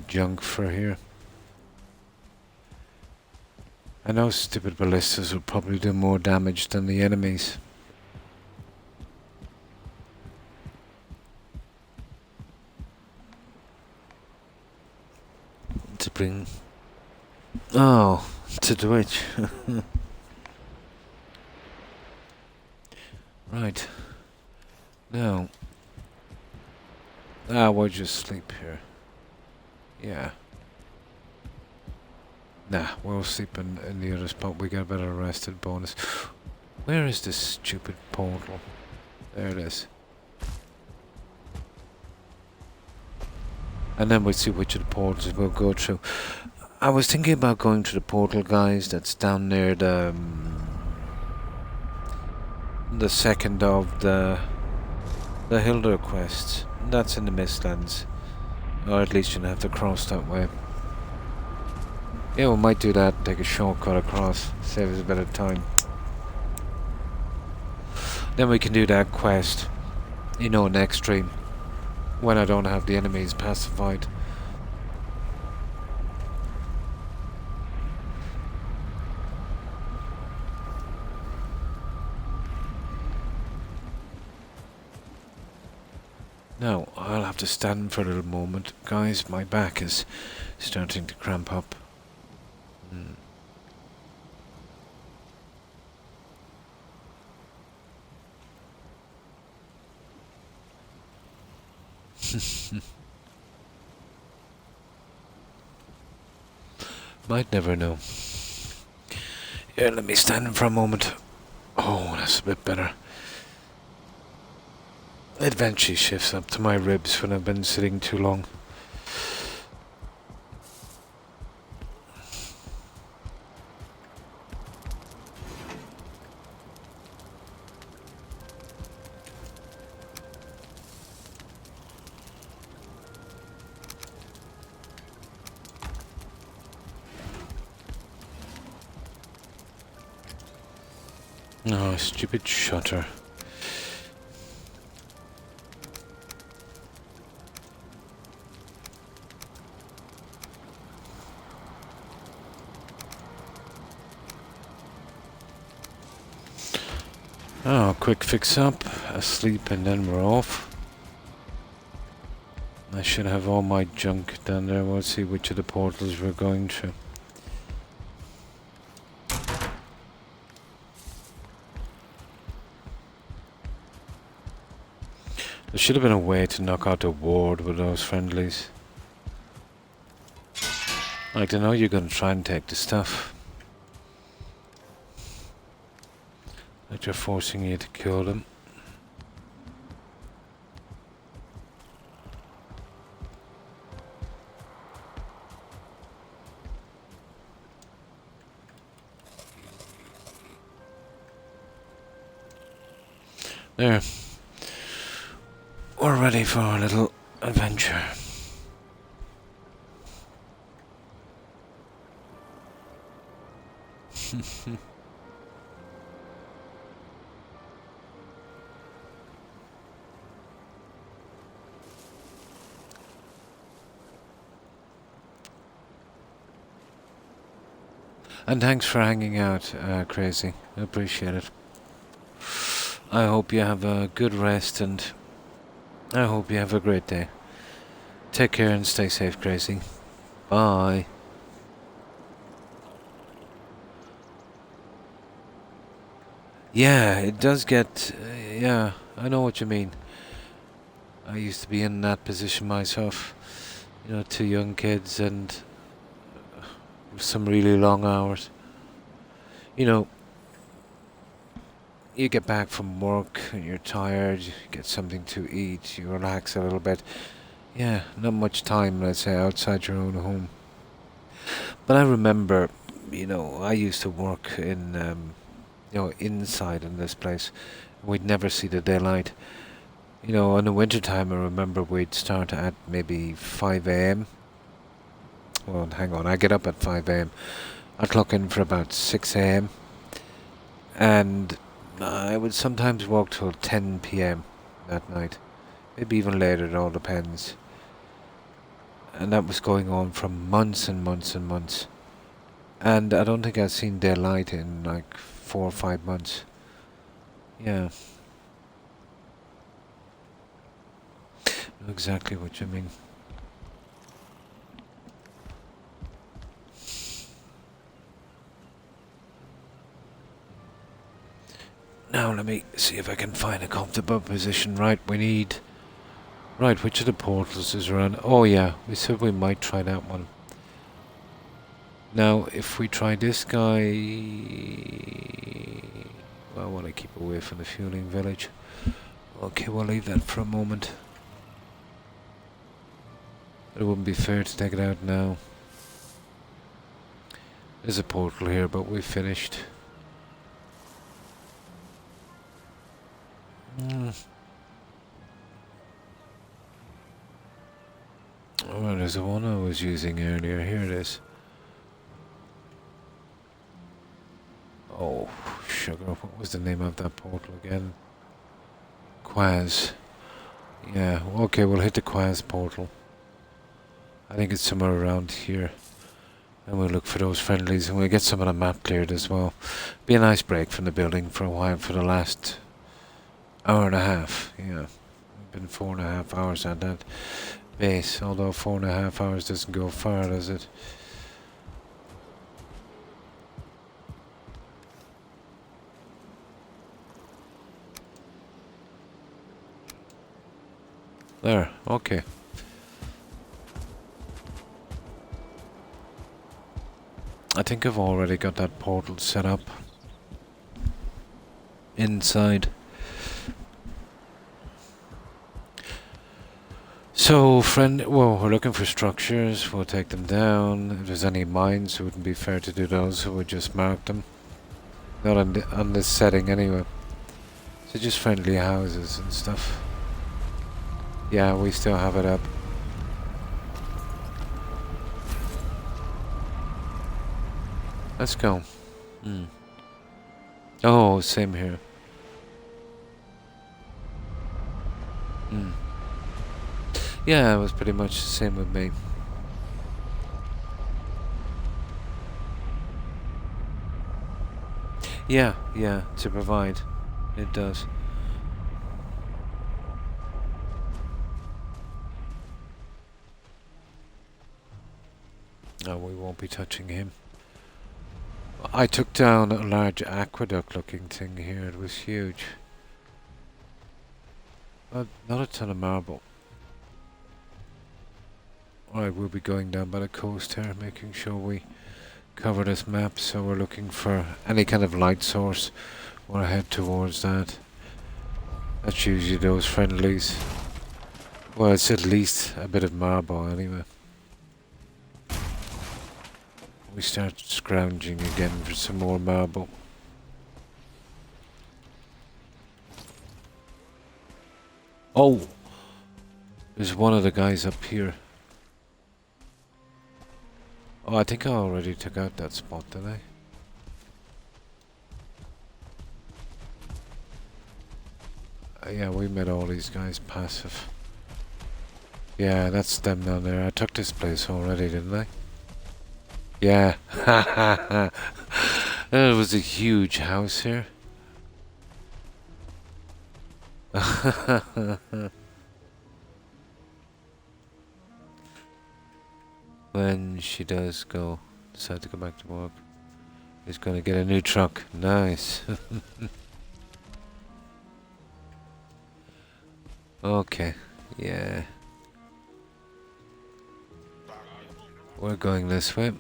junk for here. I know stupid ballistas will probably do more damage than the enemies. To bring... Oh, to Twitch. Right. Now... we'll just sleep here. Yeah. Nah, we'll sleep in the other spot. We get a better rested bonus. Where is this stupid portal? There it is. And then we'll see which of the portals we'll go through. I was thinking about going to the portal, guys, that's down near the second of the Hilder quests. That's in the Mistlands. Or at least you'll have to cross that way. Yeah, we might do that, take a shortcut across, save us a bit of time. Then we can do that quest, you know, next stream, when I don't have the enemies pacified. Now, I'll have to stand for a little moment. Guys, my back is starting to cramp up. Might never know. Here, let me stand for a moment. Oh, that's a bit better. It eventually shifts up to my ribs when I've been sitting too long. Oh, stupid shutter. Oh, quick fix up, asleep, and then we're off. I should have all my junk down there. We'll see which of the portals we're going to. There should have been a way to knock out the ward with those friendlies. Like, I know you're going to try and take the stuff. Like they're forcing you to kill them. There. We're ready for a little adventure. And thanks for hanging out, Crazy. I appreciate it. I hope you have a good rest, and I hope you have a great day. Take care and stay safe, Crazy. Bye. Yeah, it does get... yeah, I know what you mean. I used to be in that position myself. You know, 2 young kids and some really long hours. You know, you get back from work and you're tired, you get something to eat, you relax a little bit. Yeah, not much time, let's say, outside your own home. But I remember, you know, I used to work in, you know, inside in this place. We'd never see the daylight. You know, in the winter time, I remember we'd start at maybe 5 a.m. Well, hang on, I get up at 5 a.m. I'd clock in for about 6 a.m. And I would sometimes walk till 10 p.m. that night. Maybe even later, it all depends. And that was going on for months and months and months. And I don't think I've seen daylight in like 4 or 5 months. Yeah. I know exactly what you mean. Now let me see if I can find a comfortable position. Right, we need... Right, which of the portals is around? Oh yeah, we said we might try that one. Now, if we try this guy... Well, I want to keep away from the fueling village. Okay, we'll leave that for a moment. It wouldn't be fair to take it out now. There's a portal here, but we finished. Oh, there's the one I was using earlier. Here it is. Oh, sugar. What was the name of that portal again? Quaz. Yeah, okay, we'll hit the Quaz portal. I think it's somewhere around here. And we'll look for those friendlies and we'll get some of the map cleared as well. Be a nice break from the building for a while for the last hour and a half. Yeah, we've been 4.5 hours at that base, although 4.5 hours doesn't go far, does it? There, okay. I think I've already got that portal set up inside. So, well, we're looking for structures. We'll take them down. If there's any mines, it wouldn't be fair to do those, so we'll just mark them. Not on this setting, anyway. So just friendly houses and stuff. Yeah, we still have it up. Let's go. Oh, same here. Yeah, it was pretty much the same with me. Yeah, to provide. It does. No, we won't be touching him. I took down a large aqueduct looking thing here. It was huge. But not a ton of marble. Alright, we'll be going down by the coast here, making sure we cover this map. So we're looking for any kind of light source. We'll head towards that. That's usually those friendlies. Well, it's at least a bit of marble anyway. We start scrounging again for some more marble. Oh! There's one of the guys up here. Oh, I think I already took out that spot, did I? Yeah, we made all these guys passive. Yeah, that's them down there. I took this place already, didn't I? Yeah. There was a huge house here. When she does decide to go back to work, he's gonna get a new truck. Nice. Okay, yeah. We're going this way.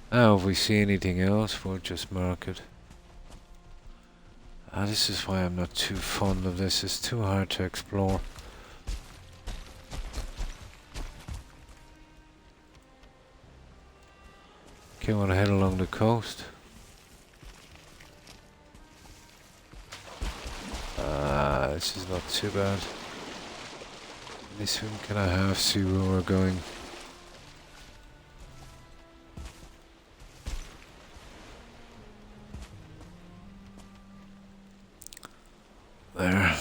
If we see anything else, we'll just mark it. This is why I'm not too fond of this. It's too hard to explore. Okay, want to head along the coast. This is not too bad. This one can I have, see where we're going. There.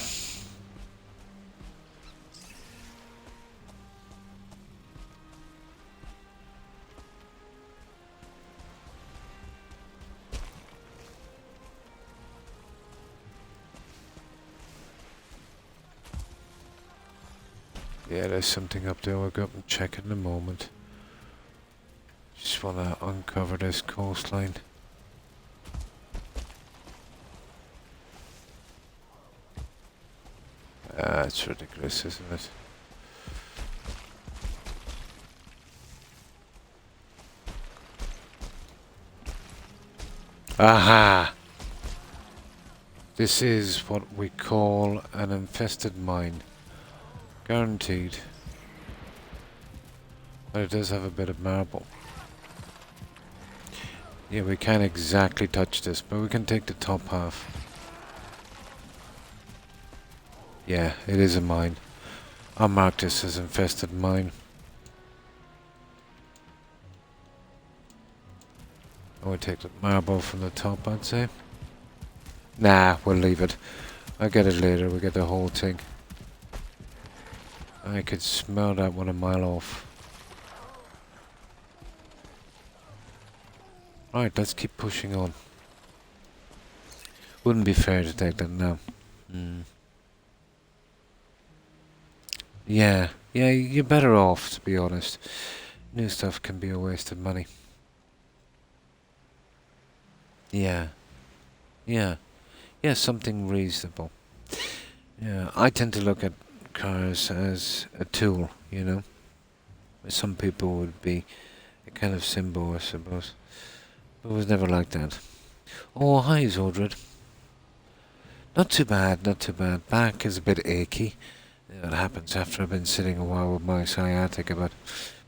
Yeah, there's something up there. We'll go up and check in a moment. Just want to uncover this coastline. It's ridiculous, isn't it? Aha! This is what we call an infested mine. Guaranteed. But it does have a bit of marble. Yeah, we can't exactly touch this, but we can take the top half. Yeah, it is a mine. I'll mark this as infested mine. I would take the marble from the top, I'd say. Nah, we'll leave it. I'll get it later, we'll get the whole thing. I could smell that one a mile off. Right, let's keep pushing on. Wouldn't be fair to take that now. Yeah, you're better off, to be honest. New stuff can be a waste of money. Yeah, something reasonable. Yeah, I tend to look at cars as a tool, you know. Some people would be a kind of symbol, I suppose. But it was never like that. Oh, hi, Zordred. Not too bad, not too bad. Back is a bit achy. It happens after I've been sitting a while with my sciatica, but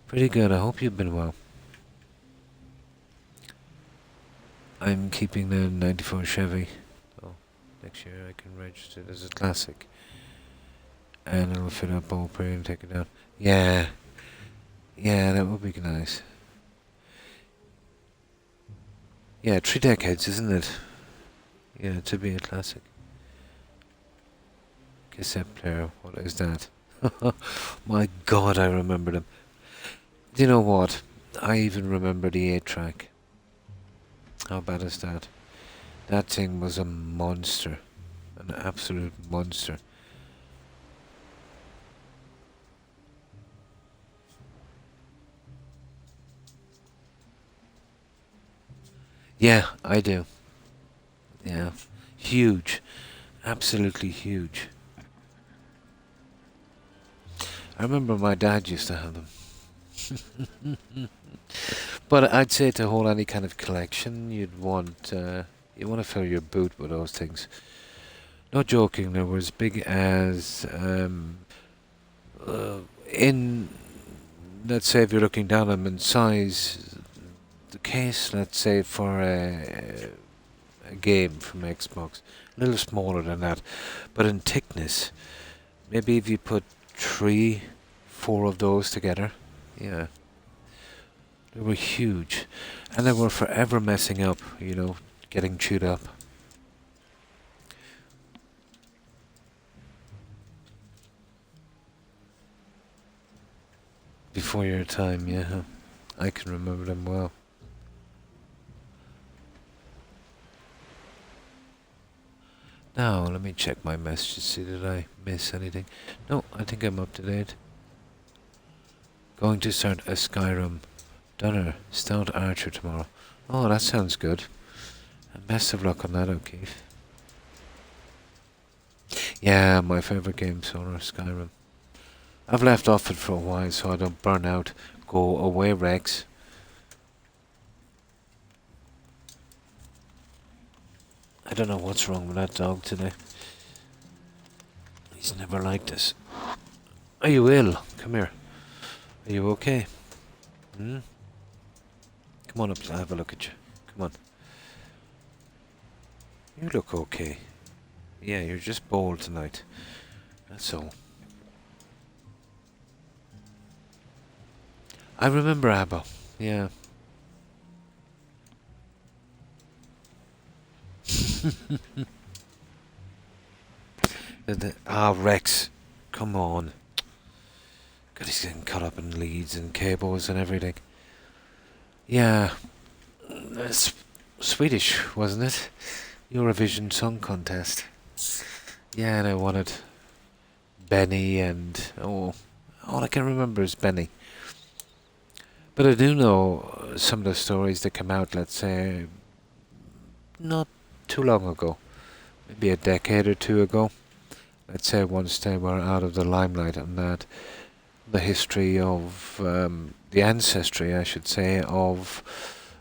pretty good. I hope you've been well. I'm keeping the 94 Chevy. So next year I can register it as a classic. And it'll fit up all pretty and take it down. Yeah, that would be nice. Yeah, 3 decades, isn't it? Yeah, to be a classic. Cassette player, what is that? My god, I remember them. Do you know what? I even remember the 8-track. How bad is that? That thing was a monster. An absolute monster. Yeah, I do. Yeah. Huge. Absolutely huge. I remember my dad used to have them. But I'd say to hold any kind of collection, you want to fill your boot with those things. Not joking, they were as big as in, let's say if you're looking down on them in size, the case, let's say for a game from Xbox, a little smaller than that, but in thickness, maybe if you put 3, 4 of those together, yeah. They were huge, and they were forever messing up, you know, getting chewed up. Before your time, yeah. I can remember them well. Now, let me check my messages, see did I miss anything. No, I think I'm up to date. Going to start a Skyrim Dunner Stout Archer tomorrow. Oh, that sounds good. And best of luck on that, O'Keefe. Yeah, my favourite game, Solar Skyrim. I've left off it for a while so I don't burn out. Go away, Rex. I don't know what's wrong with that dog today. He's never liked us. Are you ill? Come here. Are you okay? Hmm? Come on up, I'll have a look at you. Come on. You look okay. Yeah, you're just bold tonight. That's all. I remember Abba. Yeah. Rex. Come on. God, he's getting caught up in leads and cables and everything. Yeah. That's Swedish, wasn't it? Eurovision Song Contest. Yeah, and I wanted Benny and... all I can remember is Benny. But I do know some of the stories that came out, let's say, not too long ago. Maybe a decade or 2 ago. Let's say once they were out of the limelight and that. The history of... the ancestry, I should say, of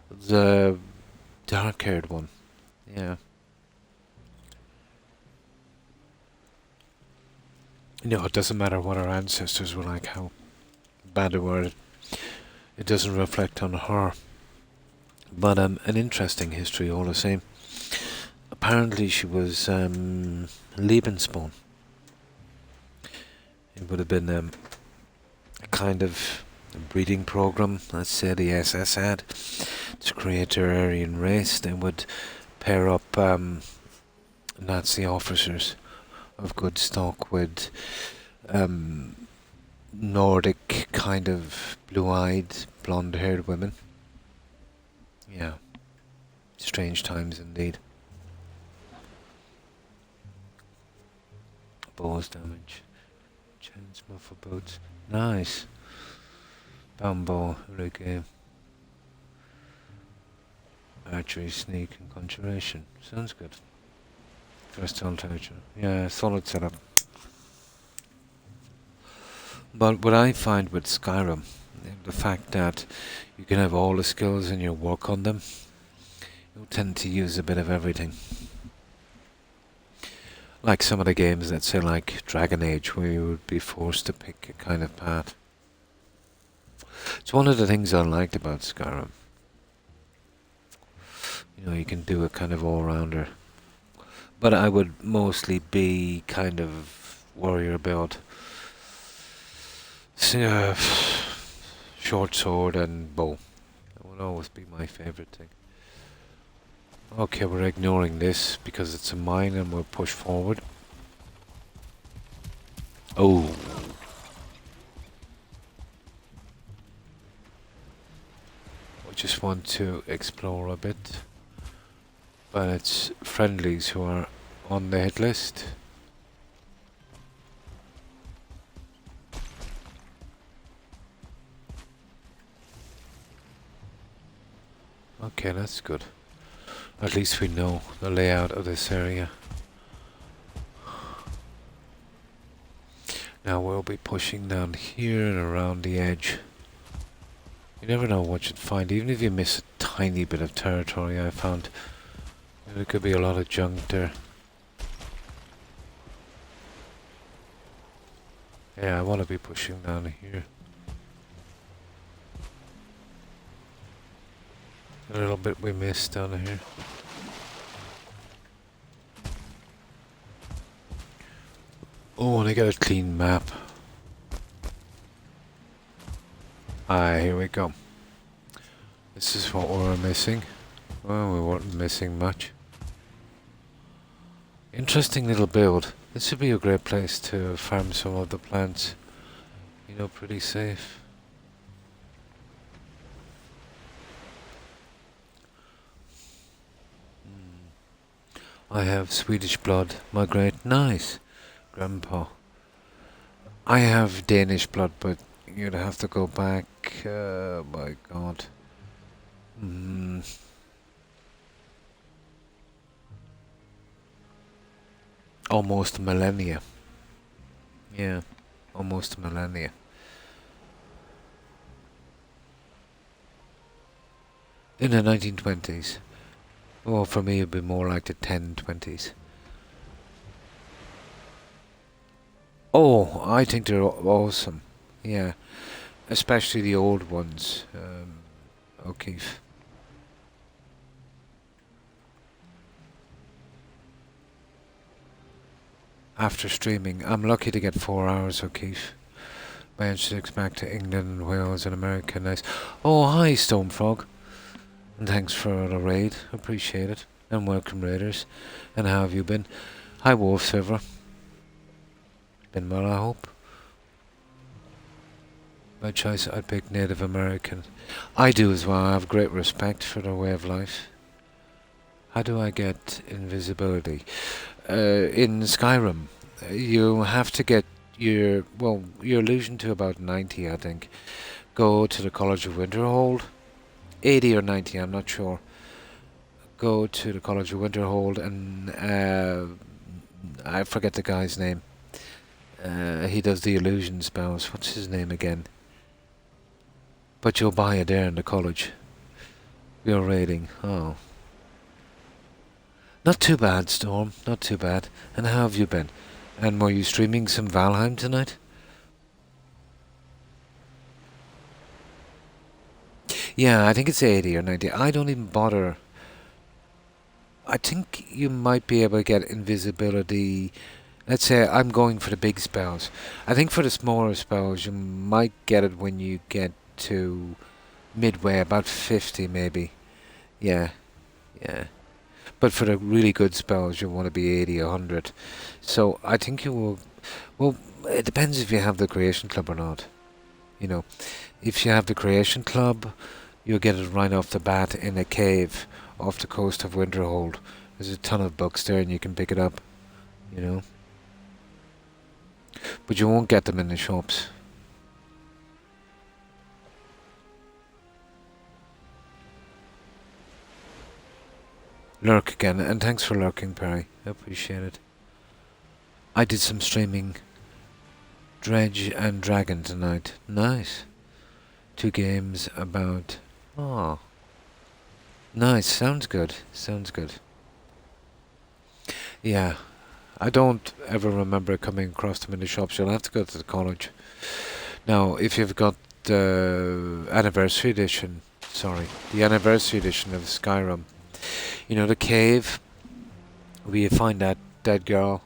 the dark-haired one. Yeah. It doesn't matter what our ancestors were like, how bad they were. It doesn't reflect on her. But an interesting history all the same. Apparently she was Lebensborn. It would have been a kind of breeding program, let's say the SS had, to create their Aryan race. They would pair up Nazi officers of good stock with Nordic kind of blue-eyed, blonde-haired women. Yeah, strange times indeed. Balls damage. Chance muffler boots. Nice. Bamboo, early game. Archery, sneak, and conjuration. Sounds good. First alternative. Yeah, solid setup. But what I find with Skyrim, the fact that you can have all the skills and you work on them, you tend to use a bit of everything. Like some of the games that say like Dragon Age, where you would be forced to pick a kind of path. It's one of the things I liked about Skyrim. You can do a kind of all-rounder. But I would mostly be kind of worried about short sword and bow. That would always be my favourite thing. Okay, we're ignoring this because it's a mine and we'll push forward. Oh. I just want to explore a bit. But it's friendlies who are on the hit list. Okay, that's good. At least we know the layout of this area. Now we'll be pushing down here and around the edge. You never know what you'd find, even if you miss a tiny bit of territory. I found there could be a lot of junk there. Yeah, I want to be pushing down here. A little bit we missed down here. Oh, and I got a clean map. Here we go. This is what we were missing. Well, we weren't missing much. Interesting little build. This would be a great place to farm some of the plants. Pretty safe. I have Swedish blood. My great nice grandpa. I have Danish blood, but you'd have to go back. My God. Almost millennia. Yeah, almost millennia. In the 1920s. Well, for me it'd be more like the 1020s. Oh, I think they're awesome. Yeah, especially the old ones. O'Keefe. After streaming, I'm lucky to get 4 hours, O'Keefe. My N6 back to England and Wales and America. Nice. Oh, hi, Stonefrog. And thanks for the raid. Appreciate it. And welcome, raiders. And how have you been? Hi, Wolf Silver. Been well, I hope. By choice, I'd pick Native American. I do as well. I have great respect for their way of life. How do I get invisibility? In Skyrim, you have to get your illusion to about 90, I think. Go to the College of Winterhold. 80 or 90, I'm not sure. Go to the College of Winterhold and I forget the guy's name. He does the illusion spells. What's his name again? But you'll buy it there in the college. Your rating. Oh. Not too bad, Storm. Not too bad. And how have you been? And were you streaming some Valheim tonight? Yeah, I think it's 80 or 90. I don't even bother. I think you might be able to get invisibility. Let's say I'm going for the big spells. I think for the smaller spells, you might get it when you get to midway, about 50 maybe. Yeah, yeah. But for the really good spells, you want to be 80, 100. So I think you will. Well, it depends if you have the Creation Club or not. You know, if you have the Creation Club, you'll get it right off the bat in a cave off the coast of Winterhold. There's a ton of books there and you can pick it up, you know. But you won't get them in the shops. Lurk again, and thanks for lurking, Perry. I appreciate it. I did some streaming Dredge and Dragon tonight. Nice. 2 games about... Oh. Nice, sounds good. Sounds good. Yeah. I don't ever remember coming across them in the shops. You'll have to go to the college. Now, if you've got the anniversary edition, the anniversary edition of Skyrim, you know, the cave where you find that dead girl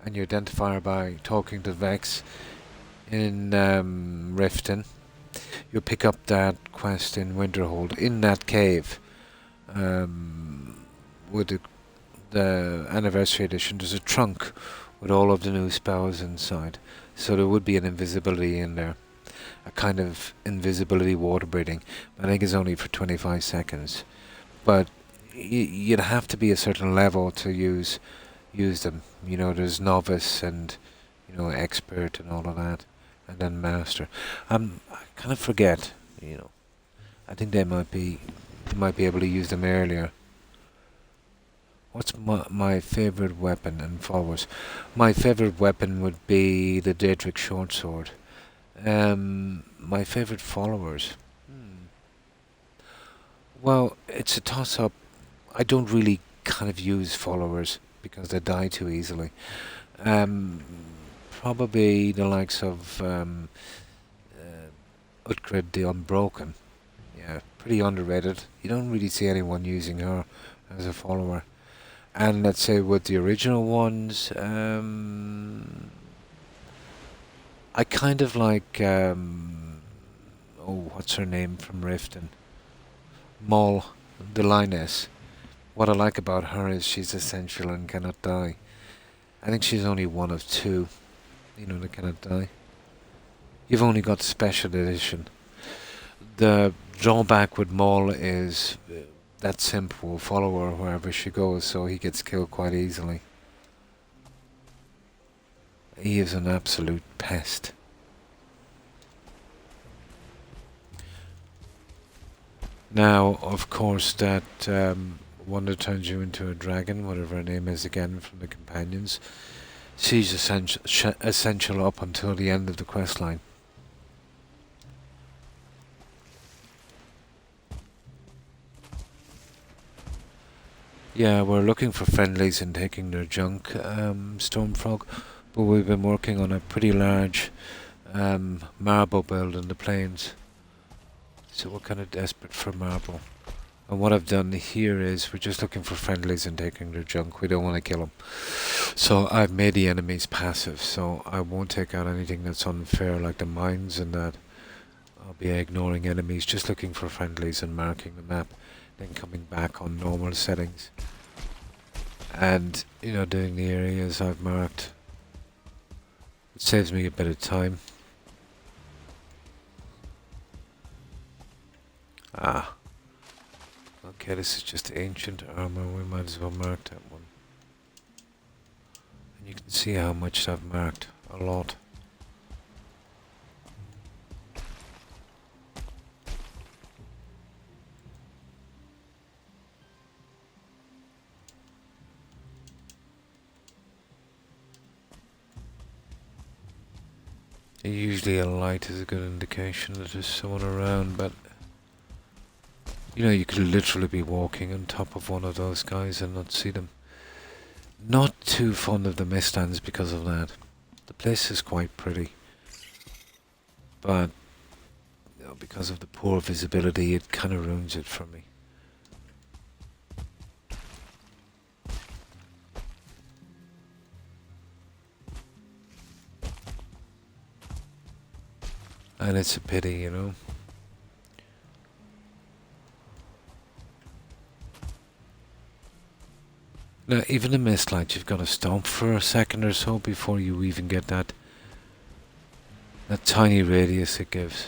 and you identify her by talking to Vex in Riften. You'll pick up that quest in Winterhold in that cave with the anniversary edition. There's a trunk with all of the new spells inside, so there would be an invisibility in there, a kind of invisibility water breathing. I think it's only for 25 seconds, but you'd have to be a certain level to use them. You know, there's novice and, you know, expert and all of that, and then master. I kind of forget. You know, I think they might be able to use them earlier. What's my favourite weapon and followers? My favourite weapon would be the Daedric short sword. My favourite followers. Well, it's a toss-up. I don't really kind of use followers because they die too easily. Probably the likes of Utgrid the Unbroken. Yeah, pretty underrated. You don't really see anyone using her as a follower. And let's say with the original ones, I kind of like, what's her name from Riften? Maul, the lioness. What I like about her is she's essential and cannot die. I think she's only one of 2, you know, that cannot die. You've only got special edition. The drawback with Maul is that simp will follow her wherever she goes, so he gets killed quite easily. He is an absolute pest. Now, of course, that one that turns you into a dragon, whatever her name is again from the companions, she's essential up until the end of the quest line. Yeah, we're looking for friendlies and taking their junk, Stormfrog, but we've been working on a pretty large marble build in the plains, so we're kind of desperate for marble. And what I've done here is we're just looking for friendlies and taking their junk. We don't want to kill them. So I've made the enemies passive, so I won't take out anything that's unfair like the mines and that. I'll be ignoring enemies, just looking for friendlies and marking the map, then coming back on normal settings. And, you know, doing the areas I've marked. It saves me a bit of time. Ah. Okay, this is just ancient armor. We might as well mark that one. And you can see how much I've marked. A lot. Usually a light is a good indication that there's someone around, but you know, you could literally be walking on top of one of those guys and not see them. Not too fond of the Mistlands because of that. The place is quite pretty, but because of the poor visibility, it kind of ruins it for me. And it's a pity, you know. Now, even in Mistlands, you've got to stomp for a second or so before you even get that tiny radius it gives.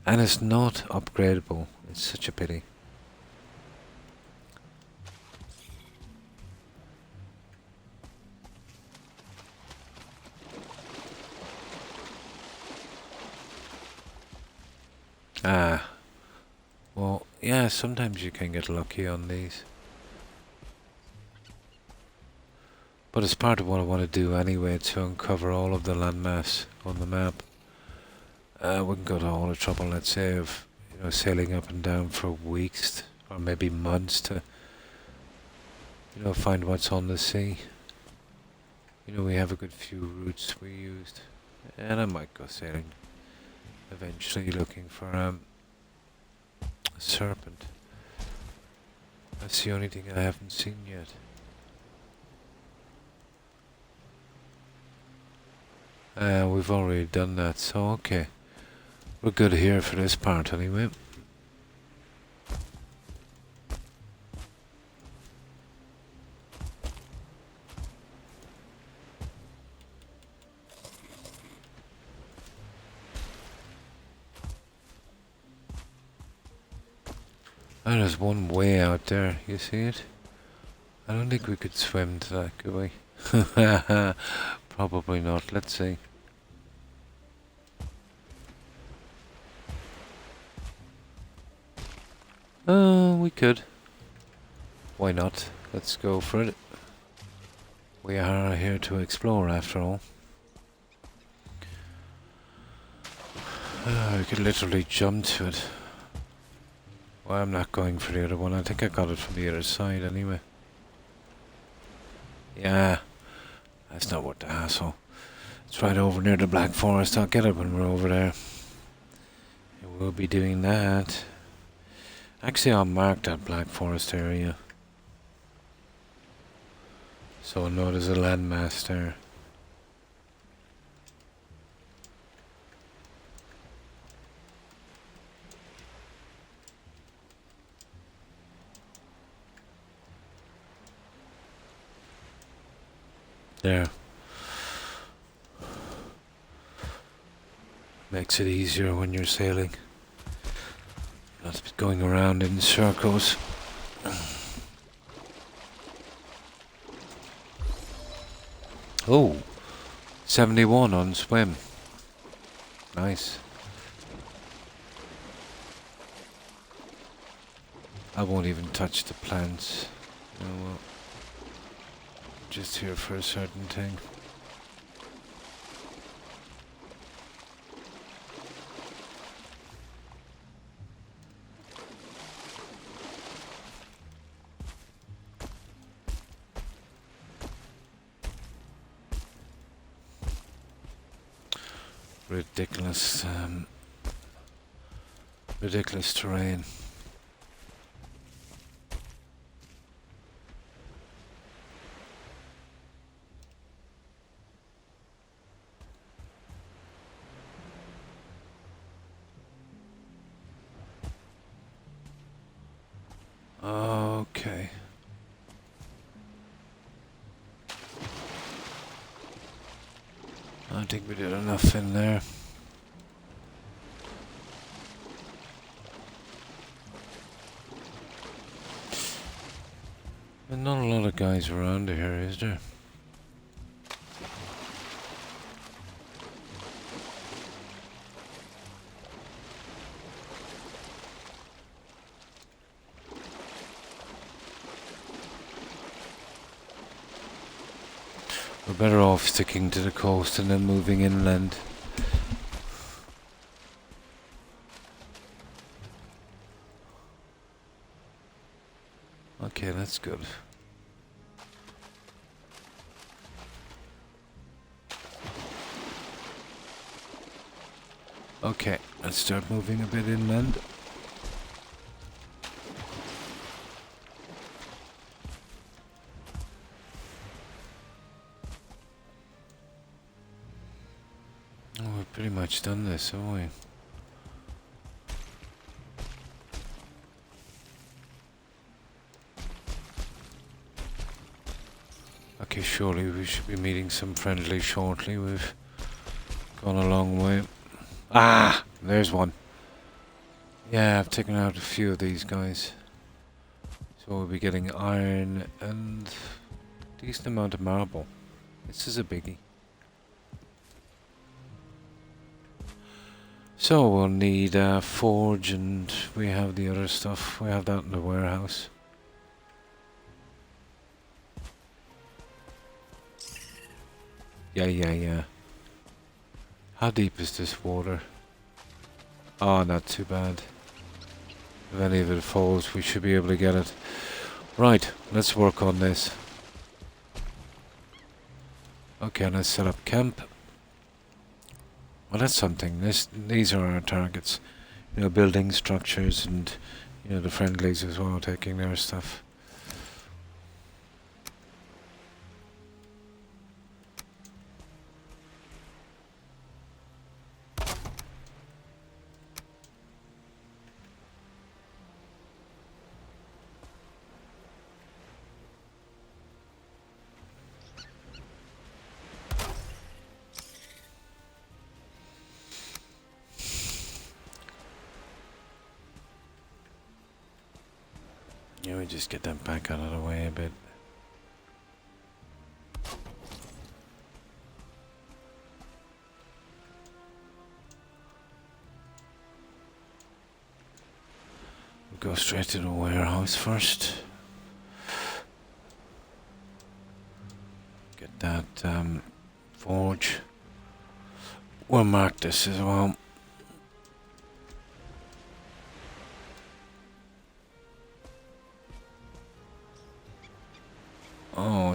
And it's not upgradable. It's such a pity. Ah. Well, yeah, sometimes you can get lucky on these. But it's part of what I want to do anyway, to uncover all of the landmass on the map. We can go to all the trouble, let's say, of sailing up and down for weeks or maybe months to find what's on the sea. We have a good few routes we used, and I might go sailing eventually looking for a serpent. That's the only thing I haven't seen yet. We've already done that, so okay. We're good here for this part anyway. And there's one way out there, you see it? I don't think we could swim to that, could we? Probably not, let's see. Oh, we could. Why not? Let's go for it. We are here to explore after all. We could literally jump to it. Well, I'm not going for the other one. I think I got it from the other side anyway. Yeah, that's not worth the hassle. It's right over near the Black Forest. I'll get it when we're over there. We'll be doing that. Actually, I'll mark that Black Forest area, so I know there's a landmass there. There. Makes it easier when you're sailing. Not to be going around in circles. Oh, 71 on swim. Nice. I won't even touch the plants. Well, just here for a certain thing. Ridiculous, ridiculous terrain. Okay. I think we did enough in there. And not a lot of guys around here, is there? We're better off sticking to the coast and then moving inland. Okay, that's good. Okay, let's start moving a bit inland. Oh, we've pretty much done this, haven't we? Okay, surely we should be meeting some friendly shortly. We've gone a long way. Ah! There's one. Yeah, I've taken out a few of these guys. So we'll be getting iron and a decent amount of marble. This is a biggie. So we'll need a forge, and we have the other stuff. We have that in the warehouse. Yeah. How deep is this water? Oh, not too bad. If any of it falls, we should be able to get it. Right, let's work on this. Okay, let's set up camp. Well, that's something. These are our targets. You know, building structures and, you know, the friendlies as well, taking their stuff. Yeah, we just get that back out of the way a bit. We'll go straight to the warehouse first. Get that forge. We'll mark this as well. Oh,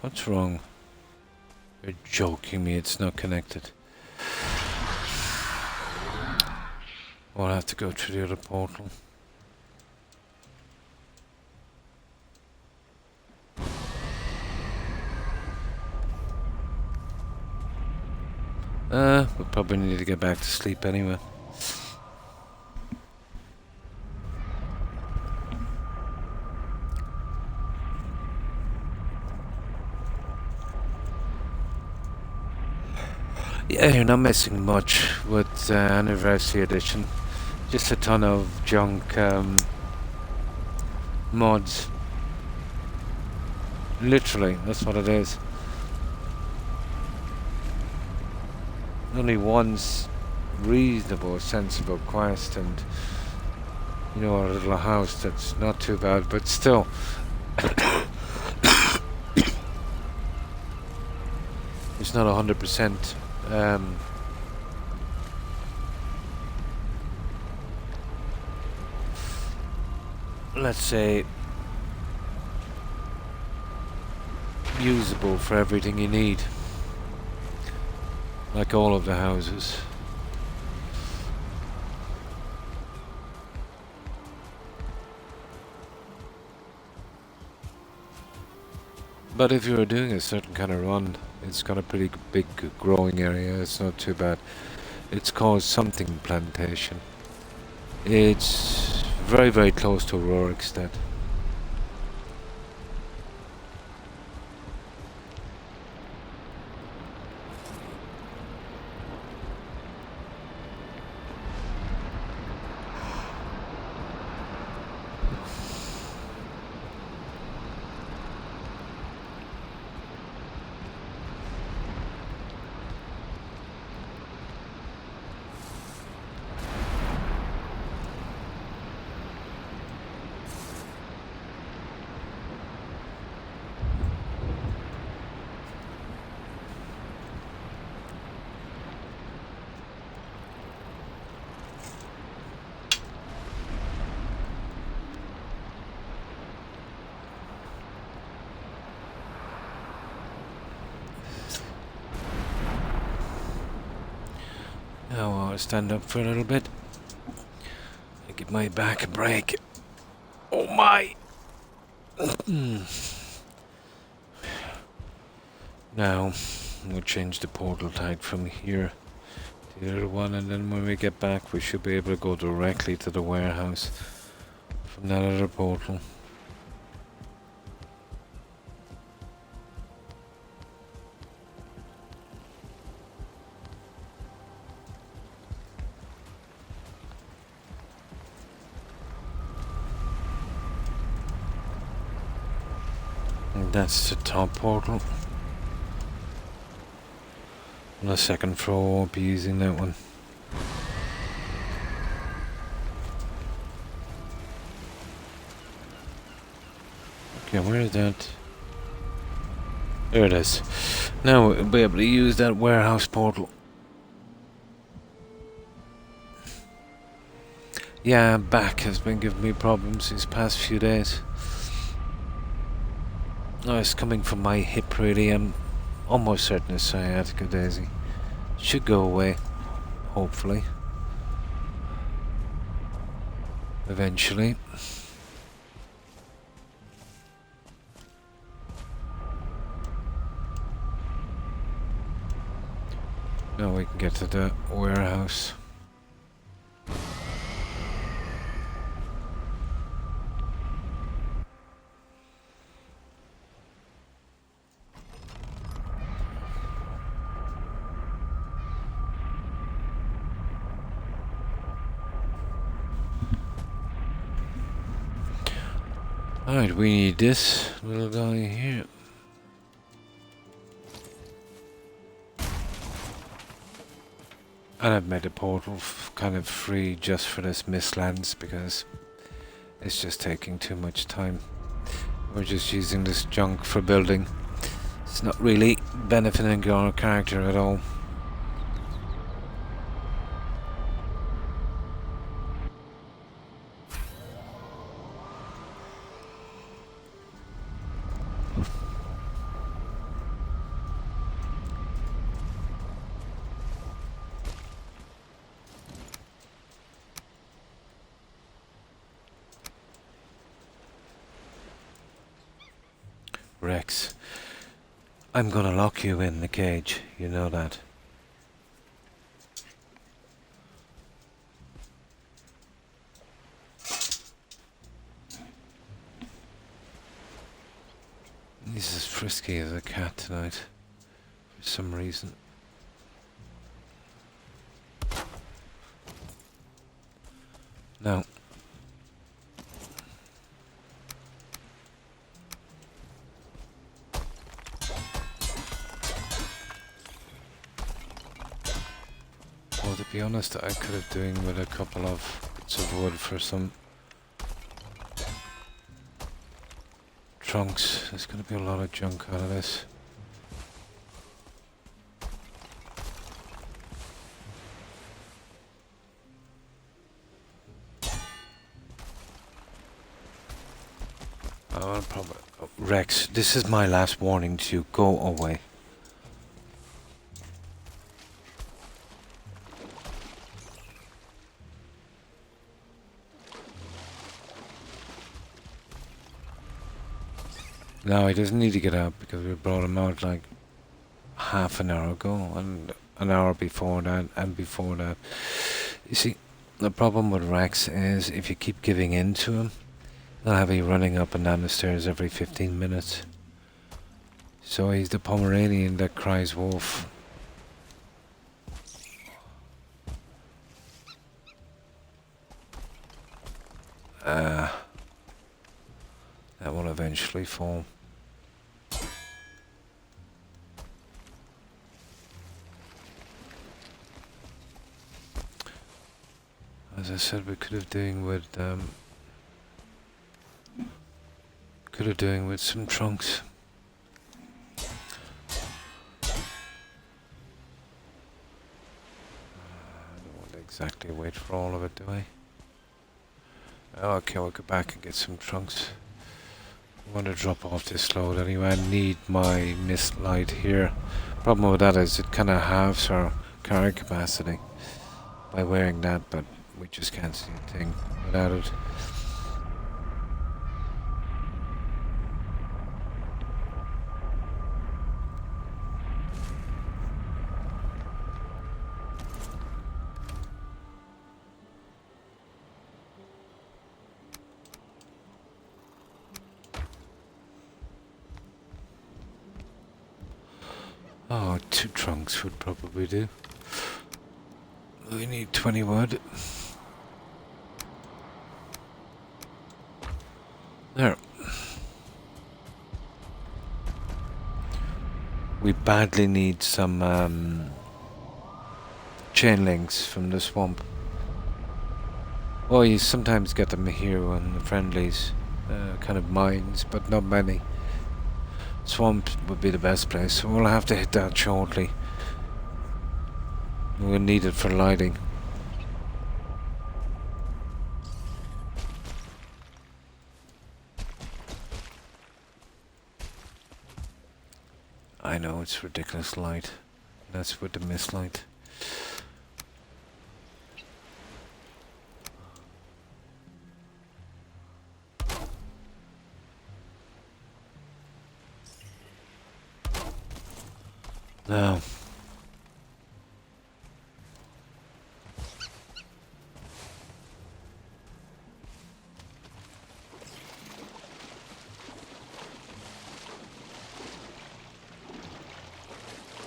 what's wrong? You're joking me, it's not connected. We'll have to go through the other portal. We'll probably need to get back to sleep anyway. Yeah, you're not missing much with Anniversary Edition. Just a ton of junk mods. Literally, that's what it is. Only one reasonable, sensible quest, and you know, a little house that's not too bad, but still. It's not 100%. Let's say usable for everything you need, like all of the houses. But if you're doing a certain kind of run, it's got a pretty big growing area. It's not too bad. It's called something plantation. It's very, very close to Rorikstead. Now I'll stand up for a little bit. I give my back a break. Oh my! Now we'll change the portal type from here to the other one, and then when we get back we should be able to go directly to the warehouse from that other portal. And that's the top portal. On the second floor, I won't be using that one. Okay, where is that? There it is. Now we'll be able to use that warehouse portal. Yeah, back has been giving me problems these past few days. No, it's coming from my hip really. I'm almost certain it's sciatica, Daisy. Should go away, hopefully. Eventually. Now we can get to the warehouse. Alright, we need this little guy here. And I've made a portal kind of free just for this Mistlands because it's just taking too much time. We're just using this junk for building. It's not really benefiting our character at all. Rex, I'm gonna lock you in the cage, you know that. He's as frisky as a cat tonight, for some reason. Now, well, to be honest, I could have doing with a couple of bits of wood for some trunks. There's going to be a lot of junk out of this. I'll probably... Oh, Rex, this is my last warning to you. Go away. No, he doesn't need to get out because we brought him out like half an hour ago and an hour before that and before that. You see, the problem with Rex is if you keep giving in to him, he'll have you running up and down the stairs every 15 minutes. So he's the Pomeranian that cries wolf. That will eventually fall. As I said, we could have doing with some trunks. I don't want to exactly wait for all of it, do I? Okay, we'll go back and get some trunks. I want to drop off this load anyway. I need my mist light here. Problem with that is it kind of halves our carry capacity. by wearing that, but we just can't see a thing without it. Oh, 2 trunks would probably do. We need 20 wood. There. We badly need some chain links from the swamp. Oh, you sometimes get them here on the friendlies, kind of mines, but not many. Swamp would be the best place, so we'll have to hit that shortly. We'll need it for lighting. I know it's ridiculous light. That's with the mist light. Now.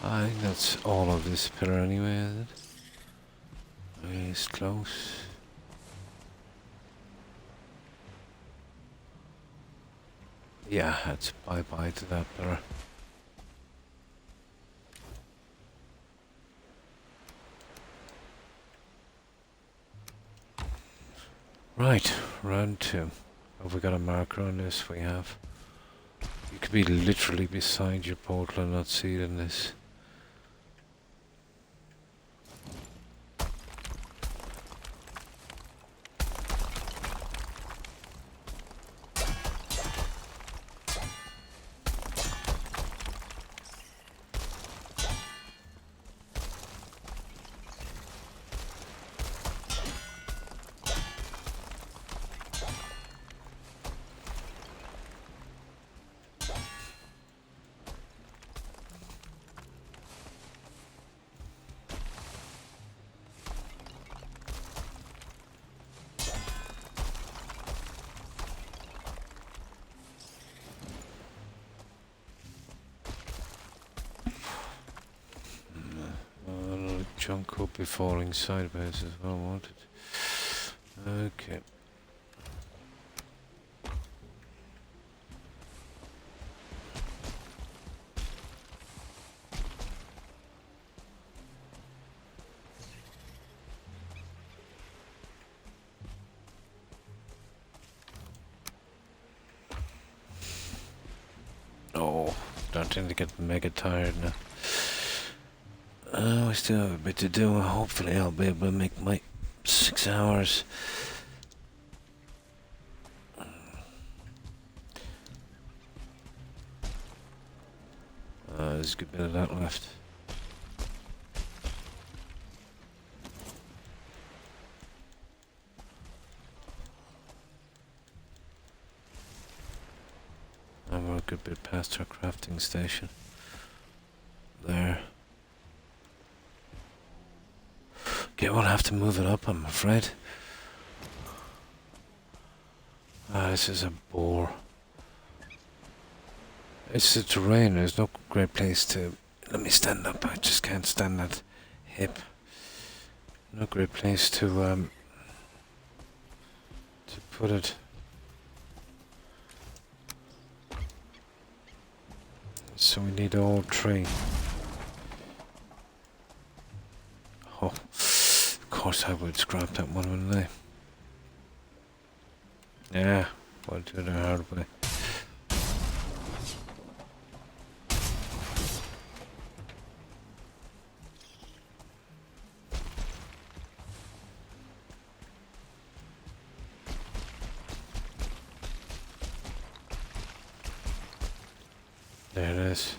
I think that's all of this pillar anyway, is it? It's close. Yeah, that's bye-bye to that pillar. Right, round 2. Have we got a marker on this? We have. You could be literally beside your portal and not see it in this. Junk could be falling sideways as well, won't it? Okay. Oh, starting to get mega tired now. I still have a bit to do. Hopefully I'll be able to make my 6 hours. There's a good bit of that left. And we're a good bit past our crafting station. There. Okay, we'll have to move it up, I'm afraid. This is a bore. It's the terrain, there's no great place to... Let me stand up, I just can't stand that hip. No great place to put it. So we need all 3. Oh. Of course I would scrap that one, wouldn't I? Yeah, we'll do it the hard way. There it is.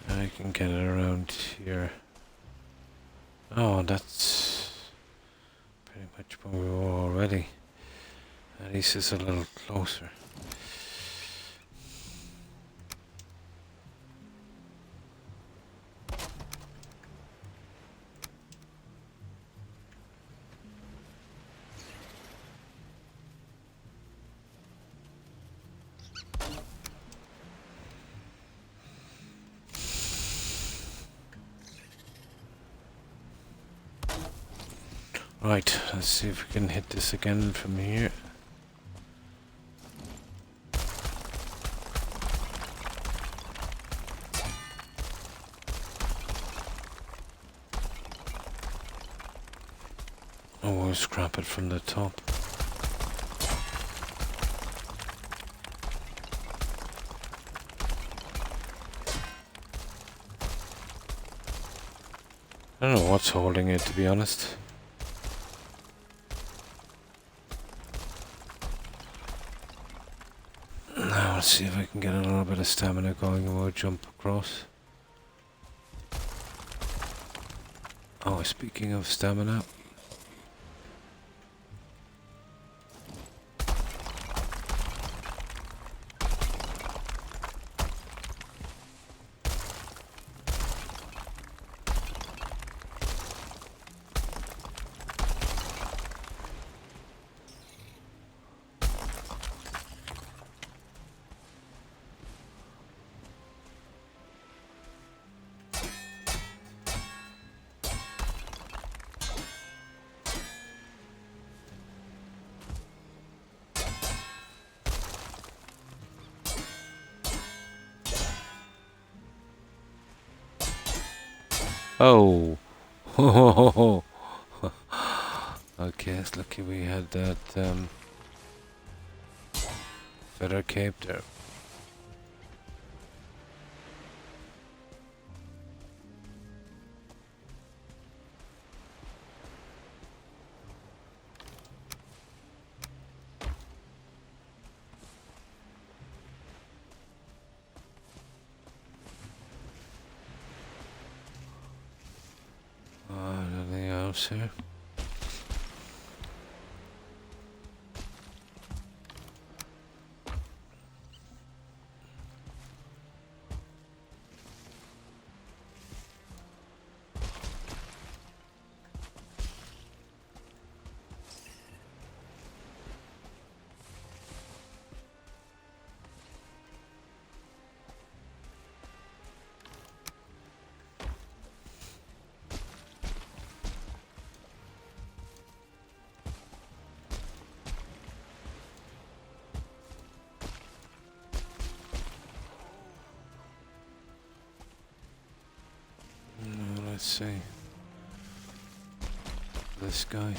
I can get it around here. Oh, that's... pretty much where we were already. At least it's a little closer. Right, let's see if we can hit this again from here. Oh, we'll scrap it from the top. I don't know what's holding it, to be honest. Now let's see if I can get a little bit of stamina going and we'll jump across. Oh, speaking of stamina. Oh! Okay, it's lucky we had that feather cape there. Anything else here? Let's see. This guy.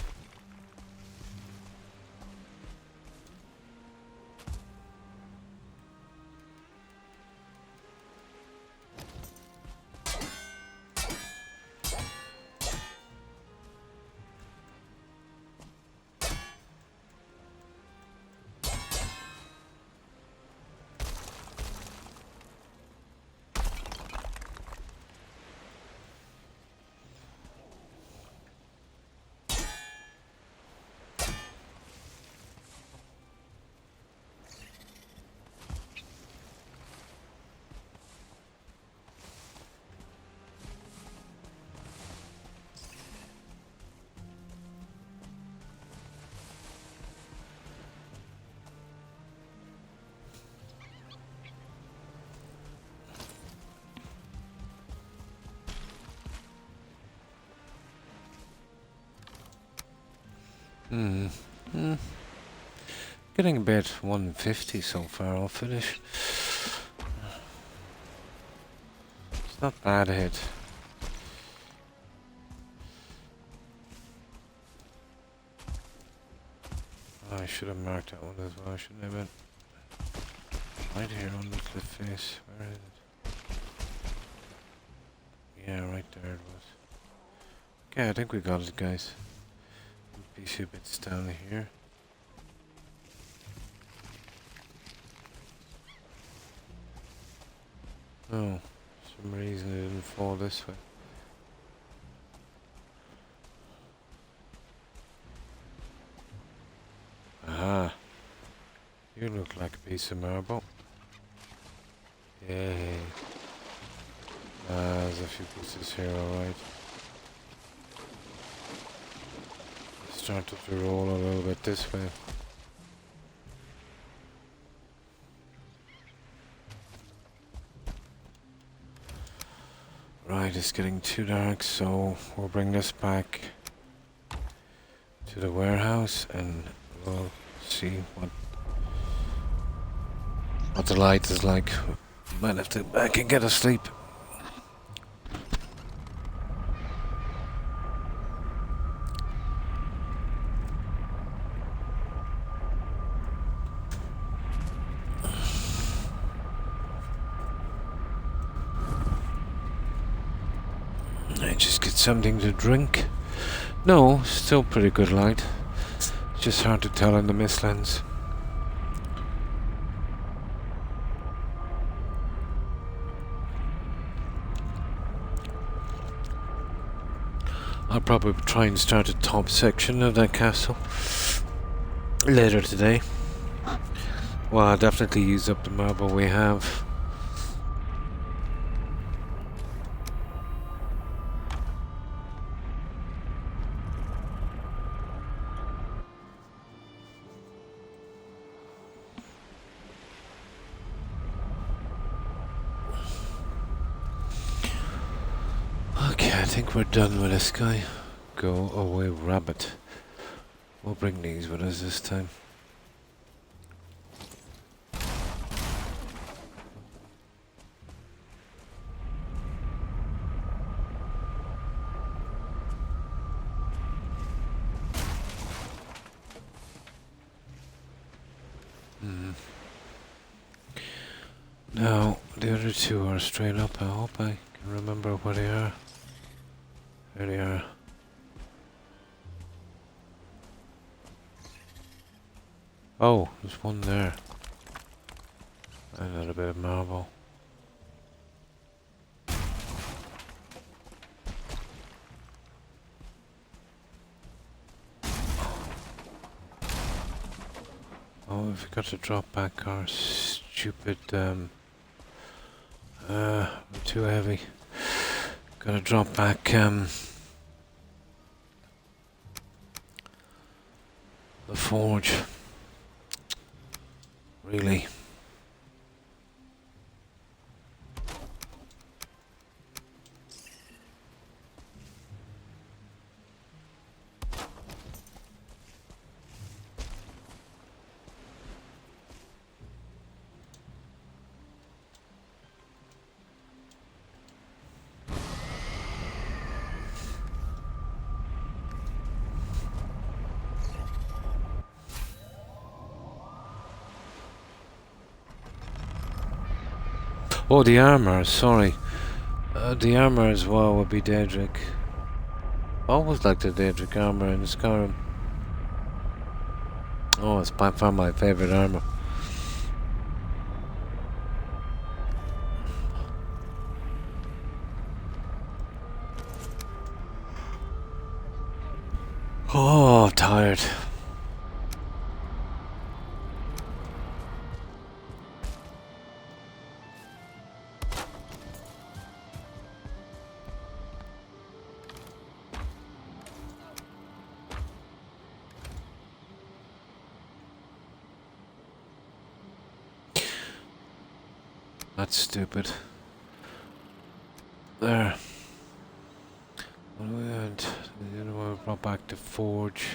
Getting about 150 so far, I'll finish. It's not bad hit. Oh, I should have marked that one as well, shouldn't I? But right here on the cliff face. Where is it? Yeah, right there it was. Okay, I think we got it, guys. A few bits down here. Oh, for some reason it didn't fall this way. back a piece of marble. Yay. There's a few pieces here, alright. Started to roll a little bit this way. Right, it's getting too dark, so we'll bring this back to the warehouse and we'll see what the light is like. Might have to go back and get a sleep. I just get something to drink. No, still pretty good light. It's just hard to tell in the mist lens. I'll probably try and start the top section of that castle later today. Well, I'll definitely use up the marble we have. Okay, I think we're done with this guy. Go away, rabbit. We'll bring these with us this time. Now, the other two are straight up. I hope I can remember where they are. There they are. Oh, there's one there. Another bit of marble. Oh, we forgot to drop back our stupid, we're too heavy. Gotta drop back, the forge. Really. Oh, the armor, sorry. The armor as well would be Daedric. Always liked the Daedric armor in Skyrim. Oh, it's by far my favorite armor. Oh, I'm tired. That's stupid. There. What do we want? The other one we brought back the forge.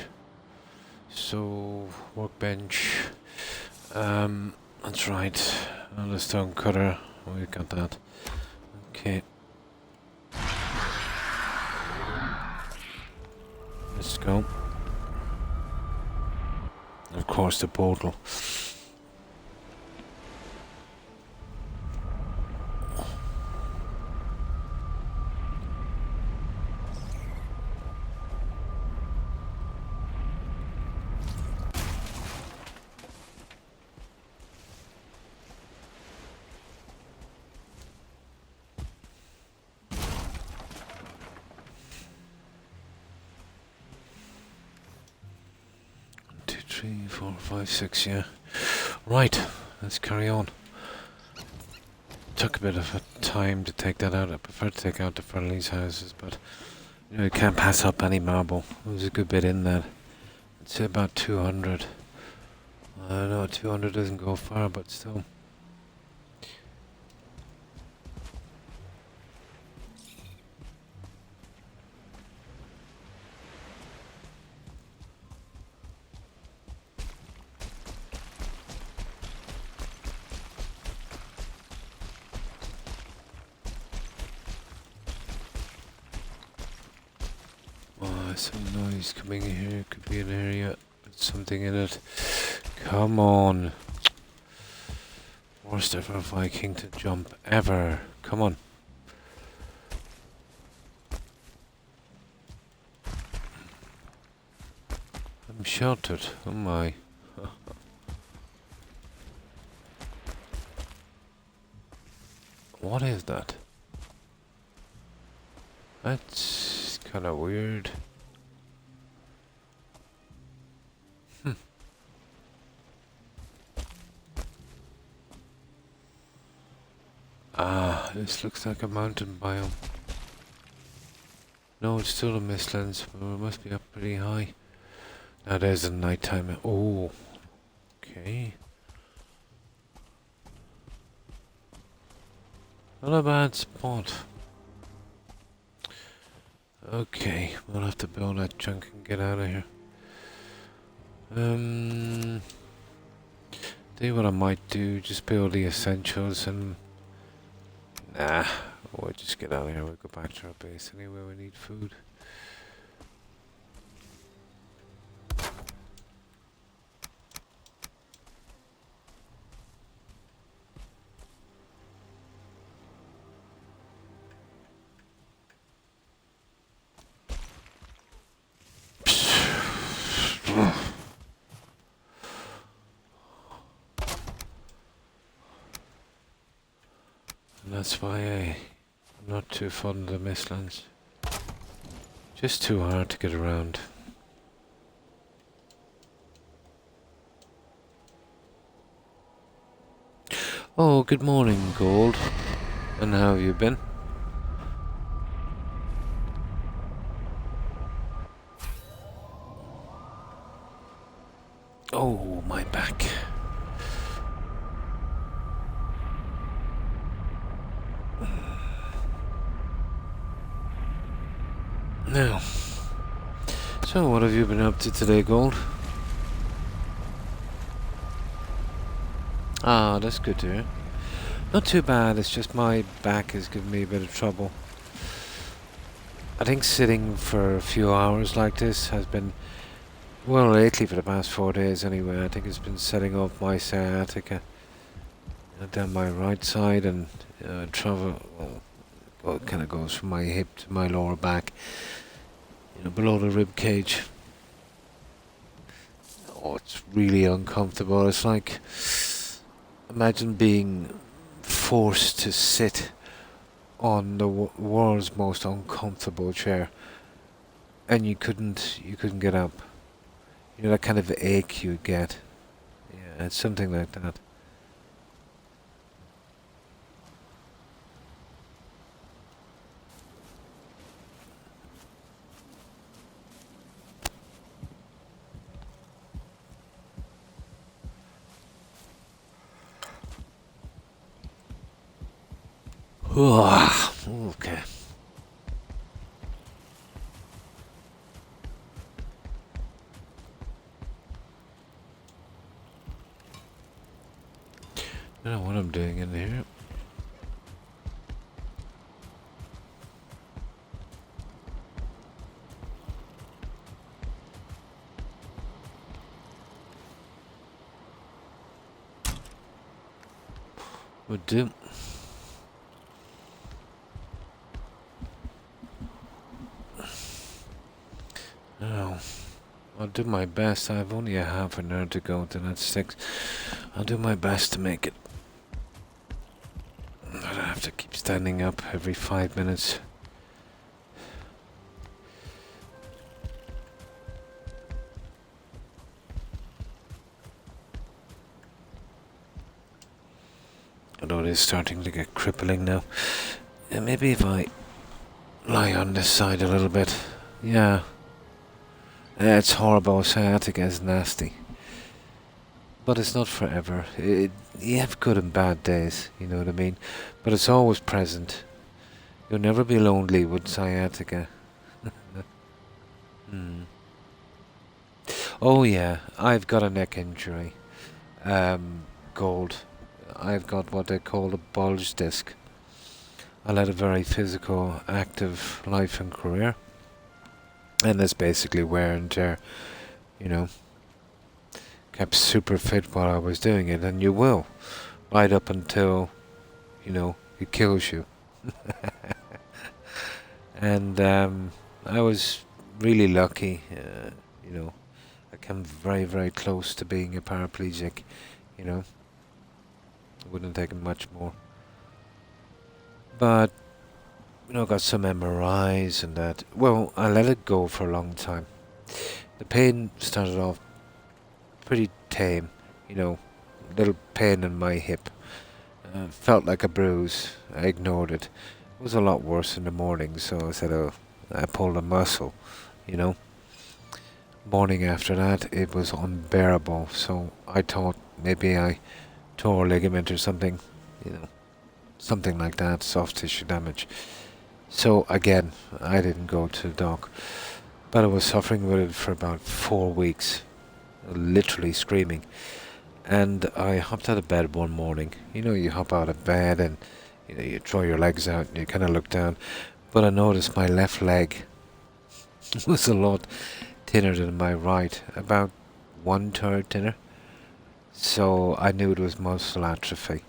So, workbench. That's right. And the stone cutter. Oh, we got that. Okay. Let's go. Of course, the portal. Three, four, five, six, yeah. Right. let's carry on. Took a bit of a time to take that out. I prefer to take out the friendlies' houses, but you know, you can't pass up any marble. There's a good bit in that. I'd say about 200. I know 200 doesn't go far, but still. Some noise coming in here. Could be an area with something in it. Come on. Worst ever Viking to jump ever. Come on. I'm sheltered. Oh my. What is that? That's kind of weird. Ah, this looks like a mountain biome. No, it's still a mistlands, but it must be up pretty high. Now there's a nighttime. Oh, okay. Not a bad spot. Okay, we'll have to build that chunk and get out of here. Tell you what I might do, just build the essentials and... Nah, we'll just get out of here, we'll go back to our base anyway, we need food. And that's why I'm not too fond of the mistlands. Just too hard to get around. Oh, good morning, Gold. And how have you been? Oh, my back. Now, so what have you been up to today, Gold? Ah, that's good to hear. Not too bad, it's just my back is giving me a bit of trouble. I think sitting for a few hours like this has been, well, lately for the past 4 days anyway, I think it's been setting off my sciatica down my right side and travel, well, it kind of goes from my hip to my lower back, you know, below the rib cage. Oh, it's really uncomfortable. It's like, imagine being forced to sit on the world's most uncomfortable chair, and you couldn't get up. You know, that kind of ache you get. Yeah, it's something like that. Okay. I don't know what I'm doing in here. Would do. Oh, I'll do my best. I've only a half an hour to go to that 6. I'll do my best to make it. But I have to keep standing up every 5 minutes. Although it is starting to get crippling now. And maybe if I lie on this side a little bit. Yeah. It's horrible. Sciatica is nasty. But it's not forever. You have good and bad days, you know what I mean? But it's always present. You'll never be lonely with sciatica. Hmm. Oh yeah, I've got a neck injury. Gold. I've got what they call a bulge disc. I led a very physical, active life and career. And that's basically wear and tear, you know. Kept super fit while I was doing it, and you will. Right up until, you know, it kills you. And I was really lucky, you know. I came very, very close to being a paraplegic, you know. It wouldn't have taken much more. But, you know, got some MRIs and that. Well, I let it go for a long time. The pain started off pretty tame, you know, little pain in my hip. Felt like a bruise. I ignored it. It was a lot worse in the morning, so I said, oh, I pulled a muscle, you know. Morning after that, it was unbearable, so I thought maybe I tore a ligament or something, you know, something like that, soft tissue damage. So again, I didn't go to the doc, but I was suffering with it for about 4 weeks, literally screaming. And I hopped out of bed one morning. You know, you hop out of bed and you know you throw your legs out and you kind of look down. But I noticed my left leg was a lot thinner than my right, about 1/3 thinner. So I knew it was muscle atrophy,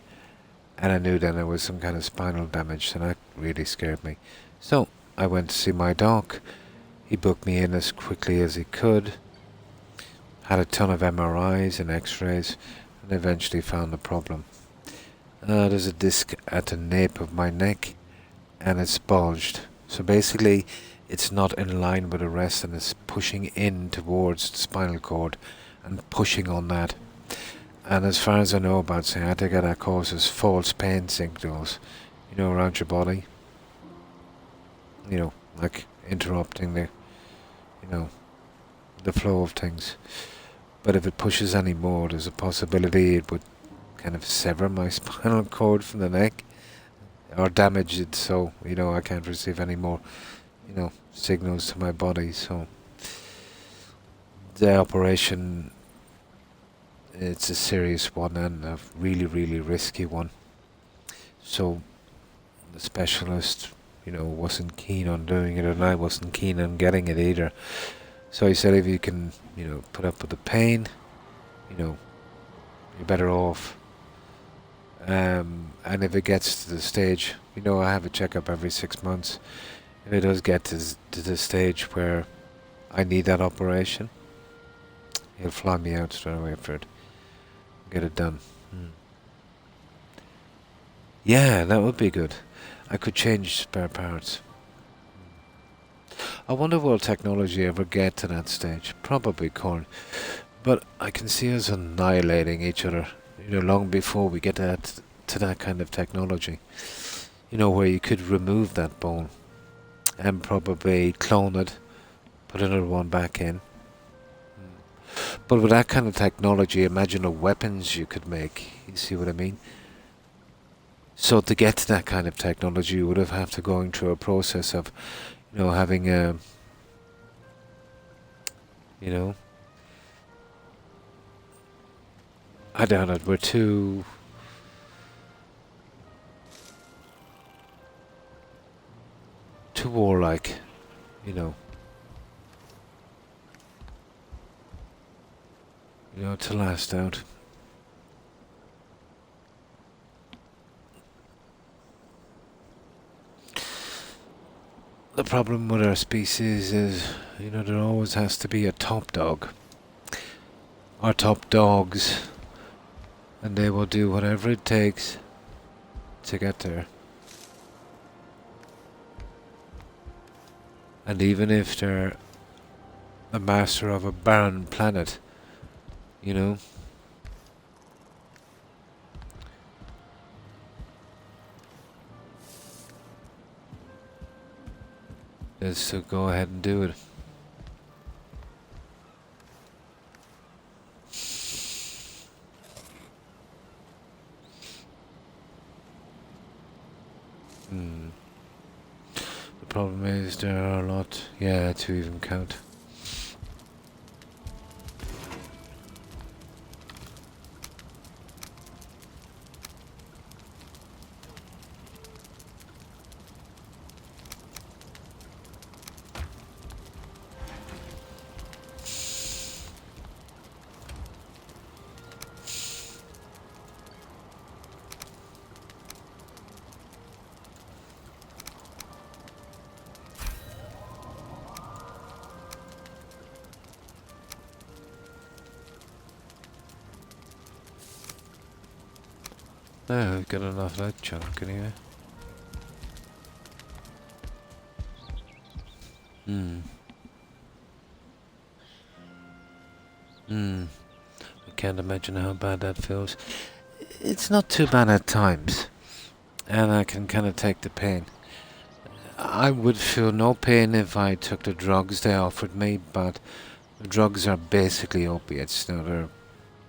and I knew then it was some kind of spinal damage, and that really scared me. So I went to see my doc. He booked me in as quickly as he could. Had a ton of MRIs and X-rays, and eventually found the problem. There's a disc at the nape of my neck, and it's bulged. So basically, it's not in line with the rest, and it's pushing in towards the spinal cord, and pushing on that. And as far as I know about sciatica, that causes false pain signals, you know, around your body. You know, like interrupting the, you know, the flow of things. But if it pushes any more, there's a possibility it would kind of sever my spinal cord from the neck or damage it so, you know, I can't receive any more, you know, signals to my body. So the operation, it's a serious one and a really, really risky one. So the specialist, you know, wasn't keen on doing it, and I wasn't keen on getting it either. So he said if you can, you know, put up with the pain, you know, you're better off. And if it gets to the stage, you know, I have a checkup every 6 months. If it does get to the stage where I need that operation, he'll fly me out straight away for it. Get it done. Yeah, that would be good. I could change spare parts. I wonder will technology ever get to that stage? Probably can't. But I can see us annihilating each other, you know, long before we get to that kind of technology. You know, where you could remove that bone and probably clone it, put another one back in. But with that kind of technology, imagine the weapons you could make. You see what I mean? So to get to that kind of technology, you would have to going through a process of, you know, having a, you know, I doubt it. We're too warlike, you know. You know, to last out. The problem with our species is, you know, there always has to be a top dog. Or top dogs. And they will do whatever it takes to get there. And even if they're a master of a barren planet, you know, Let's go ahead and do it. Hmm. The problem is there are a lot, yeah, to even count. No, we've got enough of that junk anyway. Hmm. Hmm. I can't imagine how bad that feels. It's not too bad at times, and I can kind of take the pain. I would feel no pain if I took the drugs they offered me, but the drugs are basically opiates. You know, they're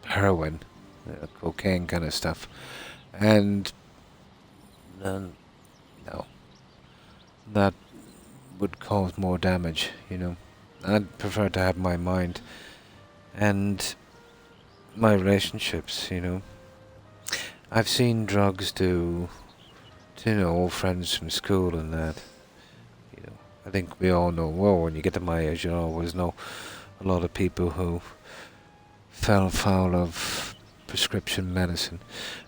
heroin, cocaine kind of stuff, and no, that would cause more damage. You know, I'd prefer to have my mind and my relationships. You know, I've seen drugs do to, you know, old friends from school and that. You know, I think we all know. Well, when you get to my age, you always know a lot of people who fell foul of prescription medicine.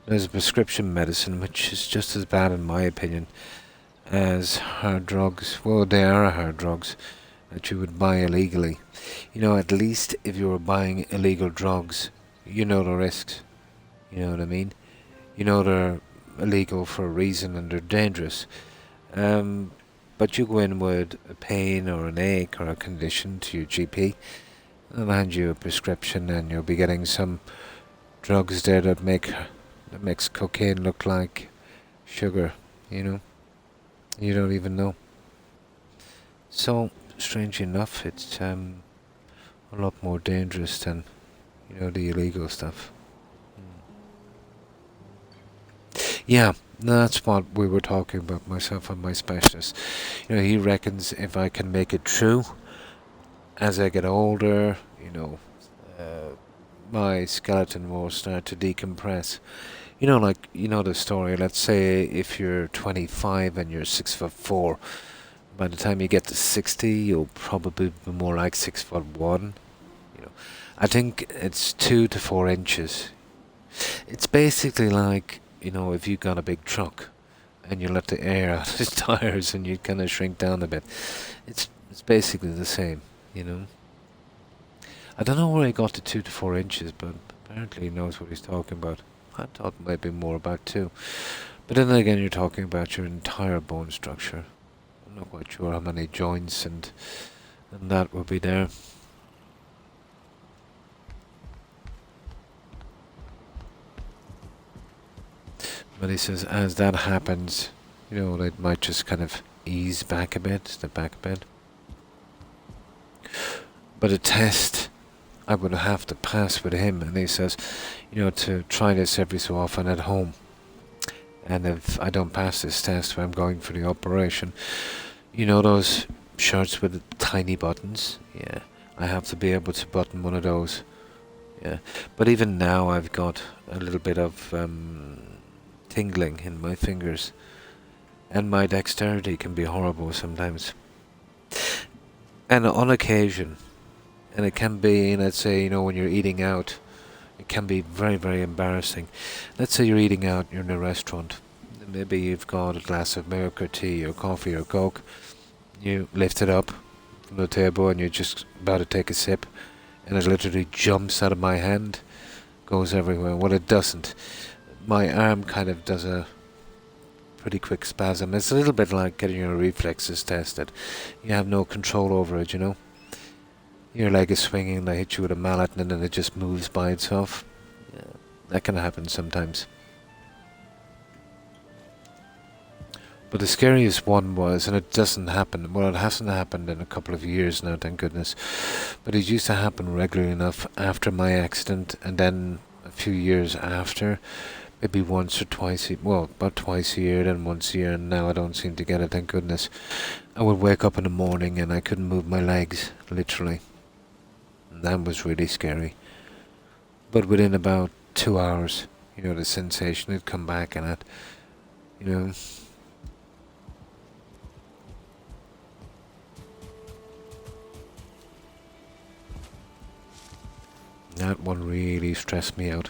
There's prescription medicine which is just as bad, in my opinion, as hard drugs. Well, they are hard drugs that you would buy illegally. You know, at least if you were buying illegal drugs, you know the risks. You know what I mean? You know they're illegal for a reason and they're dangerous. But you go in with a pain or an ache or a condition to your GP, they'll hand you a prescription and you'll be getting some drugs there that makes cocaine look like sugar, you know? You don't even know. So, strangely enough, it's a lot more dangerous than, you know, the illegal stuff. Yeah, that's what we were talking about, myself and my specialist. You know, he reckons if I can make it true as I get older, you know, my skeleton will start to decompress. You know, like, you know the story, let's say if you're 25 and you're 6'4", by the time you get to 60, you'll probably be more like 6'1". You know, I think it's 2 to 4 inches. It's basically like, you know, if you got a big truck and you let the air out of his tires and you kind of shrink down a bit. It's basically the same, you know. I don't know where he got the 2 to 4 inches, but apparently he knows what he's talking about. I thought maybe more about 2. But then again, you're talking about your entire bone structure. I'm not quite sure how many joints and that will be there. But he says as that happens, you know, it might just kind of ease back a bit, step back a bit. But a test I would have to pass with him, and he says, you know, to try this every so often at home. And if I don't pass this test when I'm going for the operation, you know those shirts with the tiny buttons? Yeah, I have to be able to button one of those. Yeah, but even now I've got a little bit of tingling in my fingers, and my dexterity can be horrible sometimes. And on occasion, and it can be, let's say, you know, when you're eating out, it can be very, very embarrassing. Let's say you're eating out, you're in a restaurant, maybe you've got a glass of milk or tea or coffee or coke, you lift it up from the table and you're just about to take a sip, and it literally jumps out of my hand, goes everywhere. Well, it doesn't. My arm kind of does a pretty quick spasm. It's a little bit like getting your reflexes tested. You have no control over it, you know. Your leg is swinging and they hit you with a mallet and then it just moves by itself. Yeah, that can happen sometimes. But the scariest one was, and it doesn't happen, well, it hasn't happened in a couple of years now, thank goodness, but it used to happen regularly enough after my accident, and then a few years after, maybe once or twice, well, about twice a year, then once a year, and now I don't seem to get it, thank goodness. I would wake up in the morning and I couldn't move my legs, literally. And that was really scary. But within about 2 hours, the sensation had come back and you know, that one really stressed me out.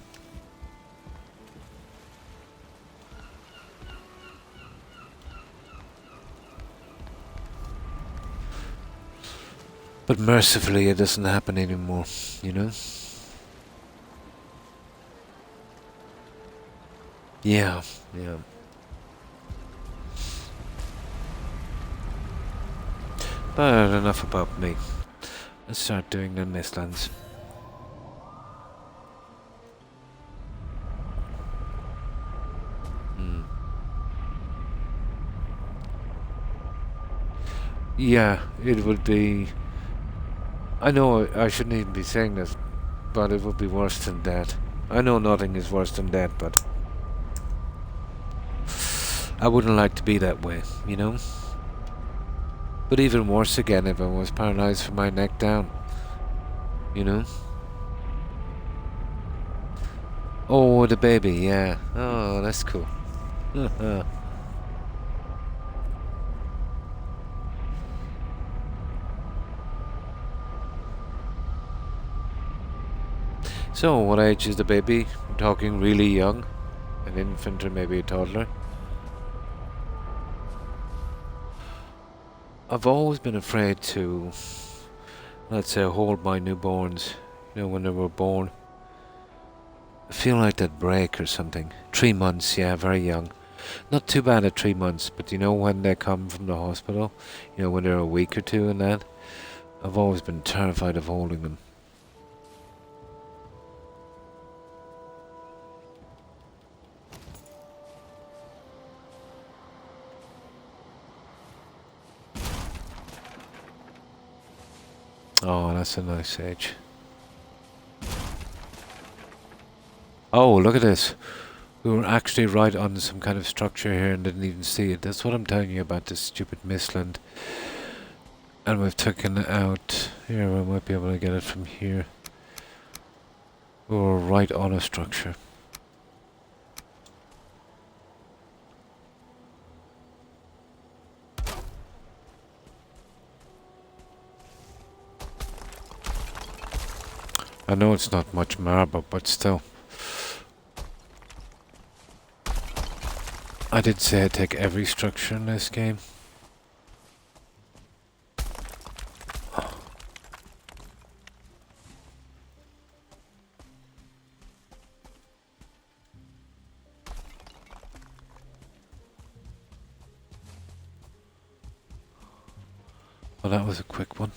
But mercifully it doesn't happen anymore, Yeah, yeah. But enough about me. Let's start doing the Mistlands. Yeah, it would be... I know I shouldn't even be saying this, but it would be worse than that. I know nothing is worse than that, but... I wouldn't like to be that way, But even worse again if I was paralyzed from my neck down, Oh, the baby, yeah. Oh, that's cool. So, what age is the baby? We're talking really young? An infant or maybe a toddler? I've always been afraid to, let's say, hold my newborns, when they were born. I feel like they'd break or something. 3 months, yeah, very young. Not too bad at 3 months, but when they come from the hospital, when they're a week or two and that, I've always been terrified of holding them. Oh, that's a nice age. Oh, look at this. We were actually right on some kind of structure here and didn't even see it. That's what I'm telling you about this stupid Mistland. And we've taken it out. Here, we might be able to get it from here. We were right on a structure. I know it's not much marble, but still. I did say I'd take every structure in this game. Well, that was a quick one.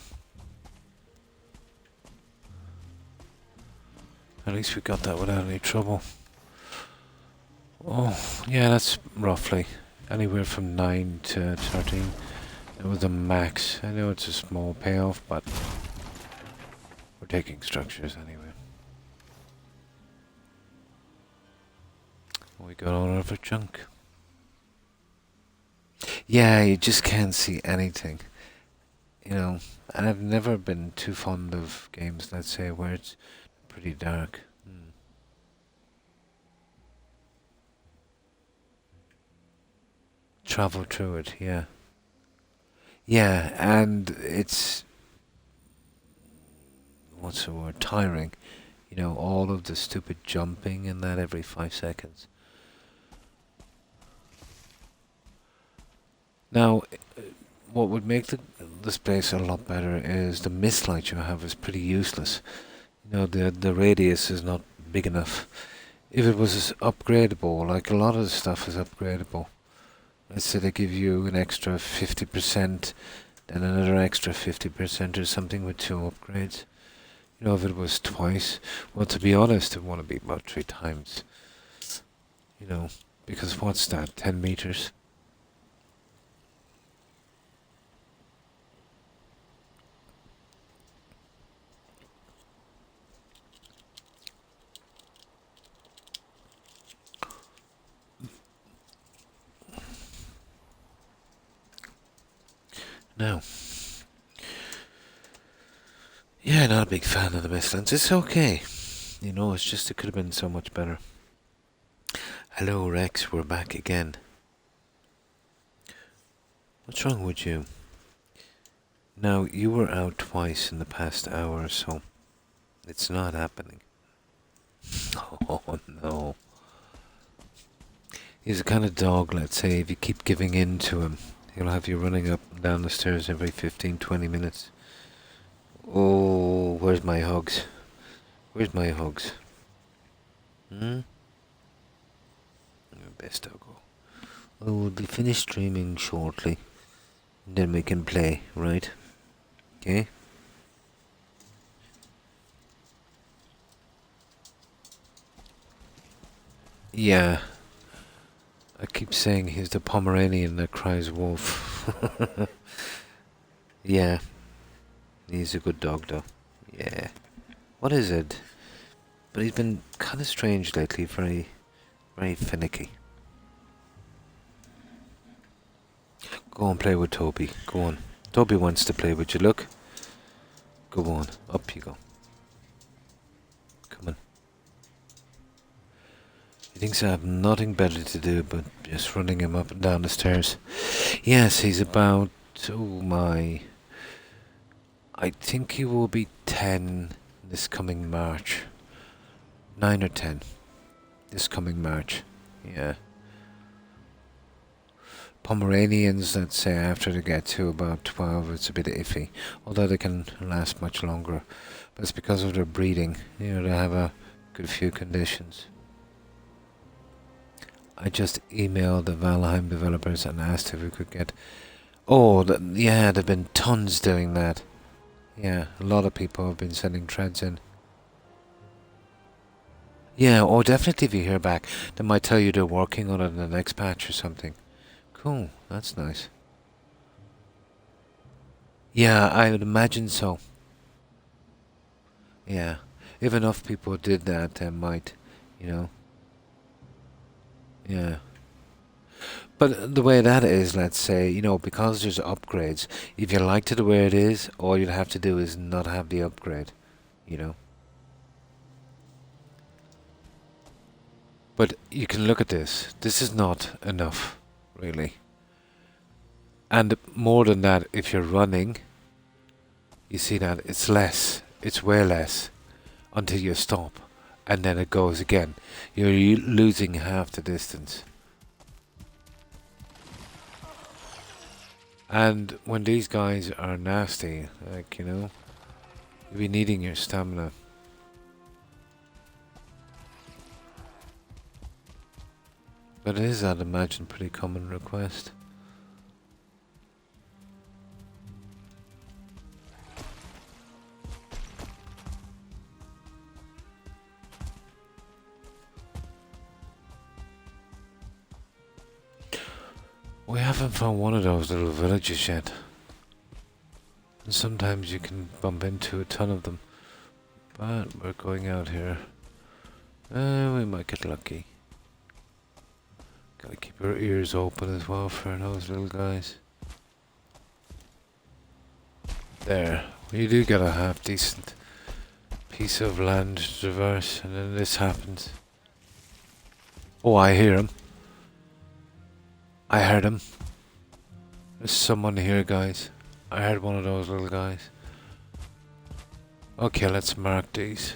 At least we got that without any trouble. Oh, yeah, that's roughly anywhere from 9 to 13. That was the max. I know it's a small payoff, but we're taking structures anyway. We got all of our junk. Yeah, you just can't see anything. And I've never been too fond of games, let's say, where it's pretty dark. Travel through it, yeah. Yeah, and it's... what's the word? Tiring. All of the stupid jumping and that every 5 seconds. Now, what would make this place a lot better is the mist light you have is pretty useless. The radius is not big enough. If it was upgradable, like a lot of the stuff is upgradable. Let's say they give you an extra 50%, then another extra 50% or something with 2 upgrades. If it was twice, well, to be honest, it want to be about 3 times. Because what's that, 10 meters? Now, yeah, not a big fan of the Mistlands. It's okay. You know, it's just it could have been so much better. Hello, Rex. We're back again. What's wrong with you? Now, you were out twice in the past hour or so. It's not happening. Oh, no. He's the kind of dog, let's say, if you keep giving in to him, he'll have you running up and down the stairs every 15-20 minutes. Oh, where's my hugs? Where's my hugs? Best doggo. Well, we'll be finished streaming shortly. Then we can play, right? Okay? Yeah. I keep saying he's the Pomeranian that cries wolf. Yeah. He's a good dog, though. Yeah. What is it? But he's been kind of strange lately, very, very finicky. Go and play with Toby. Go on. Toby wants to play with you, look. Go on. Up you go. Come on. He thinks I have nothing better to do but just running him up and down the stairs. Yes, he's about... Oh my... I think he will be 10 this coming March. 9 or 10 this coming March. Yeah. Pomeranians, let's say, after they get to about 12, it's a bit iffy. Although they can last much longer. But it's because of their breeding. You know, they have a good few conditions. I just emailed the Valheim developers and asked if we could get... Oh, yeah, there have been tons doing that. Yeah, a lot of people have been sending threads in. Yeah, oh, definitely if you hear back, they might tell you they're working on it in the next patch or something. Cool, that's nice. Yeah, I would imagine so. Yeah, if enough people did that, they might, you know. Yeah. But the way that is, let's say, you know, because there's upgrades, if you liked it the way it is, all you'd have to do is not have the upgrade, you know. But you can look at this. This is not enough, really. And more than that, if you're running, you see that it's less. It's way less until you stop. And then it goes again. You're losing half the distance. And when these guys are nasty, like, you know, you'll be needing your stamina. But it is, I'd imagine, pretty common request. We haven't found one of those little villages yet. And sometimes you can bump into a ton of them. But we're going out here. We might get lucky. Gotta keep our ears open as well for those little guys. There. You do get a half decent piece of land to traverse, and then this happens. Oh, I hear him. I heard him. There's someone here, guys. I heard one of those little guys. Okay, let's mark these.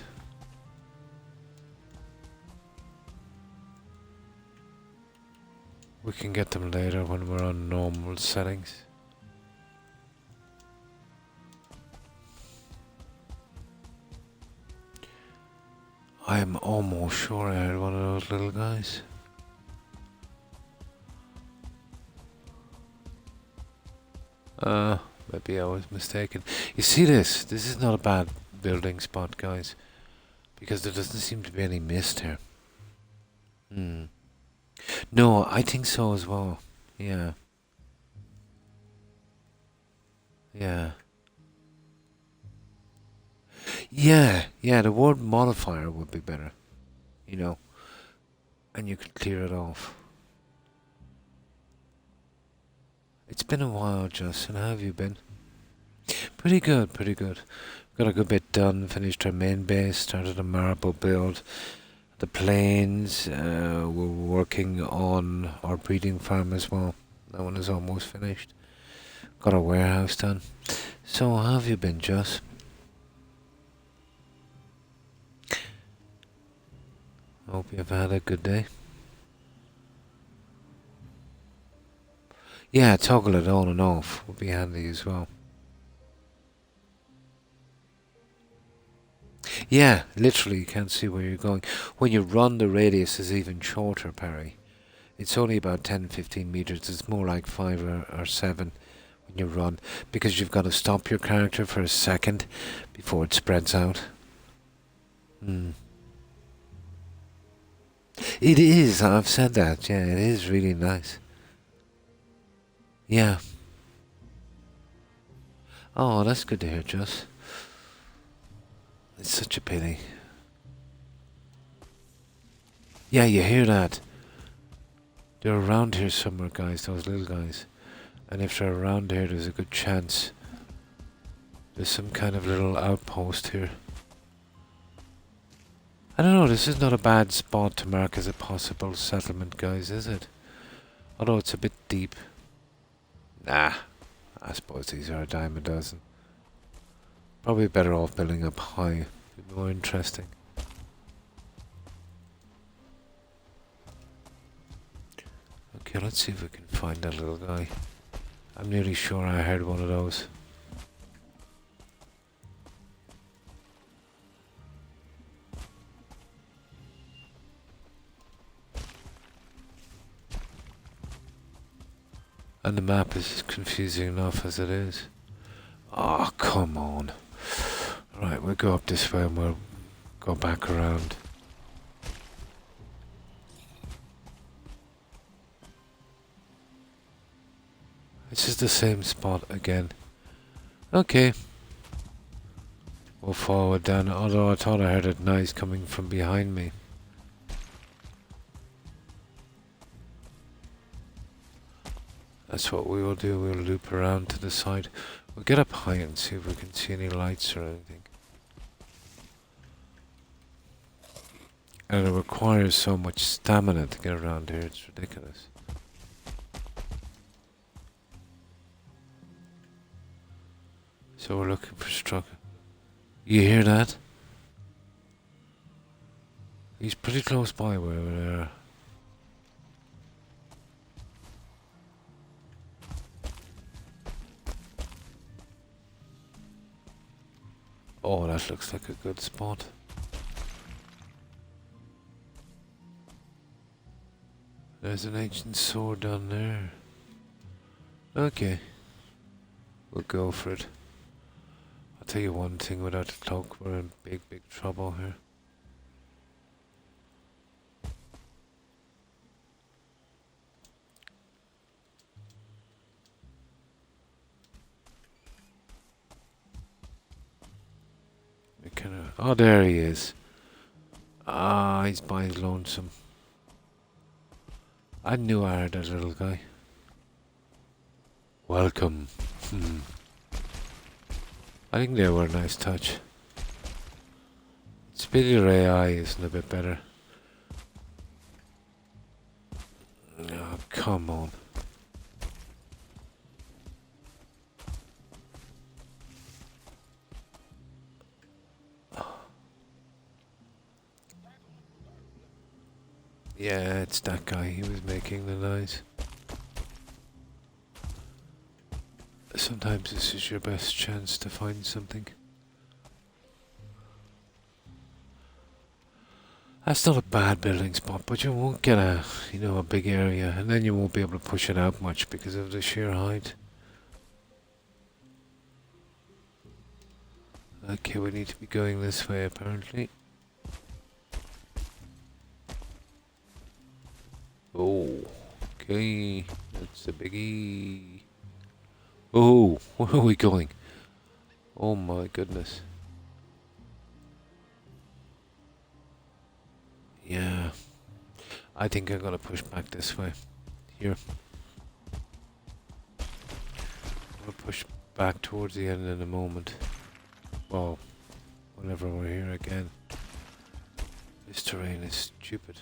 We can get them later when we're on normal settings. I'm almost sure I heard one of those little guys. Maybe I was mistaken. You see this? This is not a bad building spot, guys. Because there doesn't seem to be any mist here. No, I think so as well. Yeah. Yeah. Yeah, the word modifier would be better. You know. And you could clear it off. It's been a while, Justin. How have you been? Pretty good, pretty good. Got a good bit done. Finished our main base. Started a marble build. The planes. We're working on our breeding farm as well. That one is almost finished. Got our warehouse done. So how have you been, Jus? Hope you've had a good day. Yeah, toggle it on and off would be handy as well. Yeah, literally you can't see where you're going. When you run, the radius is even shorter, Perry. It's only about 10-15 meters. It's more like 5 or 7 when you run, because you've got to stop your character for a second before it spreads out. It is, I've said that. Yeah, it is really nice. Yeah. Oh, that's good to hear, Jus. It's such a pity. Yeah, you hear that? They're around here somewhere, guys, those little guys. And if they're around here, there's a good chance there's some kind of little outpost here. I don't know, this is not a bad spot to mark as a possible settlement, guys, is it? Although it's a bit deep. Nah, I suppose these are a dime a dozen. Probably better off building up high. Be more interesting. Okay, let's see if we can find that little guy. I'm nearly sure I heard one of those. And the map is confusing enough as it is. Oh, come on. Right, we'll go up this way and we'll go back around. This is the same spot again. Okay. We'll forward down, although I thought I heard a noise coming from behind me. That's what we will do, we'll loop around to the side. We'll get up high and see if we can see any lights or anything. And it requires so much stamina to get around here, it's ridiculous. So we're looking for Struck. You hear that? He's pretty close by where we are. Oh, that looks like a good spot. There's an ancient sword down there. Okay. We'll go for it. I'll tell you one thing, without the cloak we're in big, big trouble here. Oh, there he is. Ah, he's by his lonesome. I knew I heard that little guy. Welcome. I think they were a nice touch. Speed your AI isn't a bit better. Oh, come on. Yeah, it's that guy. He was making the noise. Sometimes this is your best chance to find something. That's not a bad building spot, but you won't get a big area, and then you won't be able to push it out much because of the sheer height. Okay, we need to be going this way apparently. Oh, okay, that's a biggie. Oh, where are we going? Oh my goodness. Yeah, I think I'm gonna push back this way. Here. We'll push back towards the end in a moment. Well, whenever we're here again. This terrain is stupid.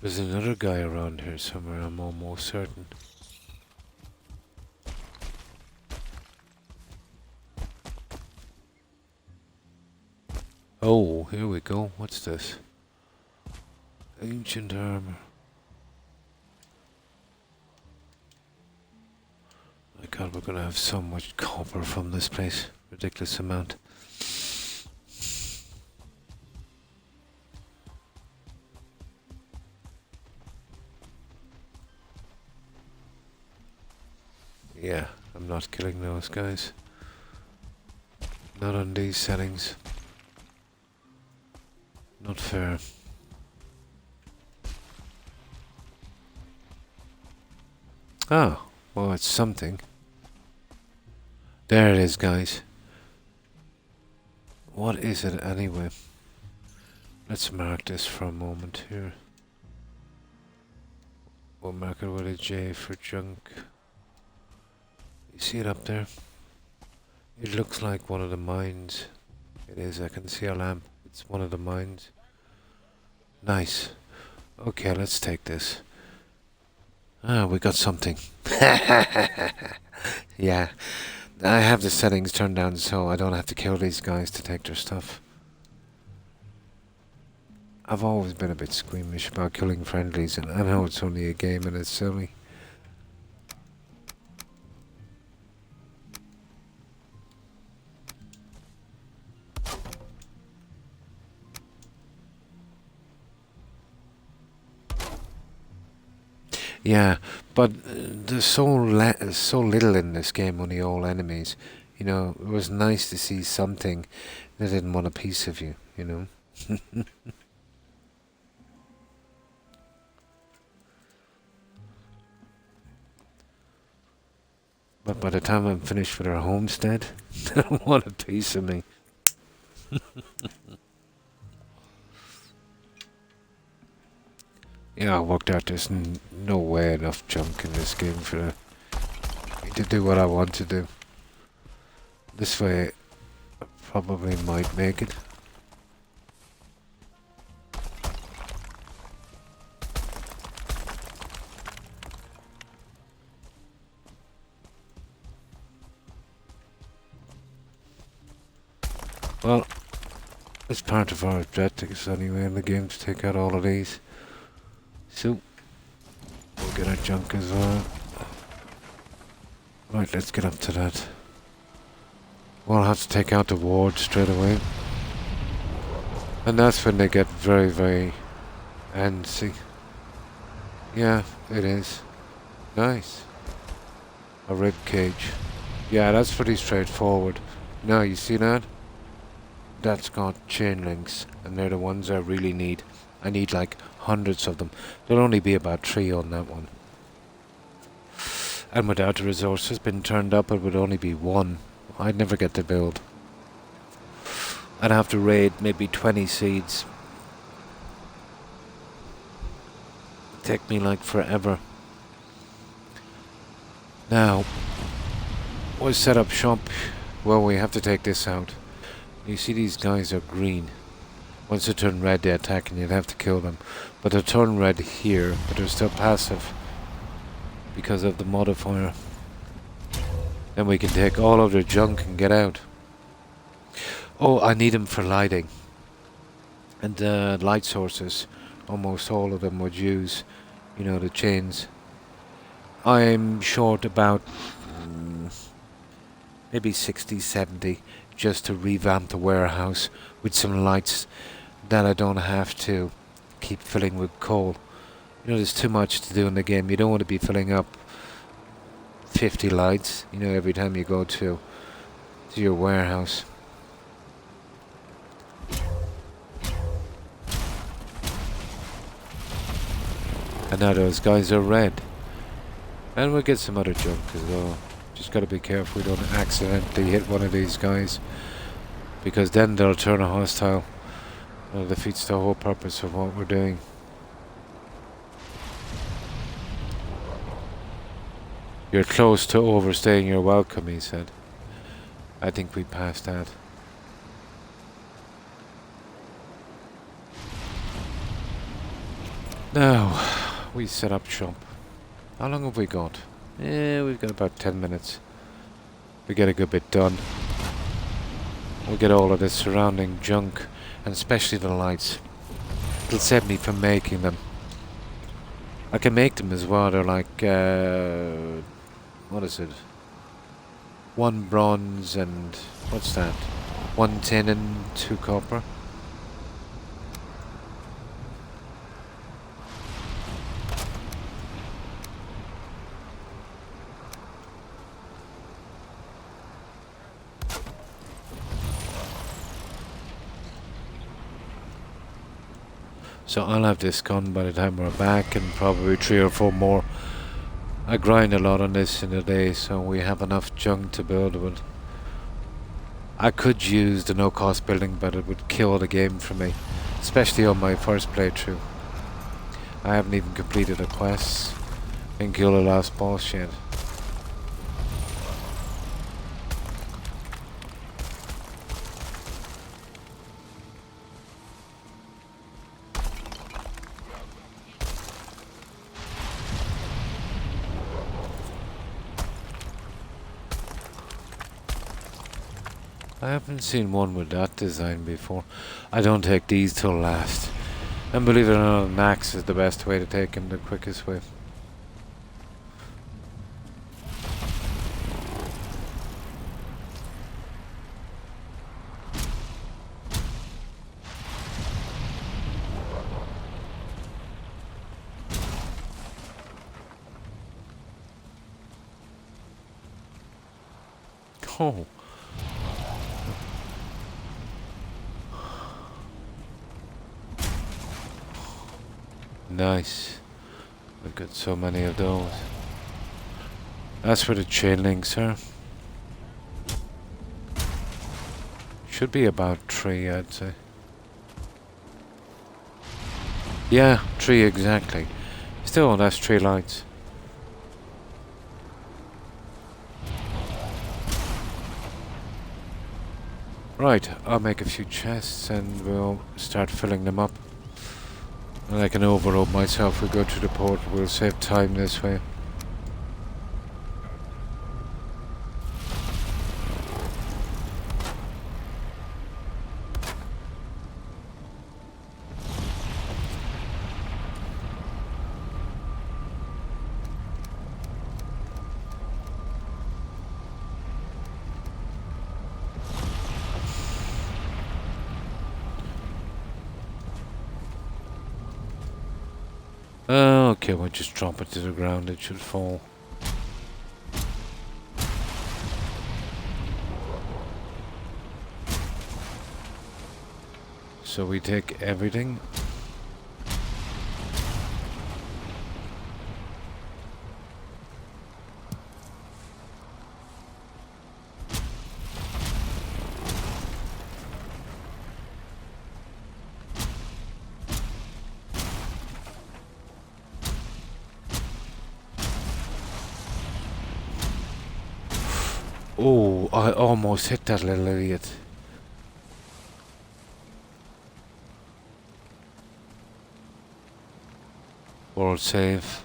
There's another guy around here somewhere, I'm almost certain. Oh, here we go. What's this? Ancient armor. My god, we're gonna have so much copper from this place. Ridiculous amount. Yeah, I'm not killing those guys. Not on these settings. Not fair. Oh, well, it's something. There it is, guys. What is it anyway? Let's mark this for a moment here. We'll mark it with a J for junk. You see it up there? It looks like one of the mines. It is, I can see a lamp. It's one of the mines. Nice. Okay, let's take this. Ah, we got something. Yeah. I have the settings turned down so I don't have to kill these guys to take their stuff. I've always been a bit squeamish about killing friendlies, and I know it's only a game and it's silly. Yeah, but there's so little in this game, only all enemies. You know, it was nice to see something that didn't want a piece of you, you know? But by the time I'm finished with our homestead, they don't want a piece of me. Yeah, I worked out there's no way enough junk in this game for me to do what I want to do. This way, I probably might make it. Well, it's part of our objectives anyway in the game to take out all of these. So, we'll get our junk as well. Right, let's get up to that. We'll have to take out the ward straight away. And that's when they get very, very antsy. Yeah, it is. Nice. A rib cage. Yeah, that's pretty straightforward. Now, you see that? That's got chain links, and they're the ones I really need. I need like hundreds of them. There'll only be about 3 on that one. And without the resources being turned up, it would only be 1. I'd never get to build. I'd have to raid maybe 20 seeds. It'd take me like forever. Now, we'll set up shop. Well, we have to take this out. You see these guys are green. Once they turn red, they attack and you'd have to kill them. But they turn red here, but they're still passive because of the modifier. Then we can take all of their junk and get out. Oh, I need them for lighting. And light sources, almost all of them would use, you know, the chains. I'm short about maybe 60, 70 just to revamp the warehouse with some lights that I don't have to keep filling with coal. You know, there's too much to do in the game. You don't want to be filling up 50 lights, you know, every time you go to your warehouse. And now those guys are red. And we'll get some other junk as well. Just gotta be careful we don't accidentally hit one of these guys, because then they'll turn a hostile. It defeats the whole purpose of what we're doing. You're close to overstaying your welcome, he said. I think we passed that. Now, we set up shop. How long have we got? We've got about 10 minutes. We get a good bit done. We'll get all of this surrounding junk, and especially the lights. It'll save me from making them. I can make them as well. They're like, what is it? 1 bronze and, what's that? 1 tin and 2 copper. So I'll have this gun by the time we're back, and probably 3 or 4 more. I grind a lot on this in a day, so we have enough junk to build with. I could use the no-cost building, but it would kill the game for me, especially on my first playthrough. I haven't even completed the quests and killed the last boss yet. I haven't seen one with that design before. I don't take these till last. And believe it or not, an axe is the best way to take them, the quickest way. Oh. Nice. We've got so many of those. That's for the chain links, are. Should be about 3, I'd say. Yeah, 3 exactly. Still, that's 3 lights. Right, I'll make a few chests and we'll start filling them up. And I can overload myself. We'll go to the port. We'll save time this way. Okay, we'll just drop it to the ground. It should fall. So we take everything. Oh, I almost hit that little idiot. World save.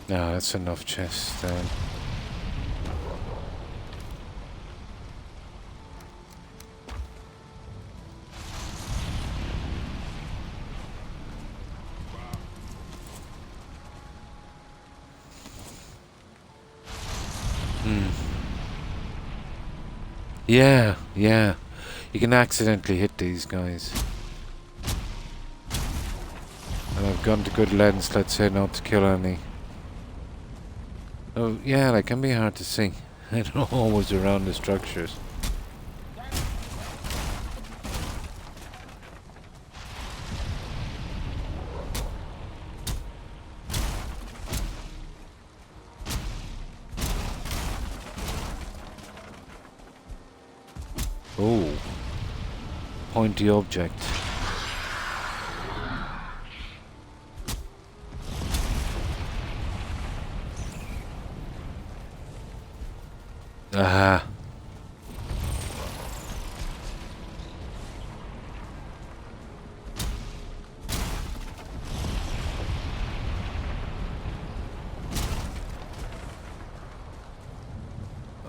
No, that's enough chests then. Yeah, yeah. You can accidentally hit these guys. And I've gone to good lens, let's say, not to kill any. Oh, yeah, they can be hard to see. They're not always around the structures. Oh. pointy object. Aha.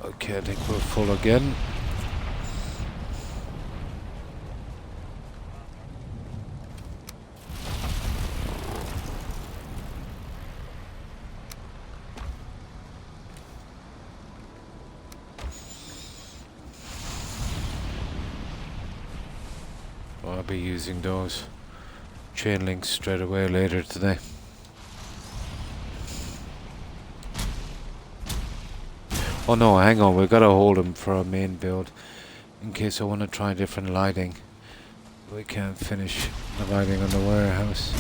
Okay, I think we're full again. I'll be using those chain links straight away later today. Oh no, hang on, we've got to hold them for our main build in case I want to try different lighting. We can't finish the lighting on the warehouse.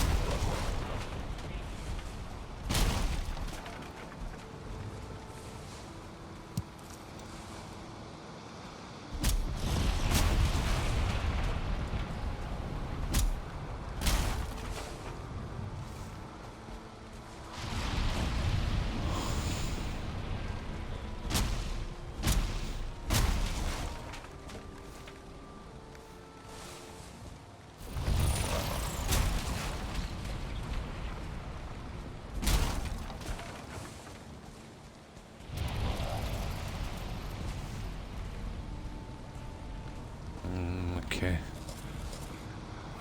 Okay.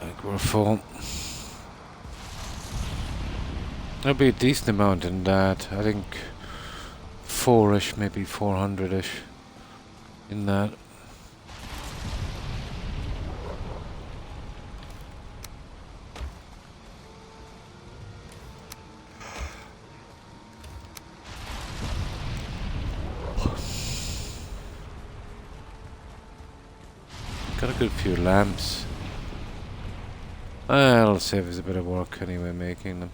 I think we're full. There'll be a decent amount in that. I think 4-ish, maybe 400-ish in that. Got a good few lamps. I'll save us a bit of work anyway making them.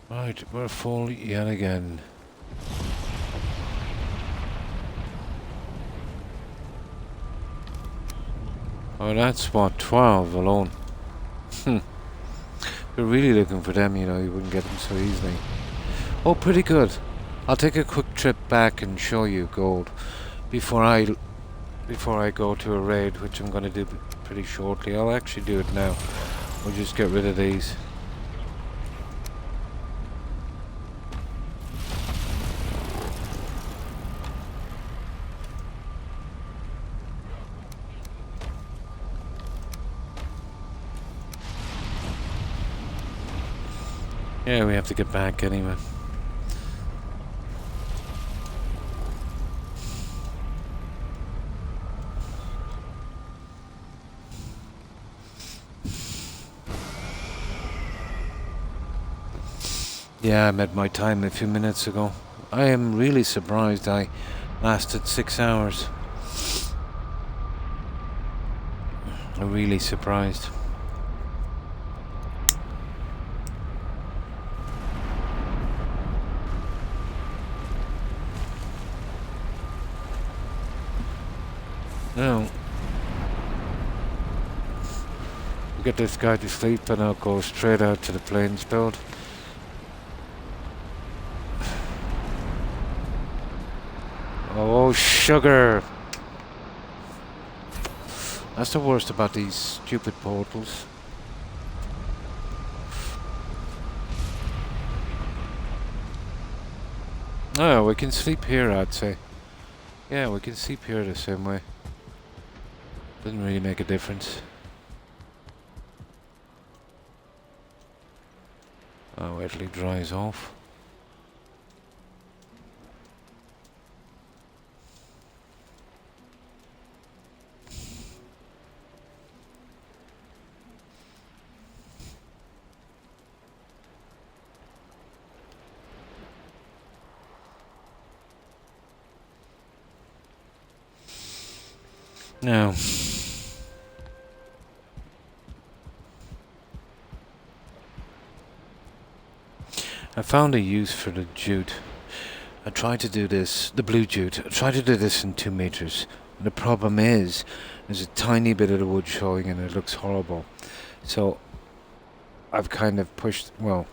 Right, we're full yet again. Oh, that's what, 12 alone. You're really looking for them, you know, you wouldn't get them so easily. Oh, pretty good. I'll take a quick trip back and show you gold before I go to a raid, which I'm going to do pretty shortly. I'll actually do it now. We'll just get rid of these. Yeah, we have to get back anyway. Yeah, I met my time a few minutes ago. I am really surprised I lasted 6 hours. I'm really surprised. Now, we'll get this guy to sleep and I'll go straight out to the plains build. Oh, sugar! That's the worst about these stupid portals. Oh, we can sleep here, I'd say. Yeah, we can sleep here the same way. Doesn't really make a difference. Oh, wait till he dries off. Now, I found a use for the jute. I tried to do this, the blue jute, I tried to do this in 2 meters. And the problem is, there's a tiny bit of the wood showing and it looks horrible. So, I've kind of pushed, well,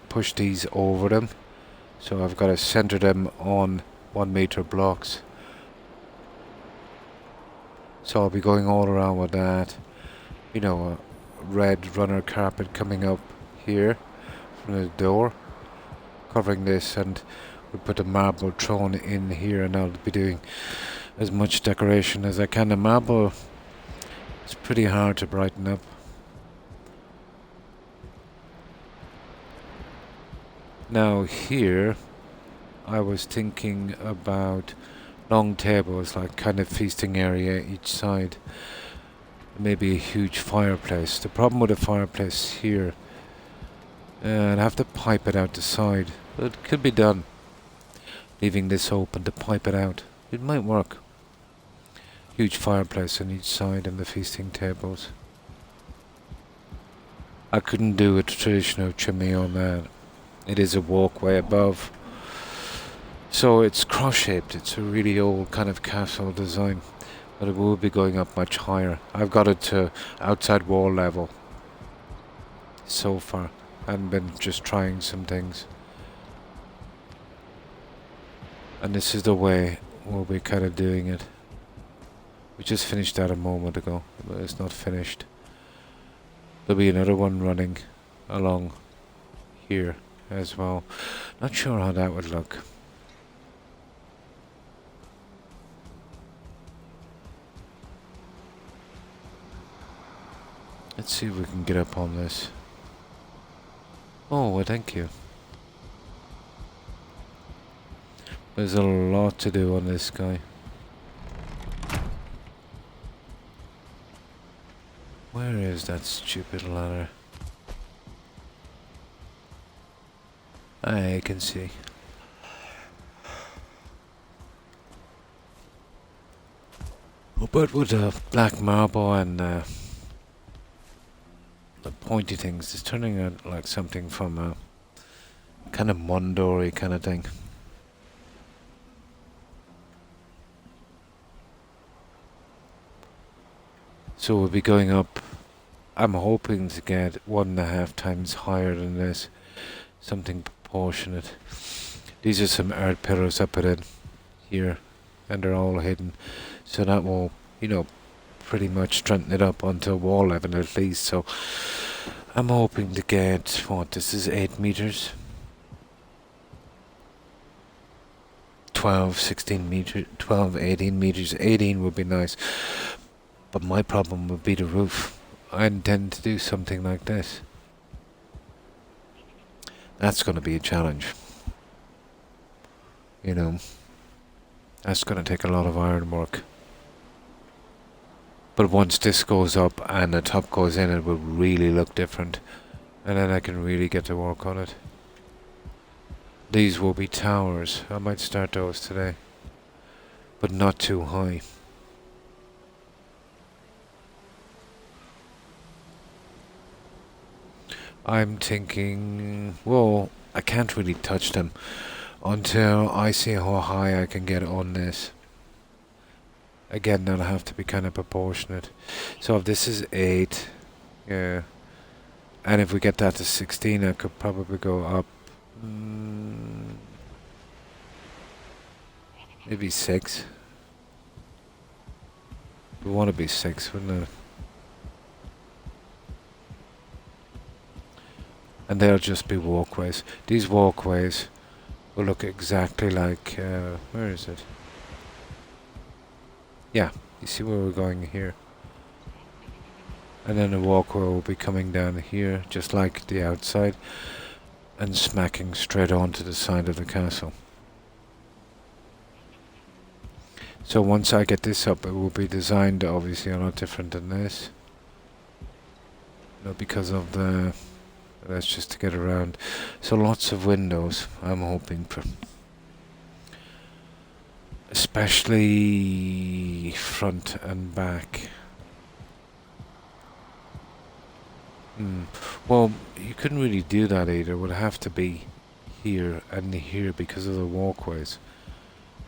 pushed these over them. So I've got to center them on 1 meter blocks. So I'll be going all around with that. A red runner carpet coming up here from the door, covering this, and we put a marble throne in here, and I'll be doing as much decoration as I can. The marble is pretty hard to brighten up. Now here, I was thinking about long tables, like kind of feasting area each side. Maybe a huge fireplace. The problem with a fireplace here, I'd have to pipe it out the side. But it could be done. Leaving this open to pipe it out. It might work. Huge fireplace on each side and the feasting tables. I couldn't do a traditional chimney on that. It is a walkway above. So it's cross-shaped. It's a really old kind of castle design. But it will be going up much higher. I've got it to outside wall level so far. I've been just trying some things. And this is the way we'll be kind of doing it. We just finished that a moment ago, but it's not finished. There'll be another one running along here as well. Not sure how that would look. Let's see if we can get up on this. Oh, well, thank you. There's a lot to do on this guy. Where is that stupid ladder? I can see. But with the black marble and the pointy things, it's turning out like something from a kind of Mondori kind of thing. So we'll be going up. I'm hoping to get 1.5 times higher than this. Something proportionate. These are some earth pillars I put in here, and they're all hidden. So that will, pretty much strengthen it up onto wall level at least. So I'm hoping to get, this is 8 meters. 12, 16 meters, 12, 18 meters. 18 would be nice. But my problem would be the roof. I intend to do something like this. That's going to be a challenge. That's going to take a lot of iron work. But once this goes up and the top goes in, it will really look different. And then I can really get to work on it. These will be towers. I might start those today. But not too high. I'm thinking, well, I can't really touch them until I see how high I can get on this. Again, that'll have to be kind of proportionate. So if this is 8, yeah, and if we get that to 16, I could probably go up, maybe 6. We want to be 6, wouldn't it? And they'll just be walkways. These walkways will look exactly like, where is it? Yeah, you see where we're going here. And then the walkway will be coming down here, just like the outside, and smacking straight onto the side of the castle. So once I get this up, it will be designed obviously a lot different than this. Because of the... That's just to get around. So lots of windows, I'm hoping for. especially front and back. Well, you couldn't really do that either. It would have to be here and here because of the walkways.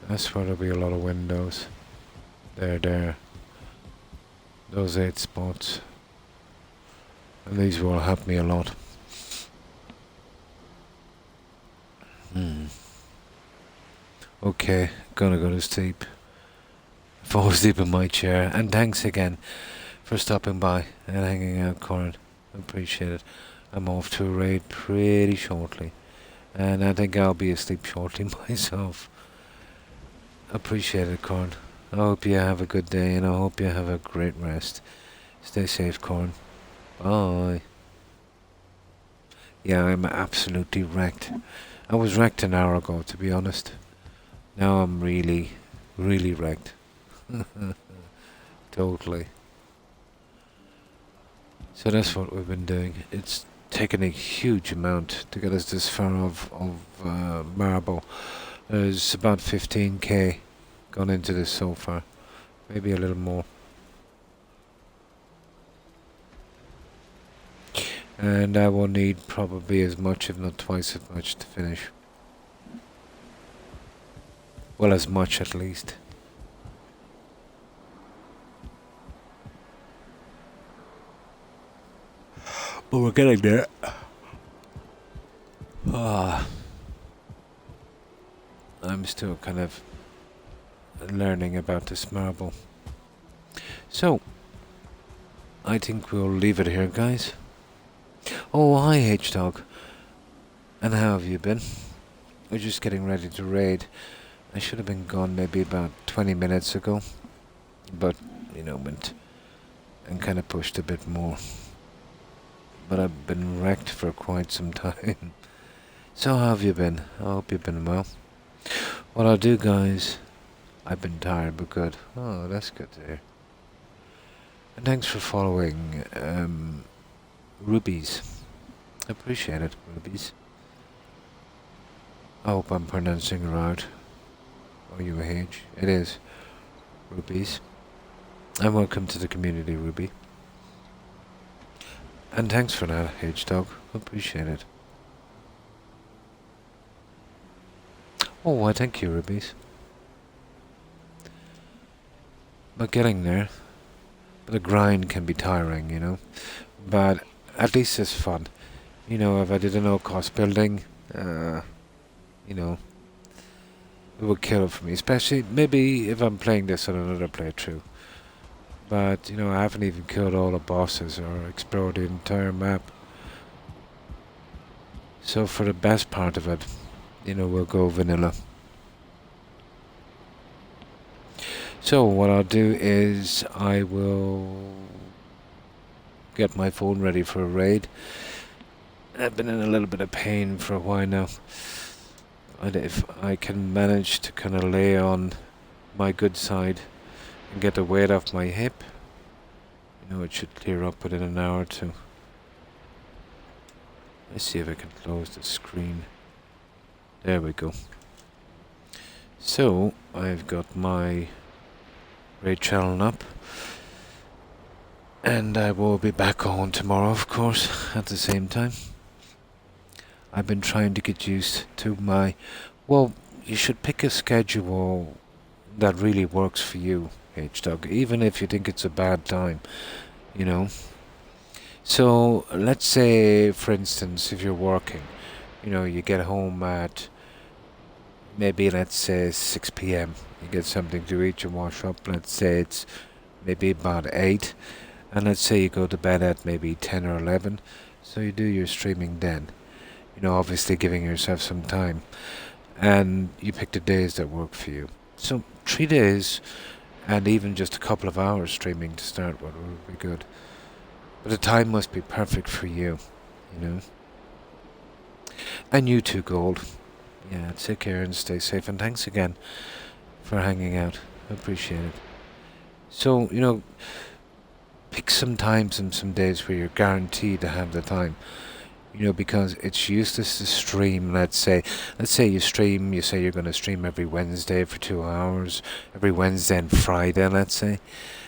That's where there'll be a lot of windows. There. Those 8 spots. And these will help me a lot. Okay, gonna go to sleep. Fall asleep in my chair. And thanks again for stopping by and hanging out, Corin. Appreciate it. I'm off to a raid pretty shortly. And I think I'll be asleep shortly myself. Appreciate it, Corin. I hope you have a good day and I hope you have a great rest. Stay safe, Corin. Bye. Yeah, I'm absolutely wrecked. I was wrecked an hour ago, to be honest. Now I'm really, really wrecked. Totally. So that's what we've been doing. It's taken a huge amount to get us this far of marble. There's about 15k gone into this so far. Maybe a little more. And I will need probably as much, if not twice as much, to finish. Well, as much at least. But we're getting there. I'm still kind of learning about this marble. So, I think we'll leave it here, guys. Oh, hi, H-Dog. And how have you been? We're just getting ready to raid. I should have been gone maybe about 20 minutes ago. But, went and kind of pushed a bit more. But I've been wrecked for quite some time. So how have you been? I hope you've been well. What I'll do, guys, I've been tired but good. Oh, that's good to hear. And thanks for following Rubies. Appreciate it, Rubies. I hope I'm pronouncing it right. O-U-H. It is. Rubies. And welcome to the community, Ruby. And thanks for that, H-Dog. Appreciate it. Oh, why thank you, Rubies. But getting there. But the grind can be tiring, But at least it's fun. If I did a no-cost building, it would kill it for me. Especially, maybe if I'm playing this on another playthrough. But, I haven't even killed all the bosses or explored the entire map. So for the best part of it, we'll go vanilla. So what I'll do is I will get my phone ready for a raid. I've been in a little bit of pain for a while now. And if I can manage to kind of lay on my good side and get the weight off my hip, it should clear up within an hour or two. Let's see if I can close the screen. There we go. So, I've got my raid channel up. And I will be back on tomorrow, of course, at the same time. I've been trying to get used to my... Well, you should pick a schedule that really works for you, H-Dog, even if you think it's a bad time, So, let's say, for instance, if you're working, you get home at maybe, let's say, 6 p.m. You get something to eat, you wash up, let's say it's maybe about 8. And let's say you go to bed at maybe 10 or 11. So you do your streaming then. Obviously giving yourself some time. And you pick the days that work for you. So 3 days and even just a couple of hours streaming to start with would be good. But the time must be perfect for you, And you too, Gold. Yeah, take care and stay safe. And thanks again for hanging out. I appreciate it. So, pick some times and some days where you're guaranteed to have the time. You know, because it's useless to stream, let's say you stream, you say you're going to stream every Wednesday for 2 hours, every Wednesday and Friday, let's say,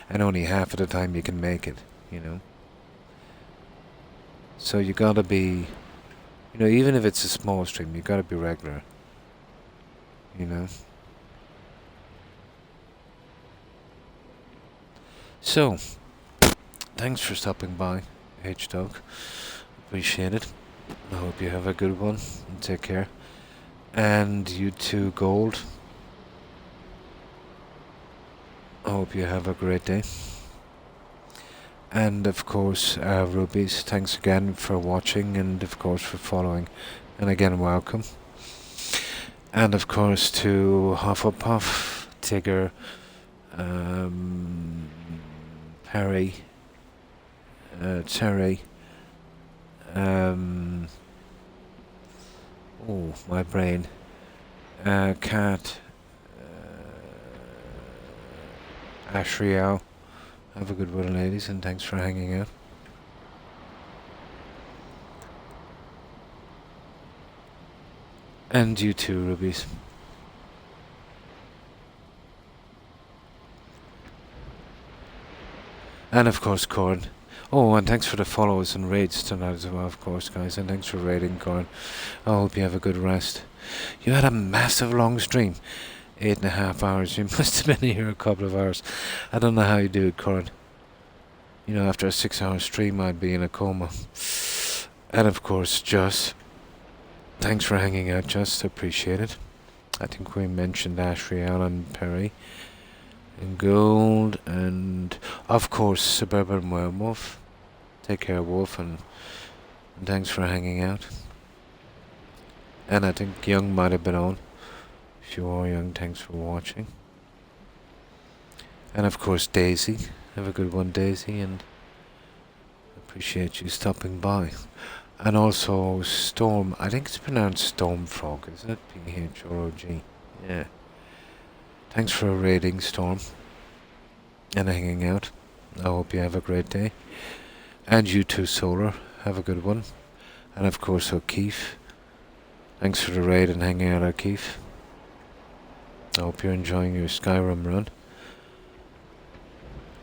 and only half of the time you can make it, you know. So you gotta be, you know, even if it's a small stream, you gotta be regular, you know. So, thanks for stopping by, H-Dog. Appreciate it. I hope you have a good one, and take care. And you too, Gold. I hope you have a great day. And of course, Rubies, thanks again for watching and of course for following. And again, welcome. And of course to Hufflepuff, Tigger, Perry, Terry, oh, my brain, Cat, Ashriel. Have a good one, ladies, and thanks for hanging out. And you too, Rubies. And of course, Corn. Oh, and thanks for the follows and raids tonight as well, of course, guys. And thanks for raiding, Corn. I hope you have a good rest. You had a massive long stream. 8.5 hours. You must have been here a couple of hours. I don't know how you do it, Corn. You know, after a 6-hour stream, I'd be in a coma. And of course, Just. Thanks for hanging out, Just. Appreciate it. I think we mentioned Ashriel and Perry. And Gold. And, of course, Suburban Werewolf. Take care, Wolf. And thanks for hanging out. And I think Young might have been on. If you are Young, thanks for watching. And, of course, Daisy. Have a good one, Daisy, and appreciate you stopping by. And also Storm, I think it's pronounced Stormfrog, isn't it? P-H-R-O-G. Yeah. Thanks for raiding, Storm, and hanging out. I hope you have a great day. And you too, Solar. Have a good one. And of course, O'Keefe. Thanks for the raid and hanging out, O'Keefe. I hope you're enjoying your Skyrim run.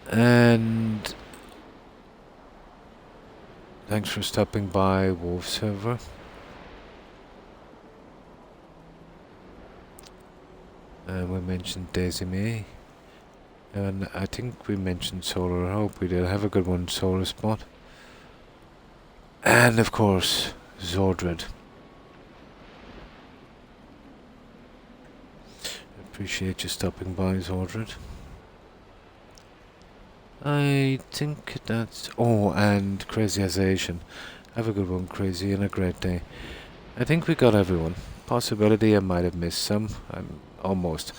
And thanks for stopping by, Wolf Server. And we mentioned Daisy May. And I think we mentioned Solar. I hope we did. Have a good one, Solar Spot. And of course, Zordred. Appreciate you stopping by, Zordred. I think that's... Oh, and Crazy as Asian. Have a good one, Crazy, and a great day. I think we got everyone. Possibility I might have missed some. I'm almost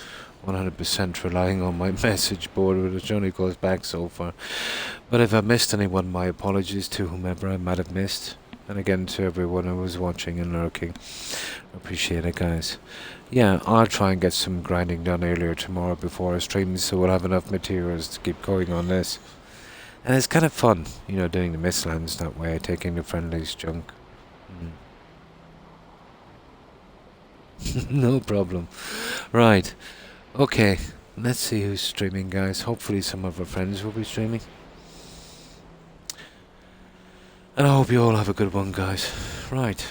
100% relying on my message board, which only goes back so far. But if I missed anyone, my apologies to whomever I might have missed. And again, to everyone who was watching and lurking. Appreciate it, guys. Yeah, I'll try and get some grinding done earlier tomorrow before I stream, so we'll have enough materials to keep going on this. And it's kind of fun, you know, doing the Mistlands that way, taking the friendlies junk. No problem. Right. Okay, let's see who's streaming, guys. Hopefully some of our friends will be streaming. And I hope you all have a good one, guys. Right.